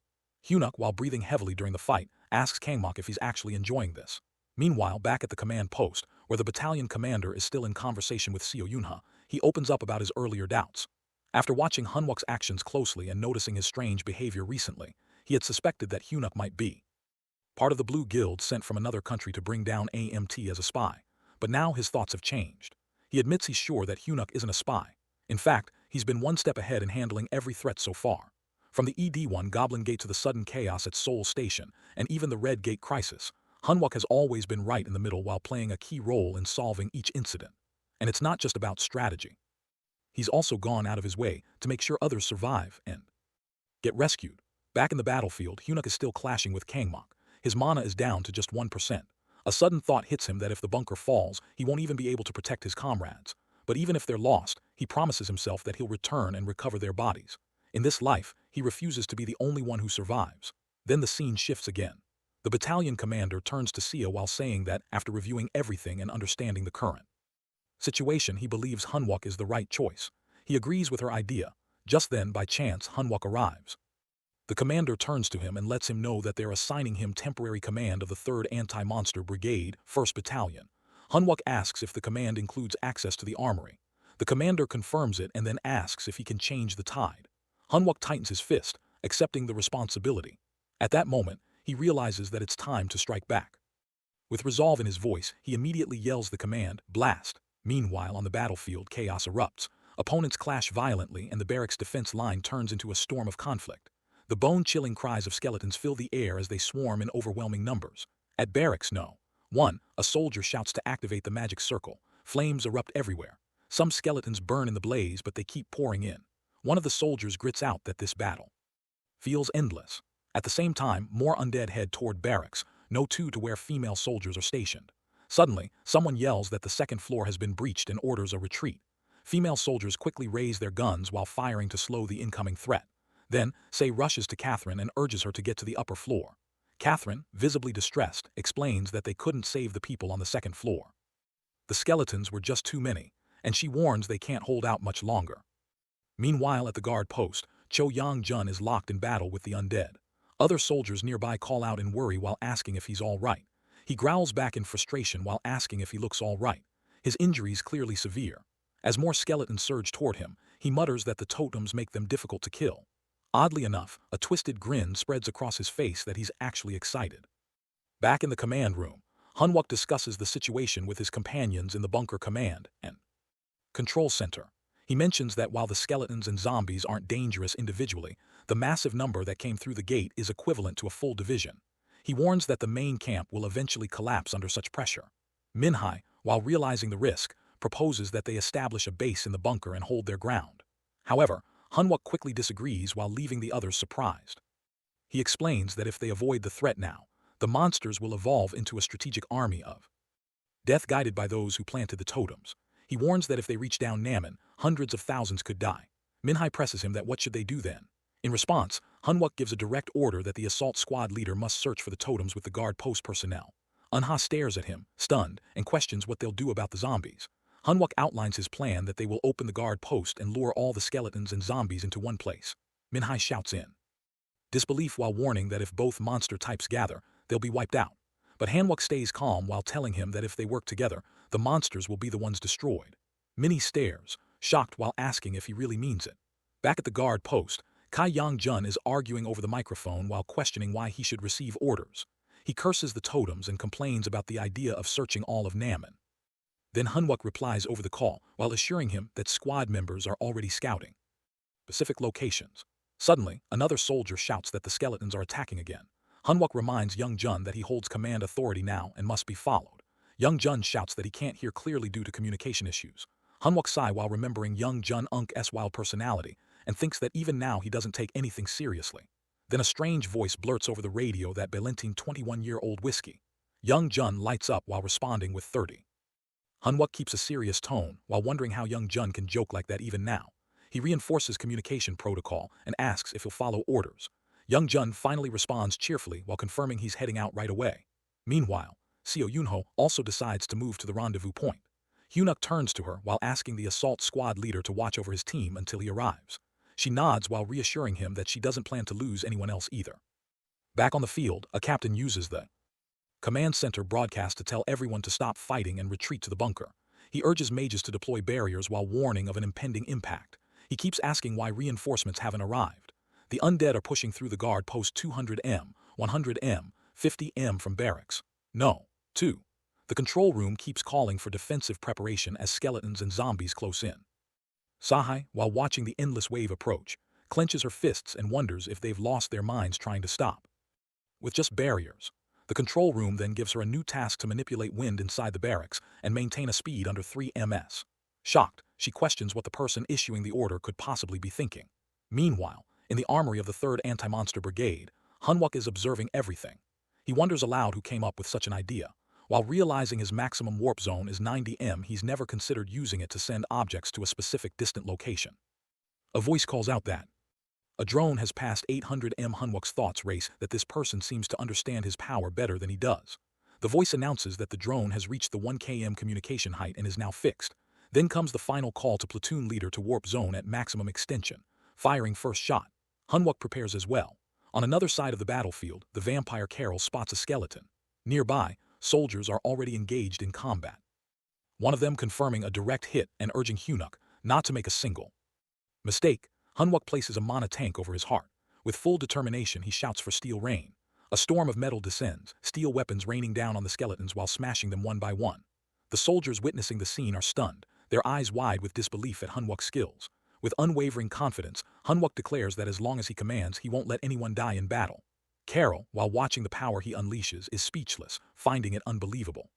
Hunuk, while breathing heavily during the fight, asks Kangmok if he's actually enjoying this. Meanwhile, back at the command post, where the battalion commander is still in conversation with Seo Yunha, he opens up about his earlier doubts. After watching Hunwook's actions closely and noticing his strange behavior recently, he had suspected that Hunuk might be part of the Blue Guild sent from another country to bring down AMT as a spy. But now his thoughts have changed. He admits he's sure that Hunuk isn't a spy. In fact, he's been one step ahead in handling every threat so far. From the ED-1 Goblin Gate to the sudden chaos at Seoul Station, and even the Red Gate crisis, Hunwook has always been right in the middle while playing a key role in solving each incident. And it's not just about strategy. He's also gone out of his way to make sure others survive and get rescued. Back in the battlefield, Hunuk is still clashing with Kangmok. His mana is down to just 1%. A sudden thought hits him that if the bunker falls, he won't even be able to protect his comrades. But even if they're lost, he promises himself that he'll return and recover their bodies. In this life, he refuses to be the only one who survives. Then the scene shifts again. The battalion commander turns to Sia while saying that, after reviewing everything and understanding the current situation, he believes Hunwook is the right choice. He agrees with her idea. Just then, by chance, Hunwook arrives. The commander turns to him and lets him know that they're assigning him temporary command of the 3rd Anti-Monster Brigade, 1st Battalion. Hunwook asks if the command includes access to the armory. The commander confirms it and then asks if he can change the tide. Hunwook tightens his fist, accepting the responsibility. At that moment, he realizes that it's time to strike back. With resolve in his voice, he immediately yells the command, "Blast!" Meanwhile, on the battlefield, chaos erupts. Opponents clash violently, and the barracks defense line turns into a storm of conflict. The bone-chilling cries of skeletons fill the air as they swarm in overwhelming numbers. At Barracks No. 1, a soldier shouts to activate the magic circle. Flames erupt everywhere. Some skeletons burn in the blaze, but they keep pouring in. One of the soldiers grits out that this battle feels endless. At the same time, more undead head toward Barracks No. 2 to where female soldiers are stationed. Suddenly, someone yells that the second floor has been breached and orders a retreat. Female soldiers quickly raise their guns while firing to slow the incoming threat. Then, Sei rushes to Catherine and urges her to get to the upper floor. Catherine, visibly distressed, explains that they couldn't save the people on the second floor. The skeletons were just too many, and she warns they can't hold out much longer. Meanwhile, at the guard post, Cho Yang-jun is locked in battle with the undead. Other soldiers nearby call out in worry while asking if he's all right. He growls back in frustration while asking if he looks all right. His injuries clearly severe. As more skeletons surge toward him, he mutters that the totems make them difficult to kill. Oddly enough, a twisted grin spreads across his face that he's actually excited. Back in the command room, Hunwook discusses the situation with his companions in the bunker command and control center. He mentions that while the skeletons and zombies aren't dangerous individually, the massive number that came through the gate is equivalent to a full division. He warns that the main camp will eventually collapse under such pressure. Minhai, while realizing the risk, proposes that they establish a base in the bunker and hold their ground. However, Hunwook quickly disagrees while leaving the others surprised. He explains that if they avoid the threat now, the monsters will evolve into a strategic army of death guided by those who planted the totems. He warns that if they reach down Namen, hundreds of thousands could die. Minhai presses him that what should they do then? In response, Hunwook gives a direct order that the assault squad leader must search for the totems with the guard post personnel. Unha stares at him, stunned, and questions what they'll do about the zombies. Hunwook outlines his plan that they will open the guard post and lure all the skeletons and zombies into one place. Minhai shouts in disbelief while warning that if both monster types gather, they'll be wiped out. But Hunwook stays calm while telling him that if they work together, the monsters will be the ones destroyed. Minnie stares, shocked while asking if he really means it. Back at the guard post, Kai Yang-jun is arguing over the microphone while questioning why he should receive orders. He curses the totems and complains about the idea of searching all of Namen. Then Hunwook replies over the call while assuring him that squad members are already scouting specific locations. Suddenly, another soldier shouts that the skeletons are attacking again. Hunwook reminds Young-jun that he holds command authority now and must be followed. Young-jun shouts that he can't hear clearly due to communication issues. Hunwook sighs while remembering Young-jun-unk's wild personality and thinks that even now he doesn't take anything seriously. Then a strange voice blurts over the radio that Belentin 21-year-old whiskey. Young-jun lights up while responding with 30. Hunwook keeps a serious tone while wondering how Young-jun can joke like that even now. He reinforces communication protocol and asks if he'll follow orders. Young-jun finally responds cheerfully while confirming he's heading out right away. Meanwhile, Seo Yunho also decides to move to the rendezvous point. Hyunuk turns to her while asking the assault squad leader to watch over his team until he arrives. She nods while reassuring him that she doesn't plan to lose anyone else either. Back on the field, a captain uses the command center broadcast to tell everyone to stop fighting and retreat to the bunker. He urges mages to deploy barriers while warning of an impending impact. He keeps asking why reinforcements haven't arrived. The undead are pushing through the guard post 200M, 100M, 50M from barracks. No. 2. The control room keeps calling for defensive preparation as skeletons and zombies close in. Sahai, while watching the endless wave approach, clenches her fists and wonders if they've lost their minds trying to stop. With just barriers, the control room then gives her a new task to manipulate wind inside the barracks and maintain a speed under 3 ms. Shocked, she questions what the person issuing the order could possibly be thinking. Meanwhile, in the armory of the 3rd Anti-Monster Brigade, Hunwook is observing everything. He wonders aloud who came up with such an idea. While realizing his maximum warp zone is 90M, he's never considered using it to send objects to a specific distant location. A voice calls out that a drone has passed 800M. Hunwook's thoughts race that this person seems to understand his power better than he does. The voice announces that the drone has reached the 1km communication height and is now fixed. Then comes the final call to platoon leader to warp zone at maximum extension, firing first shot. Hunwook prepares as well. On another side of the battlefield, the vampire Carol spots a skeleton. Nearby, soldiers are already engaged in combat. One of them confirming a direct hit and urging Hyunuk not to make a single mistake. Hunwook places a mana tank over his heart. With full determination, he shouts for Steel Rain. A storm of metal descends, steel weapons raining down on the skeletons while smashing them one by one. The soldiers witnessing the scene are stunned, their eyes wide with disbelief at Hunwook's skills. With unwavering confidence, Hunwook declares that as long as he commands, he won't let anyone die in battle. Carol, while watching the power he unleashes, is speechless, finding it unbelievable.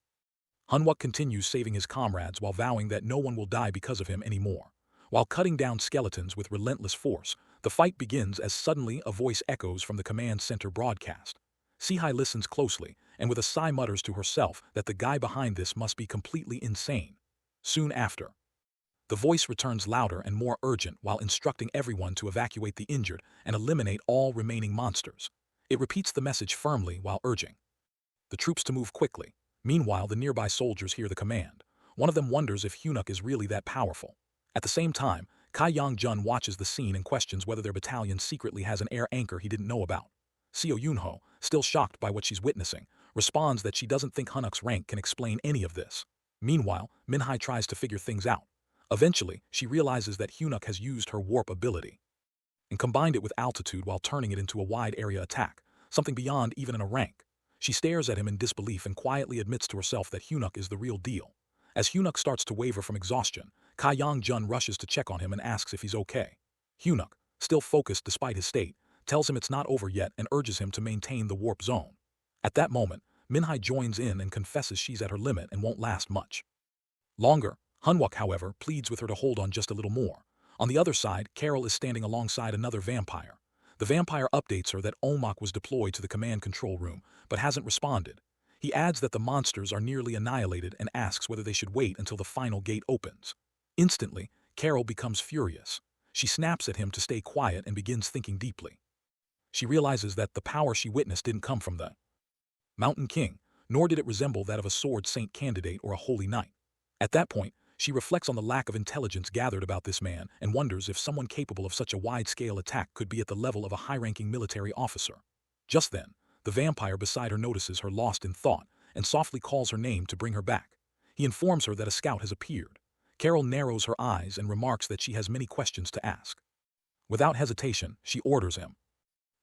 Hunwook continues saving his comrades while vowing that no one will die because of him anymore. While cutting down skeletons with relentless force, the fight begins as suddenly a voice echoes from the command center broadcast. Sihai listens closely, and with a sigh mutters to herself that the guy behind this must be completely insane. Soon after, the voice returns louder and more urgent while instructing everyone to evacuate the injured and eliminate all remaining monsters. It repeats the message firmly while urging the troops to move quickly. Meanwhile, the nearby soldiers hear the command. One of them wonders if Hunwook is really that powerful. At the same time, Kai Yong-jun watches the scene and questions whether their battalion secretly has an air anchor he didn't know about. Seo Yunho, still shocked by what she's witnessing, responds that she doesn't think Hunwook's rank can explain any of this. Meanwhile, Minhai tries to figure things out. Eventually, she realizes that Hunwook has used her warp ability and combined it with altitude while turning it into a wide-area attack, something beyond even in a rank. She stares at him in disbelief and quietly admits to herself that Hunwook is the real deal. As Hunwook starts to waver from exhaustion, Kai Yong-jun rushes to check on him and asks if he's okay. Hunwook, still focused despite his state, tells him it's not over yet and urges him to maintain the warp zone. At that moment, Minhai joins in and confesses she's at her limit and won't last much longer. Hunwook, however, pleads with her to hold on just a little more. On the other side, Carol is standing alongside another vampire. The vampire updates her that Omak was deployed to the command control room, but hasn't responded. He adds that the monsters are nearly annihilated and asks whether they should wait until the final gate opens. Instantly, Carol becomes furious. She snaps at him to stay quiet and begins thinking deeply. She realizes that the power she witnessed didn't come from the Mountain King, nor did it resemble that of a sword saint candidate or a holy knight. At that point, she reflects on the lack of intelligence gathered about this man and wonders if someone capable of such a wide-scale attack could be at the level of a high-ranking military officer. Just then, the vampire beside her notices her lost in thought and softly calls her name to bring her back. He informs her that a scout has appeared. Carol narrows her eyes and remarks that she has many questions to ask. Without hesitation, she orders him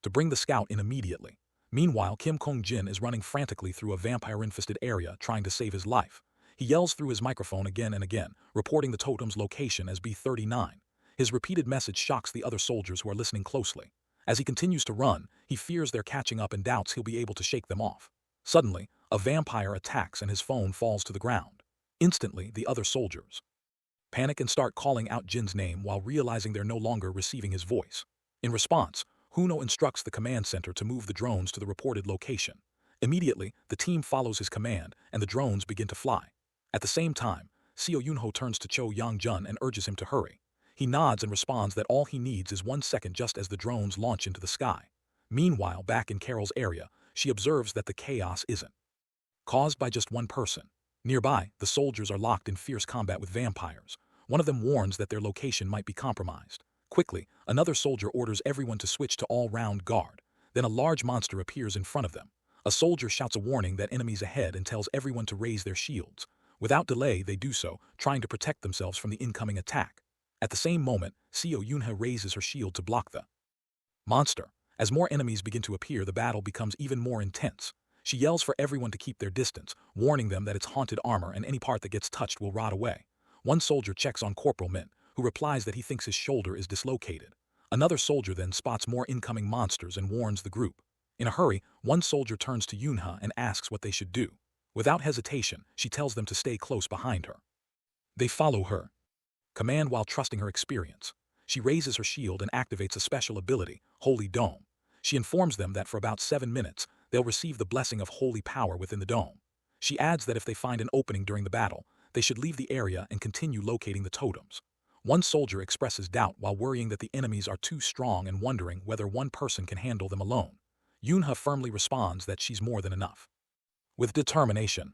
to bring the scout in immediately. Meanwhile, Kim Kong-jin is running frantically through a vampire-infested area trying to save his life. He yells through his microphone again and again, reporting the totem's location as B-39. His repeated message shocks the other soldiers who are listening closely. As he continues to run, he fears they're catching up and doubts he'll be able to shake them off. Suddenly, a vampire attacks and his phone falls to the ground. Instantly, the other soldiers panic and start calling out Jin's name while realizing they're no longer receiving his voice. In response, Huno instructs the command center to move the drones to the reported location. Immediately, the team follows his command, and the drones begin to fly. At the same time, Seo Yunho turns to Cho Yong-jun and urges him to hurry. He nods and responds that all he needs is 1 second just as the drones launch into the sky. Meanwhile, back in Carol's area, she observes that the chaos isn't caused by just one person. Nearby, the soldiers are locked in fierce combat with vampires. One of them warns that their location might be compromised. Quickly, another soldier orders everyone to switch to all-round guard. Then a large monster appears in front of them. A soldier shouts a warning that enemies ahead and tells everyone to raise their shields. Without delay, they do so, trying to protect themselves from the incoming attack. At the same moment, Seo Yunha raises her shield to block the monster. As more enemies begin to appear, the battle becomes even more intense. She yells for everyone to keep their distance, warning them that it's haunted armor and any part that gets touched will rot away. One soldier checks on Corporal Mint, who replies that he thinks his shoulder is dislocated. Another soldier then spots more incoming monsters and warns the group. In a hurry, one soldier turns to Yunha and asks what they should do. Without hesitation, she tells them to stay close behind her. They follow her command while trusting her experience. She raises her shield and activates a special ability, Holy Dome. She informs them that for about 7 minutes, they'll receive the blessing of holy power within the dome. She adds that if they find an opening during the battle, they should leave the area and continue locating the totems. One soldier expresses doubt while worrying that the enemies are too strong and wondering whether one person can handle them alone. Yunha firmly responds that she's more than enough. With determination,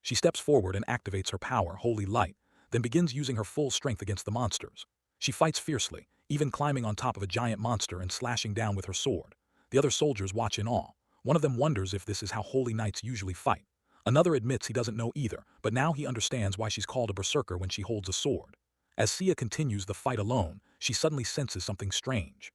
she steps forward and activates her power, Holy Light, then begins using her full strength against the monsters. She fights fiercely, even climbing on top of a giant monster and slashing down with her sword. The other soldiers watch in awe. One of them wonders if this is how holy knights usually fight. Another admits he doesn't know either, but now he understands why she's called a berserker when she holds a sword. As Sia continues the fight alone, she suddenly senses something strange.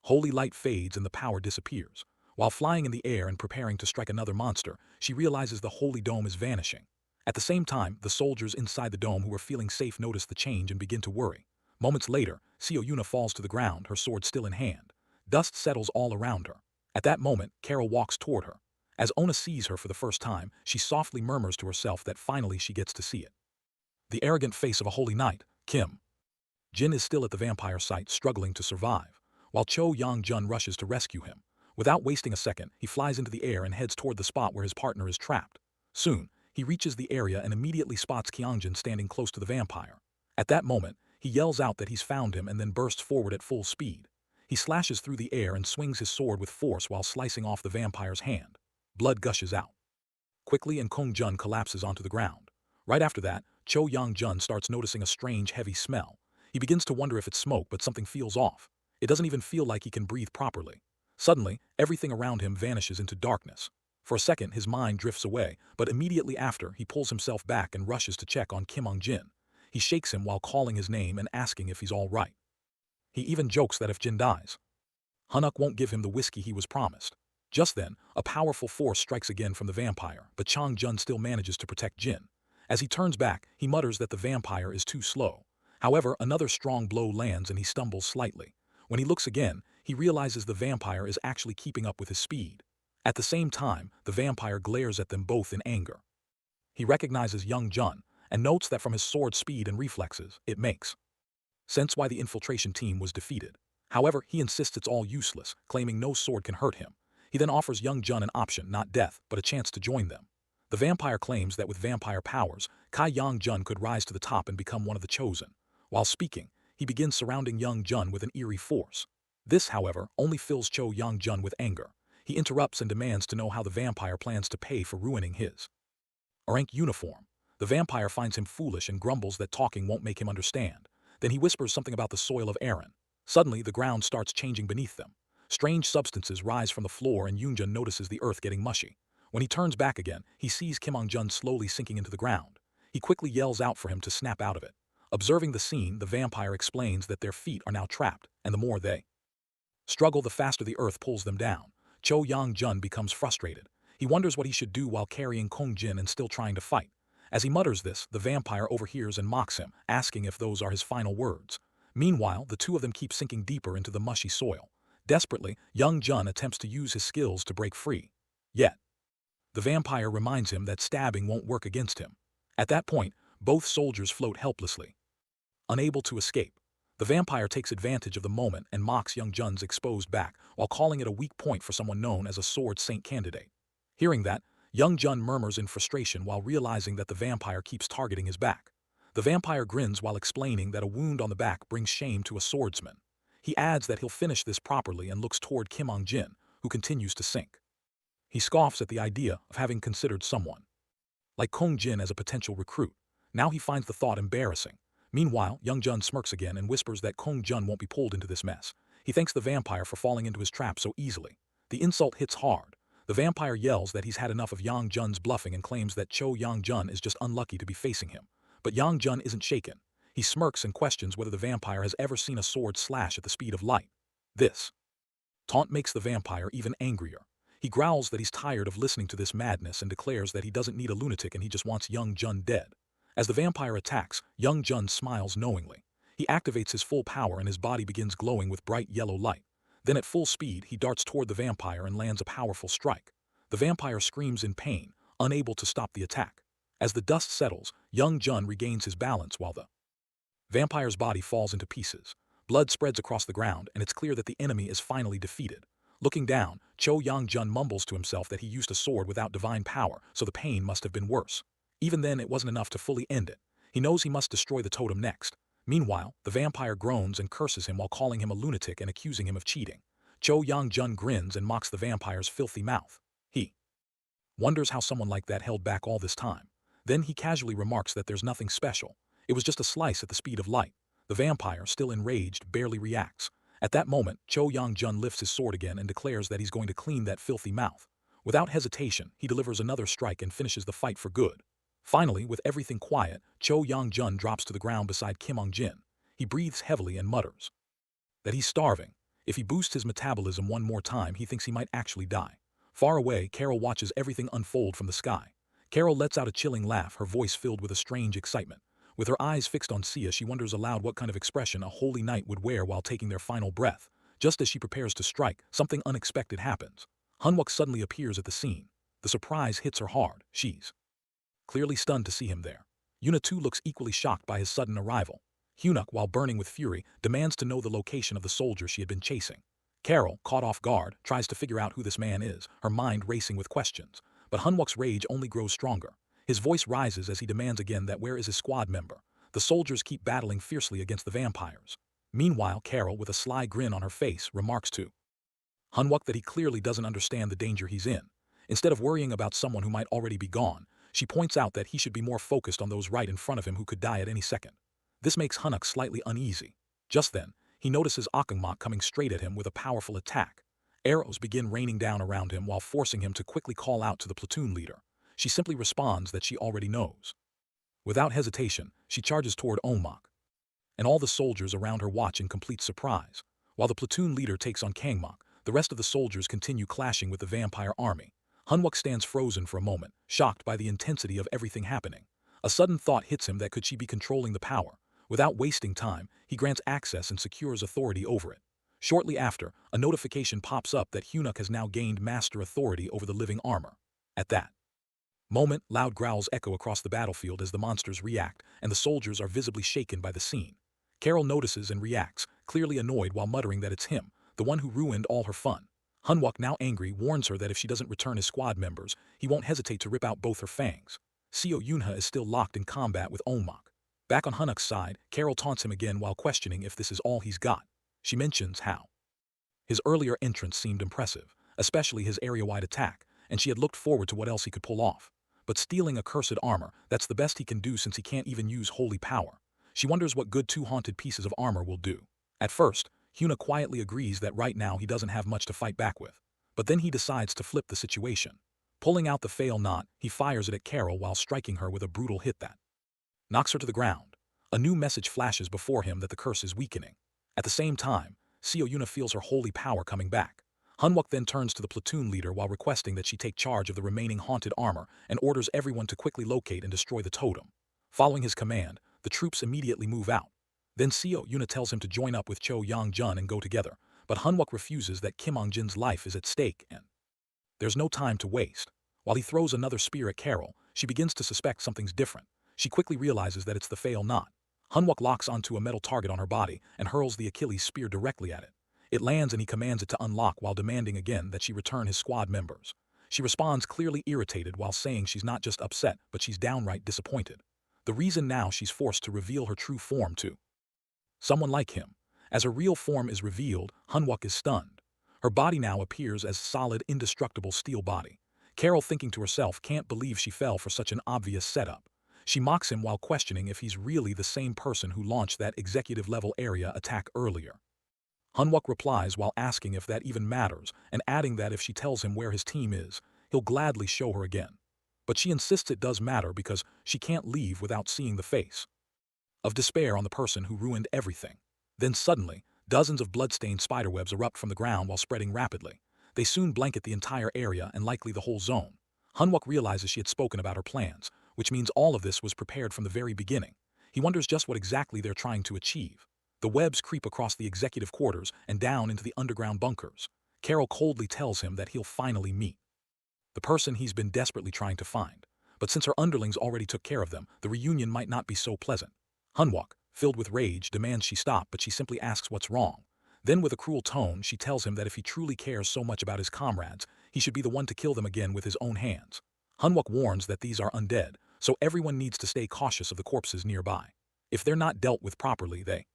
Holy light fades and the power disappears. While flying in the air and preparing to strike another monster, she realizes the holy dome is vanishing. At the same time, the soldiers inside the dome who were feeling safe notice the change and begin to worry. Moments later, Seo Yuna falls to the ground, her sword still in hand. Dust settles all around her. At that moment, Carol walks toward her. As Ona sees her for the first time, she softly murmurs to herself that finally she gets to see it. The arrogant face of a holy knight, Kim. Jin is still at the vampire site, struggling to survive, while Cho Young-jun rushes to rescue him. Without wasting a second, he flies into the air and heads toward the spot where his partner is trapped. Soon, he reaches the area and immediately spots Kyungjin standing close to the vampire. At that moment, he yells out that he's found him and then bursts forward at full speed. He slashes through the air and swings his sword with force while slicing off the vampire's hand. Blood gushes out. Quickly, and Kong-jun collapses onto the ground. Right after that, Cho Young-jun starts noticing a strange, heavy smell. He begins to wonder if it's smoke, but something feels off. It doesn't even feel like he can breathe properly. Suddenly, everything around him vanishes into darkness. For a second, his mind drifts away, but immediately after, he pulls himself back and rushes to check on Kim Ong-jin. He shakes him while calling his name and asking if he's all right. He even jokes that if Jin dies, Hanuk won't give him the whiskey he was promised. Just then, a powerful force strikes again from the vampire, but Chang-jun still manages to protect Jin. As he turns back, he mutters that the vampire is too slow. However, another strong blow lands and he stumbles slightly. When he looks again, he realizes the vampire is actually keeping up with his speed. At the same time, the vampire glares at them both in anger. He recognizes Young-jun and notes that from his sword speed and reflexes, it makes sense why the infiltration team was defeated. However, he insists it's all useless, claiming no sword can hurt him. He then offers Young-jun an option, not death, but a chance to join them. The vampire claims that with vampire powers, Kai Young-jun could rise to the top and become one of the chosen. While speaking, he begins surrounding Young-jun with an eerie force. This, however, only fills Cho Young-jun with anger. He interrupts and demands to know how the vampire plans to pay for ruining his rank uniform. The vampire finds him foolish and grumbles that talking won't make him understand. Then he whispers something about the soil of Aaron. Suddenly, the ground starts changing beneath them. Strange substances rise from the floor and Young-jun notices the earth getting mushy. When he turns back again, he sees Kim Ong-jun slowly sinking into the ground. He quickly yells out for him to snap out of it. Observing the scene, the vampire explains that their feet are now trapped, and the more they struggle, the faster the earth pulls them down. Cho Young-jun becomes frustrated. He wonders what he should do while carrying Kong-jin and still trying to fight. As he mutters this, the vampire overhears and mocks him, asking if those are his final words. Meanwhile, the two of them keep sinking deeper into the mushy soil. Desperately, Young-jun attempts to use his skills to break free. Yet, the vampire reminds him that stabbing won't work against him. At that point, both soldiers float helplessly, unable to escape. The vampire takes advantage of the moment and mocks Young-jun's exposed back while calling it a weak point for someone known as a sword saint candidate. Hearing that, Young-jun murmurs in frustration while realizing that the vampire keeps targeting his back. The vampire grins while explaining that a wound on the back brings shame to a swordsman. He adds that he'll finish this properly and looks toward Kim Ong-jin, who continues to sink. He scoffs at the idea of having considered someone like Kong-jin as a potential recruit. Now he finds the thought embarrassing. Meanwhile, Young-jun smirks again and whispers that Kong-jun won't be pulled into this mess. He thanks the vampire for falling into his trap so easily. The insult hits hard. The vampire yells that he's had enough of Young-jun's bluffing and claims that Cho Young-jun is just unlucky to be facing him. But Young-jun isn't shaken. He smirks and questions whether the vampire has ever seen a sword slash at the speed of light. This taunt makes the vampire even angrier. He growls that he's tired of listening to this madness and declares that he doesn't need a lunatic and he just wants Young-jun dead. As the vampire attacks, Young-jun smiles knowingly. He activates his full power and his body begins glowing with bright yellow light. Then at full speed, he darts toward the vampire and lands a powerful strike. The vampire screams in pain, unable to stop the attack. As the dust settles, Young-jun regains his balance while the vampire's body falls into pieces. Blood spreads across the ground and it's clear that the enemy is finally defeated. Looking down, Cho Young-jun mumbles to himself that he used a sword without divine power, so the pain must have been worse. Even then, it wasn't enough to fully end it. He knows he must destroy the totem next. Meanwhile, the vampire groans and curses him while calling him a lunatic and accusing him of cheating. Cho Young-jun grins and mocks the vampire's filthy mouth. He wonders how someone like that held back all this time. Then he casually remarks that there's nothing special. It was just a slice at the speed of light. The vampire, still enraged, barely reacts. At that moment, Cho Young-jun lifts his sword again and declares that he's going to clean that filthy mouth. Without hesitation, he delivers another strike and finishes the fight for good. Finally, with everything quiet, Cho Young-jun drops to the ground beside Kim Ong-jin. He breathes heavily and mutters that he's starving. If he boosts his metabolism one more time, he thinks he might actually die. Far away, Carol watches everything unfold from the sky. Carol lets out a chilling laugh, her voice filled with a strange excitement. With her eyes fixed on Sia, she wonders aloud what kind of expression a holy knight would wear while taking their final breath. Just as she prepares to strike, something unexpected happens. Hunwook suddenly appears at the scene. The surprise hits her hard. She's clearly stunned to see him there. Yuna too looks equally shocked by his sudden arrival. Hunwook, while burning with fury, demands to know the location of the soldier she had been chasing. Carol, caught off guard, tries to figure out who this man is, her mind racing with questions. But Hunwook's rage only grows stronger. His voice rises as he demands again that where is his squad member. The soldiers keep battling fiercely against the vampires. Meanwhile, Carol, with a sly grin on her face, remarks to Hunwook that he clearly doesn't understand the danger he's in. Instead of worrying about someone who might already be gone, she points out that he should be more focused on those right in front of him who could die at any second. This makes Hunwook slightly uneasy. Just then, he notices Akangmak coming straight at him with a powerful attack. Arrows begin raining down around him while forcing him to quickly call out to the platoon leader. She simply responds that she already knows. Without hesitation, she charges toward Onmak. And all the soldiers around her watch in complete surprise. While the platoon leader takes on Kangmak, the rest of the soldiers continue clashing with the vampire army. Hunwook stands frozen for a moment, shocked by the intensity of everything happening. A sudden thought hits him that could she be controlling the power. Without wasting time, he grants access and secures authority over it. Shortly after, a notification pops up that Hunwook has now gained master authority over the living armor. At that moment, loud growls echo across the battlefield as the monsters react, and the soldiers are visibly shaken by the scene. Carol notices and reacts, clearly annoyed while muttering that it's him, the one who ruined all her fun. Hunwook, now angry, warns her that if she doesn't return his squad members, he won't hesitate to rip out both her fangs. Seo Yunha is still locked in combat with Onmak. Back on Hunwook's side, Carol taunts him again while questioning if this is all he's got. She mentions how his earlier entrance seemed impressive, especially his area-wide attack, and she had looked forward to what else he could pull off. But stealing accursed armor, that's the best he can do since he can't even use holy power. She wonders what good two haunted pieces of armor will do. At first, Huna quietly agrees that right now he doesn't have much to fight back with. But then he decides to flip the situation. Pulling out the fail knot, he fires it at Carol while striking her with a brutal hit that knocks her to the ground. A new message flashes before him that the curse is weakening. At the same time, Seo Yuna feels her holy power coming back. Hunwook then turns to the platoon leader while requesting that she take charge of the remaining haunted armor and orders everyone to quickly locate and destroy the totem. Following his command, the troops immediately move out. Then Seo Yuna tells him to join up with Cho Yang-jun and go together, but Hunwook refuses that Kim Ong-jin's life is at stake and there's no time to waste. While he throws another spear at Carol, she begins to suspect something's different. She quickly realizes that it's the fail knot. Hunwook locks onto a metal target on her body and hurls the Achilles spear directly at it. It lands and he commands it to unlock while demanding again that she return his squad members. She responds clearly irritated while saying she's not just upset, but she's downright disappointed. The reason now she's forced to reveal her true form to someone like him. As her real form is revealed, Hunwook is stunned. Her body now appears as solid, indestructible steel body. Carol, thinking to herself, can't believe she fell for such an obvious setup. She mocks him while questioning if he's really the same person who launched that executive-level area attack earlier. Hunwook replies while asking if that even matters, and adding that if she tells him where his team is, he'll gladly show her again. But she insists it does matter because she can't leave without seeing the face of despair on the person who ruined everything. Then suddenly, dozens of blood-stained spiderwebs erupt from the ground while spreading rapidly. They soon blanket the entire area and likely the whole zone. Hunwook realizes she had spoken about her plans, which means all of this was prepared from the very beginning. He wonders just what exactly they're trying to achieve. The webs creep across the executive quarters and down into the underground bunkers. Carol coldly tells him that he'll finally meet the person he's been desperately trying to find. But since her underlings already took care of them, the reunion might not be so pleasant. Hunwook, filled with rage, demands she stop, but she simply asks what's wrong. Then with a cruel tone, she tells him that if he truly cares so much about his comrades, he should be the one to kill them again with his own hands. Hunwook warns that these are undead, so everyone needs to stay cautious of the corpses nearby. If they're not dealt with properly, they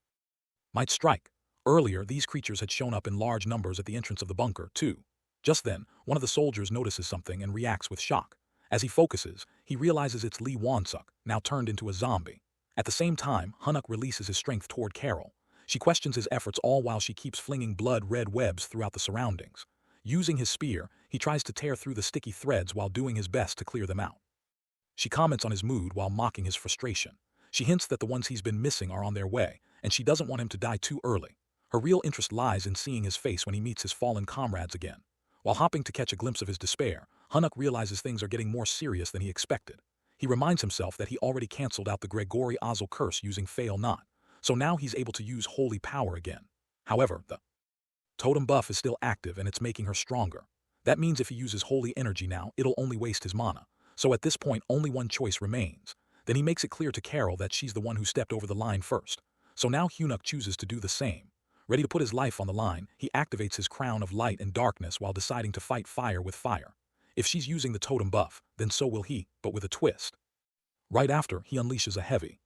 might strike. Earlier, these creatures had shown up in large numbers at the entrance of the bunker, too. Just then, one of the soldiers notices something and reacts with shock. As he focuses, he realizes it's Lee Won-suk, now turned into a zombie. At the same time, Hunwook releases his strength toward Carol. She questions his efforts all while she keeps flinging blood-red webs throughout the surroundings. Using his spear, he tries to tear through the sticky threads while doing his best to clear them out. She comments on his mood while mocking his frustration. She hints that the ones he's been missing are on their way, and she doesn't want him to die too early. Her real interest lies in seeing his face when he meets his fallen comrades again. While hopping to catch a glimpse of his despair, Hunuk realizes things are getting more serious than he expected. He reminds himself that he already cancelled out the Gregory Ozzel curse using Fail Not, so now he's able to use holy power again. However, the totem buff is still active and it's making her stronger. That means if he uses holy energy now, it'll only waste his mana. So at this point, only one choice remains. Then he makes it clear to Carol that she's the one who stepped over the line first. So now Hunuk chooses to do the same. Ready to put his life on the line, he activates his crown of light and darkness while deciding to fight fire with fire. If she's using the totem buff, then so will he, but with a twist. Right after, he unleashes a heavy,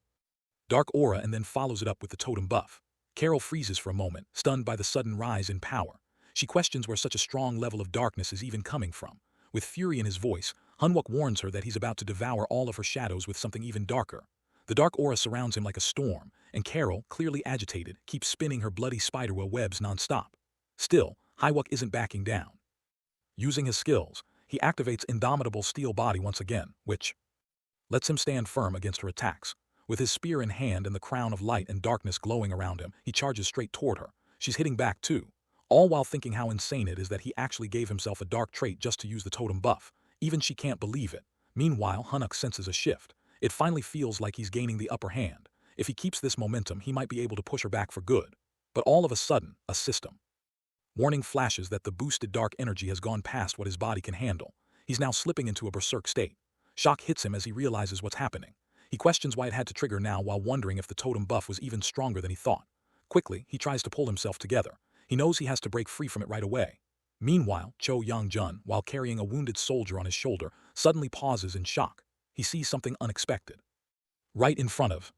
dark aura and then follows it up with the totem buff. Carol freezes for a moment, stunned by the sudden rise in power. She questions where such a strong level of darkness is even coming from. With fury in his voice, Hunwook warns her that he's about to devour all of her shadows with something even darker. The dark aura surrounds him like a storm, and Carol, clearly agitated, keeps spinning her bloody spiderweb webs non-stop. Still, Hunwook isn't backing down. Using his skills, he activates Indomitable Steel Body once again, which lets him stand firm against her attacks. With his spear in hand and the crown of light and darkness glowing around him, he charges straight toward her. She's hitting back too, all while thinking how insane it is that he actually gave himself a dark trait just to use the totem buff. Even she can't believe it. Meanwhile, Hunuk senses a shift. It finally feels like he's gaining the upper hand. If he keeps this momentum, he might be able to push her back for good. But all of a sudden, a system warning flashes that the boosted dark energy has gone past what his body can handle. He's now slipping into a berserk state. Shock hits him as he realizes what's happening. He questions why it had to trigger now while wondering if the totem buff was even stronger than he thought. Quickly, he tries to pull himself together. He knows he has to break free from it right away. Meanwhile, Cho Young-jun, while carrying a wounded soldier on his shoulder, suddenly pauses in shock. He sees something unexpected. Right in front of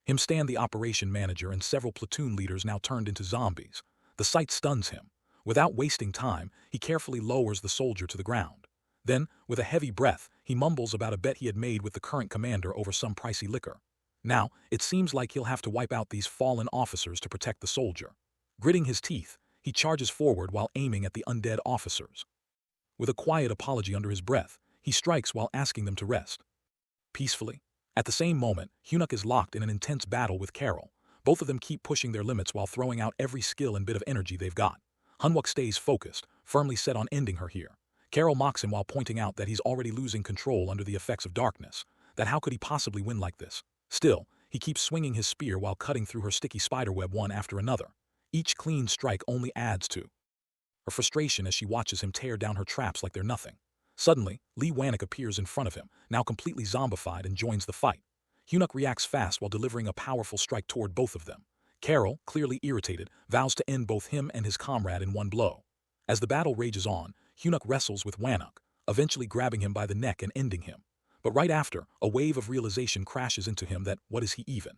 him stand the operation manager and several platoon leaders now turned into zombies. The sight stuns him. Without wasting time, he carefully lowers the soldier to the ground. Then, with a heavy breath, he mumbles about a bet he had made with the current commander over some pricey liquor. Now, it seems like he'll have to wipe out these fallen officers to protect the soldier. Gritting his teeth, he charges forward while aiming at the undead officers. With a quiet apology under his breath, he strikes while asking them to rest peacefully. At the same moment, Hunuk is locked in an intense battle with Carol. Both of them keep pushing their limits while throwing out every skill and bit of energy they've got. Hunwook stays focused, firmly set on ending her here. Carol mocks him while pointing out that he's already losing control under the effects of darkness, that how could he possibly win like this? Still, he keeps swinging his spear while cutting through her sticky spiderweb one after another. Each clean strike only adds to her frustration as she watches him tear down her traps like they're nothing. Suddenly, Lee Wanik appears in front of him, now completely zombified, and joins the fight. Hunuk reacts fast while delivering a powerful strike toward both of them. Carol, clearly irritated, vows to end both him and his comrade in one blow. As the battle rages on, Hunuk wrestles with Wanuk, eventually grabbing him by the neck and ending him. But right after, a wave of realization crashes into him that what is he even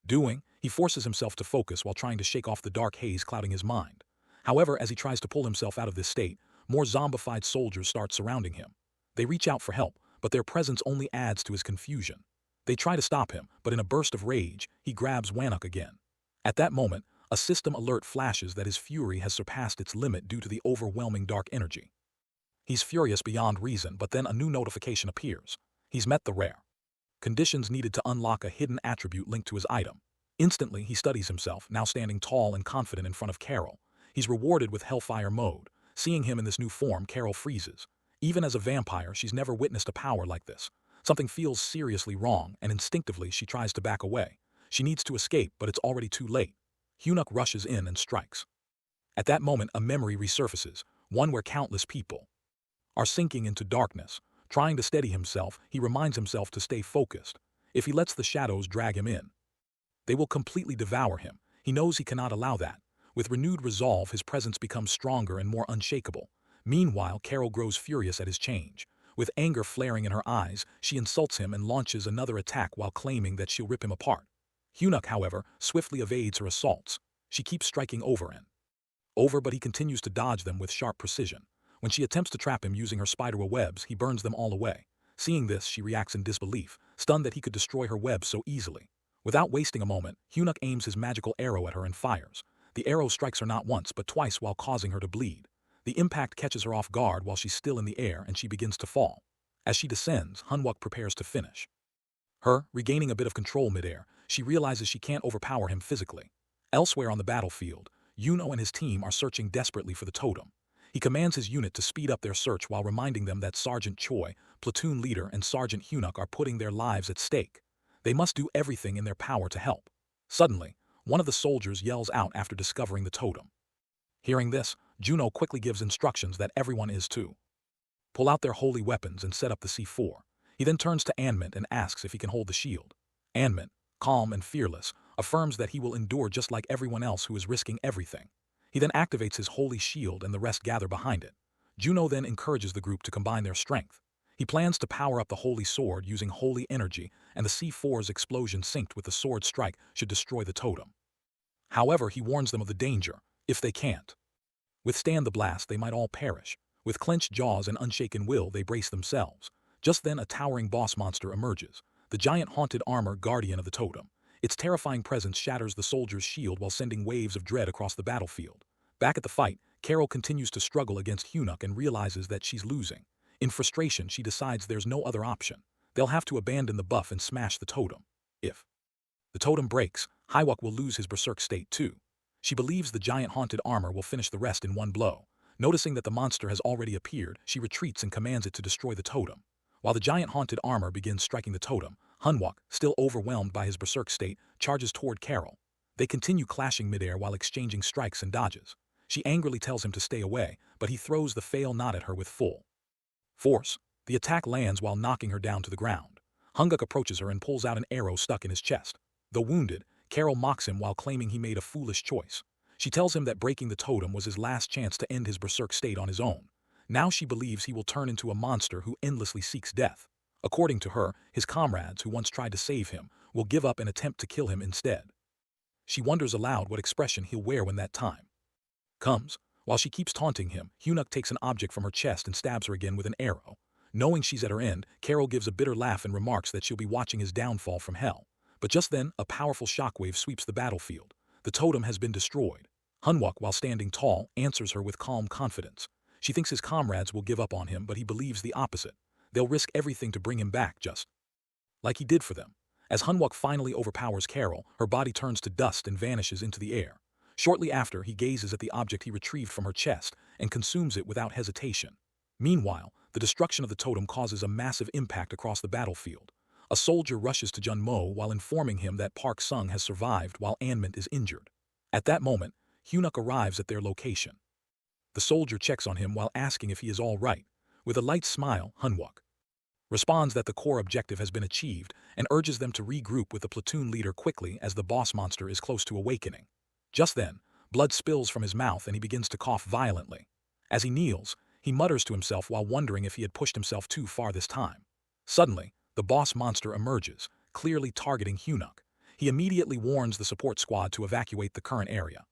doing? He forces himself to focus while trying to shake off the dark haze clouding his mind. However, as he tries to pull himself out of this state, more zombified soldiers start surrounding him. They reach out for help, but their presence only adds to his confusion. They try to stop him, but in a burst of rage, he grabs Wanuk again. At that moment, a system alert flashes that his fury has surpassed its limit due to the overwhelming dark energy. He's furious beyond reason, but then a new notification appears. He's met the rare conditions needed to unlock a hidden attribute linked to his item. Instantly, he studies himself, now standing tall and confident in front of Carol. He's rewarded with Hellfire mode. Seeing him in this new form, Carol freezes. Even as a vampire, she's never witnessed a power like this. Something feels seriously wrong, and instinctively she tries to back away. She needs to escape, but it's already too late. Hunuk rushes in and strikes. At that moment, a memory resurfaces, one where countless people are sinking into darkness. Trying to steady himself, he reminds himself to stay focused. If he lets the shadows drag him in, they will completely devour him. He knows he cannot allow that. With renewed resolve, his presence becomes stronger and more unshakable. Meanwhile, Carol grows furious at his change. With anger flaring in her eyes, she insults him and launches another attack while claiming that she'll rip him apart. Hunuk, however, swiftly evades her assaults. She keeps striking over and over, but he continues to dodge them with sharp precision. When she attempts to trap him using her spiderweb webs, he burns them all away. Seeing this, she reacts in disbelief, stunned that he could destroy her webs so easily. Without wasting a moment, Hunuk aims his magical arrow at her and fires. The arrow strikes her not once but twice while causing her to bleed. The impact catches her off guard while she's still in the air and she begins to fall. As she descends, Hunwook prepares to finish her, regaining a bit of control midair. She realizes she can't overpower him physically. Elsewhere on the battlefield, Yuno and his team are searching desperately for the totem. He commands his unit to speed up their search while reminding them that Sergeant Choi, platoon leader, and Sergeant Hyunuk are putting their lives at stake. They must do everything in their power to help. Suddenly, one of the soldiers yells out after discovering the totem. Hearing this, Juno quickly gives instructions that everyone is to pull out their holy weapons and set up the C4. He then turns to Anmint and asks if he can hold the shield. Anmint, calm and fearless, affirms that he will endure just like everyone else who is risking everything. He then activates his holy shield and the rest gather behind it. Juno then encourages the group to combine their strength. He plans to power up the holy sword using holy energy, and the C4's explosion synced with the sword strike should destroy the totem. However, he warns them of the danger. If they can't withstand the blast, they might all perish. With clenched jaws and unshaken will, they brace themselves. Just then, a towering boss monster emerges, the giant haunted armor guardian of the totem. Its terrifying presence shatters the soldier's shield while sending waves of dread across the battlefield. Back at the fight, Carol continues to struggle against Hyunuk and realizes that she's losing. In frustration, she decides there's no other option. They'll have to abandon the buff and smash the totem. If the totem breaks, Hyuk will lose his berserk state too. She believes the giant haunted armor will finish the rest in one blow. Noticing that the monster has already appeared, she retreats and commands it to destroy the totem. While the giant haunted armor begins striking the totem, Hyuk, still overwhelmed by his berserk state, charges toward Carol. They continue clashing midair while exchanging strikes and dodges. She angrily tells him to stay away, but he throws the fail knot at her with full force. The attack lands while knocking her down to the ground. Hyuk approaches her and pulls out an arrow stuck in his chest. Though wounded, Carol mocks him while claiming he made a foolish choice. She tells him that breaking the totem was his last chance to end his berserk state on his own. Now she believes he will turn into a monster who endlessly seeks death. According to her, his comrades who once tried to save him will give up and attempt to kill him instead. She wonders aloud what expression he'll wear when that time comes. While she keeps taunting him, Hyunuk takes an object from her chest and stabs her again with an arrow. Knowing she's at her end, Carol gives a bitter laugh and remarks that she'll be watching his downfall from hell. But just then, a powerful shockwave sweeps the battlefield. The totem has been destroyed. Hyunuk, while standing tall, answers her with calm confidence. She thinks his comrades will give up on him, but he believes the opposite. They'll risk everything to bring him back, just like he did for them. As Hyunuk finally overpowers Carol, her body turns to dust and vanishes into the air. Shortly after, he gazes at the object he retrieved from her chest and consumes it without hesitation. Meanwhile, the destruction of the totem causes a massive impact across the battlefield. A soldier rushes to Junmo while informing him that Park Sung has survived while Anmint is injured. At that moment, Hyunuk arrives at their location. The soldier checks on him while asking if he is all right. With a light smile, Hyunuk responds that the core objective has been achieved and urges them to regroup with the platoon leader quickly as the boss monster is close to awakening. Just then, blood spills from his mouth and he begins to cough violently. As he kneels, he mutters to himself while wondering if he had pushed himself too far this time. Suddenly, the boss monster emerges, clearly targeting Hyunuk. He immediately warns the support squad to evacuate the current area.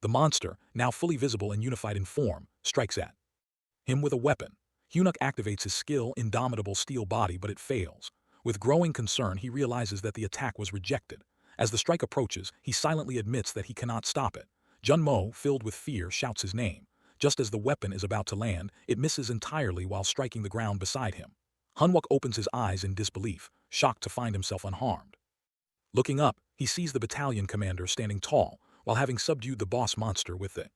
The monster, now fully visible and unified in form, strikes at him with a weapon. Hyunuk activates his skill Indomitable Steel Body, but it fails. With growing concern, he realizes that the attack was rejected. As the strike approaches, he silently admits that he cannot stop it. Junmo, filled with fear, shouts his name. Just as the weapon is about to land, it misses entirely while striking the ground beside him. Hyunuk opens his eyes in disbelief, shocked to find himself unharmed. Looking up, he sees the battalion commander standing tall, while having subdued the boss monster with the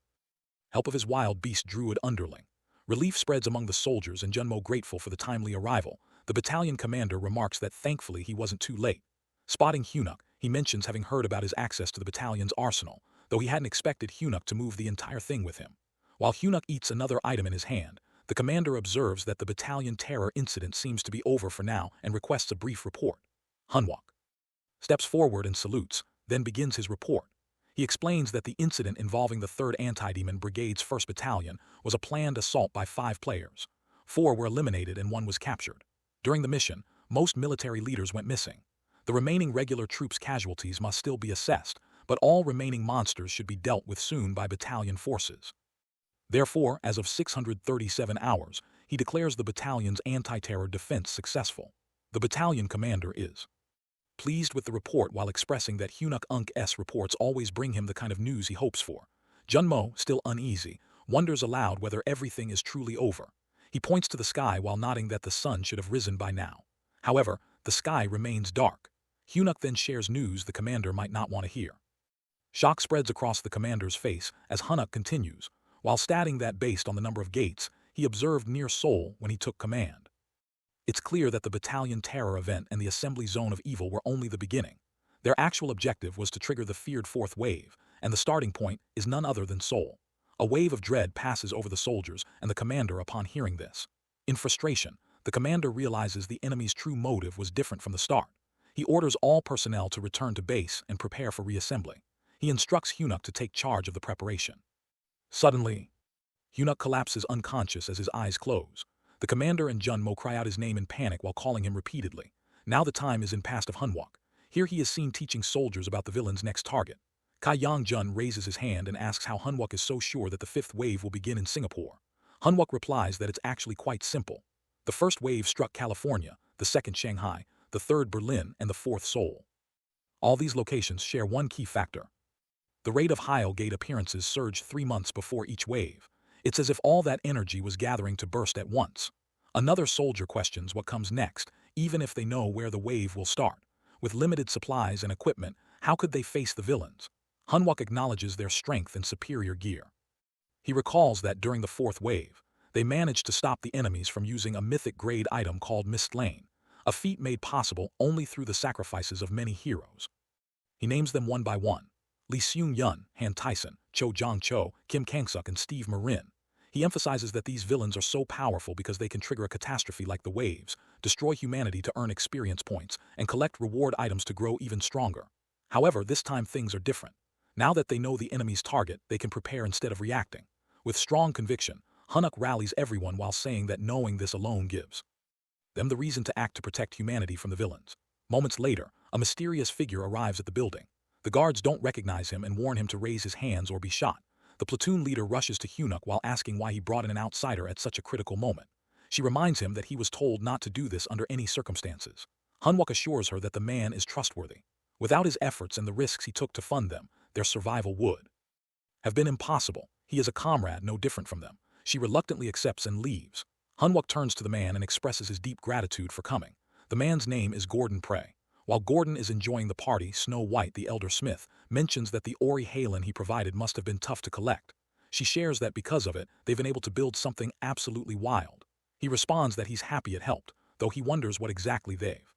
help of his wild beast druid underling. Relief spreads among the soldiers and Junmo, grateful for the timely arrival. The battalion commander remarks that thankfully he wasn't too late. Spotting Hyunuk, he mentions having heard about his access to the battalion's arsenal, though he hadn't expected Hyunuk to move the entire thing with him. While Hyunuk eats another item in his hand, the commander observes that the battalion terror incident seems to be over for now and requests a brief report. Hyunuk steps forward and salutes, then begins his report. He explains that the incident involving the 3rd Anti-Demon Brigade's 1st Battalion was a planned assault by 5 players. 4 were eliminated and 1 was captured. During the mission, most military leaders went missing. The remaining regular troops' casualties must still be assessed, but all remaining monsters should be dealt with soon by battalion forces. Therefore, as of 637 hours, he declares the battalion's anti-terror defense successful. The battalion commander is pleased with the report while expressing that Hyunuk-Unk's reports always bring him the kind of news he hopes for. Junmo, still uneasy, wonders aloud whether everything is truly over. He points to the sky while nodding that the sun should have risen by now. However, the sky remains dark. Hyunuk then shares news the commander might not want to hear. Shock spreads across the commander's face as Hunuk continues, while stating that based on the number of gates he observed near Seoul when he took command. It's clear that the Battalion Terror event and the Assembly Zone of Evil were only the beginning. Their actual objective was to trigger the feared fourth wave, and the starting point is none other than Seoul. A wave of dread passes over the soldiers and the commander upon hearing this. In frustration, the commander realizes the enemy's true motive was different from the start. He orders all personnel to return to base and prepare for reassembly. He instructs Hunuk to take charge of the preparation. Suddenly, Hunuk collapses unconscious as his eyes close. The commander and Junmo cry out his name in panic while calling him repeatedly. Now the time is in past of Hunwok. Here he is seen teaching soldiers about the villain's next target. Kai Yang-jun raises his hand and asks how Hunwok is so sure that the fifth wave will begin in Singapore. Hunwok replies that it's actually quite simple. The first wave struck California, the second Shanghai, the third Berlin, and the fourth Seoul. All these locations share one key factor. The rate of Heil Gate appearances surged 3 months before each wave. It's as if all that energy was gathering to burst at once. Another soldier questions what comes next, even if they know where the wave will start. With limited supplies and equipment, how could they face the villains? Hunwok acknowledges their strength and superior gear. He recalls that during the fourth wave, they managed to stop the enemies from using a mythic-grade item called Mist Lane, a feat made possible only through the sacrifices of many heroes. He names them one by one: Lee Seung-yun, Han Tyson, Cho Jong-cho, Kim Kang-suk, and Steve Marin. He emphasizes that these villains are so powerful because they can trigger a catastrophe like the waves, destroy humanity to earn experience points, and collect reward items to grow even stronger. However, this time things are different. Now that they know the enemy's target, they can prepare instead of reacting. With strong conviction, Hunuk rallies everyone while saying that knowing this alone gives them the reason to act to protect humanity from the villains. Moments later, a mysterious figure arrives at the building. The guards don't recognize him and warn him to raise his hands or be shot. The platoon leader rushes to Hunuk while asking why he brought in an outsider at such a critical moment. She reminds him that he was told not to do this under any circumstances. Hunwok assures her that the man is trustworthy. Without his efforts and the risks he took to fund them, their survival would have been impossible. He is a comrade no different from them. She reluctantly accepts and leaves. Hunwok turns to the man and expresses his deep gratitude for coming. The man's name is Gordon Prey. While Gordon is enjoying the party, Snow White, the elder smith, mentions that the Ori Halen he provided must have been tough to collect. She shares that because of it, they've been able to build something absolutely wild. He responds that he's happy it helped, though he wonders what exactly they've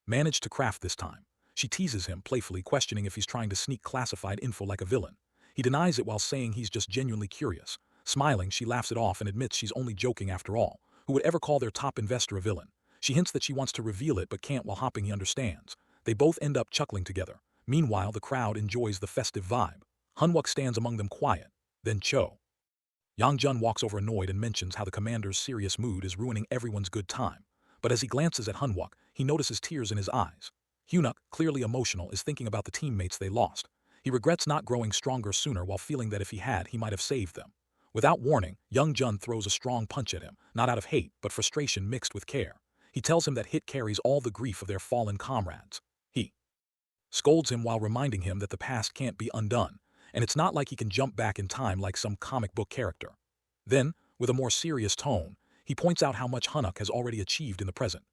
managed to craft this time. She teases him, playfully questioning if he's trying to sneak classified info like a villain. He denies it while saying he's just genuinely curious. Smiling, she laughs it off and admits she's only joking after all. Who would ever call their top investor a villain? She hints that she wants to reveal it but can't while hopping. He understands. They both end up chuckling together. Meanwhile, the crowd enjoys the festive vibe. Hunwok stands among them quiet. Then Cho Yang-jun walks over annoyed and mentions how the commander's serious mood is ruining everyone's good time. But as he glances at Hunwok, he notices tears in his eyes. Hunuk, clearly emotional, is thinking about the teammates they lost. He regrets not growing stronger sooner while feeling that if he had, he might have saved them. Without warning, Young-jun throws a strong punch at him, not out of hate, but frustration mixed with care. He tells him that Hit carries all the grief of their fallen comrades. He scolds him while reminding him that the past can't be undone, and it's not like he can jump back in time like some comic book character. Then, with a more serious tone, he points out how much Hunuk has already achieved in the present.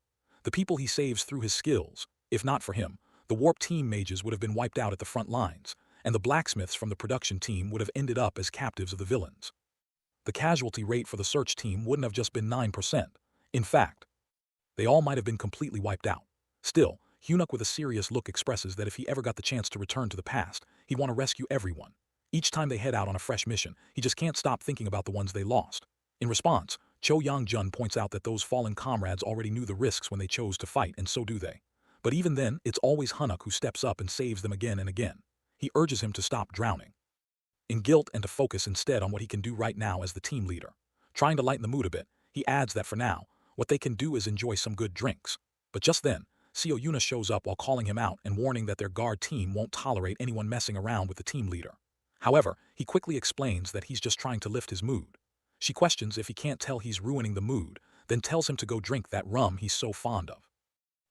The people he saves through his skills. If not for him, the Warp Team mages would have been wiped out at the front lines, and the blacksmiths from the production team would have ended up as captives of the villains. The casualty rate for the search team wouldn't have just been 9%. In fact, they all might have been completely wiped out. Still, Hunuk with a serious look expresses that if he ever got the chance to return to the past, he'd want to rescue everyone. Each time they head out on a fresh mission, he just can't stop thinking about the ones they lost. In response, Cho Yang-jun points out that those fallen comrades already knew the risks when they chose to fight, and so do they. But even then, it's always Hunuk who steps up and saves them again and again. He urges him to stop drowning in guilt and to focus instead on what he can do right now as the team leader. Trying to lighten the mood a bit, he adds that for now, what they can do is enjoy some good drinks. But just then, Seo Yuna shows up while calling him out and warning that their guard team won't tolerate anyone messing around with the team leader. However, he quickly explains that he's just trying to lift his mood. She questions if he can't tell he's ruining the mood, then tells him to go drink that rum he's so fond of.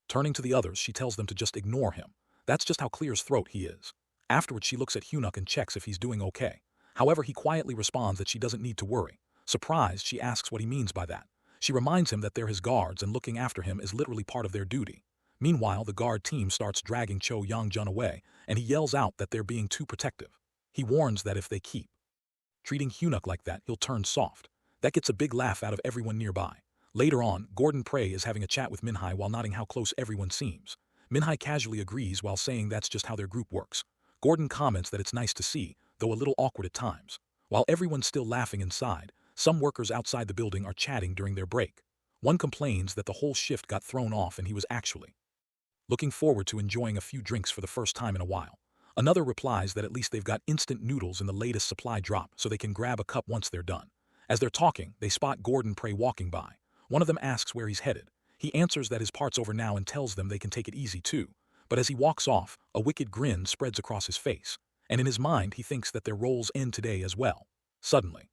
Turning to the others, she tells them to just ignore him. That's just how clear his throat he is. Afterwards, she looks at Hunuk and checks if he's doing okay. However, he quietly responds that she doesn't need to worry. Surprised, she asks what he means by that. She reminds him that they're his guards and looking after him is literally part of their duty. Meanwhile, the guard team starts dragging Cho Young-jun away, and he yells out that they're being too protective. He warns that if they keep treating Hyunuk like that, he'll turn soft. That gets a big laugh out of everyone nearby. Later on, Gordon Prey is having a chat with Minhai while nodding how close everyone seems. Minhai casually agrees while saying that's just how their group works. Gordon comments that it's nice to see, though a little awkward at times. While everyone's still laughing inside, some workers outside the building are chatting during their break. One complains that the whole shift got thrown off and he was actually looking forward to enjoying a few drinks for the first time in a while. Another replies that at least they've got instant noodles in the latest supply drop so they can grab a cup once they're done. As they're talking, they spot Gordon Prey walking by. One of them asks where he's headed. He answers that his part's over now and tells them they can take it easy too. But as he walks off, a wicked grin spreads across his face, and in his mind he thinks that their roles end today as well. Suddenly,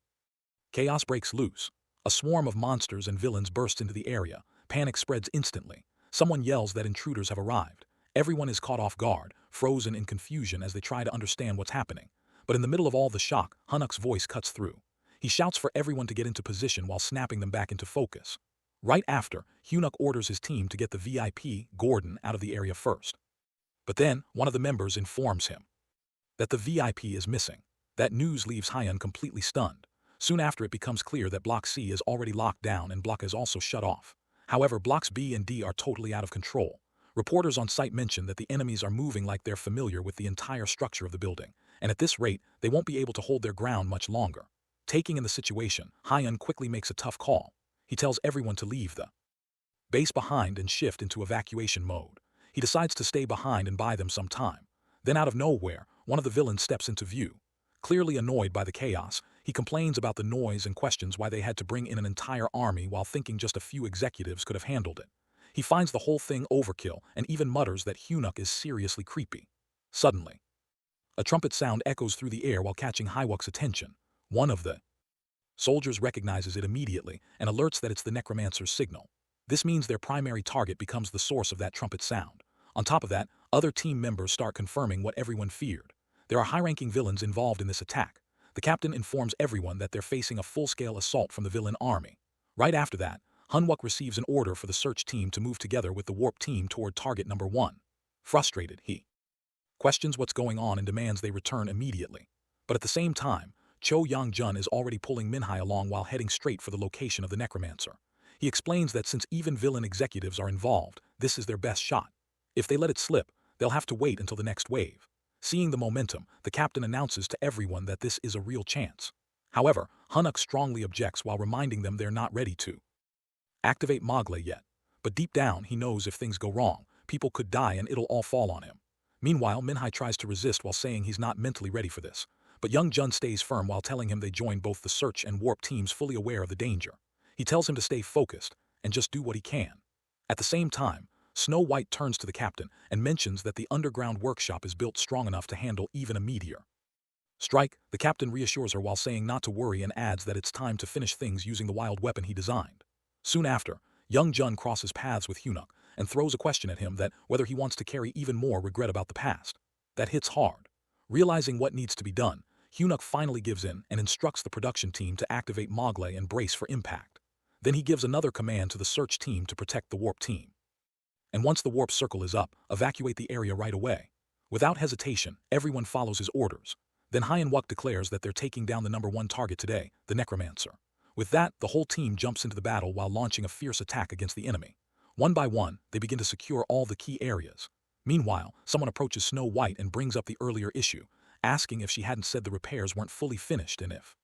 chaos breaks loose. A swarm of monsters and villains burst into the area. Panic spreads instantly. Someone yells that intruders have arrived. Everyone is caught off guard, frozen in confusion as they try to understand what's happening. But in the middle of all the shock, Hyunuk's voice cuts through. He shouts for everyone to get into position while snapping them back into focus. Right after, Hyunuk orders his team to get the VIP, Gordon, out of the area first. But then, one of the members informs him that the VIP is missing. That news leaves Hyun completely stunned. Soon after, it becomes clear that Block C is already locked down and Block is also shut off. However, Blocks B and D are totally out of control. Reporters on site mention that the enemies are moving like they're familiar with the entire structure of the building, and at this rate, they won't be able to hold their ground much longer. Taking in the situation, Hyun quickly makes a tough call. He tells everyone to leave the base behind and shift into evacuation mode. He decides to stay behind and buy them some time. Then out of nowhere, one of the villains steps into view. Clearly annoyed by the chaos, he complains about the noise and questions why they had to bring in an entire army while thinking just a few executives could have handled it. He finds the whole thing overkill and even mutters that Hyunuk is seriously creepy. Suddenly, a trumpet sound echoes through the air while catching Hyuk's attention. One of the soldiers recognizes it immediately and alerts that it's the necromancer's signal. This means their primary target becomes the source of that trumpet sound. On top of that, other team members start confirming what everyone feared. There are high-ranking villains involved in this attack. The captain informs everyone that they're facing a full-scale assault from the villain army. Right after that, Hyunwook receives an order for the search team to move together with the warp team toward target number 1. Frustrated, he questions what's going on and demands they return immediately. But at the same time, Cho Young-jun is already pulling Minhai along while heading straight for the location of the necromancer. He explains that since even villain executives are involved, this is their best shot. If they let it slip, they'll have to wait until the next wave. Seeing the momentum, the captain announces to everyone that this is a real chance. However, Hyunuk strongly objects while reminding them they're not ready to activate Mangla yet. But deep down, he knows if things go wrong, people could die and it'll all fall on him. Meanwhile, Minhai tries to resist while saying he's not mentally ready for this. But Young-jun stays firm while telling him they join both the search and warp teams fully aware of the danger. He tells him to stay focused and just do what he can. At the same time, Snow White turns to the captain and mentions that the underground workshop is built strong enough to handle even a meteor strike. The captain reassures her while saying not to worry and adds that it's time to finish things using the wild weapon he designed. Soon after, Young-jun crosses paths with Hyunuk and throws a question at him that whether he wants to carry even more regret about the past. That hits hard. Realizing what needs to be done, Hyunuk finally gives in and instructs the production team to activate Mangla and brace for impact. Then he gives another command to the search team to protect the warp team. And once the warp circle is up, evacuate the area right away. Without hesitation, everyone follows his orders. Then Hyunwook declares that they're taking down the number 1 target today, the necromancer. With that, the whole team jumps into the battle while launching a fierce attack against the enemy. One by one, they begin to secure all the key areas. Meanwhile, someone approaches Snow White and brings up the earlier issue, asking if she hadn't said the repairs weren't fully finished and if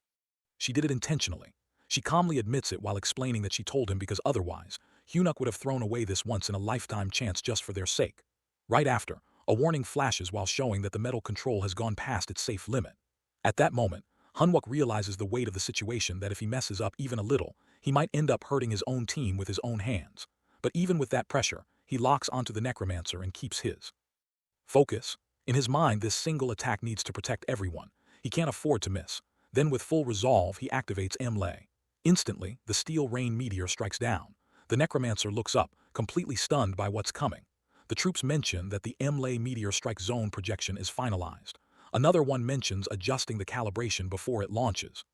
she did it intentionally. She calmly admits it while explaining that she told him because otherwise, Hyunuk would have thrown away this once-in-a-lifetime chance just for their sake. Right after, a warning flashes while showing that the metal control has gone past its safe limit. At that moment, Hyunwook realizes the weight of the situation that if he messes up even a little, he might end up hurting his own team with his own hands. But even with that pressure, he locks onto the necromancer and keeps his focus. In his mind, this single attack needs to protect everyone. He can't afford to miss. Then with full resolve, he activates Emlay. Instantly, the steel rain meteor strikes down. The necromancer looks up, completely stunned by what's coming. The troops mention that the Emlay meteor strike zone projection is finalized. Another one mentions adjusting the calibration before it launches.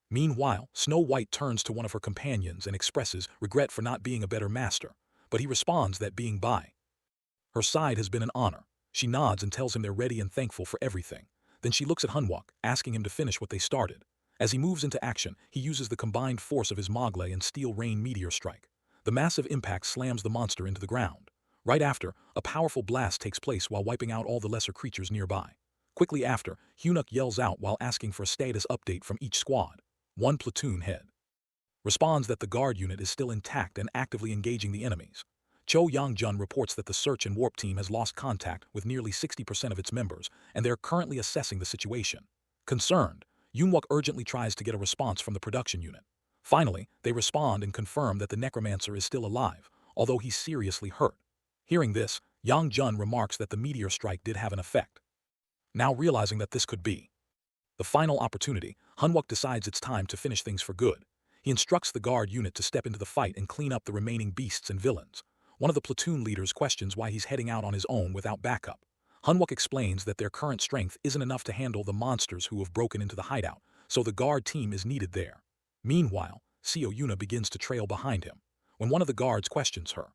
Meanwhile, Snow White turns to one of her companions and expresses regret for not being a better master, but he responds that being by Her side has been an honor. She nods and tells him they're ready and thankful for everything. Then she looks at Hanwok, asking him to finish what they started. As he moves into action, he uses the combined force of his Mogle and Steel Rain Meteor Strike. The massive impact slams the monster into the ground. Right after, a powerful blast takes place while wiping out all the lesser creatures nearby. Quickly after, Hunuk yells out while asking for a status update from each squad. One platoon head responds that the guard unit is still intact and actively engaging the enemies. Cho Yang-jun reports that the search and warp team has lost contact with nearly 60% of its members, and they're currently assessing the situation. Concerned, Yunwook urgently tries to get a response from the production unit. Finally, they respond and confirm that the necromancer is still alive, although he's seriously hurt. Hearing this, Yang-jun remarks that the meteor strike did have an effect. Now realizing that this could be the final opportunity, Hanwok decides it's time to finish things for good. He instructs the guard unit to step into the fight and clean up the remaining beasts and villains. One of the platoon leaders questions why he's heading out on his own without backup. Hanwok explains that their current strength isn't enough to handle the monsters who have broken into the hideout, so the guard team is needed there. Meanwhile, Seo Yuna begins to trail behind him. When one of the guards questions her,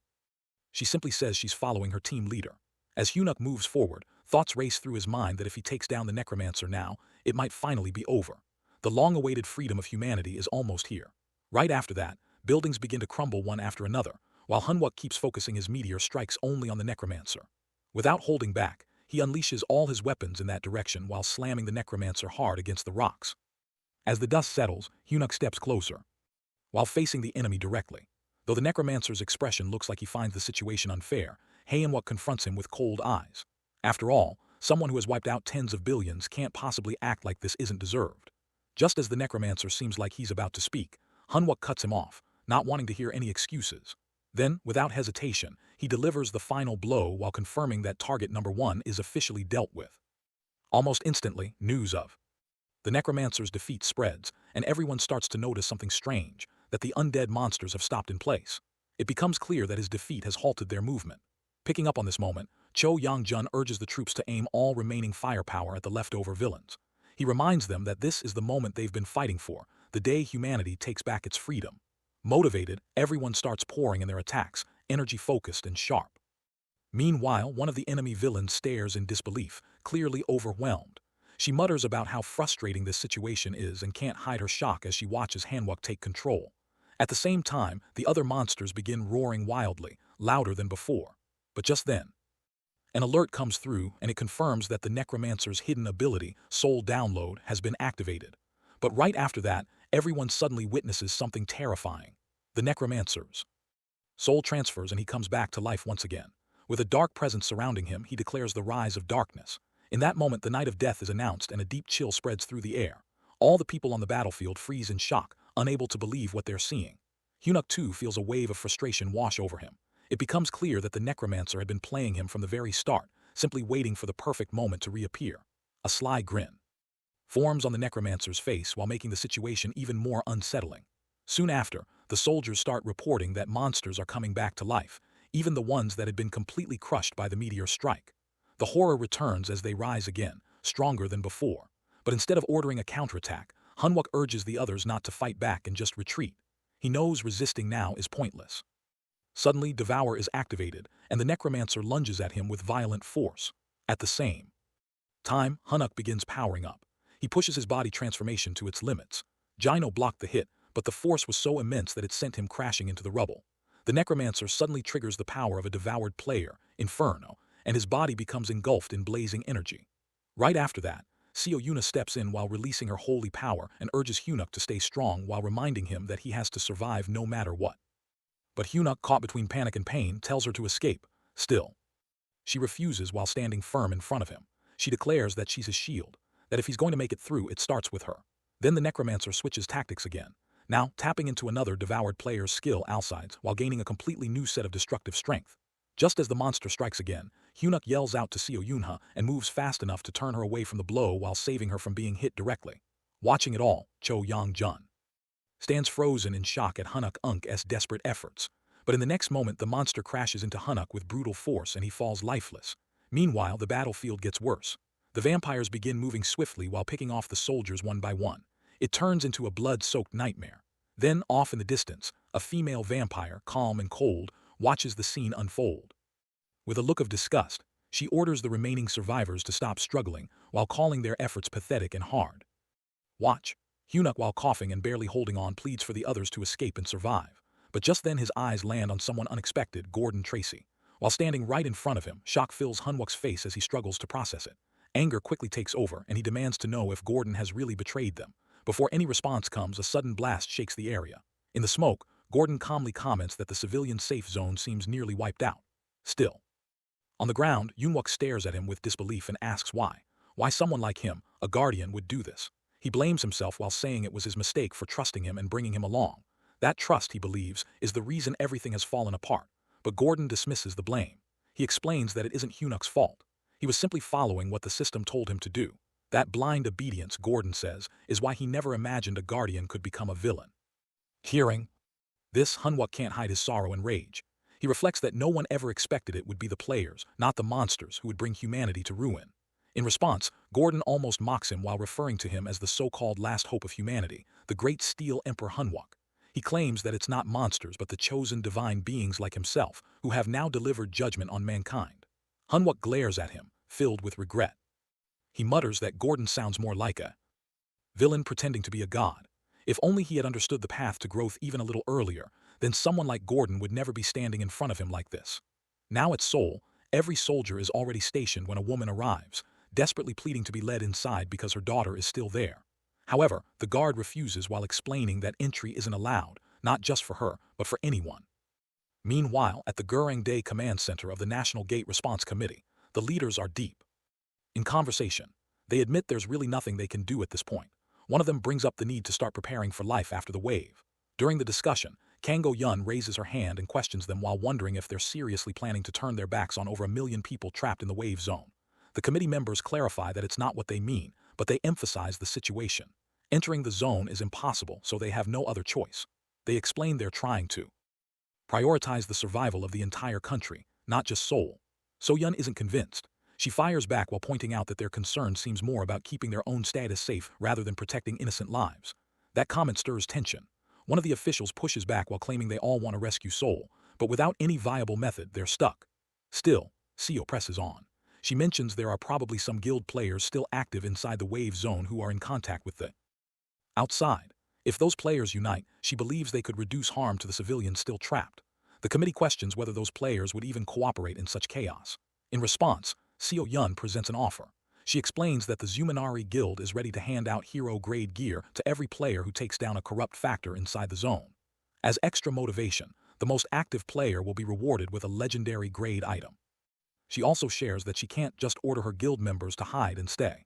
she simply says she's following her team leader. As Hunuk moves forward, thoughts race through his mind that if he takes down the necromancer now, it might finally be over. The long-awaited freedom of humanity is almost here. Right after that, buildings begin to crumble one after another, while Hanwok keeps focusing his meteor strikes only on the necromancer. Without holding back, he unleashes all his weapons in that direction while slamming the necromancer hard against the rocks. As the dust settles, Hunuk steps closer, while facing the enemy directly. Though the necromancer's expression looks like he finds the situation unfair, Hanwok confronts him with cold eyes. After all, someone who has wiped out tens of billions can't possibly act like this isn't deserved. Just as the necromancer seems like he's about to speak, Hanwok cuts him off, not wanting to hear any excuses. Then, without hesitation, he delivers the final blow while confirming that target number 1 is officially dealt with. Almost instantly, news of the necromancer's defeat spreads, and everyone starts to notice something strange, that the undead monsters have stopped in place. It becomes clear that his defeat has halted their movement. Picking up on this moment, Cho Yang-jun urges the troops to aim all remaining firepower at the leftover villains. He reminds them that this is the moment they've been fighting for, the day humanity takes back its freedom. Motivated, everyone starts pouring in their attacks, energy-focused and sharp. Meanwhile, one of the enemy villains stares in disbelief, clearly overwhelmed. She mutters about how frustrating this situation is and can't hide her shock as she watches Hanwok take control. At the same time, the other monsters begin roaring wildly, louder than before. But just then, an alert comes through and it confirms that the necromancer's hidden ability, Soul Download, has been activated. But right after that, everyone suddenly witnesses something terrifying. The necromancer's soul transfers and he comes back to life once again. With a dark presence surrounding him, he declares the rise of darkness. In that moment, the night of death is announced and a deep chill spreads through the air. All the people on the battlefield freeze in shock, unable to believe what they're seeing. Hunuk too feels a wave of frustration wash over him. It becomes clear that the necromancer had been playing him from the very start, simply waiting for the perfect moment to reappear. A sly grin forms on the necromancer's face while making the situation even more unsettling. Soon after, the soldiers start reporting that monsters are coming back to life, even the ones that had been completely crushed by the meteor strike. The horror returns as they rise again, stronger than before. But instead of ordering a counterattack, Hanwok urges the others not to fight back and just retreat. He knows resisting now is pointless. Suddenly, Devour is activated, and the necromancer lunges at him with violent force. At the same time, Hanwok begins powering up. He pushes his body transformation to its limits. Gino blocked the hit, but the force was so immense that it sent him crashing into the rubble. The necromancer suddenly triggers the power of a devoured player, Inferno, and his body becomes engulfed in blazing energy. Right after that, Seo Yuna steps in while releasing her holy power and urges Hunuk to stay strong while reminding him that he has to survive no matter what. But Hunuk, caught between panic and pain, tells her to escape. Still, she refuses while standing firm in front of him. She declares that she's his shield, that if he's going to make it through, it starts with her. Then the necromancer switches tactics again, now tapping into another devoured player's skill outsides while gaining a completely new set of destructive strength. Just as the monster strikes again, Hunuk yells out to Seo Yunha and moves fast enough to turn her away from the blow while saving her from being hit directly. Watching it all, Cho Yang-jun stands frozen in shock at Hanuk Unk's desperate efforts. But in the next moment, the monster crashes into Hanuk with brutal force and he falls lifeless. Meanwhile, the battlefield gets worse. The vampires begin moving swiftly while picking off the soldiers one by one. It turns into a blood-soaked nightmare. Then, off in the distance, a female vampire, calm and cold, watches the scene unfold. With a look of disgust, she orders the remaining survivors to stop struggling while calling their efforts pathetic and hard. Watch. Hyunuk, while coughing and barely holding on, pleads for the others to escape and survive. But just then his eyes land on someone unexpected, Gordon Tracy. While standing right in front of him, shock fills Hyunuk's face as he struggles to process it. Anger quickly takes over, and he demands to know if Gordon has really betrayed them. Before any response comes, a sudden blast shakes the area. In the smoke, Gordon calmly comments that the civilian safe zone seems nearly wiped out. Still. On the ground, Hyunuk stares at him with disbelief and asks why. Why someone like him, a guardian, would do this. He blames himself while saying it was his mistake for trusting him and bringing him along. That trust, he believes, is the reason everything has fallen apart. But Gordon dismisses the blame. He explains that it isn't Hyunuk's fault. He was simply following what the system told him to do. That blind obedience, Gordon says, is why he never imagined a guardian could become a villain. Hearing this, Hyunuk can't hide his sorrow and rage. He reflects that no one ever expected it would be the players, not the monsters, who would bring humanity to ruin. In response, Gordon almost mocks him while referring to him as the so-called last hope of humanity, the great Steel Emperor Hyunuk. He claims that it's not monsters but the chosen divine beings like himself who have now delivered judgment on mankind. Hyunuk glares at him, filled with regret. He mutters that Gordon sounds more like a villain pretending to be a god. If only he had understood the path to growth even a little earlier, then someone like Gordon would never be standing in front of him like this. Now at Seoul, every soldier is already stationed when a woman arrives, desperately pleading to be led inside because her daughter is still there. However, the guard refuses while explaining that entry isn't allowed, not just for her, but for anyone. Meanwhile, at the Gurang-dae Command Center of the National Gate Response Committee, the leaders are deep in conversation. They admit there's really nothing they can do at this point. One of them brings up the need to start preparing for life after the wave. During the discussion, Kang Go-yeon raises her hand and questions them while wondering if they're seriously planning to turn their backs on over 1 million people trapped in the wave zone. The committee members clarify that it's not what they mean, but they emphasize the situation. Entering the zone is impossible, so they have no other choice. They explain they're trying to prioritize the survival of the entire country, not just Seoul. So-yeon isn't convinced. She fires back while pointing out that their concern seems more about keeping their own status safe rather than protecting innocent lives. That comment stirs tension. One of the officials pushes back while claiming they all want to rescue Seoul, but without any viable method, they're stuck. Still, Seo presses on. She mentions there are probably some guild players still active inside the wave zone who are in contact with the outside. If those players unite, she believes they could reduce harm to the civilians still trapped. The committee questions whether those players would even cooperate in such chaos. In response, Seo-yeon presents an offer. She explains that the Zuminari Guild is ready to hand out hero-grade gear to every player who takes down a corrupt factor inside the zone. As extra motivation, the most active player will be rewarded with a legendary grade item. She also shares that she can't just order her guild members to hide and stay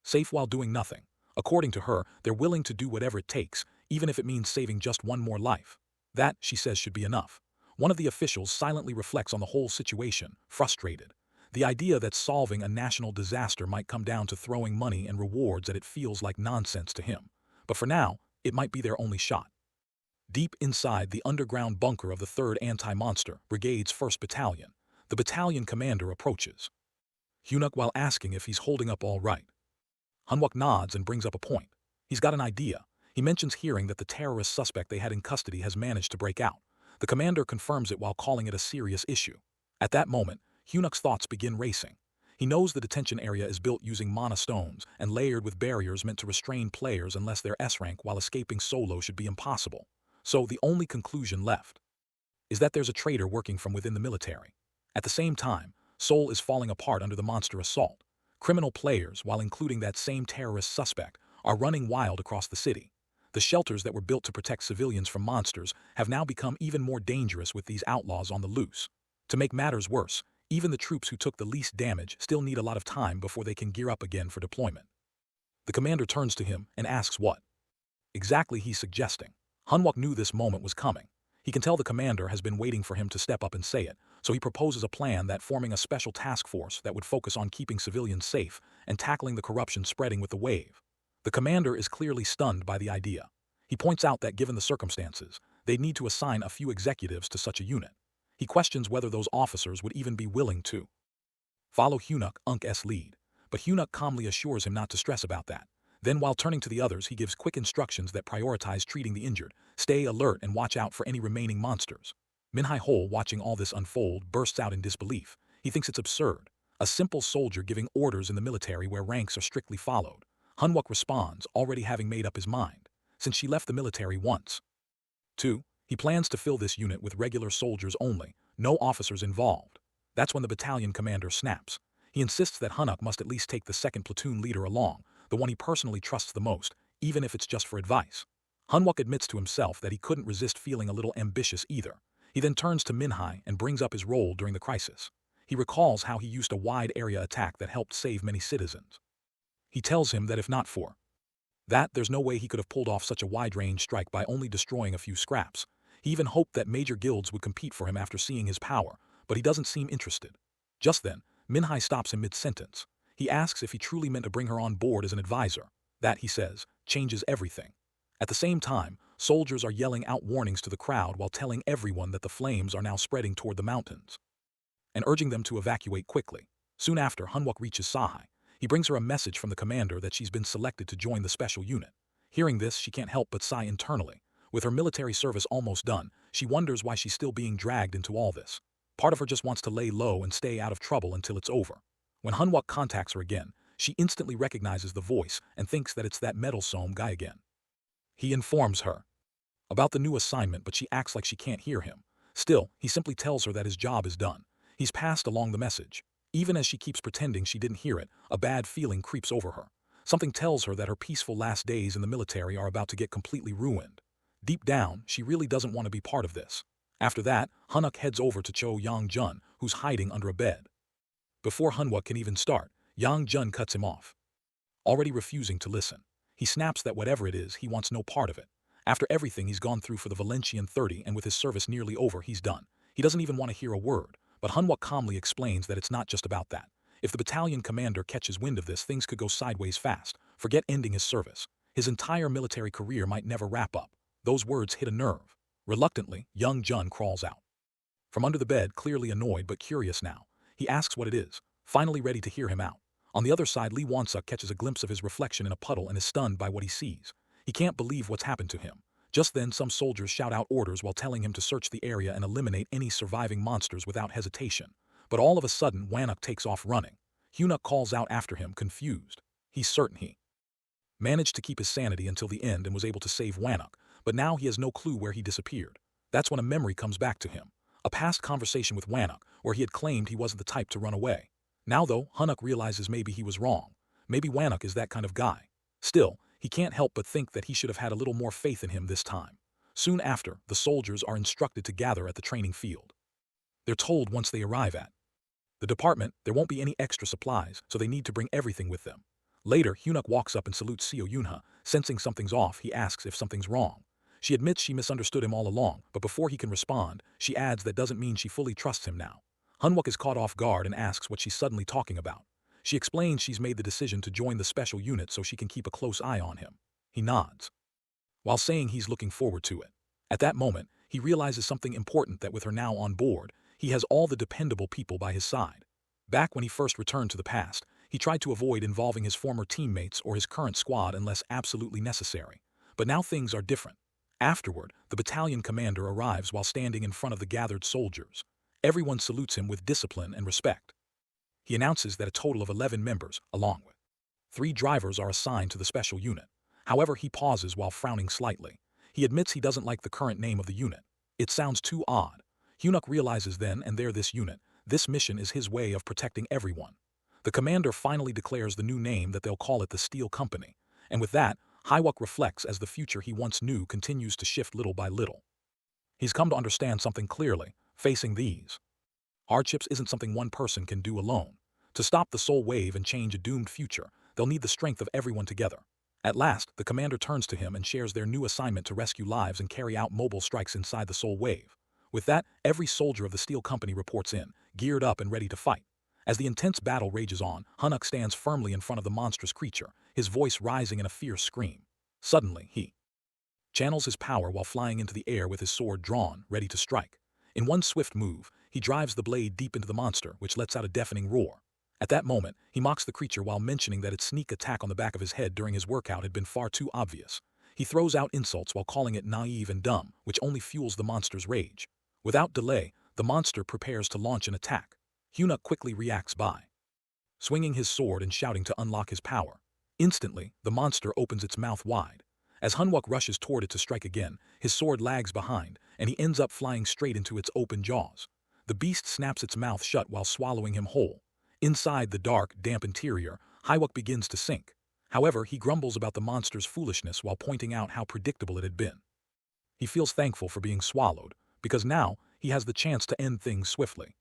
safe while doing nothing. According to her, they're willing to do whatever it takes, even if it means saving just one more life. That, she says, should be enough. One of the officials silently reflects on the whole situation, frustrated. The idea that solving a national disaster might come down to throwing money and rewards at it feels like nonsense to him. But for now, it might be their only shot. Deep inside the underground bunker of the 3rd Anti-Monster Brigade's 1st Battalion, the battalion commander approaches Hyunuk while asking if he's holding up all right. Hyunuk nods and brings up a point. He's got an idea. He mentions hearing that the terrorist suspect they had in custody has managed to break out. The commander confirms it while calling it a serious issue. At that moment, Hyunuk's thoughts begin racing. He knows the detention area is built using mana stones and layered with barriers meant to restrain players unless they're S-rank, while escaping solo should be impossible. So the only conclusion left is that there's a traitor working from within the military. At the same time, Seoul is falling apart under the monster assault. Criminal players, while including that same terrorist suspect, are running wild across the city. The shelters that were built to protect civilians from monsters have now become even more dangerous with these outlaws on the loose. To make matters worse, even the troops who took the least damage still need a lot of time before they can gear up again for deployment. The commander turns to him and asks what exactly he's suggesting. Hyunuk knew this moment was coming. He can tell the commander has been waiting for him to step up and say it, so he proposes a plan that forming a special task force that would focus on keeping civilians safe and tackling the corruption spreading with the wave. The commander is clearly stunned by the idea. He points out that given the circumstances, they'd need to assign a few executives to such a unit. He questions whether those officers would even be willing to follow Hyunuk's lead, but Hyunuk calmly assures him not to stress about that. Then, while turning to the others, he gives quick instructions that prioritize treating the injured, stay alert, and watch out for any remaining monsters. Minhai, watching all this unfold, bursts out in disbelief. He thinks it's absurd. A simple soldier giving orders in the military where ranks are strictly followed. Hanwok responds, already having made up his mind, since she left the military once. 2. He plans to fill this unit with regular soldiers only, no officers involved. That's when the battalion commander snaps. He insists that Hanok must at least take the second platoon leader along, the one he personally trusts the most, even if it's just for advice. Hanwok admits to himself that he couldn't resist feeling a little ambitious either. He then turns to Minhai and brings up his role during the crisis. He recalls how he used a wide-area attack that helped save many citizens. He tells him that if not for that, there's no way he could have pulled off such a wide-range strike by only destroying a few scraps. He even hoped that major guilds would compete for him after seeing his power, but he doesn't seem interested. Just then, Minhai stops him mid-sentence. He asks if he truly meant to bring her on board as an advisor. That, he says, changes everything. At the same time, soldiers are yelling out warnings to the crowd while telling everyone that the flames are now spreading toward the mountains and urging them to evacuate quickly. Soon after, Hanwok reaches Sahai. He brings her a message from the commander that she's been selected to join the special unit. Hearing this, she can't help but sigh internally. With her military service almost done, she wonders why she's still being dragged into all this. Part of her just wants to lay low and stay out of trouble until it's over. When Hanwok contacts her again, she instantly recognizes the voice and thinks that it's that metal-some guy again. He informs her about the new assignment, but she acts like she can't hear him. Still, he simply tells her that his job is done. He's passed along the message. Even as she keeps pretending she didn't hear it, a bad feeling creeps over her. Something tells her that her peaceful last days in the military are about to get completely ruined. Deep down, she really doesn't want to be part of this. After that, Hanok heads over to Cho Yang-jun, who's hiding under a bed. Before Hanwok can even start, Yang-jun cuts him off, already refusing to listen. He snaps that whatever it is, he wants no part of it. After everything he's gone through for the Valencian 30 and with his service nearly over, he's done. He doesn't even want to hear a word. But Hanwok calmly explains that it's not just about that. If the battalion commander catches wind of this, things could go sideways fast. Forget ending his service. His entire military career might never wrap up. Those words hit a nerve. Reluctantly, young Jun crawls out from under the bed, clearly annoyed but curious now. He asks what it is, finally ready to hear him out. On the other side, Lee Won-suk catches a glimpse of his reflection in a puddle and is stunned by what he sees. He can't believe what's happened to him. Just then, some soldiers shout out orders while telling him to search the area and eliminate any surviving monsters without hesitation. But all of a sudden, Wanuk takes off running. Hunuk calls out after him, confused. He's certain he managed to keep his sanity until the end and was able to save Wanuk, but now he has no clue where he disappeared. That's when a memory comes back to him. A past conversation with Wanuk, where he had claimed he wasn't the type to run away. Now though, Hunuk realizes maybe he was wrong. Maybe Wanuk is that kind of guy. Still, he can't help but think that he should have had a little more faith in him this time. Soon after, the soldiers are instructed to gather at the training field. They're told once they arrive at the department, there won't be any extra supplies, so they need to bring everything with them. Later, Hunuk walks up and salutes Seo Yunha. Sensing something's off, he asks if something's wrong. She admits she misunderstood him all along, but before he can respond, she adds that doesn't mean she fully trusts him now. Hanwok is caught off guard and asks what she's suddenly talking about. She explains she's made the decision to join the special unit so she can keep a close eye on him. He nods, while saying he's looking forward to it. At that moment, he realizes something important, that with her now on board, he has all the dependable people by his side. Back when he first returned to the past, he tried to avoid involving his former teammates or his current squad unless absolutely necessary. But now things are different. Afterward, the battalion commander arrives while standing in front of the gathered soldiers. Everyone salutes him with discipline and respect. He announces that a total of 11 members, along with 3 drivers, are assigned to the special unit. However, he pauses while frowning slightly. He admits he doesn't like the current name of the unit. It sounds too odd. Hunuk realizes then and there this mission is his way of protecting everyone. The commander finally declares the new name that they'll call it the Steel Company. And with that, Hywuk reflects as the future he once knew continues to shift little by little. He's come to understand something clearly. Facing these hardships isn't something one person can do alone. To stop the soul wave and change a doomed future, they'll need the strength of everyone together. At last, the commander turns to him and shares their new assignment to rescue lives and carry out mobile strikes inside the soul wave. With that, every soldier of the Steel Company reports in, geared up and ready to fight. As the intense battle rages on, Hunuk stands firmly in front of the monstrous creature, his voice rising in a fierce scream. Suddenly, he channels his power while flying into the air with his sword drawn, ready to strike. In one swift move, he drives the blade deep into the monster, which lets out a deafening roar. At that moment, he mocks the creature while mentioning that its sneak attack on the back of his head during his workout had been far too obvious. He throws out insults while calling it naive and dumb, which only fuels the monster's rage. Without delay, the monster prepares to launch an attack. Hyunuk quickly reacts by swinging his sword and shouting to unlock his power. Instantly, the monster opens its mouth wide. As Hyunwook rushes toward it to strike again, his sword lags behind, and he ends up flying straight into its open jaws. The beast snaps its mouth shut while swallowing him whole. Inside the dark, damp interior, Hyunwook begins to sink. However, he grumbles about the monster's foolishness while pointing out how predictable it had been. He feels thankful for being swallowed, because now he has the chance to end things swiftly.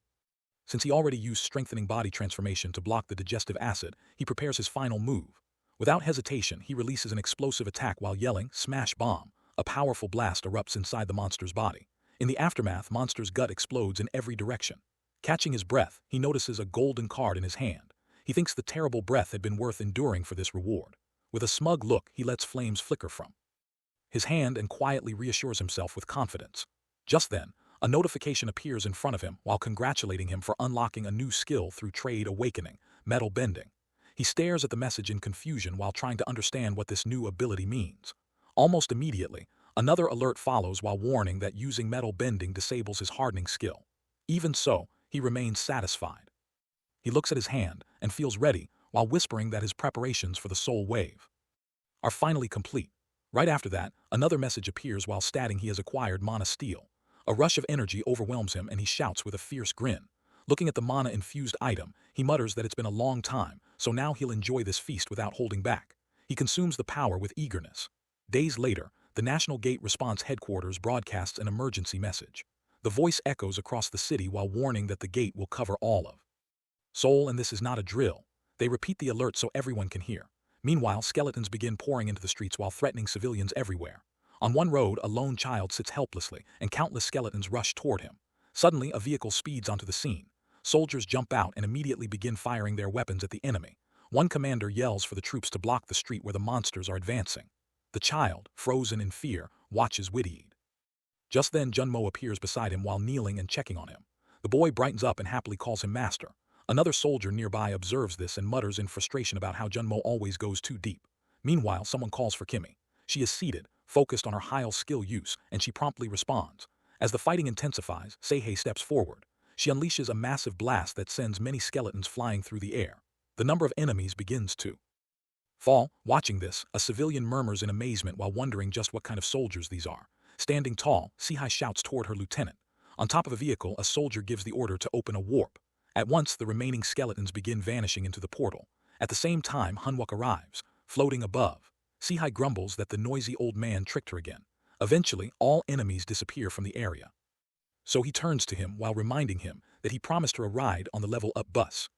Since he already used strengthening body transformation to block the digestive acid, he prepares his final move. Without hesitation, he releases an explosive attack while yelling, "Smash bomb!" A powerful blast erupts inside the monster's body. In the aftermath, monster's gut explodes in every direction. Catching his breath, he notices a golden card in his hand. He thinks the terrible breath had been worth enduring for this reward. With a smug look, he lets flames flicker from his hand and quietly reassures himself with confidence. Just then, a notification appears in front of him while congratulating him for unlocking a new skill through Trade Awakening, metal bending. He stares at the message in confusion while trying to understand what this new ability means. Almost immediately, another alert follows while warning that using metal bending disables his hardening skill. Even so, he remains satisfied. He looks at his hand and feels ready while whispering that his preparations for the soul wave are finally complete. Right after that, another message appears while stating he has acquired mana steel. A rush of energy overwhelms him and he shouts with a fierce grin. Looking at the mana-infused item, he mutters that it's been a long time, so now he'll enjoy this feast without holding back. He consumes the power with eagerness. Days later, the National Gate Response Headquarters broadcasts an emergency message. The voice echoes across the city while warning that the gate will cover all of Seoul, and this is not a drill. They repeat the alert so everyone can hear. Meanwhile, skeletons begin pouring into the streets while threatening civilians everywhere. On one road, a lone child sits helplessly, and countless skeletons rush toward him. Suddenly, a vehicle speeds onto the scene. Soldiers jump out and immediately begin firing their weapons at the enemy. One commander yells for the troops to block the street where the monsters are advancing. The child, frozen in fear, watches wide-eyed. Just then, Junmo appears beside him while kneeling and checking on him. The boy brightens up and happily calls him master. Another soldier nearby observes this and mutters in frustration about how Junmo always goes too deep. Meanwhile, someone calls for Kimmy. She is seated, focused on her high skill use, and she promptly responds. As the fighting intensifies, Seihei steps forward. She unleashes a massive blast that sends many skeletons flying through the air. The number of enemies begins to fall. Watching this, a civilian murmurs in amazement while wondering just what kind of soldiers these are. Standing tall, Seihei shouts toward her lieutenant. On top of a vehicle, a soldier gives the order to open a warp. At once, the remaining skeletons begin vanishing into the portal. At the same time, Hyunwook arrives, floating above. Seihei grumbles that the noisy old man tricked her again. Eventually, all enemies disappear from the area. So he turns to him while reminding him that he promised her a ride on the level-up bus.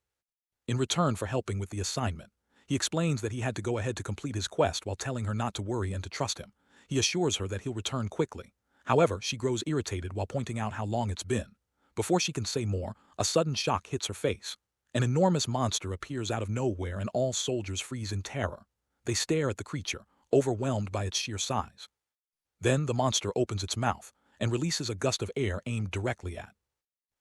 In return for helping with the assignment, he explains that he had to go ahead to complete his quest while telling her not to worry and to trust him. He assures her that he'll return quickly. However, she grows irritated while pointing out how long it's been. Before she can say more, a sudden shock hits her face. An enormous monster appears out of nowhere and all soldiers freeze in terror. They stare at the creature, overwhelmed by its sheer size. Then the monster opens its mouth and releases a gust of air aimed directly at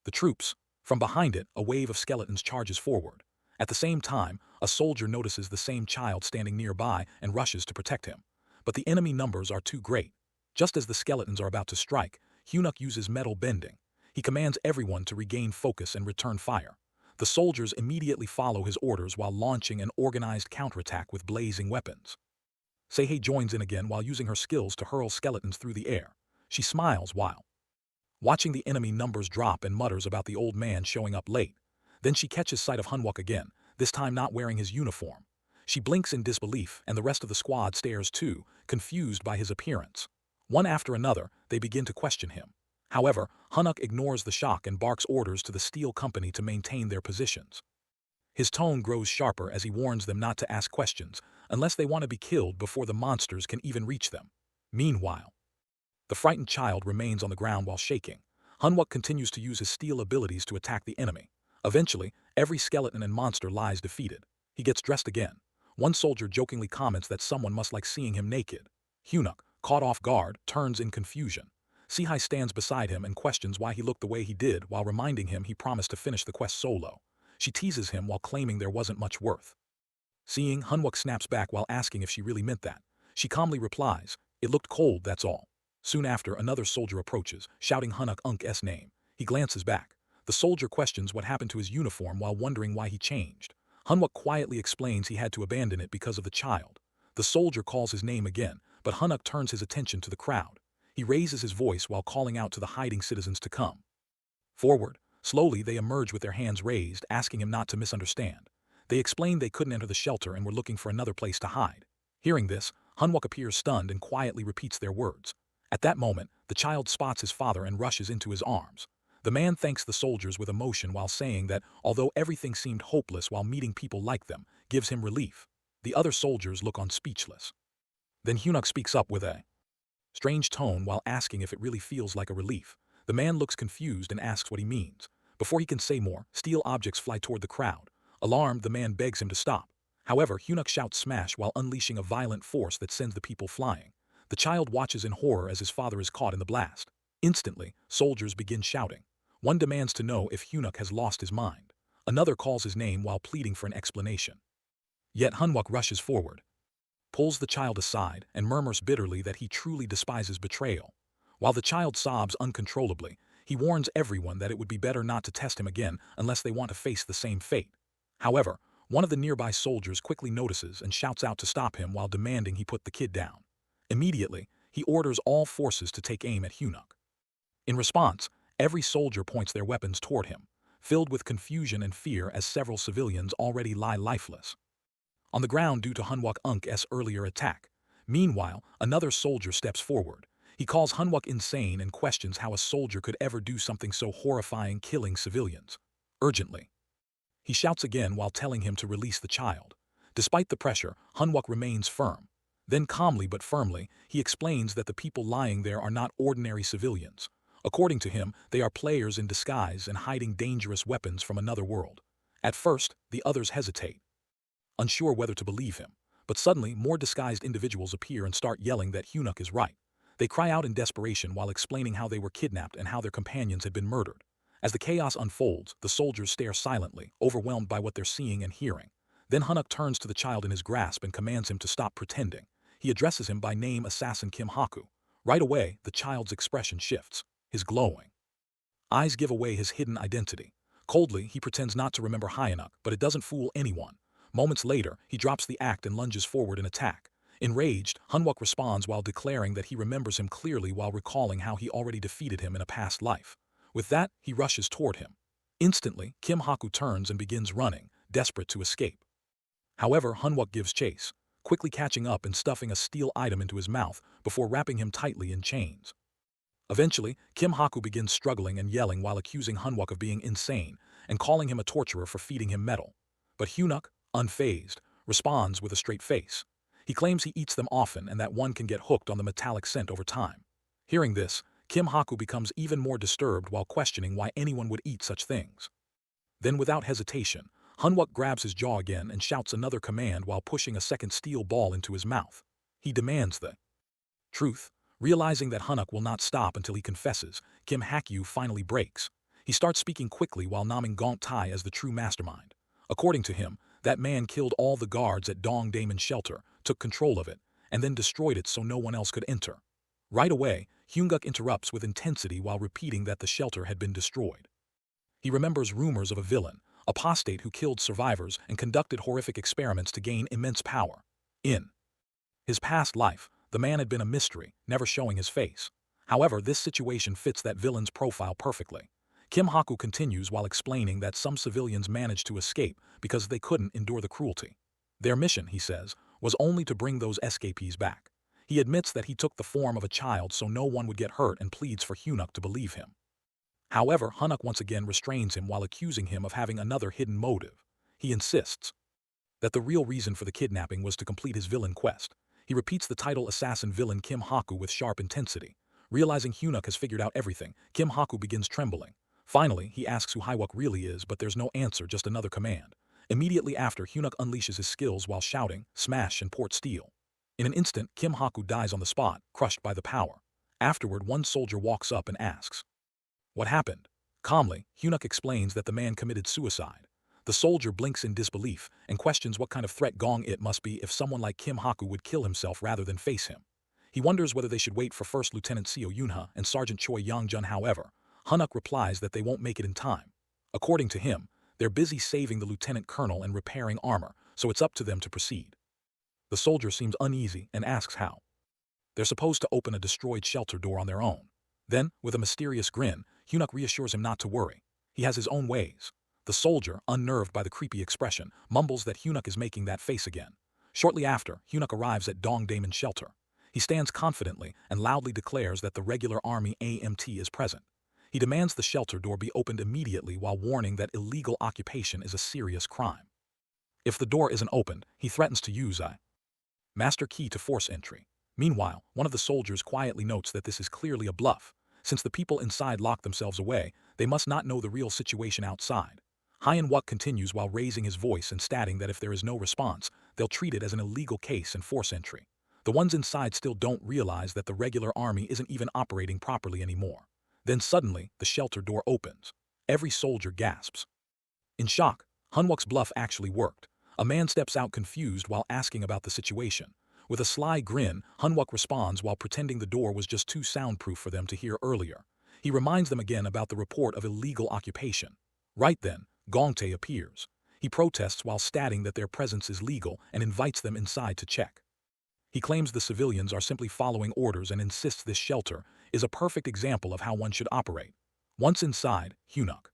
the troops. From behind it, a wave of skeletons charges forward. At the same time, a soldier notices the same child standing nearby and rushes to protect him. But the enemy numbers are too great. Just as the skeletons are about to strike, Hyunwook uses metal bending. He commands everyone to regain focus and return fire. The soldiers immediately follow his orders while launching an organized counterattack with blazing weapons. Seihei joins in again while using her skills to hurl skeletons through the air. She smiles while watching the enemy numbers drop and mutters about the old man showing up late. Then she catches sight of Hyunwook again, this time not wearing his uniform. She blinks in disbelief and the rest of the squad stares too, confused by his appearance. One after another, they begin to question him. However, Hyunwook ignores the shock and barks orders to the steel company to maintain their positions. His tone grows sharper as he warns them not to ask questions, unless they want to be killed before the monsters can even reach them. Meanwhile, the frightened child remains on the ground while shaking. Hyunwook continues to use his steel abilities to attack the enemy. Eventually, every skeleton and monster lies defeated. He gets dressed again. One soldier jokingly comments that someone must like seeing him naked. Hyunwook, caught off guard, turns in confusion. Seihei stands beside him and questions why he looked the way he did while reminding him he promised to finish the quest solo. She teases him while claiming there wasn't much worth. Seeing, Hyunwook snaps back while asking if she really meant that. She calmly replies, "It looked cold, that's all." Soon after, another soldier approaches, shouting Hunuk Unk's name. He glances back. The soldier questions what happened to his uniform while wondering why he changed. Hunuk quietly explains he had to abandon it because of the child. The soldier calls his name again, but Hunuk turns his attention to the crowd. He raises his voice while calling out to the hiding citizens to come forward. Slowly, they emerge with their hands raised, asking him not to misunderstand. They explain they couldn't enter the shelter and were looking for another place to hide. Hearing this, Hunuk appears stunned and quietly repeats their words. At that moment, the child spots his father and rushes into his arms. The man thanks the soldiers with emotion while saying that, although everything seemed hopeless while meeting people like them, gives him relief. The other soldiers look on speechless. Then Hunuk speaks up with a strange tone while asking if it really feels like a relief. The man looks confused and asks what he means. Before he can say more, steel objects fly toward the crowd. Alarmed, the man begs him to stop. However, Hunuk shouts smash while unleashing a violent force that sends the people flying. The child watches in horror as his father is caught in the blast. Instantly, soldiers begin shouting. One demands to know if Hunuk has lost his mind. Another calls his name while pleading for an explanation. Yet Hunuk rushes forward, pulls the child aside, and murmurs bitterly that he truly despises betrayal. While the child sobs uncontrollably, he warns everyone that it would be better not to test him again unless they want to face the same fate. However, one of the nearby soldiers quickly notices and shouts out to stop him while demanding he put the kid down. Immediately, he orders all forces to take aim at Hunuk. In response, every soldier points their weapons toward him, filled with confusion and fear as several civilians already lie lifeless on the ground due to Hunuk Unk's earlier attack. Meanwhile, another soldier steps forward. He calls Hunuk insane and questions how a soldier could ever do something so horrifying, killing civilians. Urgently, he shouts again while telling him to release the child. Despite the pressure, Hunuk remains firm. Then calmly but firmly, he explains that the people lying there are not ordinary civilians. According to him, they are players in disguise and hiding dangerous weapons from another world. At first, the others hesitate, unsure whether to believe him. But suddenly, more disguised individuals appear and start yelling that Hunuk is right. They cry out in desperation while explaining how they were kidnapped and how their companions had been murdered. As the chaos unfolds, the soldiers stare silently, overwhelmed by what they're seeing and hearing. Then Hunuk turns to the child in his grasp and commands him to stop pretending. He addresses him by name, assassin Kim Haku. Right away, the child's expression shifts. His glowing eyes give away his hidden identity. Coldly, he pretends not to remember Hyunuk, but it doesn't fool anyone. Moments later, he drops the act and lunges forward in attack. Enraged, Hunuk responds while declaring that he remembers him clearly while recalling how he already defeated him in a past life. With that, he rushes toward him. Instantly, Kim Haku turns and begins running, desperate to escape. However, Hunuk gives chase, quickly catching up and stuffing a steel item into his mouth before wrapping him tightly in chains. Eventually, Kim Haku begins struggling and yelling while accusing Hunuk of being insane and calling him a torturer for feeding him metal. But Hunuk, unfazed, responds with a straight face. He claims he eats them often and that one can get hooked on the metallic scent over time. Hearing this, Kim Haku becomes even more disturbed while questioning why anyone would eat such things. Then without hesitation, Hunuk grabs his jaw again and shouts another command while pushing a second steel ball into his mouth. He demands the truth. Realizing that Hunuk will not stop until he confesses, Kim Haku finally breaks. He starts speaking quickly while naming Gaunt Tai as the true mastermind. According to him, that man killed all the guards at Dong Damon's shelter, took control of it, and then destroyed it so no one else could enter. Right away, Hunuk interrupts with intensity while repeating that the shelter had been destroyed. He remembers rumors of a villain, apostate who killed survivors and conducted horrific experiments to gain immense power. In his past life, the man had been a mystery, never showing his face. However, this situation fits that villain's profile perfectly. Kim Haku continues while explaining that some civilians managed to escape because they couldn't endure the cruelty. Their mission, he says, was only to bring those escapees back. He admits that he took the form of a child so no one would get hurt and pleads for Hunuk to believe him. However, Hunuk once again restrains him while accusing him of having another hidden motive. He insists that the real reason for the kidnapping was to complete his villain quest. He repeats the title assassin villain Kim Haku with sharp intensity. Realizing Hunuk has figured out everything, Kim Haku begins trembling. Finally, he asks who Hyuk really is, but there's no answer, just another command. Immediately after, Hunuk unleashes his skills while shouting, smash and port steel. In an instant, Kim Haku dies on the spot, crushed by the power. Afterward, one soldier walks up and asks what happened. Calmly, Hunuk explains that the man committed suicide. The soldier blinks in disbelief and questions what kind of threat Gong it must be if someone like Kim Haku would kill himself rather than face him. He wonders whether they should wait for First Lieutenant Seo Yunha and Sergeant Choi Youngjun. However, Hunuk replies that they won't make it in time. According to him, they're busy saving the lieutenant colonel and repairing armor, so it's up to them to proceed. The soldier seems uneasy and asks how. They're supposed to open a destroyed shelter door on their own. Then, with a mysterious grin, Hunuk reassures him not to worry. He has his own ways. The soldier, unnerved by the creepy expression, mumbles that Hunuk is making that face again. Shortly after, Hunuk arrives at Dong Damon's shelter. He stands confidently and loudly declares that the regular army AMT is present. He demands the shelter door be opened immediately while warning that illegal occupation is a serious crime. If the door isn't opened, he threatens to use a master key to force entry. Meanwhile, one of the soldiers quietly notes that this is clearly a bluff. Since the people inside lock themselves away, they must not know the real situation outside. Hyun-wook continues while raising his voice and stating that if there is no response, they'll treat it as an illegal case and force entry. The ones inside still don't realize that the regular army isn't even operating properly anymore. Then suddenly, the shelter door opens. Every soldier gasps. In shock, Hyun-wook's bluff actually worked. A man steps out confused while asking about the situation. With a sly grin, Hyun-wook responds while pretending the door was just too soundproof for them to hear earlier. He reminds them again about the report of illegal occupation. Right then, Gong-tae appears. He protests while stating that their presence is legal and invites them inside to check. He claims the civilians are simply following orders and insists this shelter is a perfect example of how one should operate. Once inside, Hyun-wook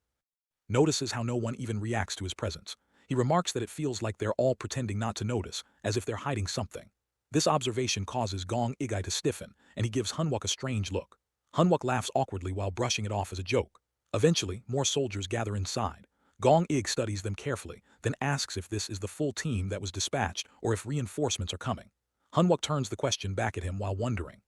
notices how no one even reacts to his presence. He remarks that it feels like they're all pretending not to notice, as if they're hiding something. This observation causes Gong Igai to stiffen, and he gives Hyun-wook a strange look. Hyun-wook laughs awkwardly while brushing it off as a joke. Eventually, more soldiers gather inside. Gong Ig studies them carefully, then asks if this is the full team that was dispatched or if reinforcements are coming. Hyun-wook turns the question back at him while wondering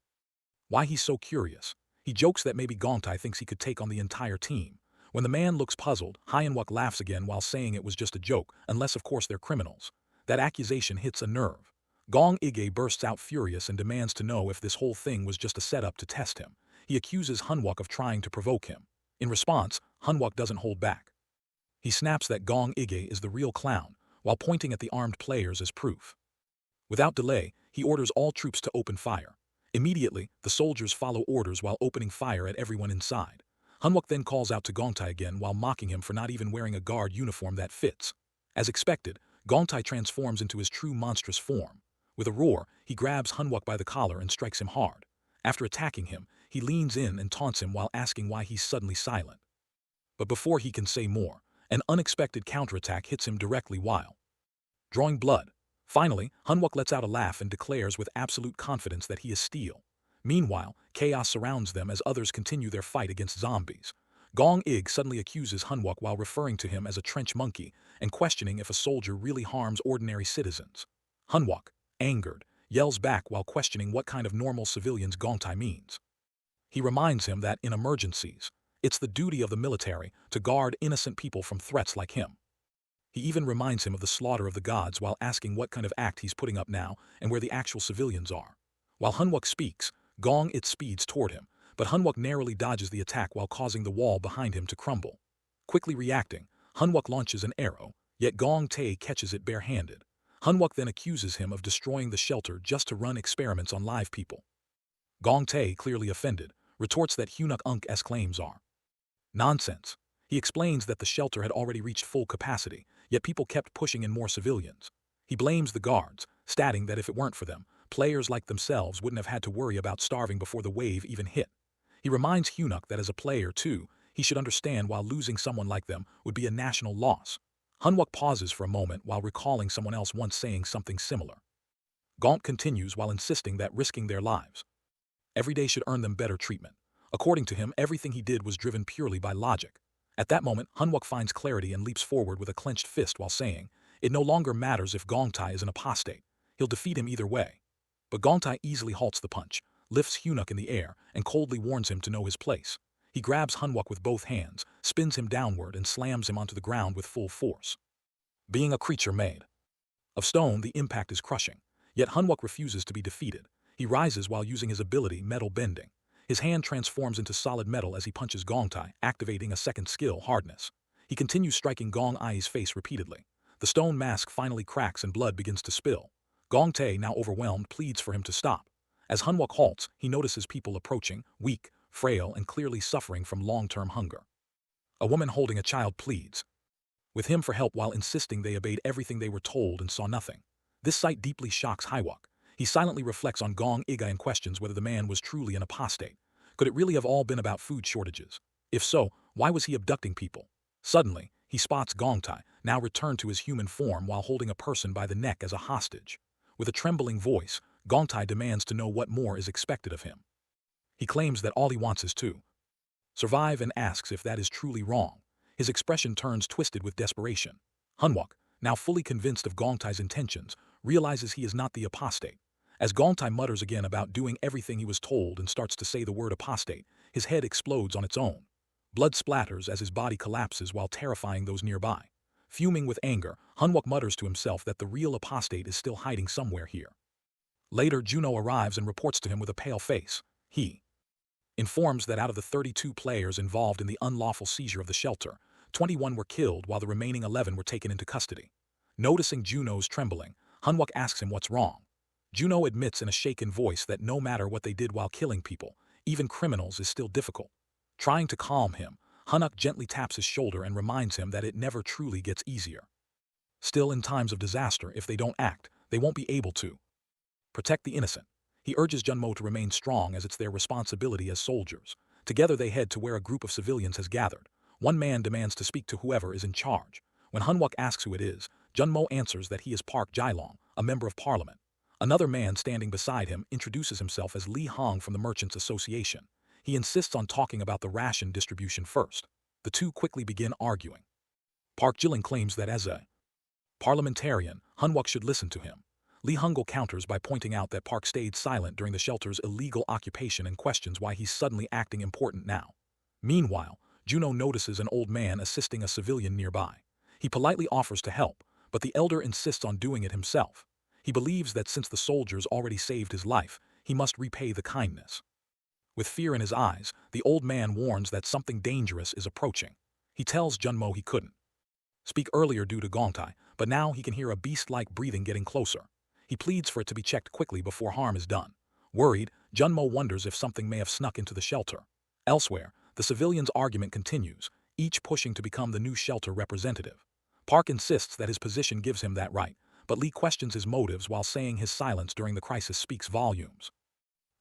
why he's so curious. He jokes that maybe Gong-tae thinks he could take on the entire team. When the man looks puzzled, Hyun-wook laughs again while saying it was just a joke, unless of course they're criminals. That accusation hits a nerve. Gong Ige bursts out furious and demands to know if this whole thing was just a setup to test him. He accuses Hyun-wook of trying to provoke him. In response, Hyun-wook doesn't hold back. He snaps that Gong Ige is the real clown, while pointing at the armed players as proof. Without delay, he orders all troops to open fire. Immediately, the soldiers follow orders while opening fire at everyone inside. Hyun-wook then calls out to Gong-tae again while mocking him for not even wearing a guard uniform that fits. As expected, Gong-tae transforms into his true monstrous form. With a roar, he grabs Hyun-wook by the collar and strikes him hard. After attacking him, he leans in and taunts him while asking why he's suddenly silent. But before he can say more, an unexpected counterattack hits him directly while drawing blood. Finally, Hyun-wook lets out a laugh and declares with absolute confidence that he is steel. Meanwhile, chaos surrounds them as others continue their fight against zombies. Gong Ig suddenly accuses Hyun-wook while referring to him as a trench monkey and questioning if a soldier really harms ordinary citizens. Hyun-wook, angered, yells back while questioning what kind of normal civilians Gong-tae means. He reminds him that in emergencies, it's the duty of the military to guard innocent people from threats like him. He even reminds him of the slaughter of the gods while asking what kind of act he's putting up now and where the actual civilians are. While Hyun-wook speaks, Gong It speeds toward him, but Hyun-wook narrowly dodges the attack while causing the wall behind him to crumble. Quickly reacting, Hyun-wook launches an arrow, yet Gong-tae catches it barehanded. Hyun-wook then accuses him of destroying the shelter just to run experiments on live people. Gong-tae, clearly offended, retorts that Hyun-wook's claims are nonsense. He explains that the shelter had already reached full capacity, yet people kept pushing in more civilians. He blames the guards, stating that if it weren't for them, players like themselves wouldn't have had to worry about starving before the wave even hit. He reminds Hyun-wook that as a player, too, he should understand while losing someone like them would be a national loss. Hyun-wook pauses for a moment while recalling someone else once saying something similar. Gaunt continues while insisting that risking their lives every day should earn them better treatment. According to him, everything he did was driven purely by logic. At that moment, Hyun-wook finds clarity and leaps forward with a clenched fist while saying, it no longer matters if Gong-tae is an apostate. He'll defeat him either way. But Gong-tae easily halts the punch, lifts Hyun-wook in the air, and coldly warns him to know his place. He grabs Hyun-wook with both hands, spins him downward and slams him onto the ground with full force. Being a creature made of stone, the impact is crushing. Yet Hyun-wook refuses to be defeated. He rises while using his ability, metal bending. His hand transforms into solid metal as he punches Gong-tae, activating a second skill, hardness. He continues striking Gong-tae's face repeatedly. The stone mask finally cracks and blood begins to spill. Gong-tae, now overwhelmed, pleads for him to stop. As Hanwok halts, he notices people approaching, weak, frail, and clearly suffering from long-term hunger. A woman holding a child pleads with him for help while insisting they obeyed everything they were told and saw nothing. This sight deeply shocks Hanwok. He silently reflects on Gong Iga and questions whether the man was truly an apostate. Could it really have all been about food shortages? If so, why was he abducting people? Suddenly, he spots Gongtai, now returned to his human form while holding a person by the neck as a hostage. With a trembling voice, Gongtai demands to know what more is expected of him. He claims that all he wants is to survive and asks if that is truly wrong. His expression turns twisted with desperation. Hanwok, now fully convinced of Gongtai's intentions, realizes he is not the apostate. As Gongtai mutters again about doing everything he was told and starts to say the word apostate, his head explodes on its own. Blood splatters as his body collapses while terrifying those nearby. Fuming with anger, Hanwok mutters to himself that the real apostate is still hiding somewhere here. Later, Juno arrives and reports to him with a pale face. He informs that out of the 32 players involved in the unlawful seizure of the shelter, 21 were killed while the remaining 11 were taken into custody. Noticing Juno's trembling, Hanwok asks him what's wrong. Juno admits in a shaken voice that no matter what they did while killing people, even criminals, is still difficult. Trying to calm him, Hanwok gently taps his shoulder and reminds him that it never truly gets easier. Still, in times of disaster, if they don't act, they won't be able to protect the innocent. He urges Junmo to remain strong as it's their responsibility as soldiers. Together they head to where a group of civilians has gathered. One man demands to speak to whoever is in charge. When Hanwok asks who it is, Junmo answers that he is Park Jailong, a member of parliament. Another man standing beside him introduces himself as Lee Hong from the Merchants Association. He insists on talking about the ration distribution first. The two quickly begin arguing. Park Jiling claims that as a parliamentarian, Hanwok should listen to him. Lee Hungel counters by pointing out that Park stayed silent during the shelter's illegal occupation and questions why he's suddenly acting important now. Meanwhile, Juno notices an old man assisting a civilian nearby. He politely offers to help, but the elder insists on doing it himself. He believes that since the soldiers already saved his life, he must repay the kindness. With fear in his eyes, the old man warns that something dangerous is approaching. He tells Junmo he couldn't speak earlier due to Gongtai, but now he can hear a beast-like breathing getting closer. He pleads for it to be checked quickly before harm is done. Worried, Junmo wonders if something may have snuck into the shelter. Elsewhere, the civilians' argument continues, each pushing to become the new shelter representative. Park insists that his position gives him that right, but Lee questions his motives while saying his silence during the crisis speaks volumes.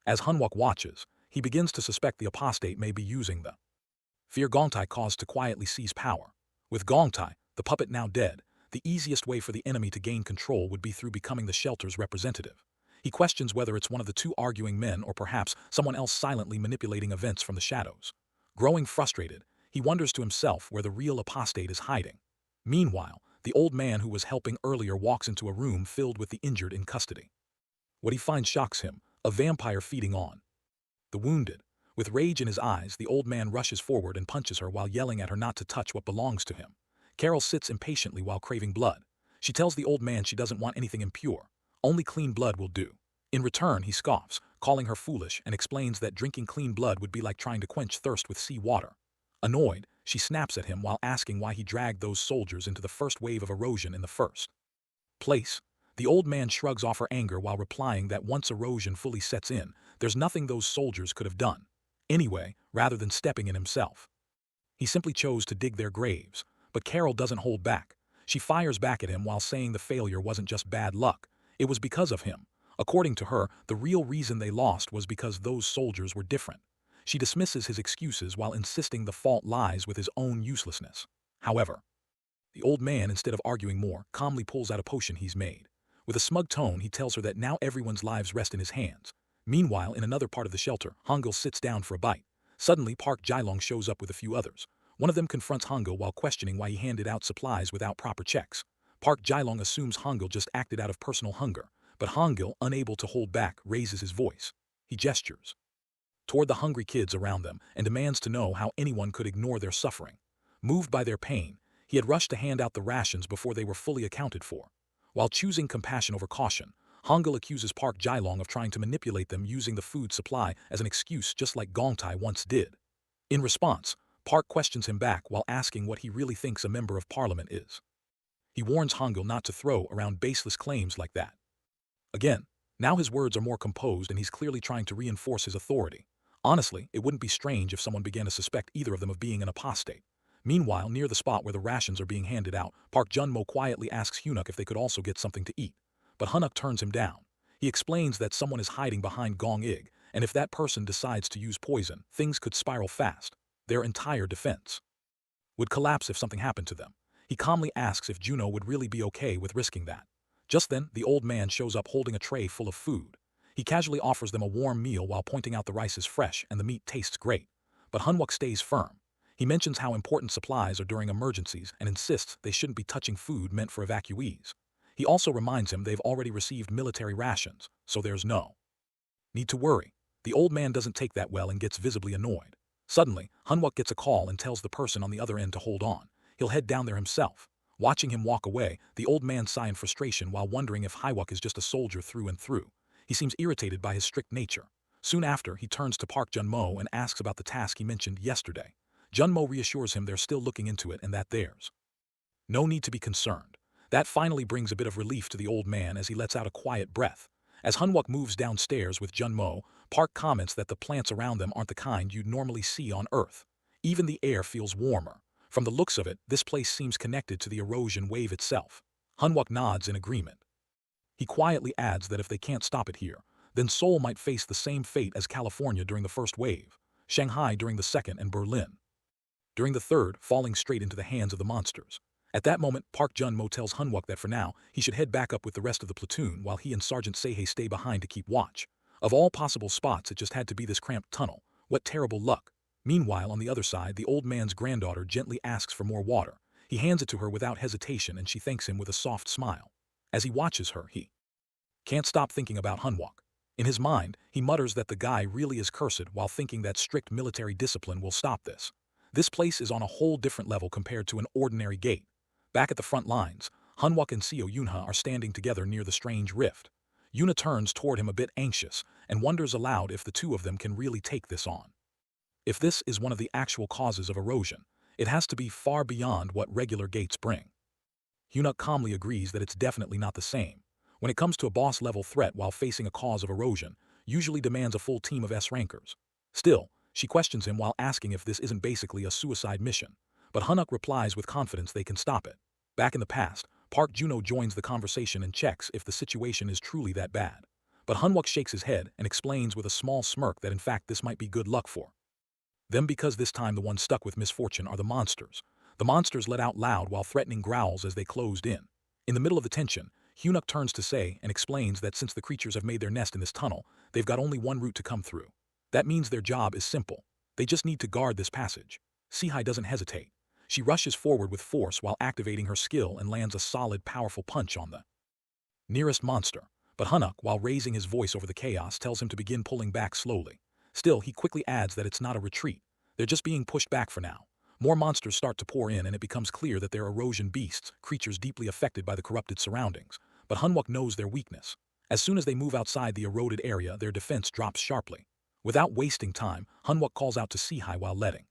As Hanwok watches, he begins to suspect the apostate may be using the fear Gongtai caused to quietly seize power. With Gongtai, the puppet now dead, the easiest way for the enemy to gain control would be through becoming the shelter's representative. He questions whether it's one of the two arguing men or perhaps someone else silently manipulating events from the shadows. Growing frustrated, he wonders to himself where the real apostate is hiding. Meanwhile, the old man who was helping earlier walks into a room filled with the injured in custody. What he finds shocks him, a vampire feeding on the wounded. With rage in his eyes, the old man rushes forward and punches her while yelling at her not to touch what belongs to him. Carol sits impatiently while craving blood. She tells the old man she doesn't want anything impure. Only clean blood will do. In return, he scoffs, calling her foolish, and explains that drinking clean blood would be like trying to quench thirst with sea water. Annoyed, she snaps at him while asking why he dragged those soldiers into the first wave of erosion in the first place. The old man shrugs off her anger while replying that once erosion fully sets in, there's nothing those soldiers could have done. Anyway, rather than stepping in himself, he simply chose to dig their graves. But Carol doesn't hold back. She fires back at him while saying the failure wasn't just bad luck, it was because of him. According to her, the real reason they lost was because those soldiers were different. She dismisses his excuses while insisting the fault lies with his own uselessness. However, the old man, instead of arguing more, calmly pulls out a potion he's made. With a smug tone, he tells her that now everyone's lives rest in his hands. Meanwhile, in another part of the shelter, Hangul sits down for a bite. Suddenly, Park Jailong shows up with a few others. One of them confronts Hangul while questioning why he handed out supplies without proper checks. Park Jailong assumes Hangul just acted out of personal hunger, but Hangul, unable to hold back, raises his voice. He gestures toward the hungry kids around them and demands to know how anyone could ignore their suffering. Moved by their pain, he had rushed to hand out the rations before they were fully accounted for. While choosing compassion over caution, Hangul accuses Park Jailong of trying to manipulate them using the food supply as an excuse just like Gongtai once did. In response, Park questions him back while asking what he really thinks a member of parliament is. He warns Hangul not to throw around baseless claims like that. Again, Now his words are more composed and he's clearly trying to reinforce his authority. Honestly, it wouldn't be strange if someone began to suspect either of them of being an apostate. Meanwhile, near the spot where the rations are being handed out, Park Jun-mo quietly asks Hyunuk if they could also get something to eat. But Hyunuk turns him down. He explains that someone is hiding behind Gong-ik, and if that person decides to use poison, things could spiral fast. Their entire defense would collapse if something happened to them. He calmly asks if Juno would really be okay with risking that. Just then, the old man shows up holding a tray full of food. He casually offers them a warm meal while pointing out the rice is fresh and the meat tastes great. But Hyunwook stays firm. He mentions how important supplies are during emergencies and insists they shouldn't be touching food meant for evacuees. He also reminds him they've already received military rations, so there's no need to worry. The old man doesn't take that well and gets visibly annoyed. Suddenly, Hyunwook gets a call and tells the person on the other end to hold on. He'll head down there himself. Watching him walk away, the old man sighs in frustration while wondering if Hyunwook is just a soldier through and through. He seems irritated by his strict nature. Soon after, he turns to Park Jun-mo and asks about the task he mentioned yesterday. Jun-mo reassures him they're still looking into it and that there's no need to be concerned. That finally brings a bit of relief to the old man as he lets out a quiet breath. As Hyunwook moves downstairs with Jun-mo, Park comments that the plants around them aren't the kind you'd normally see on Earth. Even the air feels warmer. From the looks of it, this place seems connected to the erosion wave itself. Hyunwook nods in agreement. He quietly adds that if they can't stop it here, then Seoul might face the same fate as California during the first wave, Shanghai during the second, and Berlin during the third, falling straight into the hands of the monsters. At that moment, Park Jun-mo tells Hyunwook that for now, he should head back up with the rest of the platoon while he and Sergeant Sehei stay behind to keep watch. Of all possible spots, it just had to be this cramped tunnel. What terrible luck. Meanwhile, on the other side, the old man's granddaughter gently asks for more water. He hands it to her without hesitation and she thanks him with a soft smile. As he watches her, he can't stop thinking about Hyunwook. In his mind, he mutters that the guy really is cursed while thinking that strict military discipline will stop this. This place is on a whole different level compared to an ordinary gate. Back at the front lines, Hyunwook and Seo Yunha are standing together near the strange rift. Yuna turns toward him a bit anxious and wonders aloud if the two of them can really take this on. If this is one of the actual causes of erosion, it has to be far beyond what regular gates bring. Hyunwook calmly agrees that it's definitely not the same. When it comes to a boss-level threat while facing a cause of erosion, usually demands a full team of S-rankers. Still, she questions him while asking if this isn't basically a suicide mission. But Hyunwook replies with confidence they can stop it. Back in the past, Park Juno joins the conversation and checks if the situation is truly that bad. But Hyunwook shakes his head and explains with a small smirk that in fact this might be good luck for them because this time the ones stuck with misfortune are the monsters. The monsters let out loud while threatening growls as they closed in. In the middle of the tension, Hyunwook turns to Sei and explains that since the creatures have made their nest in this tunnel, they've got only one route to come through. That means their job is simple. They just need to guard this passage. Sehai doesn't hesitate. She rushes forward with force while activating her skill and lands a solid, powerful punch on the nearest monster. But Hyunwook, while raising his voice over the chaos, tells him to begin pulling back slowly. Still, he quickly adds that it's not a retreat. They're just being pushed back for now. More monsters start to pour in and it becomes clear that they're erosion beasts, creatures deeply affected by the corrupted surroundings. But Hyunwook knows their weakness. As soon as they move outside the eroded area, their defense drops sharply. Without wasting time, Hyunwook calls out to Sehai while letting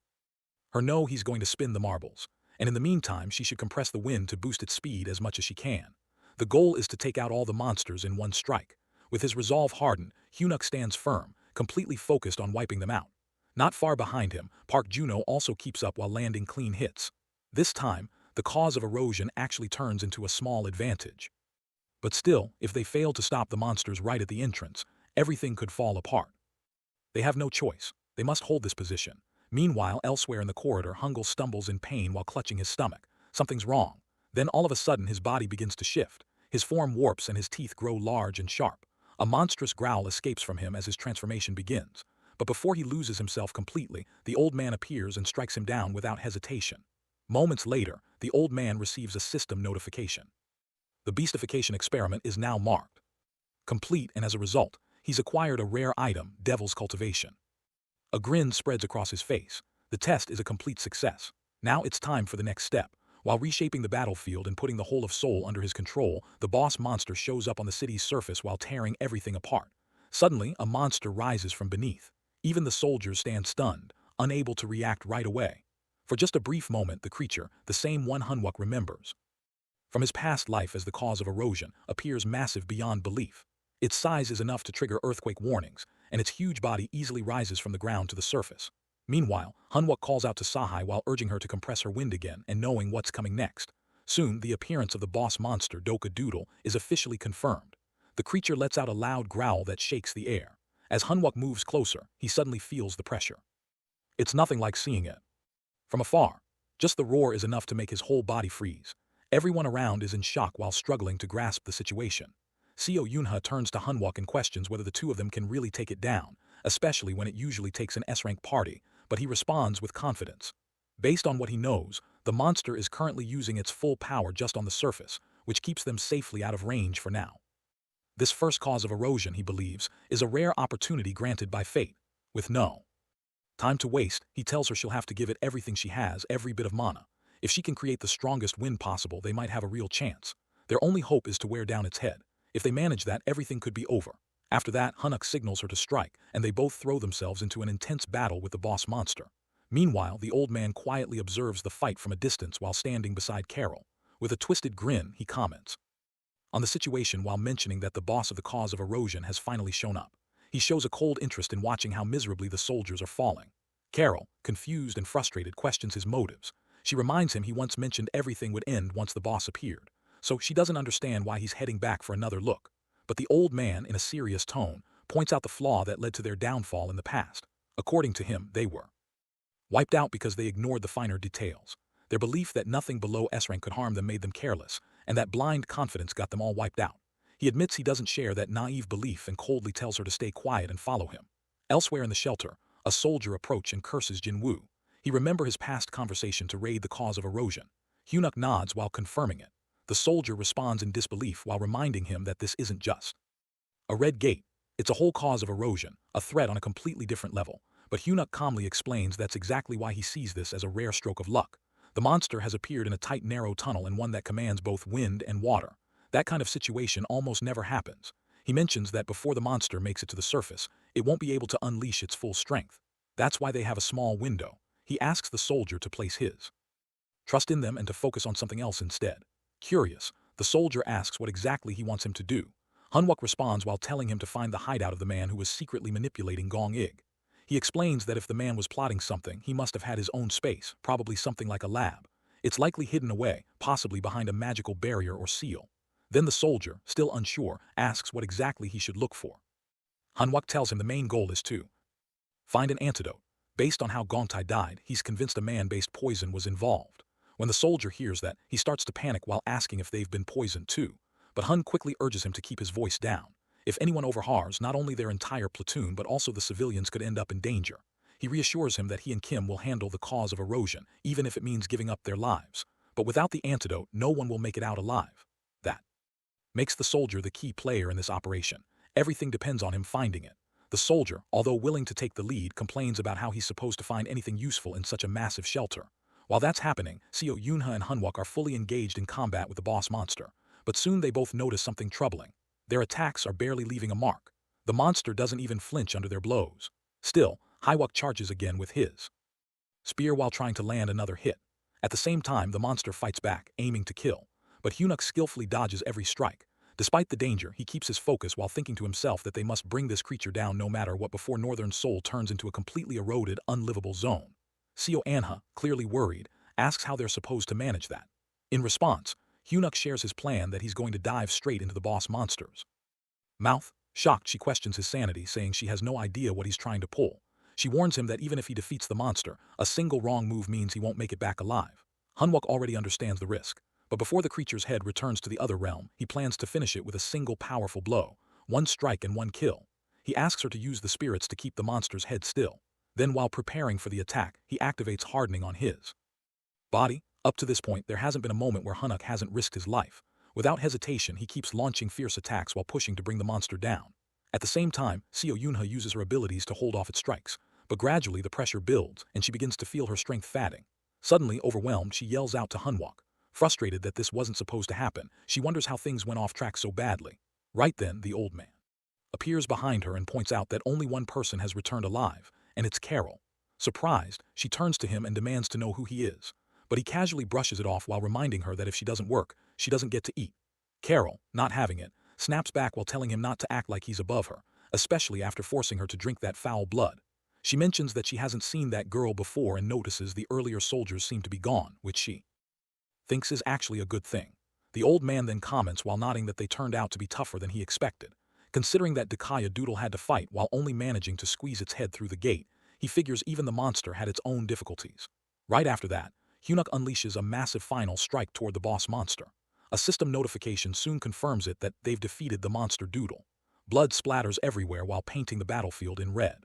her know he's going to spin the marbles. And in the meantime, she should compress the wind to boost its speed as much as she can. The goal is to take out all the monsters in one strike. With his resolve hardened, Hyunwook stands firm, completely focused on wiping them out. Not far behind him, Park Juno also keeps up while landing clean hits. This time, the cause of erosion actually turns into a small advantage. But still, if they fail to stop the monsters right at the entrance, everything could fall apart. They have no choice. They must hold this position. Meanwhile, elsewhere in the corridor, Hungel stumbles in pain while clutching his stomach. Something's wrong. Then all of a sudden, his body begins to shift. His form warps and his teeth grow large and sharp. A monstrous growl escapes from him as his transformation begins. But before he loses himself completely, the old man appears and strikes him down without hesitation. Moments later, the old man receives a system notification. The beastification experiment is now marked complete, and as a result, he's acquired a rare item, Devil's Cultivation. A grin spreads across his face. The test is a complete success. Now it's time for the next step. While reshaping the battlefield and putting the whole of Seoul under his control, the boss monster shows up on the city's surface while tearing everything apart. Suddenly, a monster rises from beneath. Even the soldiers stand stunned, unable to react right away. For just a brief moment, the creature, the same one Hyunwook remembers from his past life as the cause of erosion, appears massive beyond belief. Its size is enough to trigger earthquake warnings, and its huge body easily rises from the ground to the surface. Meanwhile, Hanwha calls out to Sahai while urging her to compress her wind again and knowing what's coming next. Soon, the appearance of the boss monster Doka Doodle is officially confirmed. The creature lets out a loud growl that shakes the air. As Hanwha moves closer, he suddenly feels the pressure. It's nothing like seeing it from afar. Just the roar is enough to make his whole body freeze. Everyone around is in shock while struggling to grasp the situation. Seo Yunha turns to Hanwha and questions whether the two of them can really take it down, especially when it usually takes an S-rank party, but he responds with confidence. Based on what he knows, the monster is currently using its full power just on the surface, which keeps them safely out of range for now. This first cause of erosion, he believes, is a rare opportunity granted by fate. With no time to waste, he tells her she'll have to give it everything she has, every bit of mana. If she can create the strongest wind possible, they might have a real chance. Their only hope is to wear down its head. If they manage that, everything could be over. After that, Hunuk signals her to strike, and they both throw themselves into an intense battle with the boss monster. Meanwhile, the old man quietly observes the fight from a distance while standing beside Carol. With a twisted grin, he comments on the situation while mentioning that the boss of the cause of erosion has finally shown up. He shows a cold interest in watching how miserably the soldiers are falling. Carol, confused and frustrated, questions his motives. She reminds him he once mentioned everything would end once the boss appeared, so she doesn't understand why he's heading back for another look. But the old man, in a serious tone, points out the flaw that led to their downfall in the past. According to him, they were wiped out because they ignored the finer details. Their belief that nothing below S-rank could harm them made them careless, and that blind confidence got them all wiped out. He admits he doesn't share that naive belief and coldly tells her to stay quiet and follow him. Elsewhere in the shelter, a soldier approaches and curses Jinwoo. He remembers his past conversation to raid the cause of erosion. Hunuk nods while confirming it. The soldier responds in disbelief while reminding him that this isn't just a red gate. It's a whole cause of erosion, a threat on a completely different level. But Hunuk calmly explains that's exactly why he sees this as a rare stroke of luck. The monster has appeared in a tight, narrow tunnel and one that commands both wind and water. That kind of situation almost never happens. He mentions that before the monster makes it to the surface, it won't be able to unleash its full strength. That's why they have a small window. He asks the soldier to place his trust in them and to focus on something else instead. Curious, the soldier asks what exactly he wants him to do. Hanwha responds while telling him to find the hideout of the man who was secretly manipulating Gong Ig. He explains that if the man was plotting something, he must have had his own space, probably something like a lab. It's likely hidden away, possibly behind a magical barrier or seal. Then the soldier, still unsure, asks what exactly he should look for. Hanwha tells him the main goal is to find an antidote. Based on how Gongtai died, he's convinced a man-based poison was involved. When the soldier hears that, he starts to panic while asking if they've been poisoned too. But Hun quickly urges him to keep his voice down. If anyone overhears, not only their entire platoon but also the civilians could end up in danger. He reassures him that he and Kim will handle the cause of erosion, even if it means giving up their lives. But without the antidote, no one will make it out alive. That makes the soldier the key player in this operation. Everything depends on him finding it. The soldier, although willing to take the lead, complains about how he's supposed to find anything useful in such a massive shelter. While that's happening, Seo Yunha and Hanwha are fully engaged in combat with the boss monster. But soon they both notice something troubling. Their attacks are barely leaving a mark. The monster doesn't even flinch under their blows. Still, Haiwuk charges again with his spear while trying to land another hit. At the same time, the monster fights back, aiming to kill. But Hunuk skillfully dodges every strike. Despite the danger, he keeps his focus while thinking to himself that they must bring this creature down no matter what before Northern Seoul turns into a completely eroded, unlivable zone. Seo Anha, clearly worried, asks how they're supposed to manage that. In response, Hunuk shares his plan that he's going to dive straight into the boss monster's mouth. Shocked, she questions his sanity, saying she has no idea what he's trying to pull. She warns him that even if he defeats the monster, a single wrong move means he won't make it back alive. Hanwuk already understands the risk. But before the creature's head returns to the other realm, he plans to finish it with a single powerful blow, one strike and one kill. He asks her to use the spirits to keep the monster's head still. Then while preparing for the attack, he activates hardening on his body. Up to this point, there hasn't been a moment where Hanuk hasn't risked his life. Without hesitation, he keeps launching fierce attacks while pushing to bring the monster down. At the same time, Seo Yunha uses her abilities to hold off its strikes. But gradually the pressure builds, and she begins to feel her strength fading. Suddenly, overwhelmed, she yells out to Hanwuk. Frustrated that this wasn't supposed to happen, she wonders how things went off track so badly. Right then, the old man appears behind her and points out that only one person has returned alive, and it's Carol. Surprised, she turns to him and demands to know who he is. But he casually brushes it off while reminding her that if she doesn't work, she doesn't get to eat. Carol, not having it, snaps back while telling him not to act like he's above her, especially after forcing her to drink that foul blood. She mentions that she hasn't seen that girl before and notices the earlier soldiers seem to be gone, which she thinks is actually a good thing. The old man then comments while nodding that they turned out to be tougher than he expected. Considering that Dakaya Doodle had to fight while only managing to squeeze its head through the gate, he figures even the monster had its own difficulties. Right after that, Hunuk unleashes a massive final strike toward the boss monster. A system notification soon confirms it that they've defeated the monster Doodle. Blood splatters everywhere while painting the battlefield in red.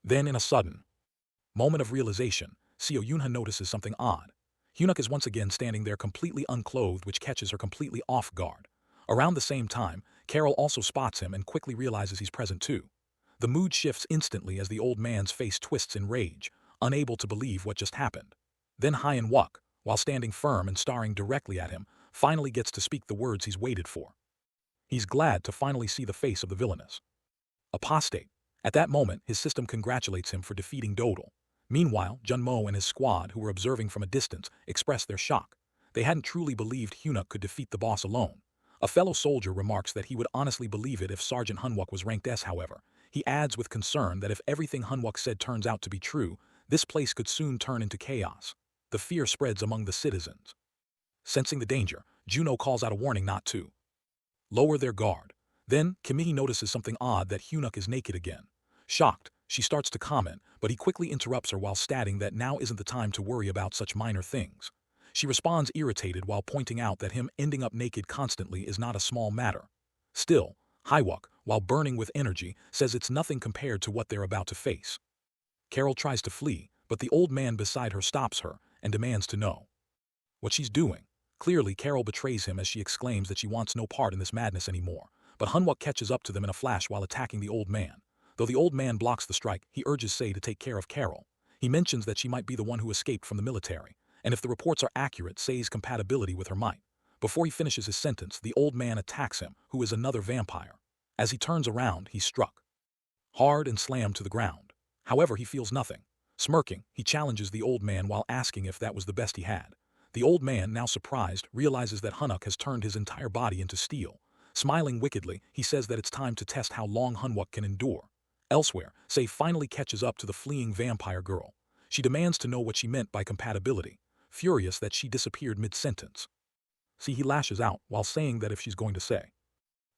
Then, in a sudden moment of realization, Seo Yunha notices something odd. Hunuk is once again standing there completely unclothed, which catches her completely off guard. Around the same time, Carol also spots him and quickly realizes he's present too. The mood shifts instantly as the old man's face twists in rage, unable to believe what just happened. Then Hyen Wook, while standing firm and staring directly at him, finally gets to speak the words he's waited for. He's glad to finally see the face of the villainous apostate. At that moment, his system congratulates him for defeating Doodle. Meanwhile, Junmo and his squad, who were observing from a distance, express their shock. They hadn't truly believed Hunuk could defeat the boss alone. A fellow soldier remarks that he would honestly believe it if Sergeant Hunwook was ranked S. However, he adds with concern that if everything Hunwook said turns out to be true, this place could soon turn into chaos. The fear spreads among the citizens. Sensing the danger, Juno calls out a warning not to lower their guard. Then, Kimihi notices something odd, that Hunuk is naked again. Shocked, she starts to comment, but he quickly interrupts her while stating that now isn't the time to worry about such minor things. She responds irritated while pointing out that him ending up naked constantly is not a small matter. Still, Hywuk, while burning with energy, says it's nothing compared to what they're about to face. Carol tries to flee, but the old man beside her stops her and demands to know what she's doing. Clearly, Carol betrays him as she exclaims that she wants no part in this madness anymore, but Hunwook catches up to them in a flash while attacking the old man. Though the old man blocks the strike, he urges Sei to take care of Carol. He mentions that she might be the one who escaped from the military, and if the reports are accurate, Sei's compatibility with her might. Before he finishes his sentence, the old man attacks him, who is another vampire. As he turns around, he's struck hard and slammed to the ground. However, he feels nothing. Smirking, he challenges the old man while asking if that was the best he had. The old man, now surprised, realizes that Hunuk has turned his entire body into steel. Smiling wickedly, he says that it's time to test how long Hunwook can endure. Elsewhere, Sei finally catches up to the fleeing vampire girl. She demands to know what she meant by compatibility, furious that she disappeared mid-sentence. He lashes out while saying that if she's going to say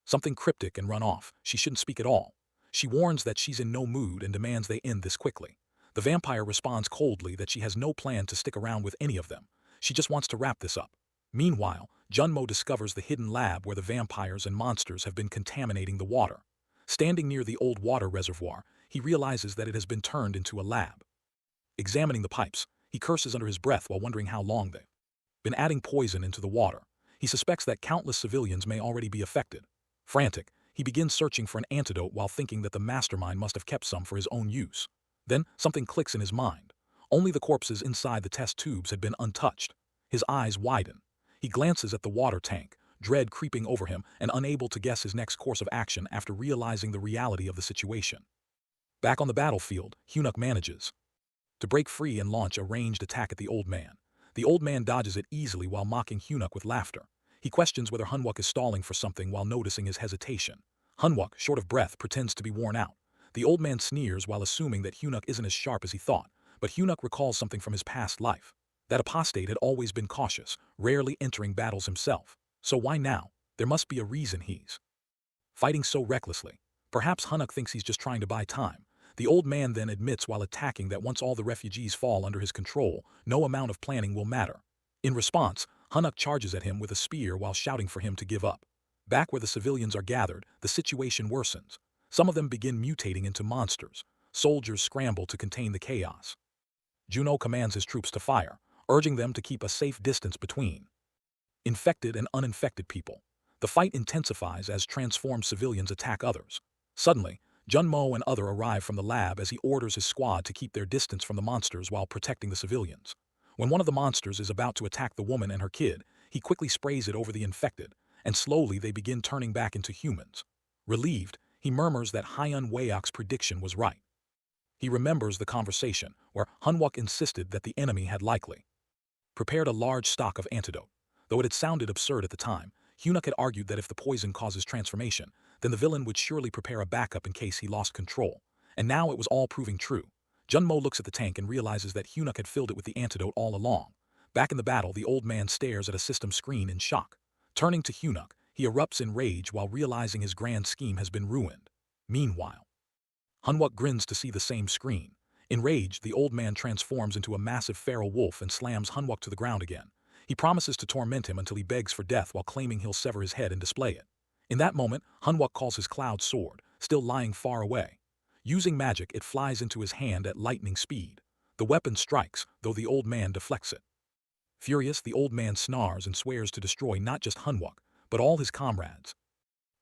something cryptic and run off, she shouldn't speak at all. She warns that she's in no mood and demands they end this quickly. The vampire responds coldly that she has no plan to stick around with any of them. She just wants to wrap this up. Meanwhile, Junmo discovers the hidden lab where the vampires and monsters have been contaminating the water. Standing near the old water reservoir, he realizes that it has been turned into a lab. Examining the pipes, he curses under his breath while wondering how long they've been adding poison into the water. He suspects that countless civilians may already be affected. Frantic, he begins searching for an antidote while thinking that the mastermind must have kept some for his own use. Then, something clicks in his mind. Only the corpses inside the test tubes had been untouched. His eyes widen. He glances at the water tank, dread creeping over him and unable to guess his next course of action after realizing the reality of the situation. Back on the battlefield, Hunuk manages to break free and launch a ranged attack at the old man. The old man dodges it easily while mocking Hunuk with laughter. He questions whether Hunwook is stalling for something while noticing his hesitation. Hunwook, short of breath, pretends to be worn out. The old man sneers while assuming that Hunuk isn't as sharp as he thought, but Hunuk recalls something from his past life. That apostate had always been cautious, rarely entering battles himself. So why now? There must be a reason he's fighting so recklessly. Perhaps Hunuk thinks he's just trying to buy time. The old man then admits while attacking that once all the refugees fall under his control, no amount of planning will matter. In response, Hunuk charges at him with a spear while shouting for him to give up. Back where the civilians are gathered, the situation worsens. Some of them begin mutating into monsters. Soldiers scramble to contain the chaos. Juno commands his troops to fire, urging them to keep a safe distance between infected and uninfected people. The fight intensifies as transformed civilians attack others. Suddenly, Junmo and other arrive from the lab as he orders his squad to keep their distance from the monsters while protecting the civilians. When one of the monsters is about to attack the woman and her kid, he quickly sprays it over the infected, and slowly they begin turning back into humans. Relieved, he murmurs that Hyun Wayok's prediction was right. He remembers the conversation where Hunwook insisted that the enemy had likely prepared a large stock of antidote. Though it had sounded absurd at the time, Hyunuk had argued that if the poison causes transformation, then the villain would surely prepare a backup in case he lost control. And now it was all proving true. Junmo looks at the tank and realizes that Hyunuk had filled it with the antidote all along. Back in the battle, the old man stares at a system screen in shock. Turning to Hyunuk, he erupts in rage while realizing his grand scheme has been ruined. Meanwhile, Hanwuk grins to see the same screen. Enraged, the old man transforms into a massive feral wolf and slams Hanwuk to the ground again. He promises to torment him until he begs for death while claiming he'll sever his head and display it. In that moment, Hanwuk calls his cloud sword, still lying far away. Using magic, it flies into his hand at lightning speed. The weapon strikes, though the old man deflects it. Furious, the old man snarls and swears to destroy not just Hanwuk, but all his comrades,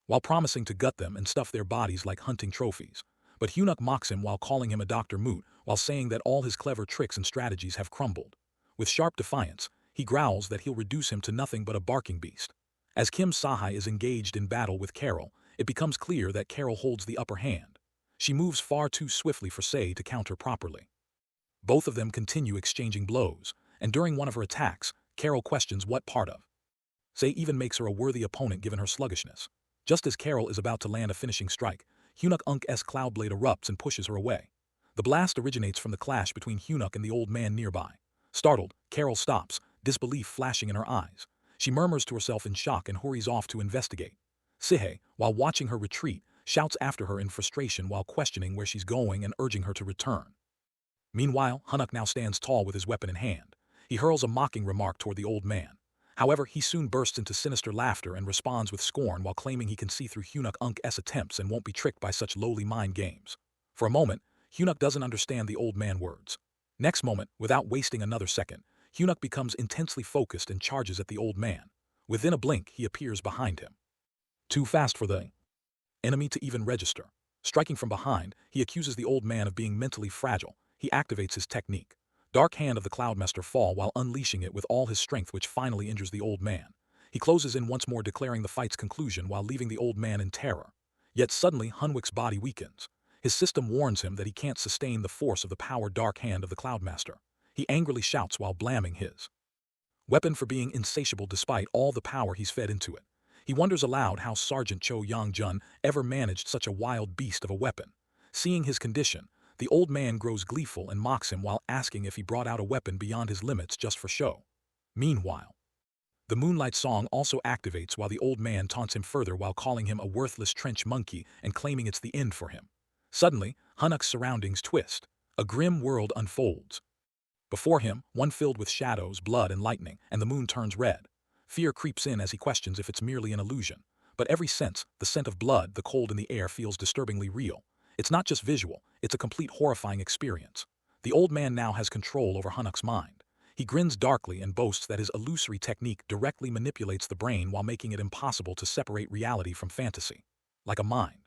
while promising to gut them and stuff their bodies like hunting trophies. But Hyunuk mocks him while calling him a Dr. Moot, while saying that all his clever tricks and strategies have crumbled. With sharp defiance, he growls that he'll reduce him to nothing but a barking beast. As Kim Sahai is engaged in battle with Carol, it becomes clear that Carol holds the upper hand. She moves far too swiftly for Sei to counter properly. Both of them continue exchanging blows, and during one of her attacks, Carol questions what part of Sei even makes her a worthy opponent given her sluggishness. Just as Carol is about to land a finishing strike, Hyunuk Unk's Cloudblade erupts and pushes her away. The blast originates from the clash between Hyunuk and the old man nearby. Startled, Carol stops, disbelief flashing in her eyes. She murmurs to herself in shock and hurries off to investigate. Sihei, while watching her retreat, shouts after her in frustration while questioning where she's going and urging her to return. Meanwhile, Hyunuk now stands tall with his weapon in hand. He hurls a mocking remark toward the old man. However, he soon bursts into sinister laughter and responds with scorn while claiming he can see through Hyunuk Unk's attempts and won't be tricked by such lowly mind games. For a moment, Hyunuk doesn't understand the old man's words. Next moment, without wasting another second, Hyunuk becomes intensely focused and charges at the old man. Within a blink, he appears behind him. Too fast for the enemy to even register. Striking from behind, he accuses the old man of being mentally fragile. He activates his technique. Dark Hand of the Cloudmaster fall while unleashing it with all his strength, which finally injures the old man. He closes in once more, declaring the fight's conclusion while leaving the old man in terror. Yet suddenly, Hanwuk's body weakens. His system warns him that he can't sustain the force of the power Dark Hand of the Cloudmaster. He angrily shouts while blaming his weapon for being insatiable despite all the power he's fed into it. He wonders aloud how Sergeant Cho Young-jun ever managed such a wild beast of a weapon. Seeing his condition, the old man grows gleeful and mocks him while asking if he brought out a weapon beyond his limits just for show. Meanwhile, the Moonlight Song also activates while the old man taunts him further while calling him a worthless trench monkey and claiming it's the end for him. Suddenly, Hanuk's surroundings twist. A grim world unfolds. Before him, one filled with shadows, blood, and lightning, and the moon turns red. Fear creeps in as he questions if it's merely an illusion. But every sense, the scent of blood, the cold in the air, feels disturbingly real. It's not just visual, it's a complete horrifying experience. The old man now has control over Hanuk's mind. He grins darkly and boasts that his illusory technique directly manipulates the brain while making it impossible to separate reality from fantasy. Like a mind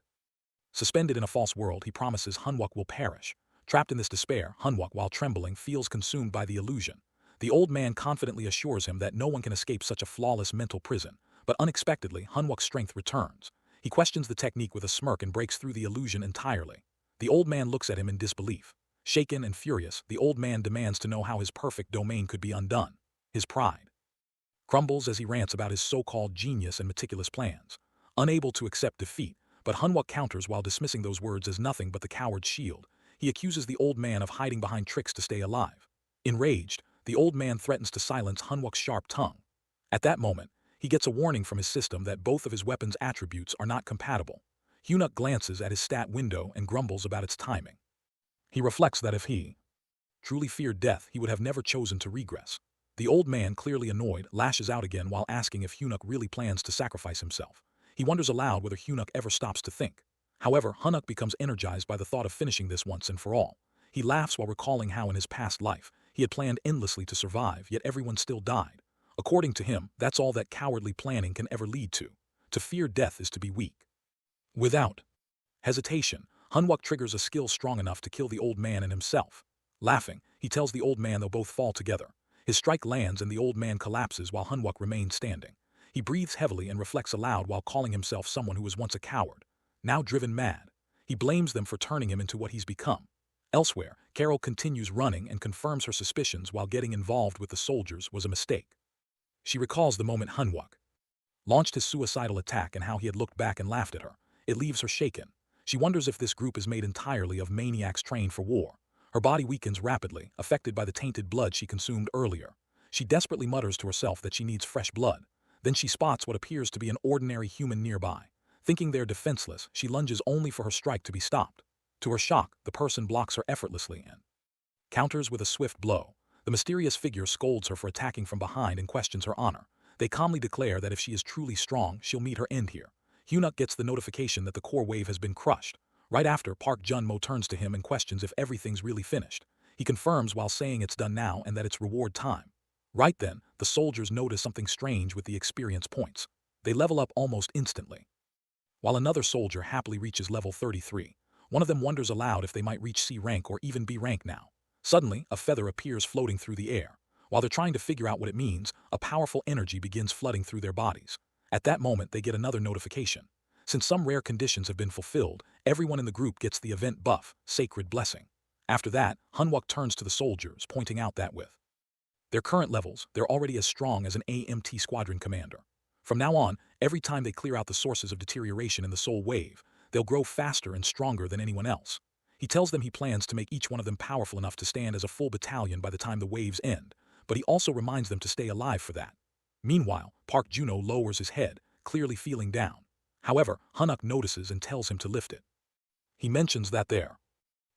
suspended in a false world, he promises Hanwuk will perish. Trapped in this despair, Hanwuk, while trembling, feels consumed by the illusion. The old man confidently assures him that no one can escape such a flawless mental prison, but unexpectedly, Hanwuk's strength returns. He questions the technique with a smirk and breaks through the illusion entirely. The old man looks at him in disbelief. Shaken and furious, the old man demands to know how his perfect domain could be undone. His pride crumbles as he rants about his so-called genius and meticulous plans. Unable to accept defeat, but Hanwuk counters while dismissing those words as nothing but the coward's shield. He accuses the old man of hiding behind tricks to stay alive. Enraged, the old man threatens to silence Hanwuk's sharp tongue. At that moment, he gets a warning from his system that both of his weapon's attributes are not compatible. Hyunuk glances at his stat window and grumbles about its timing. He reflects that if he truly feared death, he would have never chosen to regress. The old man, clearly annoyed, lashes out again while asking if Hyunuk really plans to sacrifice himself. He wonders aloud whether Hyunuk ever stops to think. However, Hanuk becomes energized by the thought of finishing this once and for all. He laughs while recalling how in his past life, he had planned endlessly to survive, yet everyone still died. According to him, that's all that cowardly planning can ever lead to. To fear death is to be weak. Without hesitation, Hanwuk triggers a skill strong enough to kill the old man and himself. Laughing, he tells the old man they'll both fall together. His strike lands and the old man collapses while Hanwuk remains standing. He breathes heavily and reflects aloud while calling himself someone who was once a coward. Now driven mad, he blames them for turning him into what he's become. Elsewhere, Carol continues running and confirms her suspicions while getting involved with the soldiers was a mistake. She recalls the moment Hanwuk launched his suicidal attack and how he had looked back and laughed at her. It leaves her shaken. She wonders if this group is made entirely of maniacs trained for war. Her body weakens rapidly, affected by the tainted blood she consumed earlier. She desperately mutters to herself that she needs fresh blood. Then she spots what appears to be an ordinary human nearby. Thinking they're defenseless, she lunges only for her strike to be stopped. To her shock, the person blocks her effortlessly and counters with a swift blow. The mysterious figure scolds her for attacking from behind and questions her honor. They calmly declare that if she is truly strong, she'll meet her end here. Hyunuk gets the notification that the core wave has been crushed. Right after, Park Jun-mo turns to him and questions if everything's really finished. He confirms while saying it's done now and that it's reward time. Right then, the soldiers notice something strange with the experience points. They level up almost instantly. While another soldier happily reaches level 33, one of them wonders aloud if they might reach C rank or even B rank now. Suddenly, a feather appears floating through the air. While they're trying to figure out what it means, a powerful energy begins flooding through their bodies. At that moment, they get another notification. Since some rare conditions have been fulfilled, everyone in the group gets the event buff, Sacred Blessing. After that, Hanwuk turns to the soldiers, pointing out that with their current levels, they're already as strong as an AMT squadron commander. From now on, every time they clear out the sources of deterioration in the soul wave, they'll grow faster and stronger than anyone else. He tells them he plans to make each one of them powerful enough to stand as a full battalion by the time the waves end, but he also reminds them to stay alive for that. Meanwhile, Park Juno lowers his head, clearly feeling down. However, Hanuk notices and tells him to lift it. He mentions that they're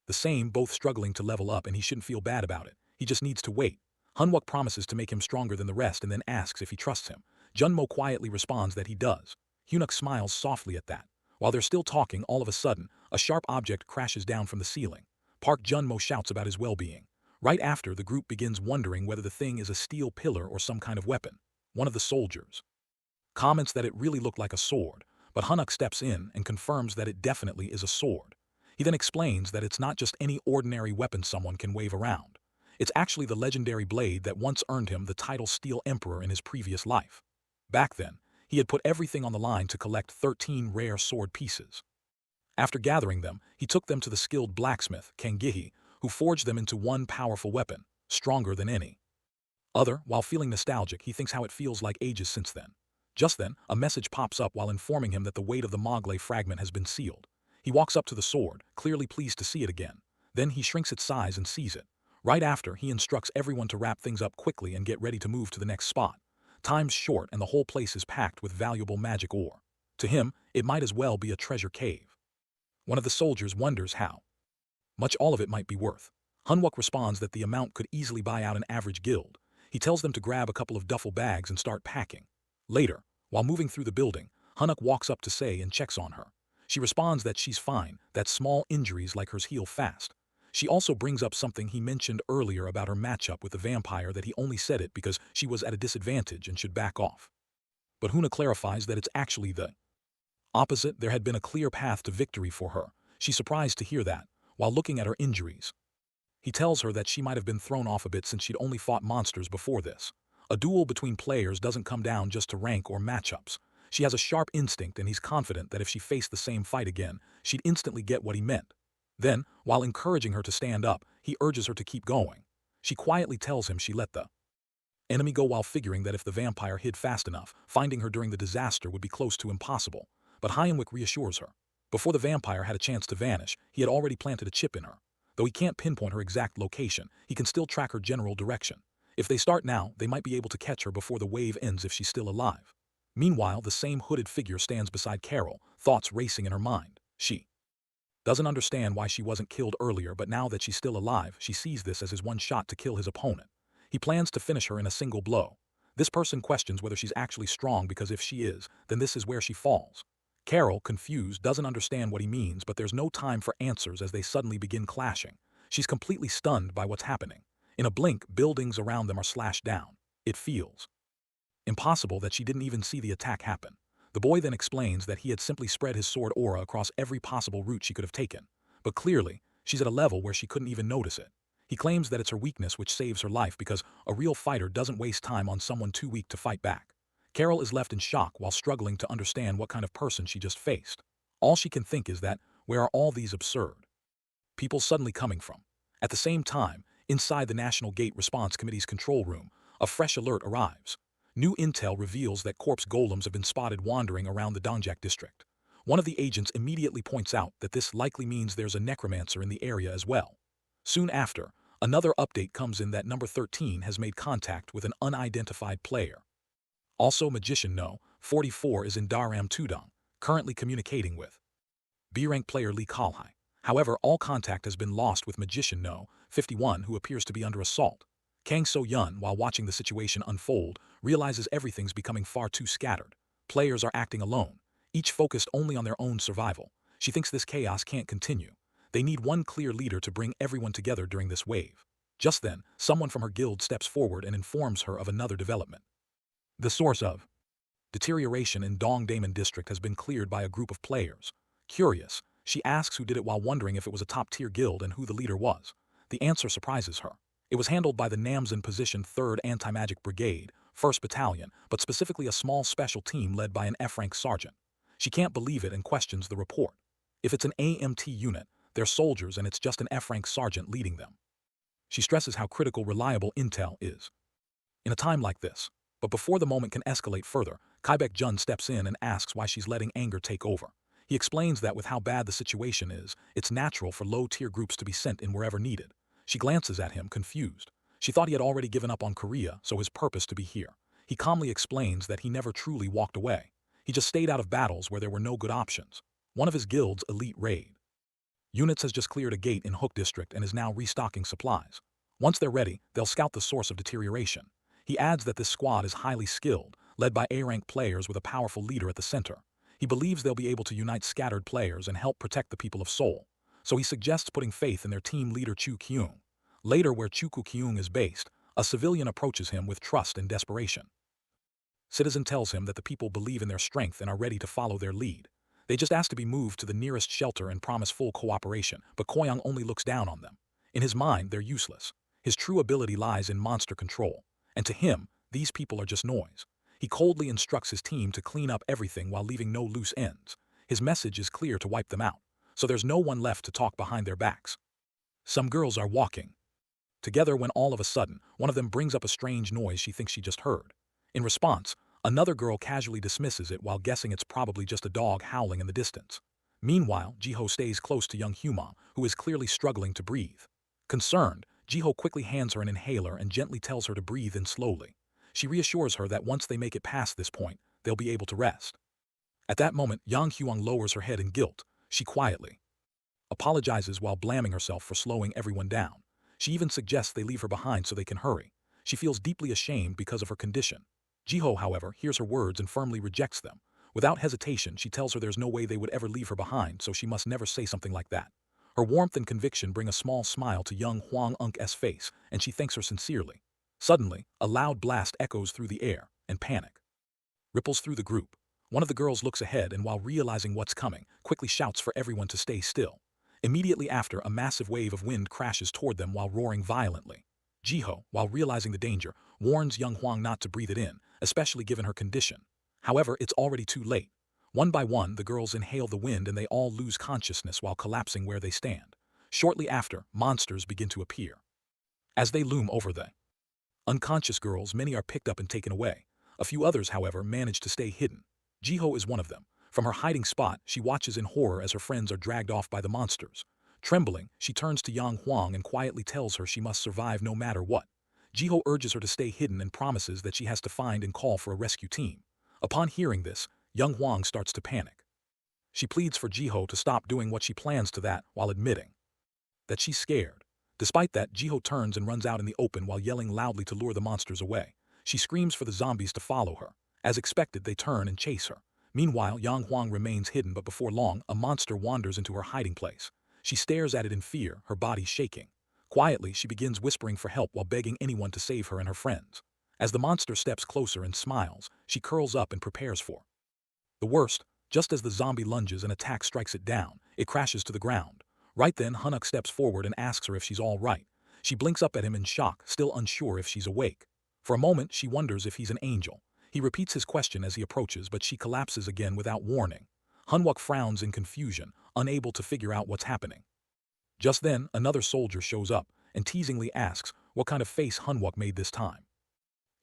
the same, both struggling to level up, and he shouldn't feel bad about it. He just needs to wait. Hanwuk promises to make him stronger than the rest and then asks if he trusts him. Junmo quietly responds that he does. Hyunuk smiles softly at that. While they're still talking, all of a sudden, a sharp object crashes down from the ceiling. Park Junmo shouts about his well-being. Right after, the group begins wondering whether the thing is a steel pillar or some kind of weapon. One of the soldiers comments that it really looked like a sword, but Hanuk steps in and confirms that it definitely is a sword. He then explains that it's not just any ordinary weapon someone can wave around. It's actually the legendary blade that once earned him the title Steel Emperor in his previous life. Back then, he had put everything on the line to collect 13 rare sword pieces. After gathering them, he took them to the skilled blacksmith, Kangihi, who forged them into one powerful weapon, stronger than any other. While feeling nostalgic, he thinks how it feels like ages since then. Just then, a message pops up while informing him that the weight of the Mogle fragment has been sealed. He walks up to the sword, clearly pleased to see it again. Then he shrinks its size and sees it. Right after, he instructs everyone to wrap things up quickly and get ready to move to the next spot. Time's short and the whole place is packed with valuable magic ore. To him, it might as well be a treasure cave. One of the soldiers wonders how much all of it might be worth. Hanwuk responds that the amount could easily buy out an average guild. He tells them to grab a couple of duffel bags and start packing. Later, while moving through the building, Hanuk walks up to Sei and checks on her. She responds that she's fine, that small injuries like hers heal fast. She also brings up something he mentioned earlier about her matchup with the vampire, that he only said it because she was at a disadvantage and should back off. But Huna clarifies that it's actually the opposite. There had been a clear path to victory for her. She's surprised to hear that, while looking at her injuries. He tells her that she might have been thrown off a bit since she'd only fought monsters before this. A duel between players doesn't come down just to rank or matchups. She has a sharp instinct, and he's confident that if she faced the same fight again, she'd instantly get what he meant. Then, while encouraging her to stand up, he urges her to keep going. She quietly tells him she let the enemy go, while figuring that if the vampire hid fast enough, finding her during the disaster would be close to impossible. But Hyunwik reassures her. Before the vampire had a chance to vanish, he had already planted a chip in her. Though he can't pinpoint her exact location, he can still track her general direction. If they start now, they might be able to catch her before the wave ends if she's still alive. Meanwhile, the same hooded figure stands beside Carol, thoughts racing in her mind. She doesn't understand why she wasn't killed earlier, but now that she's still alive, she sees this as his one shot to kill his opponent. He plans to finish her in a single blow. This person questions whether she's actually strong, because if she is, then this is where she falls. Carol, confused, doesn't understand what he means, but there's no time for answers as they suddenly begin clashing. She's completely stunned by what's happening. In a blink, buildings around them are slashed down. It feels impossible that she didn't even see the attack happen. The boy then explains that he had simply spread his sword aura across every possible route she could have taken. But clearly, she's at a level where she couldn't even notice it. He claims that it's her weakness which saves her life, because a real fighter doesn't waste time on someone too weak to fight back. Carol is left in shock while struggling to understand what kind of person she just faced. All she can think is that, where are all these absurd people suddenly coming from? At the same time, inside the National Gate Response Committee's control room, a fresh alert arrives. New intel reveals that corpse golems have been spotted wandering around the Dongjak district. One of the agents immediately points out that this likely means there's a necromancer in the area as well. Soon after, another update comes in that number 13 has made contact with an unidentified player. Also, Magician No. 44 is in Daram Tudong, currently communicating with B-rank player Lee Kalhai. However, all contact has been lost with Magician No. 51, who appears to be under assault. Kang So-yun, while watching the situation unfold, realizes everything's becoming far too scattered. Players are acting alone, each focused only on their own survival. She thinks this chaos can't continue. They need one clear leader to bring everyone together during this wave. Just then, someone from her guild steps forward and informs her of another development. The source of deterioration in Dongdaemun district has been cleared by a group of players. Curious, she asks who did it while wondering if it was a top-tier guild and who the leader was. The answer surprises her. It was handled by the Namsan Position 3rd Anti-Magic Brigade, 1st Battalion, but specifically a small special team led by an F-rank sergeant. She can't believe it and questions the report. If it's an AMT unit, they're soldiers and it's just an F-rank sergeant leading them. She stresses how critical reliable intel is in a time like this. But before the moment can escalate further, Kaibek Jun steps in and asks why she's letting anger take over. He explains that with how bad the situation is, it's natural for low-tier groups to be sent in wherever needed. She glances at him, confused. She thought he had already given up on Korea, so his purpose to be here. He calmly explains that he never truly walked away. He just stayed out of battles where there were no good options. One of his guild's elite raid units has just cleared a gate in Hook District and is now restocking supplies. Once they're ready, they'll scout the source of deterioration. He adds that this squad is highly skilled, led by A-rank players with a powerful leader at the center. He believes they'll be able to unite scattered players and help protect the people of Seoul. So he suggests putting faith in their team leader Chu Kyung. Later, where Chuku Kyung is based, a civilian approaches him with trust and desperation. Citizen tells him that the people believe in their strength and are ready to follow their lead. They just ask to be moved to the nearest shelter and promise full cooperation, but Koyang only looks down on them. In his mind, they're useless. His true ability lies in monster control. And to him, these people are just noise. He coldly instructs his team to clean up everything while leaving no loose ends. His message is clear to wipe them out, so there's no one left to talk behind their backs. Some girls are walking together when all of a sudden, one of them brings up a strange noise she thinks she just heard. In response, another girl casually dismisses it while guessing it's probably just a dog howling in the distance. Meanwhile, Jiho stays close to young Huma, who is clearly struggling to breathe. Concerned, Jiho quickly hands her an inhaler and gently tells her to breathe in slowly. She reassures her that once they make it past this point, they'll be able to rest. At that moment, Yang Huang lowers her head in guilt. She quietly apologizes while blaming herself for slowing everyone down. She even suggests they leave her behind so they can hurry. She feels deeply ashamed because of her condition. Jiho, however, hears her words and firmly rejects them. Without hesitation, she tells her there's no way they would ever leave her behind, so she must never say something like that. Her warmth and conviction bring a small smile to young Huang Unk's face, and she thanks her sincerely. Suddenly, a loud blast echoes through the air, and panic ripples through the group. One of the girls looks ahead and, while realizing what's coming, quickly shouts for everyone to stay still. Immediately after, a massive wave of wind crashes toward them while roaring violently. Jiho, while realizing the danger, warns young Huang not to breathe it in, especially given her condition. However, it's already too late. One by one, the girls inhale the wind and they all lose consciousness while collapsing where they stand. Shortly after, monsters begin to appear. As they loom over the unconscious girls, many are picked up and taken away. A few others, however, manage to stay hidden. Jiho is one of them. From her hiding spot, she watches in horror as her friends are dragged off by the monsters. Trembling, she turns to Yang Huang and quietly tells her she must survive no matter what. Jiho urges her to stay hidden and promises that she has to find and call for a rescue team. Upon hearing this, young Huang starts to panic. She pleads for Jiho to stop doing what she plans to that while admitting that she's scared. Despite that, Jiho turns and runs out in the open while yelling loudly to lure the monsters away. She screams for the zombies to follow her. As expected, they turn and chase her. Meanwhile, Yang Huang remains hidden, but before long, a monster wanders into her hiding place. She stares at it in fear, her body shaking. Quietly, she begins whispering for help while begging anyone to save her and her friends. As the monster steps closer and smiles, she curls up and prepares for the worst. Just as the zombie lunges and attack strikes it down, it crashes to the ground. Right then, Hunuk steps forward and asks her if she's all right. She blinks up at him in shock, still unsure if she's awake. For a moment, she wonders if he's an angel. He repeats his question as he approaches, but she collapses again without warning. Hunwook frowns in confusion, unable to figure out what's happening. Just then, another soldier shows up and teasingly asks what kind of face Hunwook made this time.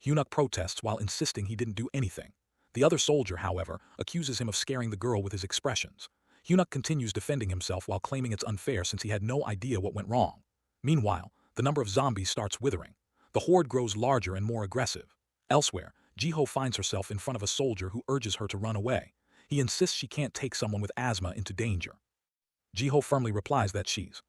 Hyunuk protests while insisting he didn't do anything. The other soldier, however, accuses him of scaring the girl with his expressions. Hyunuk continues defending himself while claiming it's unfair since he had no idea what went wrong. Meanwhile, the number of zombies starts withering. The horde grows larger and more aggressive. Elsewhere, Jiho finds herself in front of a soldier who urges her to run away. He insists she can't take someone with asthma into danger. Jiho firmly replies that she's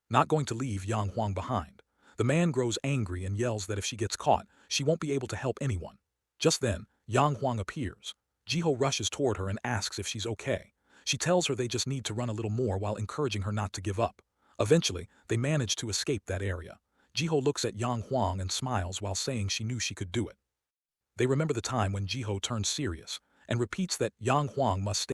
not going to leave Yang Huang behind. The man grows angry and yells that if she gets caught, she won't be able to help anyone. Just then, Yang Huang appears. Jiho rushes toward her and asks if she's okay. She tells her they just need to run a little more while encouraging her not to give up. Eventually, they manage to escape that area. Jiho looks at Yang Huang and smiles while saying she knew she could do it. They remember the time when Jiho turned serious and repeats that Yang Huang must stay